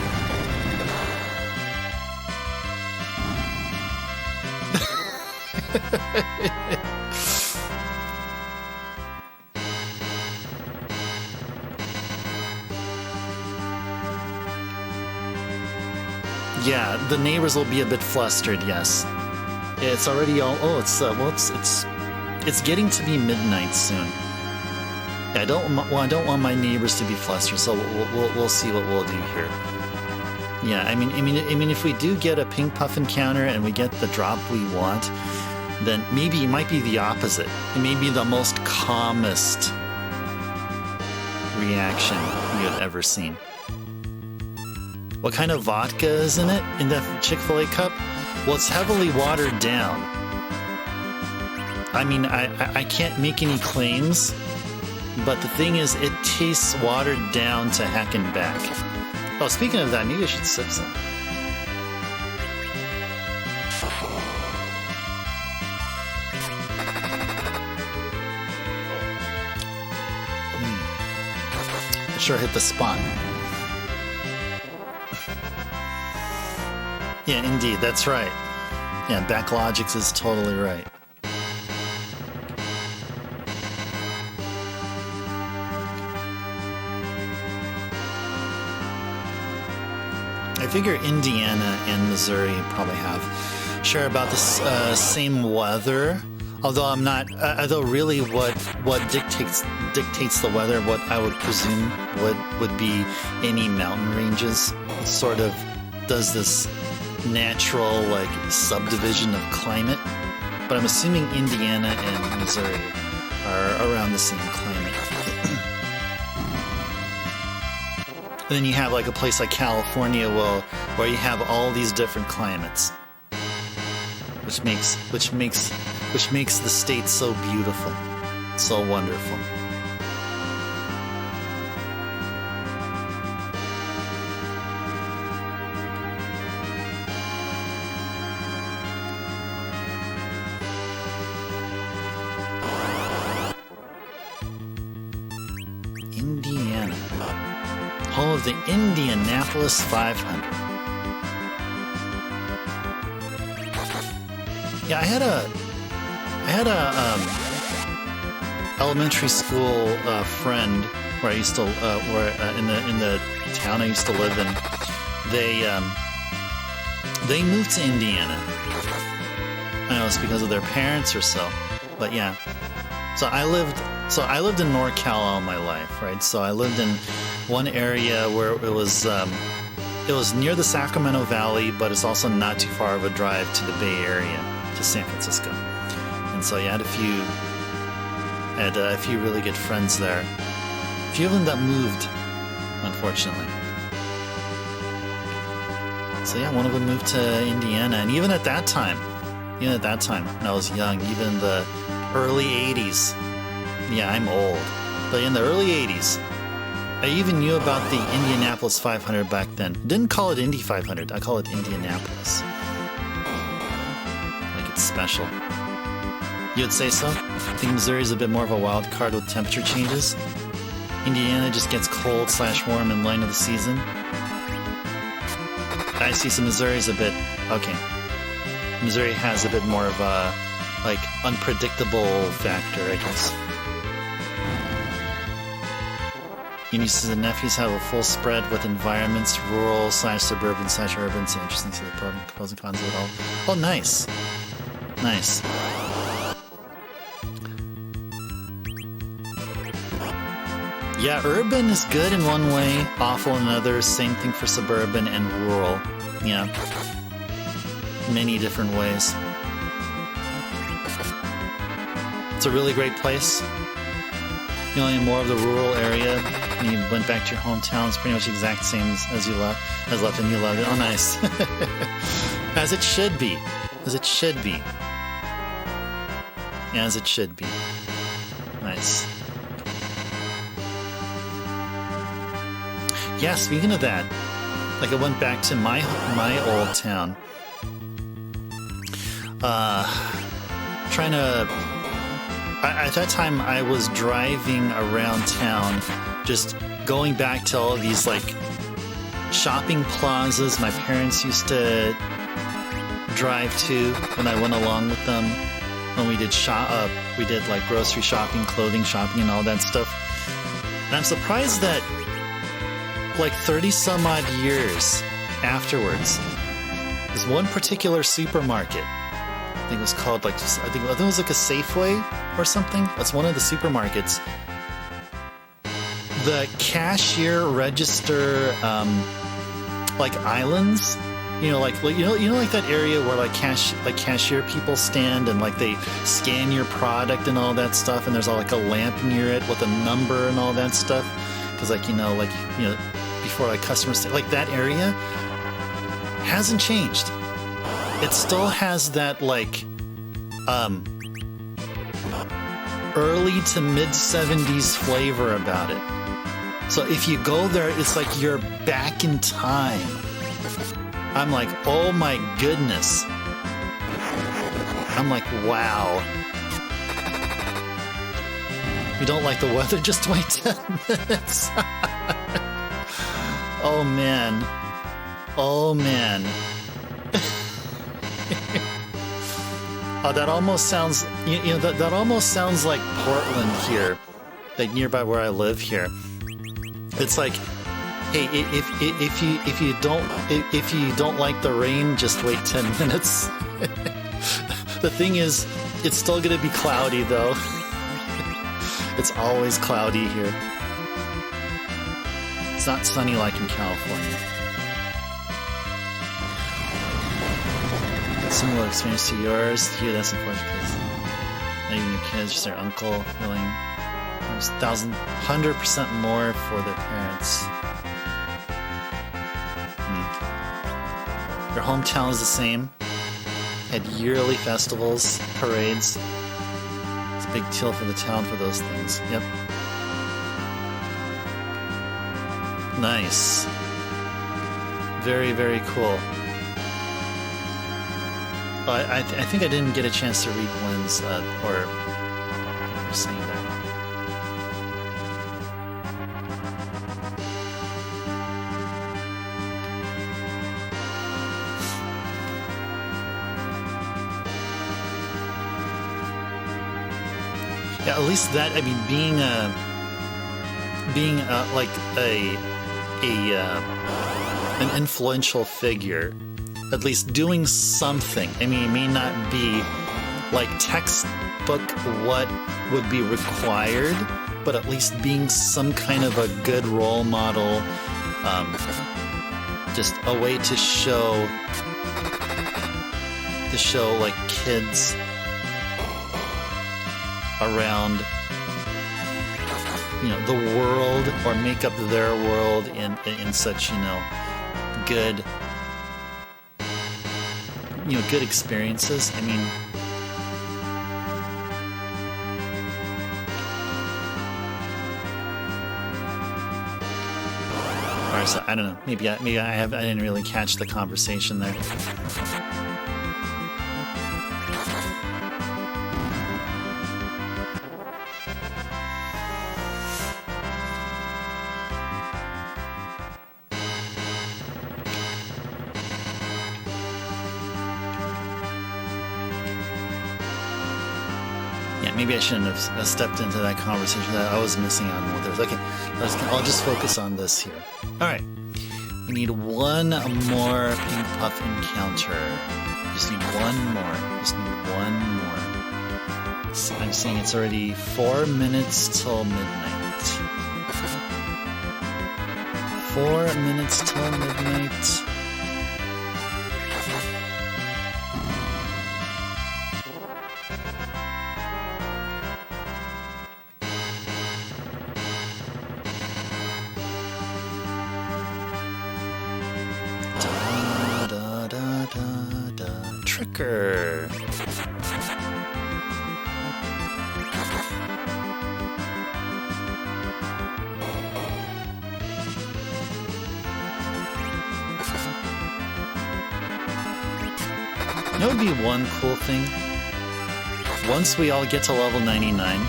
Yeah, the neighbors will be a bit flustered. Yes, it's already all. Oh, it's getting to be midnight soon. Yeah, I don't want my neighbors to be flustered. So we'll see what we'll do here. Yeah, I mean, if we do get a pink puff encounter and we get the drop we want, then maybe it might be the opposite. It may be the most calmest reaction you've ever seen. What kind of vodka is in it, in that Chick-fil-A cup? Well, it's heavily watered down. I mean, I can't make any claims, but the thing is, it tastes watered down to heck and back. Oh, speaking of that, maybe I should sip some. I sure hit the spot. Yeah, indeed, that's right. Yeah, Backlogics is totally right. I figure Indiana and Missouri probably share about the same weather. Although I'm not. Although really, what dictates the weather, what I would presume would be any mountain ranges. It sort of does this natural like subdivision of climate, but I'm assuming Indiana and Missouri are around the same climate. And then you have like a place like California, where you have all these different climates, which makes the state so beautiful, so wonderful. Indiana. Home of the Indianapolis 500. Yeah, I had a elementary school friend where I used to in the town I used to live in. They moved to Indiana. I don't know it's because of their parents or so, but yeah. So I lived in NorCal all my life, right? So I lived in one area where it was near the Sacramento Valley, but it's also not too far of a drive to the Bay Area, to San Francisco. And so yeah, I had a few really good friends there. A few of them that moved, unfortunately. So yeah, one of them moved to Indiana, and even at that time, when I was young, even the early 80s, yeah, I'm old, but in the early 80s, I even knew about the Indianapolis 500 back then. Didn't call it Indy 500, I call it Indianapolis. Like it's special. You would say so? I think Missouri's a bit more of a wild card with temperature changes. Indiana just gets cold/warm in line of the season. I see, so Missouri's a bit... Okay. Missouri has a bit more of a, like, unpredictable factor, I guess. Your nieces and nephews have a full spread with environments, rural/suburban/urban. So interesting to see the pros and cons of it all. Oh, nice. Nice. Yeah, urban is good in one way, awful in another. Same thing for suburban and rural. Yeah. Many different ways. It's a really great place. You know, in more of the rural area, and you went back to your hometown, it's pretty much the exact same as you left, and you loved it. Oh, nice. As it should be. As it should be. As it should be. Nice. Yeah, speaking of that, like I went back to my old town. Trying to... At that time, I was driving around town, just going back to all of these, like, shopping plazas my parents used to drive to when I went along with them. When we did like, grocery shopping, clothing shopping, and all that stuff. And I'm surprised that, like, 30-some-odd years afterwards, there's one particular supermarket. I think it was called, like, I think it was like a Safeway or something. That's one of the supermarkets. The cashier register, like, islands, like that area where like cashier people stand and like they scan your product and all that stuff, and there's all like a lamp near it with a number and all that stuff. Because before like customers, like that area hasn't changed. It still has that, like, early to mid-70s flavor about it. So if you go there, it's like you're back in time. I'm like, oh my goodness. I'm like, wow. You don't like the weather? Just wait 10 minutes. Oh man. Oh man. Oh, that almost sounds, that almost sounds like Portland here, like nearby where I live here. It's like, hey, if you don't like the rain, just wait 10 minutes. The thing is, it's still gonna be cloudy though. It's always cloudy here. It's not sunny like in California. Similar experience to yours. Here, that's unfortunate because not even your kids, just their uncle feeling 100% more for their parents. Your hometown is the same. Had yearly festivals, parades. It's a big deal for the town for those things. Yep. Nice. Very, very cool. I think I didn't get a chance to read Gwen's, or saying that. Yeah, at least that, I mean, being like an influential figure, at least doing something. I mean, it may not be like textbook what would be required, but at least being some kind of a good role model, just a way to show like kids around, you know, the world, or make up their world in such, you know, good, you know, good experiences. I mean, or so, I don't know. Maybe I didn't really catch the conversation there. Maybe I shouldn't have stepped into that conversation. That I was missing out on what there's. Okay, I'll just focus on this here. All right, we need one more pink puff encounter. Just need one more. Just need one more. So I'm seeing it's already 4 minutes till midnight. 4 minutes till midnight. Tricker. That would be one cool thing. Once we all get to level 99,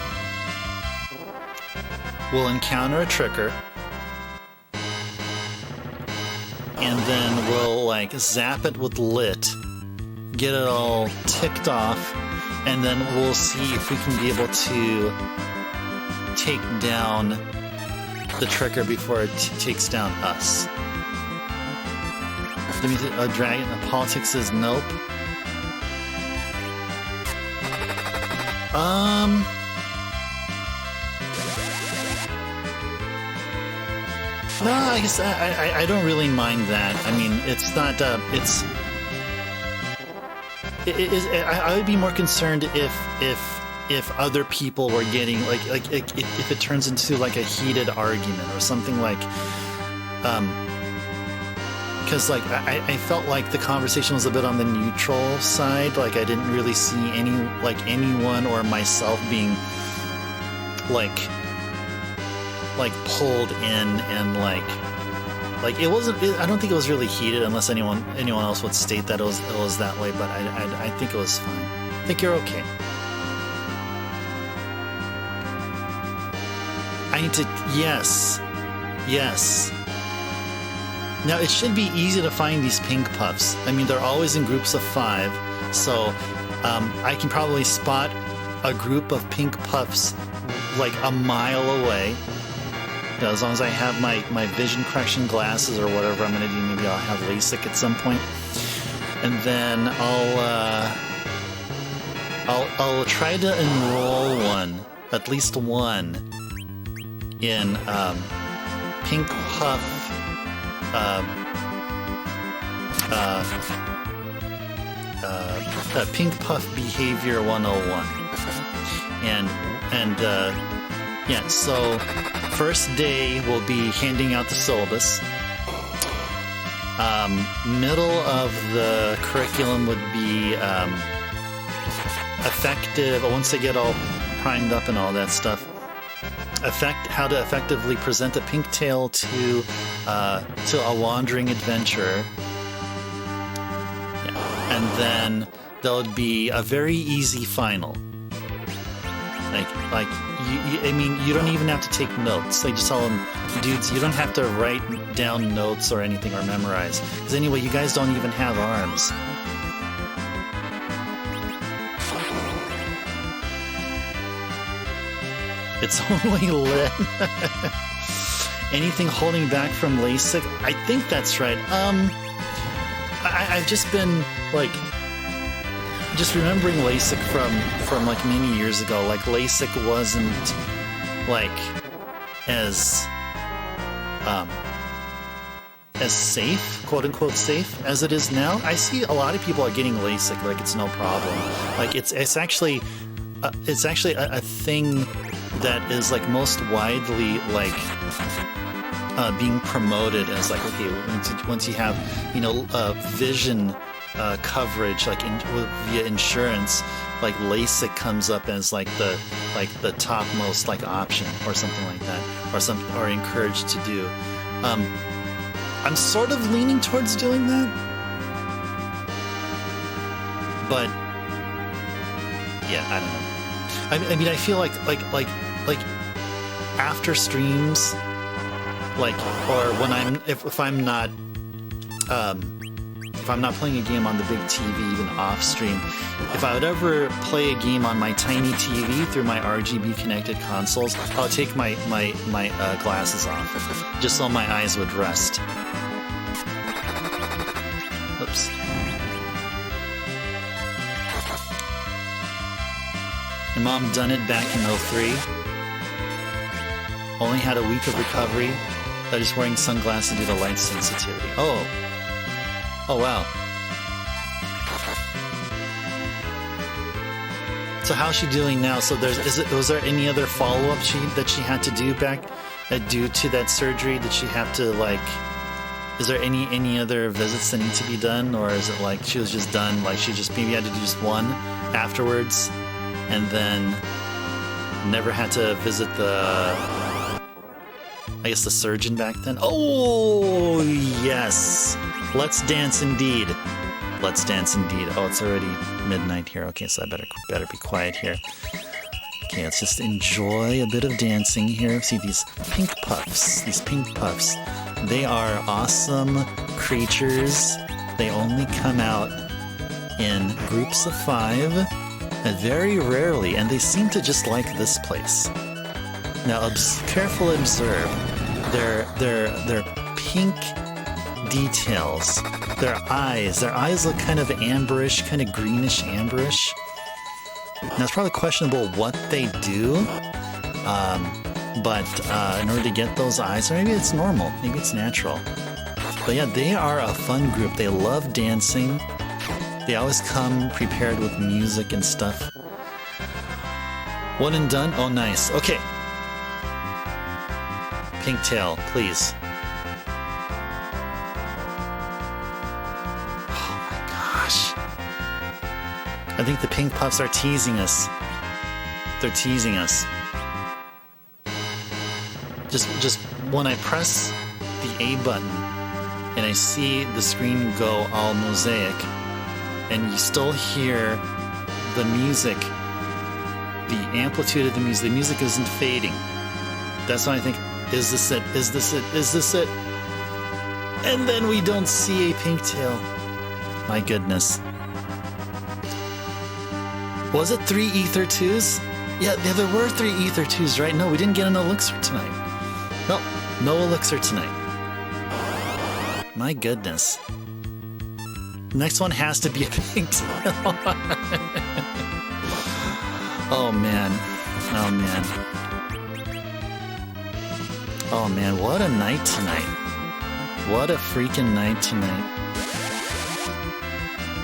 we'll encounter a tricker. And then we'll like zap it with lit, get it all ticked off, and then we'll see if we can be able to take down the tricker before it takes down us. Let me a dragon. Politics is nope. No, I guess I don't really mind that. I mean, it's not. I would be more concerned if other people were getting like if it turns into like a heated argument or something like. Because like I felt like the conversation was a bit on the neutral side. Like I didn't really see anyone or myself being like pulled in and like it wasn't. I don't think it was really heated unless anyone else would state that it was that way. But I think it was fine. I think you're okay. I need to yes. Now, it should be easy to find these pink puffs. I mean, they're always in groups of 5, so I can probably spot a group of pink puffs like a mile away. You know, as long as I have my vision correction glasses or whatever I'm going to do. Maybe I'll have LASIK at some point. And then I'll try to enroll at least one, in pink puff. Pink Puff Behavior 101. And yeah, so first day we'll be handing out the syllabus. Middle of the curriculum would be effective, once they get all primed up and all that stuff, how to effectively present a pink tail to a wandering adventurer. Yeah. And then there would be a very easy final. I mean, you don't even have to take notes. They just tell them, dudes, you don't have to write down notes or anything or memorize. Because anyway, you guys don't even have arms. It's only lit. Anything holding back from LASIK? I think that's right. I've just been like, just remembering LASIK from like many years ago. Like LASIK wasn't like as safe, quote unquote safe, as it is now. I see a lot of people are getting LASIK like it's no problem. Like it's actually a thing that is like most widely like being promoted as like, okay, once you have, you know, vision coverage like via insurance, like LASIK comes up as like the topmost like option or something like that, or encouraged to do. I'm sort of leaning towards doing that, but yeah, I don't know. I mean, I feel like after streams, like, or when if I'm not playing a game on the big TV, even off stream, if I would ever play a game on my tiny TV through my RGB connected consoles, I'll take my glasses off, just so my eyes would rest. Oops. My mom done it back in 03. Only had a week of recovery. They're just wearing sunglasses due to light sensitivity. Oh wow. So how's she doing now? So was there any other follow-up that she had to do back due to that surgery? Did she have to like? Is there any other visits that need to be done, or is it like she was just done? Like she just maybe had to do just one afterwards, and then never had to visit the surgeon back then? Oh, yes. Let's dance indeed. Let's dance indeed. Oh, it's already midnight here. Okay, so I better be quiet here. Okay, let's just enjoy a bit of dancing here. See these pink puffs. They are awesome creatures. They only come out in groups of 5, and very rarely, and they seem to just like this place. Now, carefully observe their pink details. Their eyes look kind of amberish, kind of greenish amberish. Now, it's probably questionable what they do, but in order to get those eyes, or maybe it's normal, maybe it's natural. But yeah, they are a fun group. They love dancing. They always come prepared with music and stuff. One and done? Oh, nice. Okay. Pink tail, please. Oh my gosh. I think the pink puffs are teasing us. They're teasing us. Just when I press the A button and I see the screen go all mosaic, and you still hear the music, the amplitude of the music isn't fading. That's when I think, is this it? Is this it? Is this it? And then we don't see a pink tail. My goodness. Was it 3 Ether 2s? Yeah, there were 3 Ether 2s, right? No, we didn't get an elixir tonight. No, no elixir tonight. My goodness. Next one has to be a pink tail. Oh man. Oh man. Oh man, what a night tonight. What a freaking night tonight.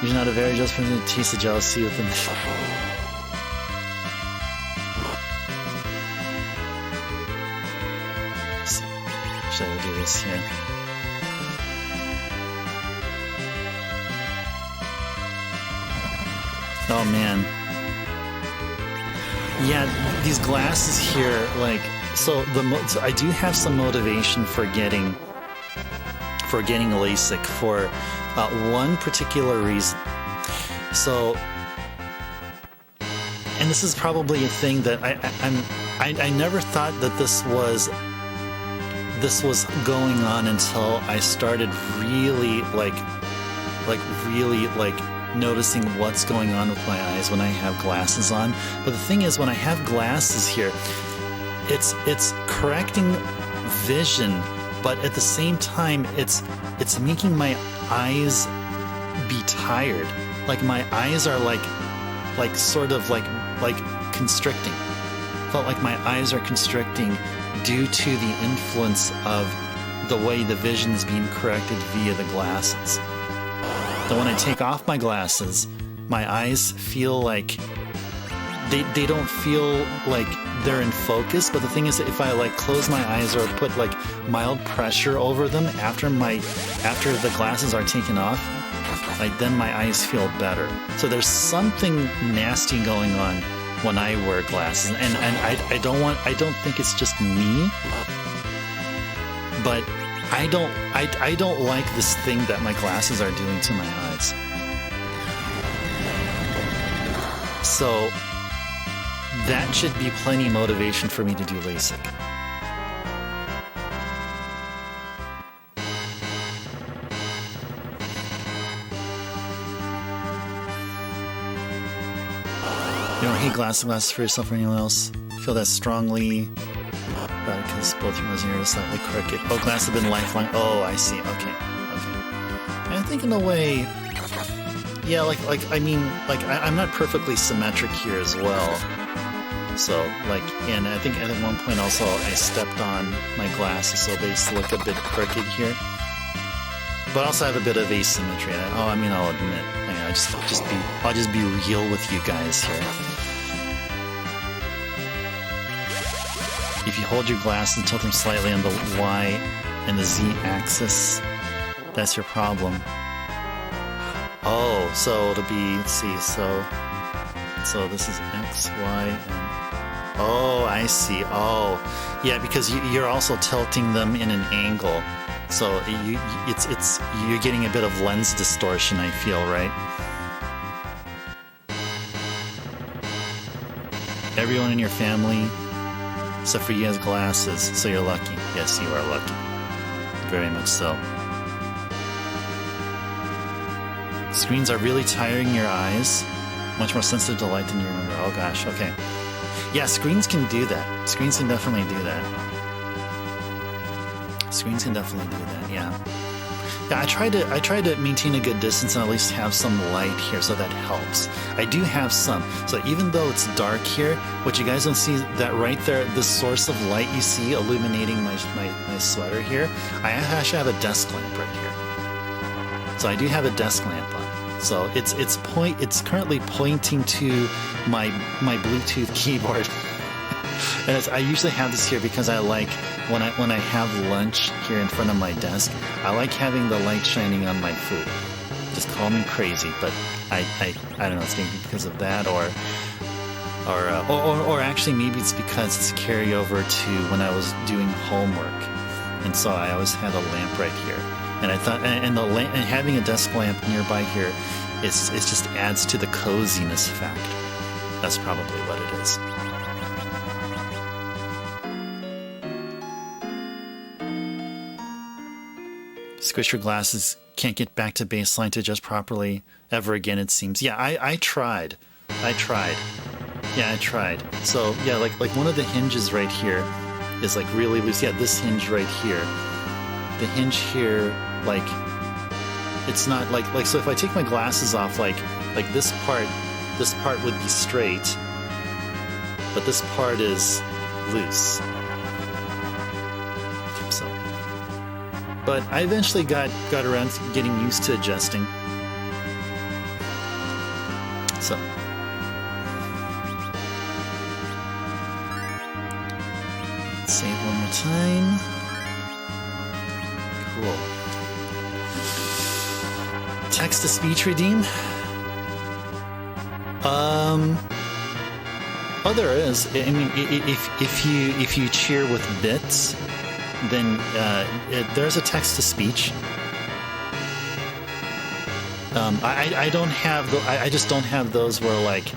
You're not a very just person to taste the jealousy within the should I do this here? Oh man. Yeah, these glasses here, like, so I do have some motivation for getting LASIK for one particular reason. So, and this is probably a thing that I never thought that this was going on until I started really noticing what's going on with my eyes when I have glasses on. But the thing is, when I have glasses here, it's correcting vision, but at the same time, it's making my eyes be tired. Like my eyes are like sort of like constricting. Felt like my eyes are constricting due to the influence of the way the vision is being corrected via the glasses. So when I take off my glasses, my eyes feel like they don't feel like they're in focus, but the thing is that if I like close my eyes or put like mild pressure over them after the glasses are taken off, like then my eyes feel better. So there's something nasty going on when I wear glasses, and I don't think it's just me, but I don't like this thing that my glasses are doing to my eyes. So that should be plenty motivation for me to do LASIK. You don't hate glasses for yourself or anyone else. Feel that strongly because both your nose and ears are slightly crooked. Oh, glasses have been lifelong. Oh, I see. Okay. I think in a way, yeah, I'm not perfectly symmetric here as well. So, and I think at one point also I stepped on my glasses, so they look a bit crooked here. But also have a bit of asymmetry. I'll admit. I'll just be real with you guys here. If you hold your glasses and tilt them slightly on the Y and the Z axis, that's your problem. Oh, so it'll be, let's see, so this is X, Y, and oh, I see. Oh, yeah, because you're also tilting them in an angle, so you're getting a bit of lens distortion, I feel, right? Everyone in your family, except for you, has glasses, so you're lucky. Yes, you are lucky. Very much so. Screens are really tiring your eyes. Much more sensitive to light than you remember. Oh gosh, okay. Yeah, screens can do that. Screens can definitely do that. Yeah, I try to maintain a good distance and at least have some light here, so that helps. I do have some. So even though it's dark here, what you guys don't see, that right there, the source of light you see illuminating my sweater here, I actually have a desk lamp right here. So I do have a desk lamp on. So it's currently pointing to my Bluetooth keyboard. And I usually have this here because I like when I have lunch here in front of my desk, I like having the light shining on my food. Just call me crazy, but I don't know, it's maybe because of that or actually maybe it's because it's a carryover to when I was doing homework. And so I always had a lamp right here. And I thought, and having a desk lamp nearby here, it just adds to the coziness fact. That's probably what it is. Squish your glasses, can't get back to baseline to adjust properly ever again, it seems. Yeah, I tried. Yeah, I tried. So yeah, like one of the hinges right here is like really loose. Yeah, this hinge right here. The hinge here, like it's not like so if I take my glasses off, like this part would be straight, but this part is loose. So, but I eventually got around to getting used to adjusting. So, let's save one more time. Cool. Text-to-speech redeem? Oh, there is. I mean, if you cheer with bits, then there's a text-to-speach. I don't have. I just don't have those where, like,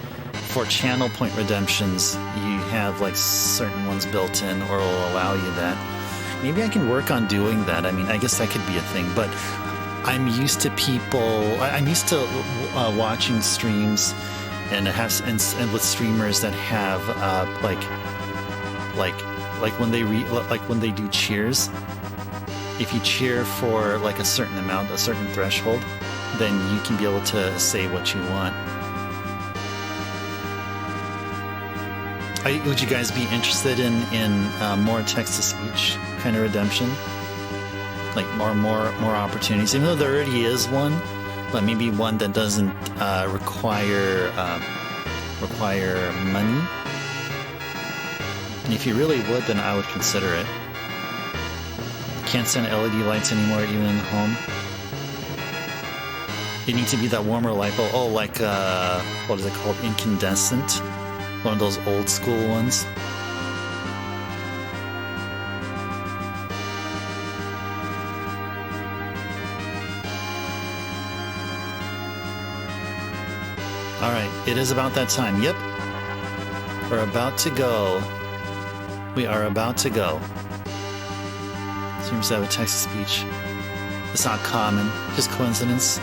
for channel point redemptions, you have like certain ones built in, or will allow you that. Maybe I can work on doing that. I mean, I guess that could be a thing, but I'm used to watching streams and with streamers that have like like when they do cheers. If you cheer for like a certain amount, a certain threshold, then you can be able to say what you want. Would you guys be interested in more text-to-speech kind of redemption? Like more opportunities, even though there already is one, but maybe one that doesn't require money. And if you really would, then I would consider it. Can't stand LED lights anymore, even in the home. It needs to be that warmer light bulb. Oh, like what is it called? Incandescent. One of those old school ones. All right, it is about that time. Yep. We're about to go. We are about to go. Seems to have a text-to-speech. It's not common. Just coincidence.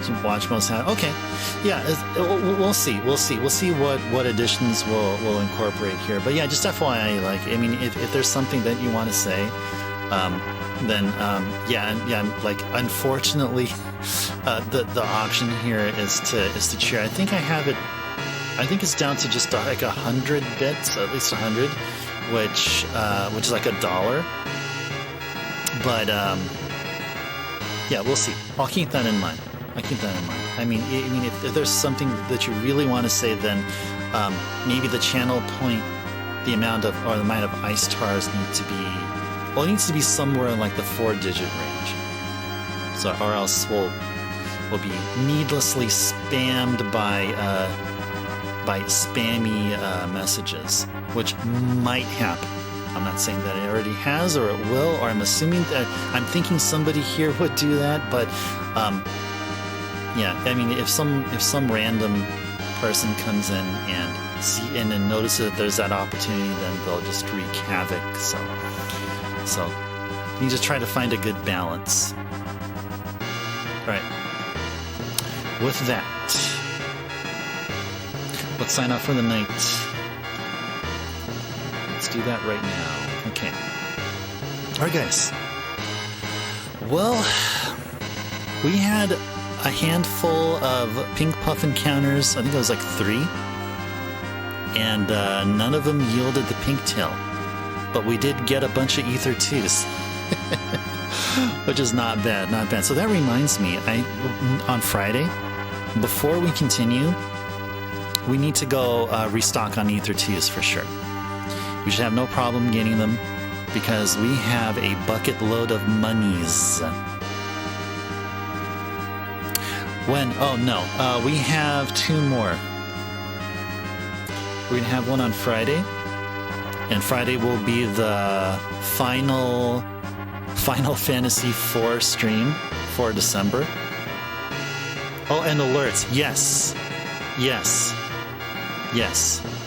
Some watch most have. Okay. Yeah, we'll see. We'll see what additions we'll incorporate here. But yeah, just FYI, like, I mean, if there's something that you want to say, then yeah, like, unfortunately, the option here is to cheer. I think I have it. I think it's down to just like 100 bits, at least 100, which is like $1. But yeah, we'll see. I'll keep that in mind. I mean, if there's something that you really want to say, then maybe the channel point, the amount of ice stars it needs to be somewhere in like the 4-digit range. So, or else we'll be needlessly spammed by spammy messages, which might happen. I'm not saying that it already has or it will, or I'm assuming that I'm thinking somebody here would do that, but yeah, I mean, if some random person comes in and then notices that there's that opportunity, then they'll just wreak havoc. So you just try to find a good balance. All right. With that, let's sign up for the night. Let's do that right now. Okay. All right, guys. Well, we had a handful of pink puff encounters. I think it was like 3. And none of them yielded the pink tail. But we did get a bunch of Ether 2s. Which is not bad. So that reminds me, on Friday, before we continue, we need to go restock on Ether 2s for sure. We should have no problem getting them because we have a bucket load of monies. When? Oh, no. We have 2 more. We're going to have one on Friday. And Friday will be the Final Fantasy IV stream for December. Oh, and alerts. Yes.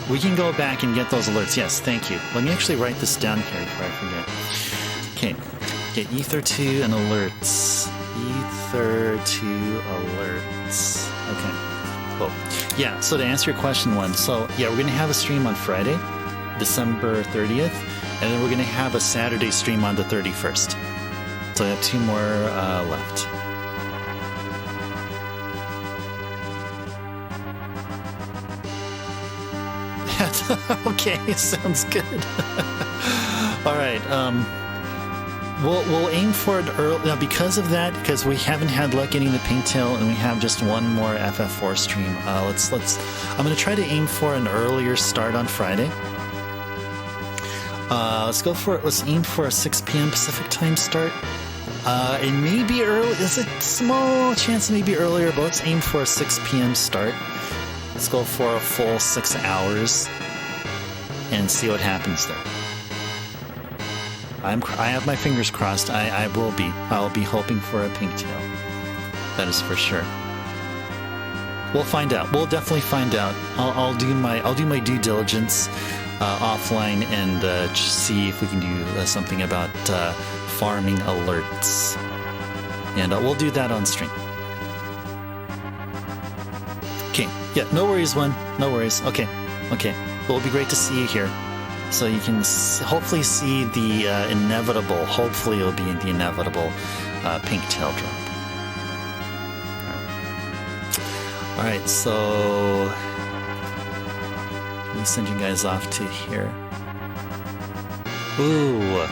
We can go back and get those alerts. Yes, thank you. Let me actually write this down here before I forget. Okay. Get Ether 2 and alerts. Ether 2 alerts. Okay. Cool. Yeah, so to answer your question, one. So, yeah, we're going to have a stream on Friday, December 30th, and then we're going to have a Saturday stream on the 31st. So I have 2 more left. Okay, sounds good. All right, we'll aim for it early now because of that. Because we haven't had luck getting the pink tail, and we have just 1 more FF4 stream. I'm gonna try to aim for an earlier start on Friday. Let's aim for a 6 p.m. Pacific time start. It may be early. There's a small chance it may be earlier, but let's aim for a 6 p.m. start. Let's go for a full 6 hours and see what happens there. I have my fingers crossed. I'll be hoping for a pink tail. That is for sure. We'll find out. We'll definitely find out. I'll do my due diligence offline and see if we can do something about farming alerts, and we'll do that on stream. Okay. Yeah. No worries, one. No worries. Okay. Well, it'll be great to see you here. So you can hopefully see the inevitable, hopefully it'll be the inevitable pink tail drop. All right, so let me send you guys off to here. Ooh.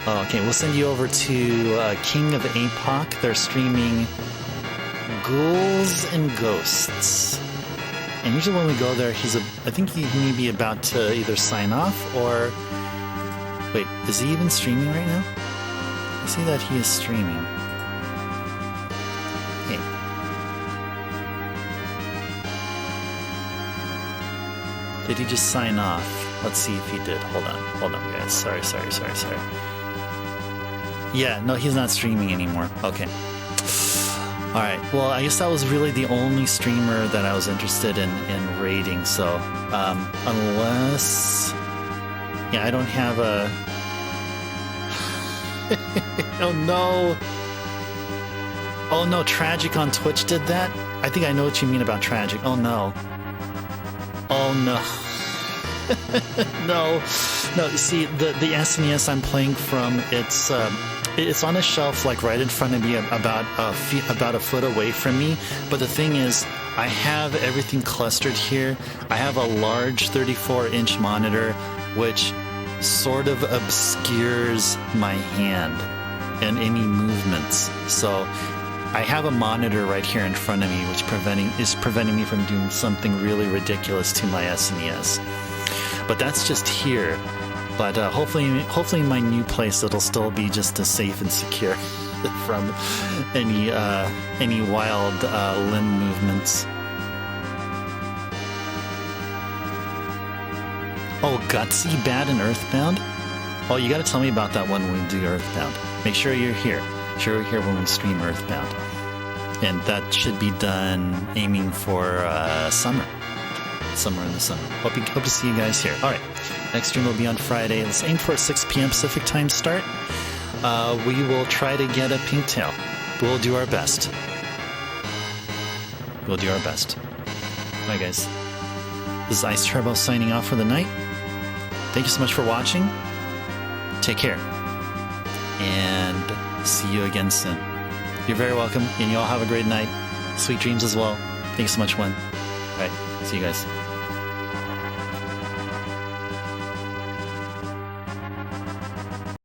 Oh, okay, we'll send you over to King of APOC. They're streaming Ghouls and Ghosts. And usually when we go there, I think he may be about to either sign off or... Wait, is he even streaming right now? I see that he is streaming. Hey. Did he just sign off? Let's see if he did. Hold on, guys. Sorry. Yeah, no, he's not streaming anymore. Okay. Alright, well, I guess that was really the only streamer that I was interested in raiding, so, unless... Yeah, I don't have a... Oh no! Oh no, Tragic on Twitch did that? I think I know what you mean about Tragic. Oh no. Oh no. No, you see, the SNES I'm playing from, it's on a shelf like right in front of me, about a foot away from me. But the thing is, I have everything clustered here. I have a large 34-inch monitor, which sort of obscures my hand and any movements. So I have a monitor right here in front of me, which is preventing me from doing something really ridiculous to my SNES. But that's just here. But hopefully in my new place, it'll still be just as safe and secure from any wild limb movements. Oh, Gutsy, Bad, and Earthbound? Oh, you got to tell me about that one when we do Earthbound. Make sure you're here. Make sure you're here when we stream Earthbound. And that should be done aiming for summer. Somewhere in the summer. Hope to see you guys here. All right. Next stream will be on Friday. Let's aim for a 6 p.m. Pacific time start. We will try to get a pink tail. We'll do our best. All right, guys. This is Ice Turbo signing off for the night. Thank you so much for watching. Take care. And see you again soon. You're very welcome, and you all have a great night. Sweet dreams as well. Thank you so much, Wen. All right. See you guys.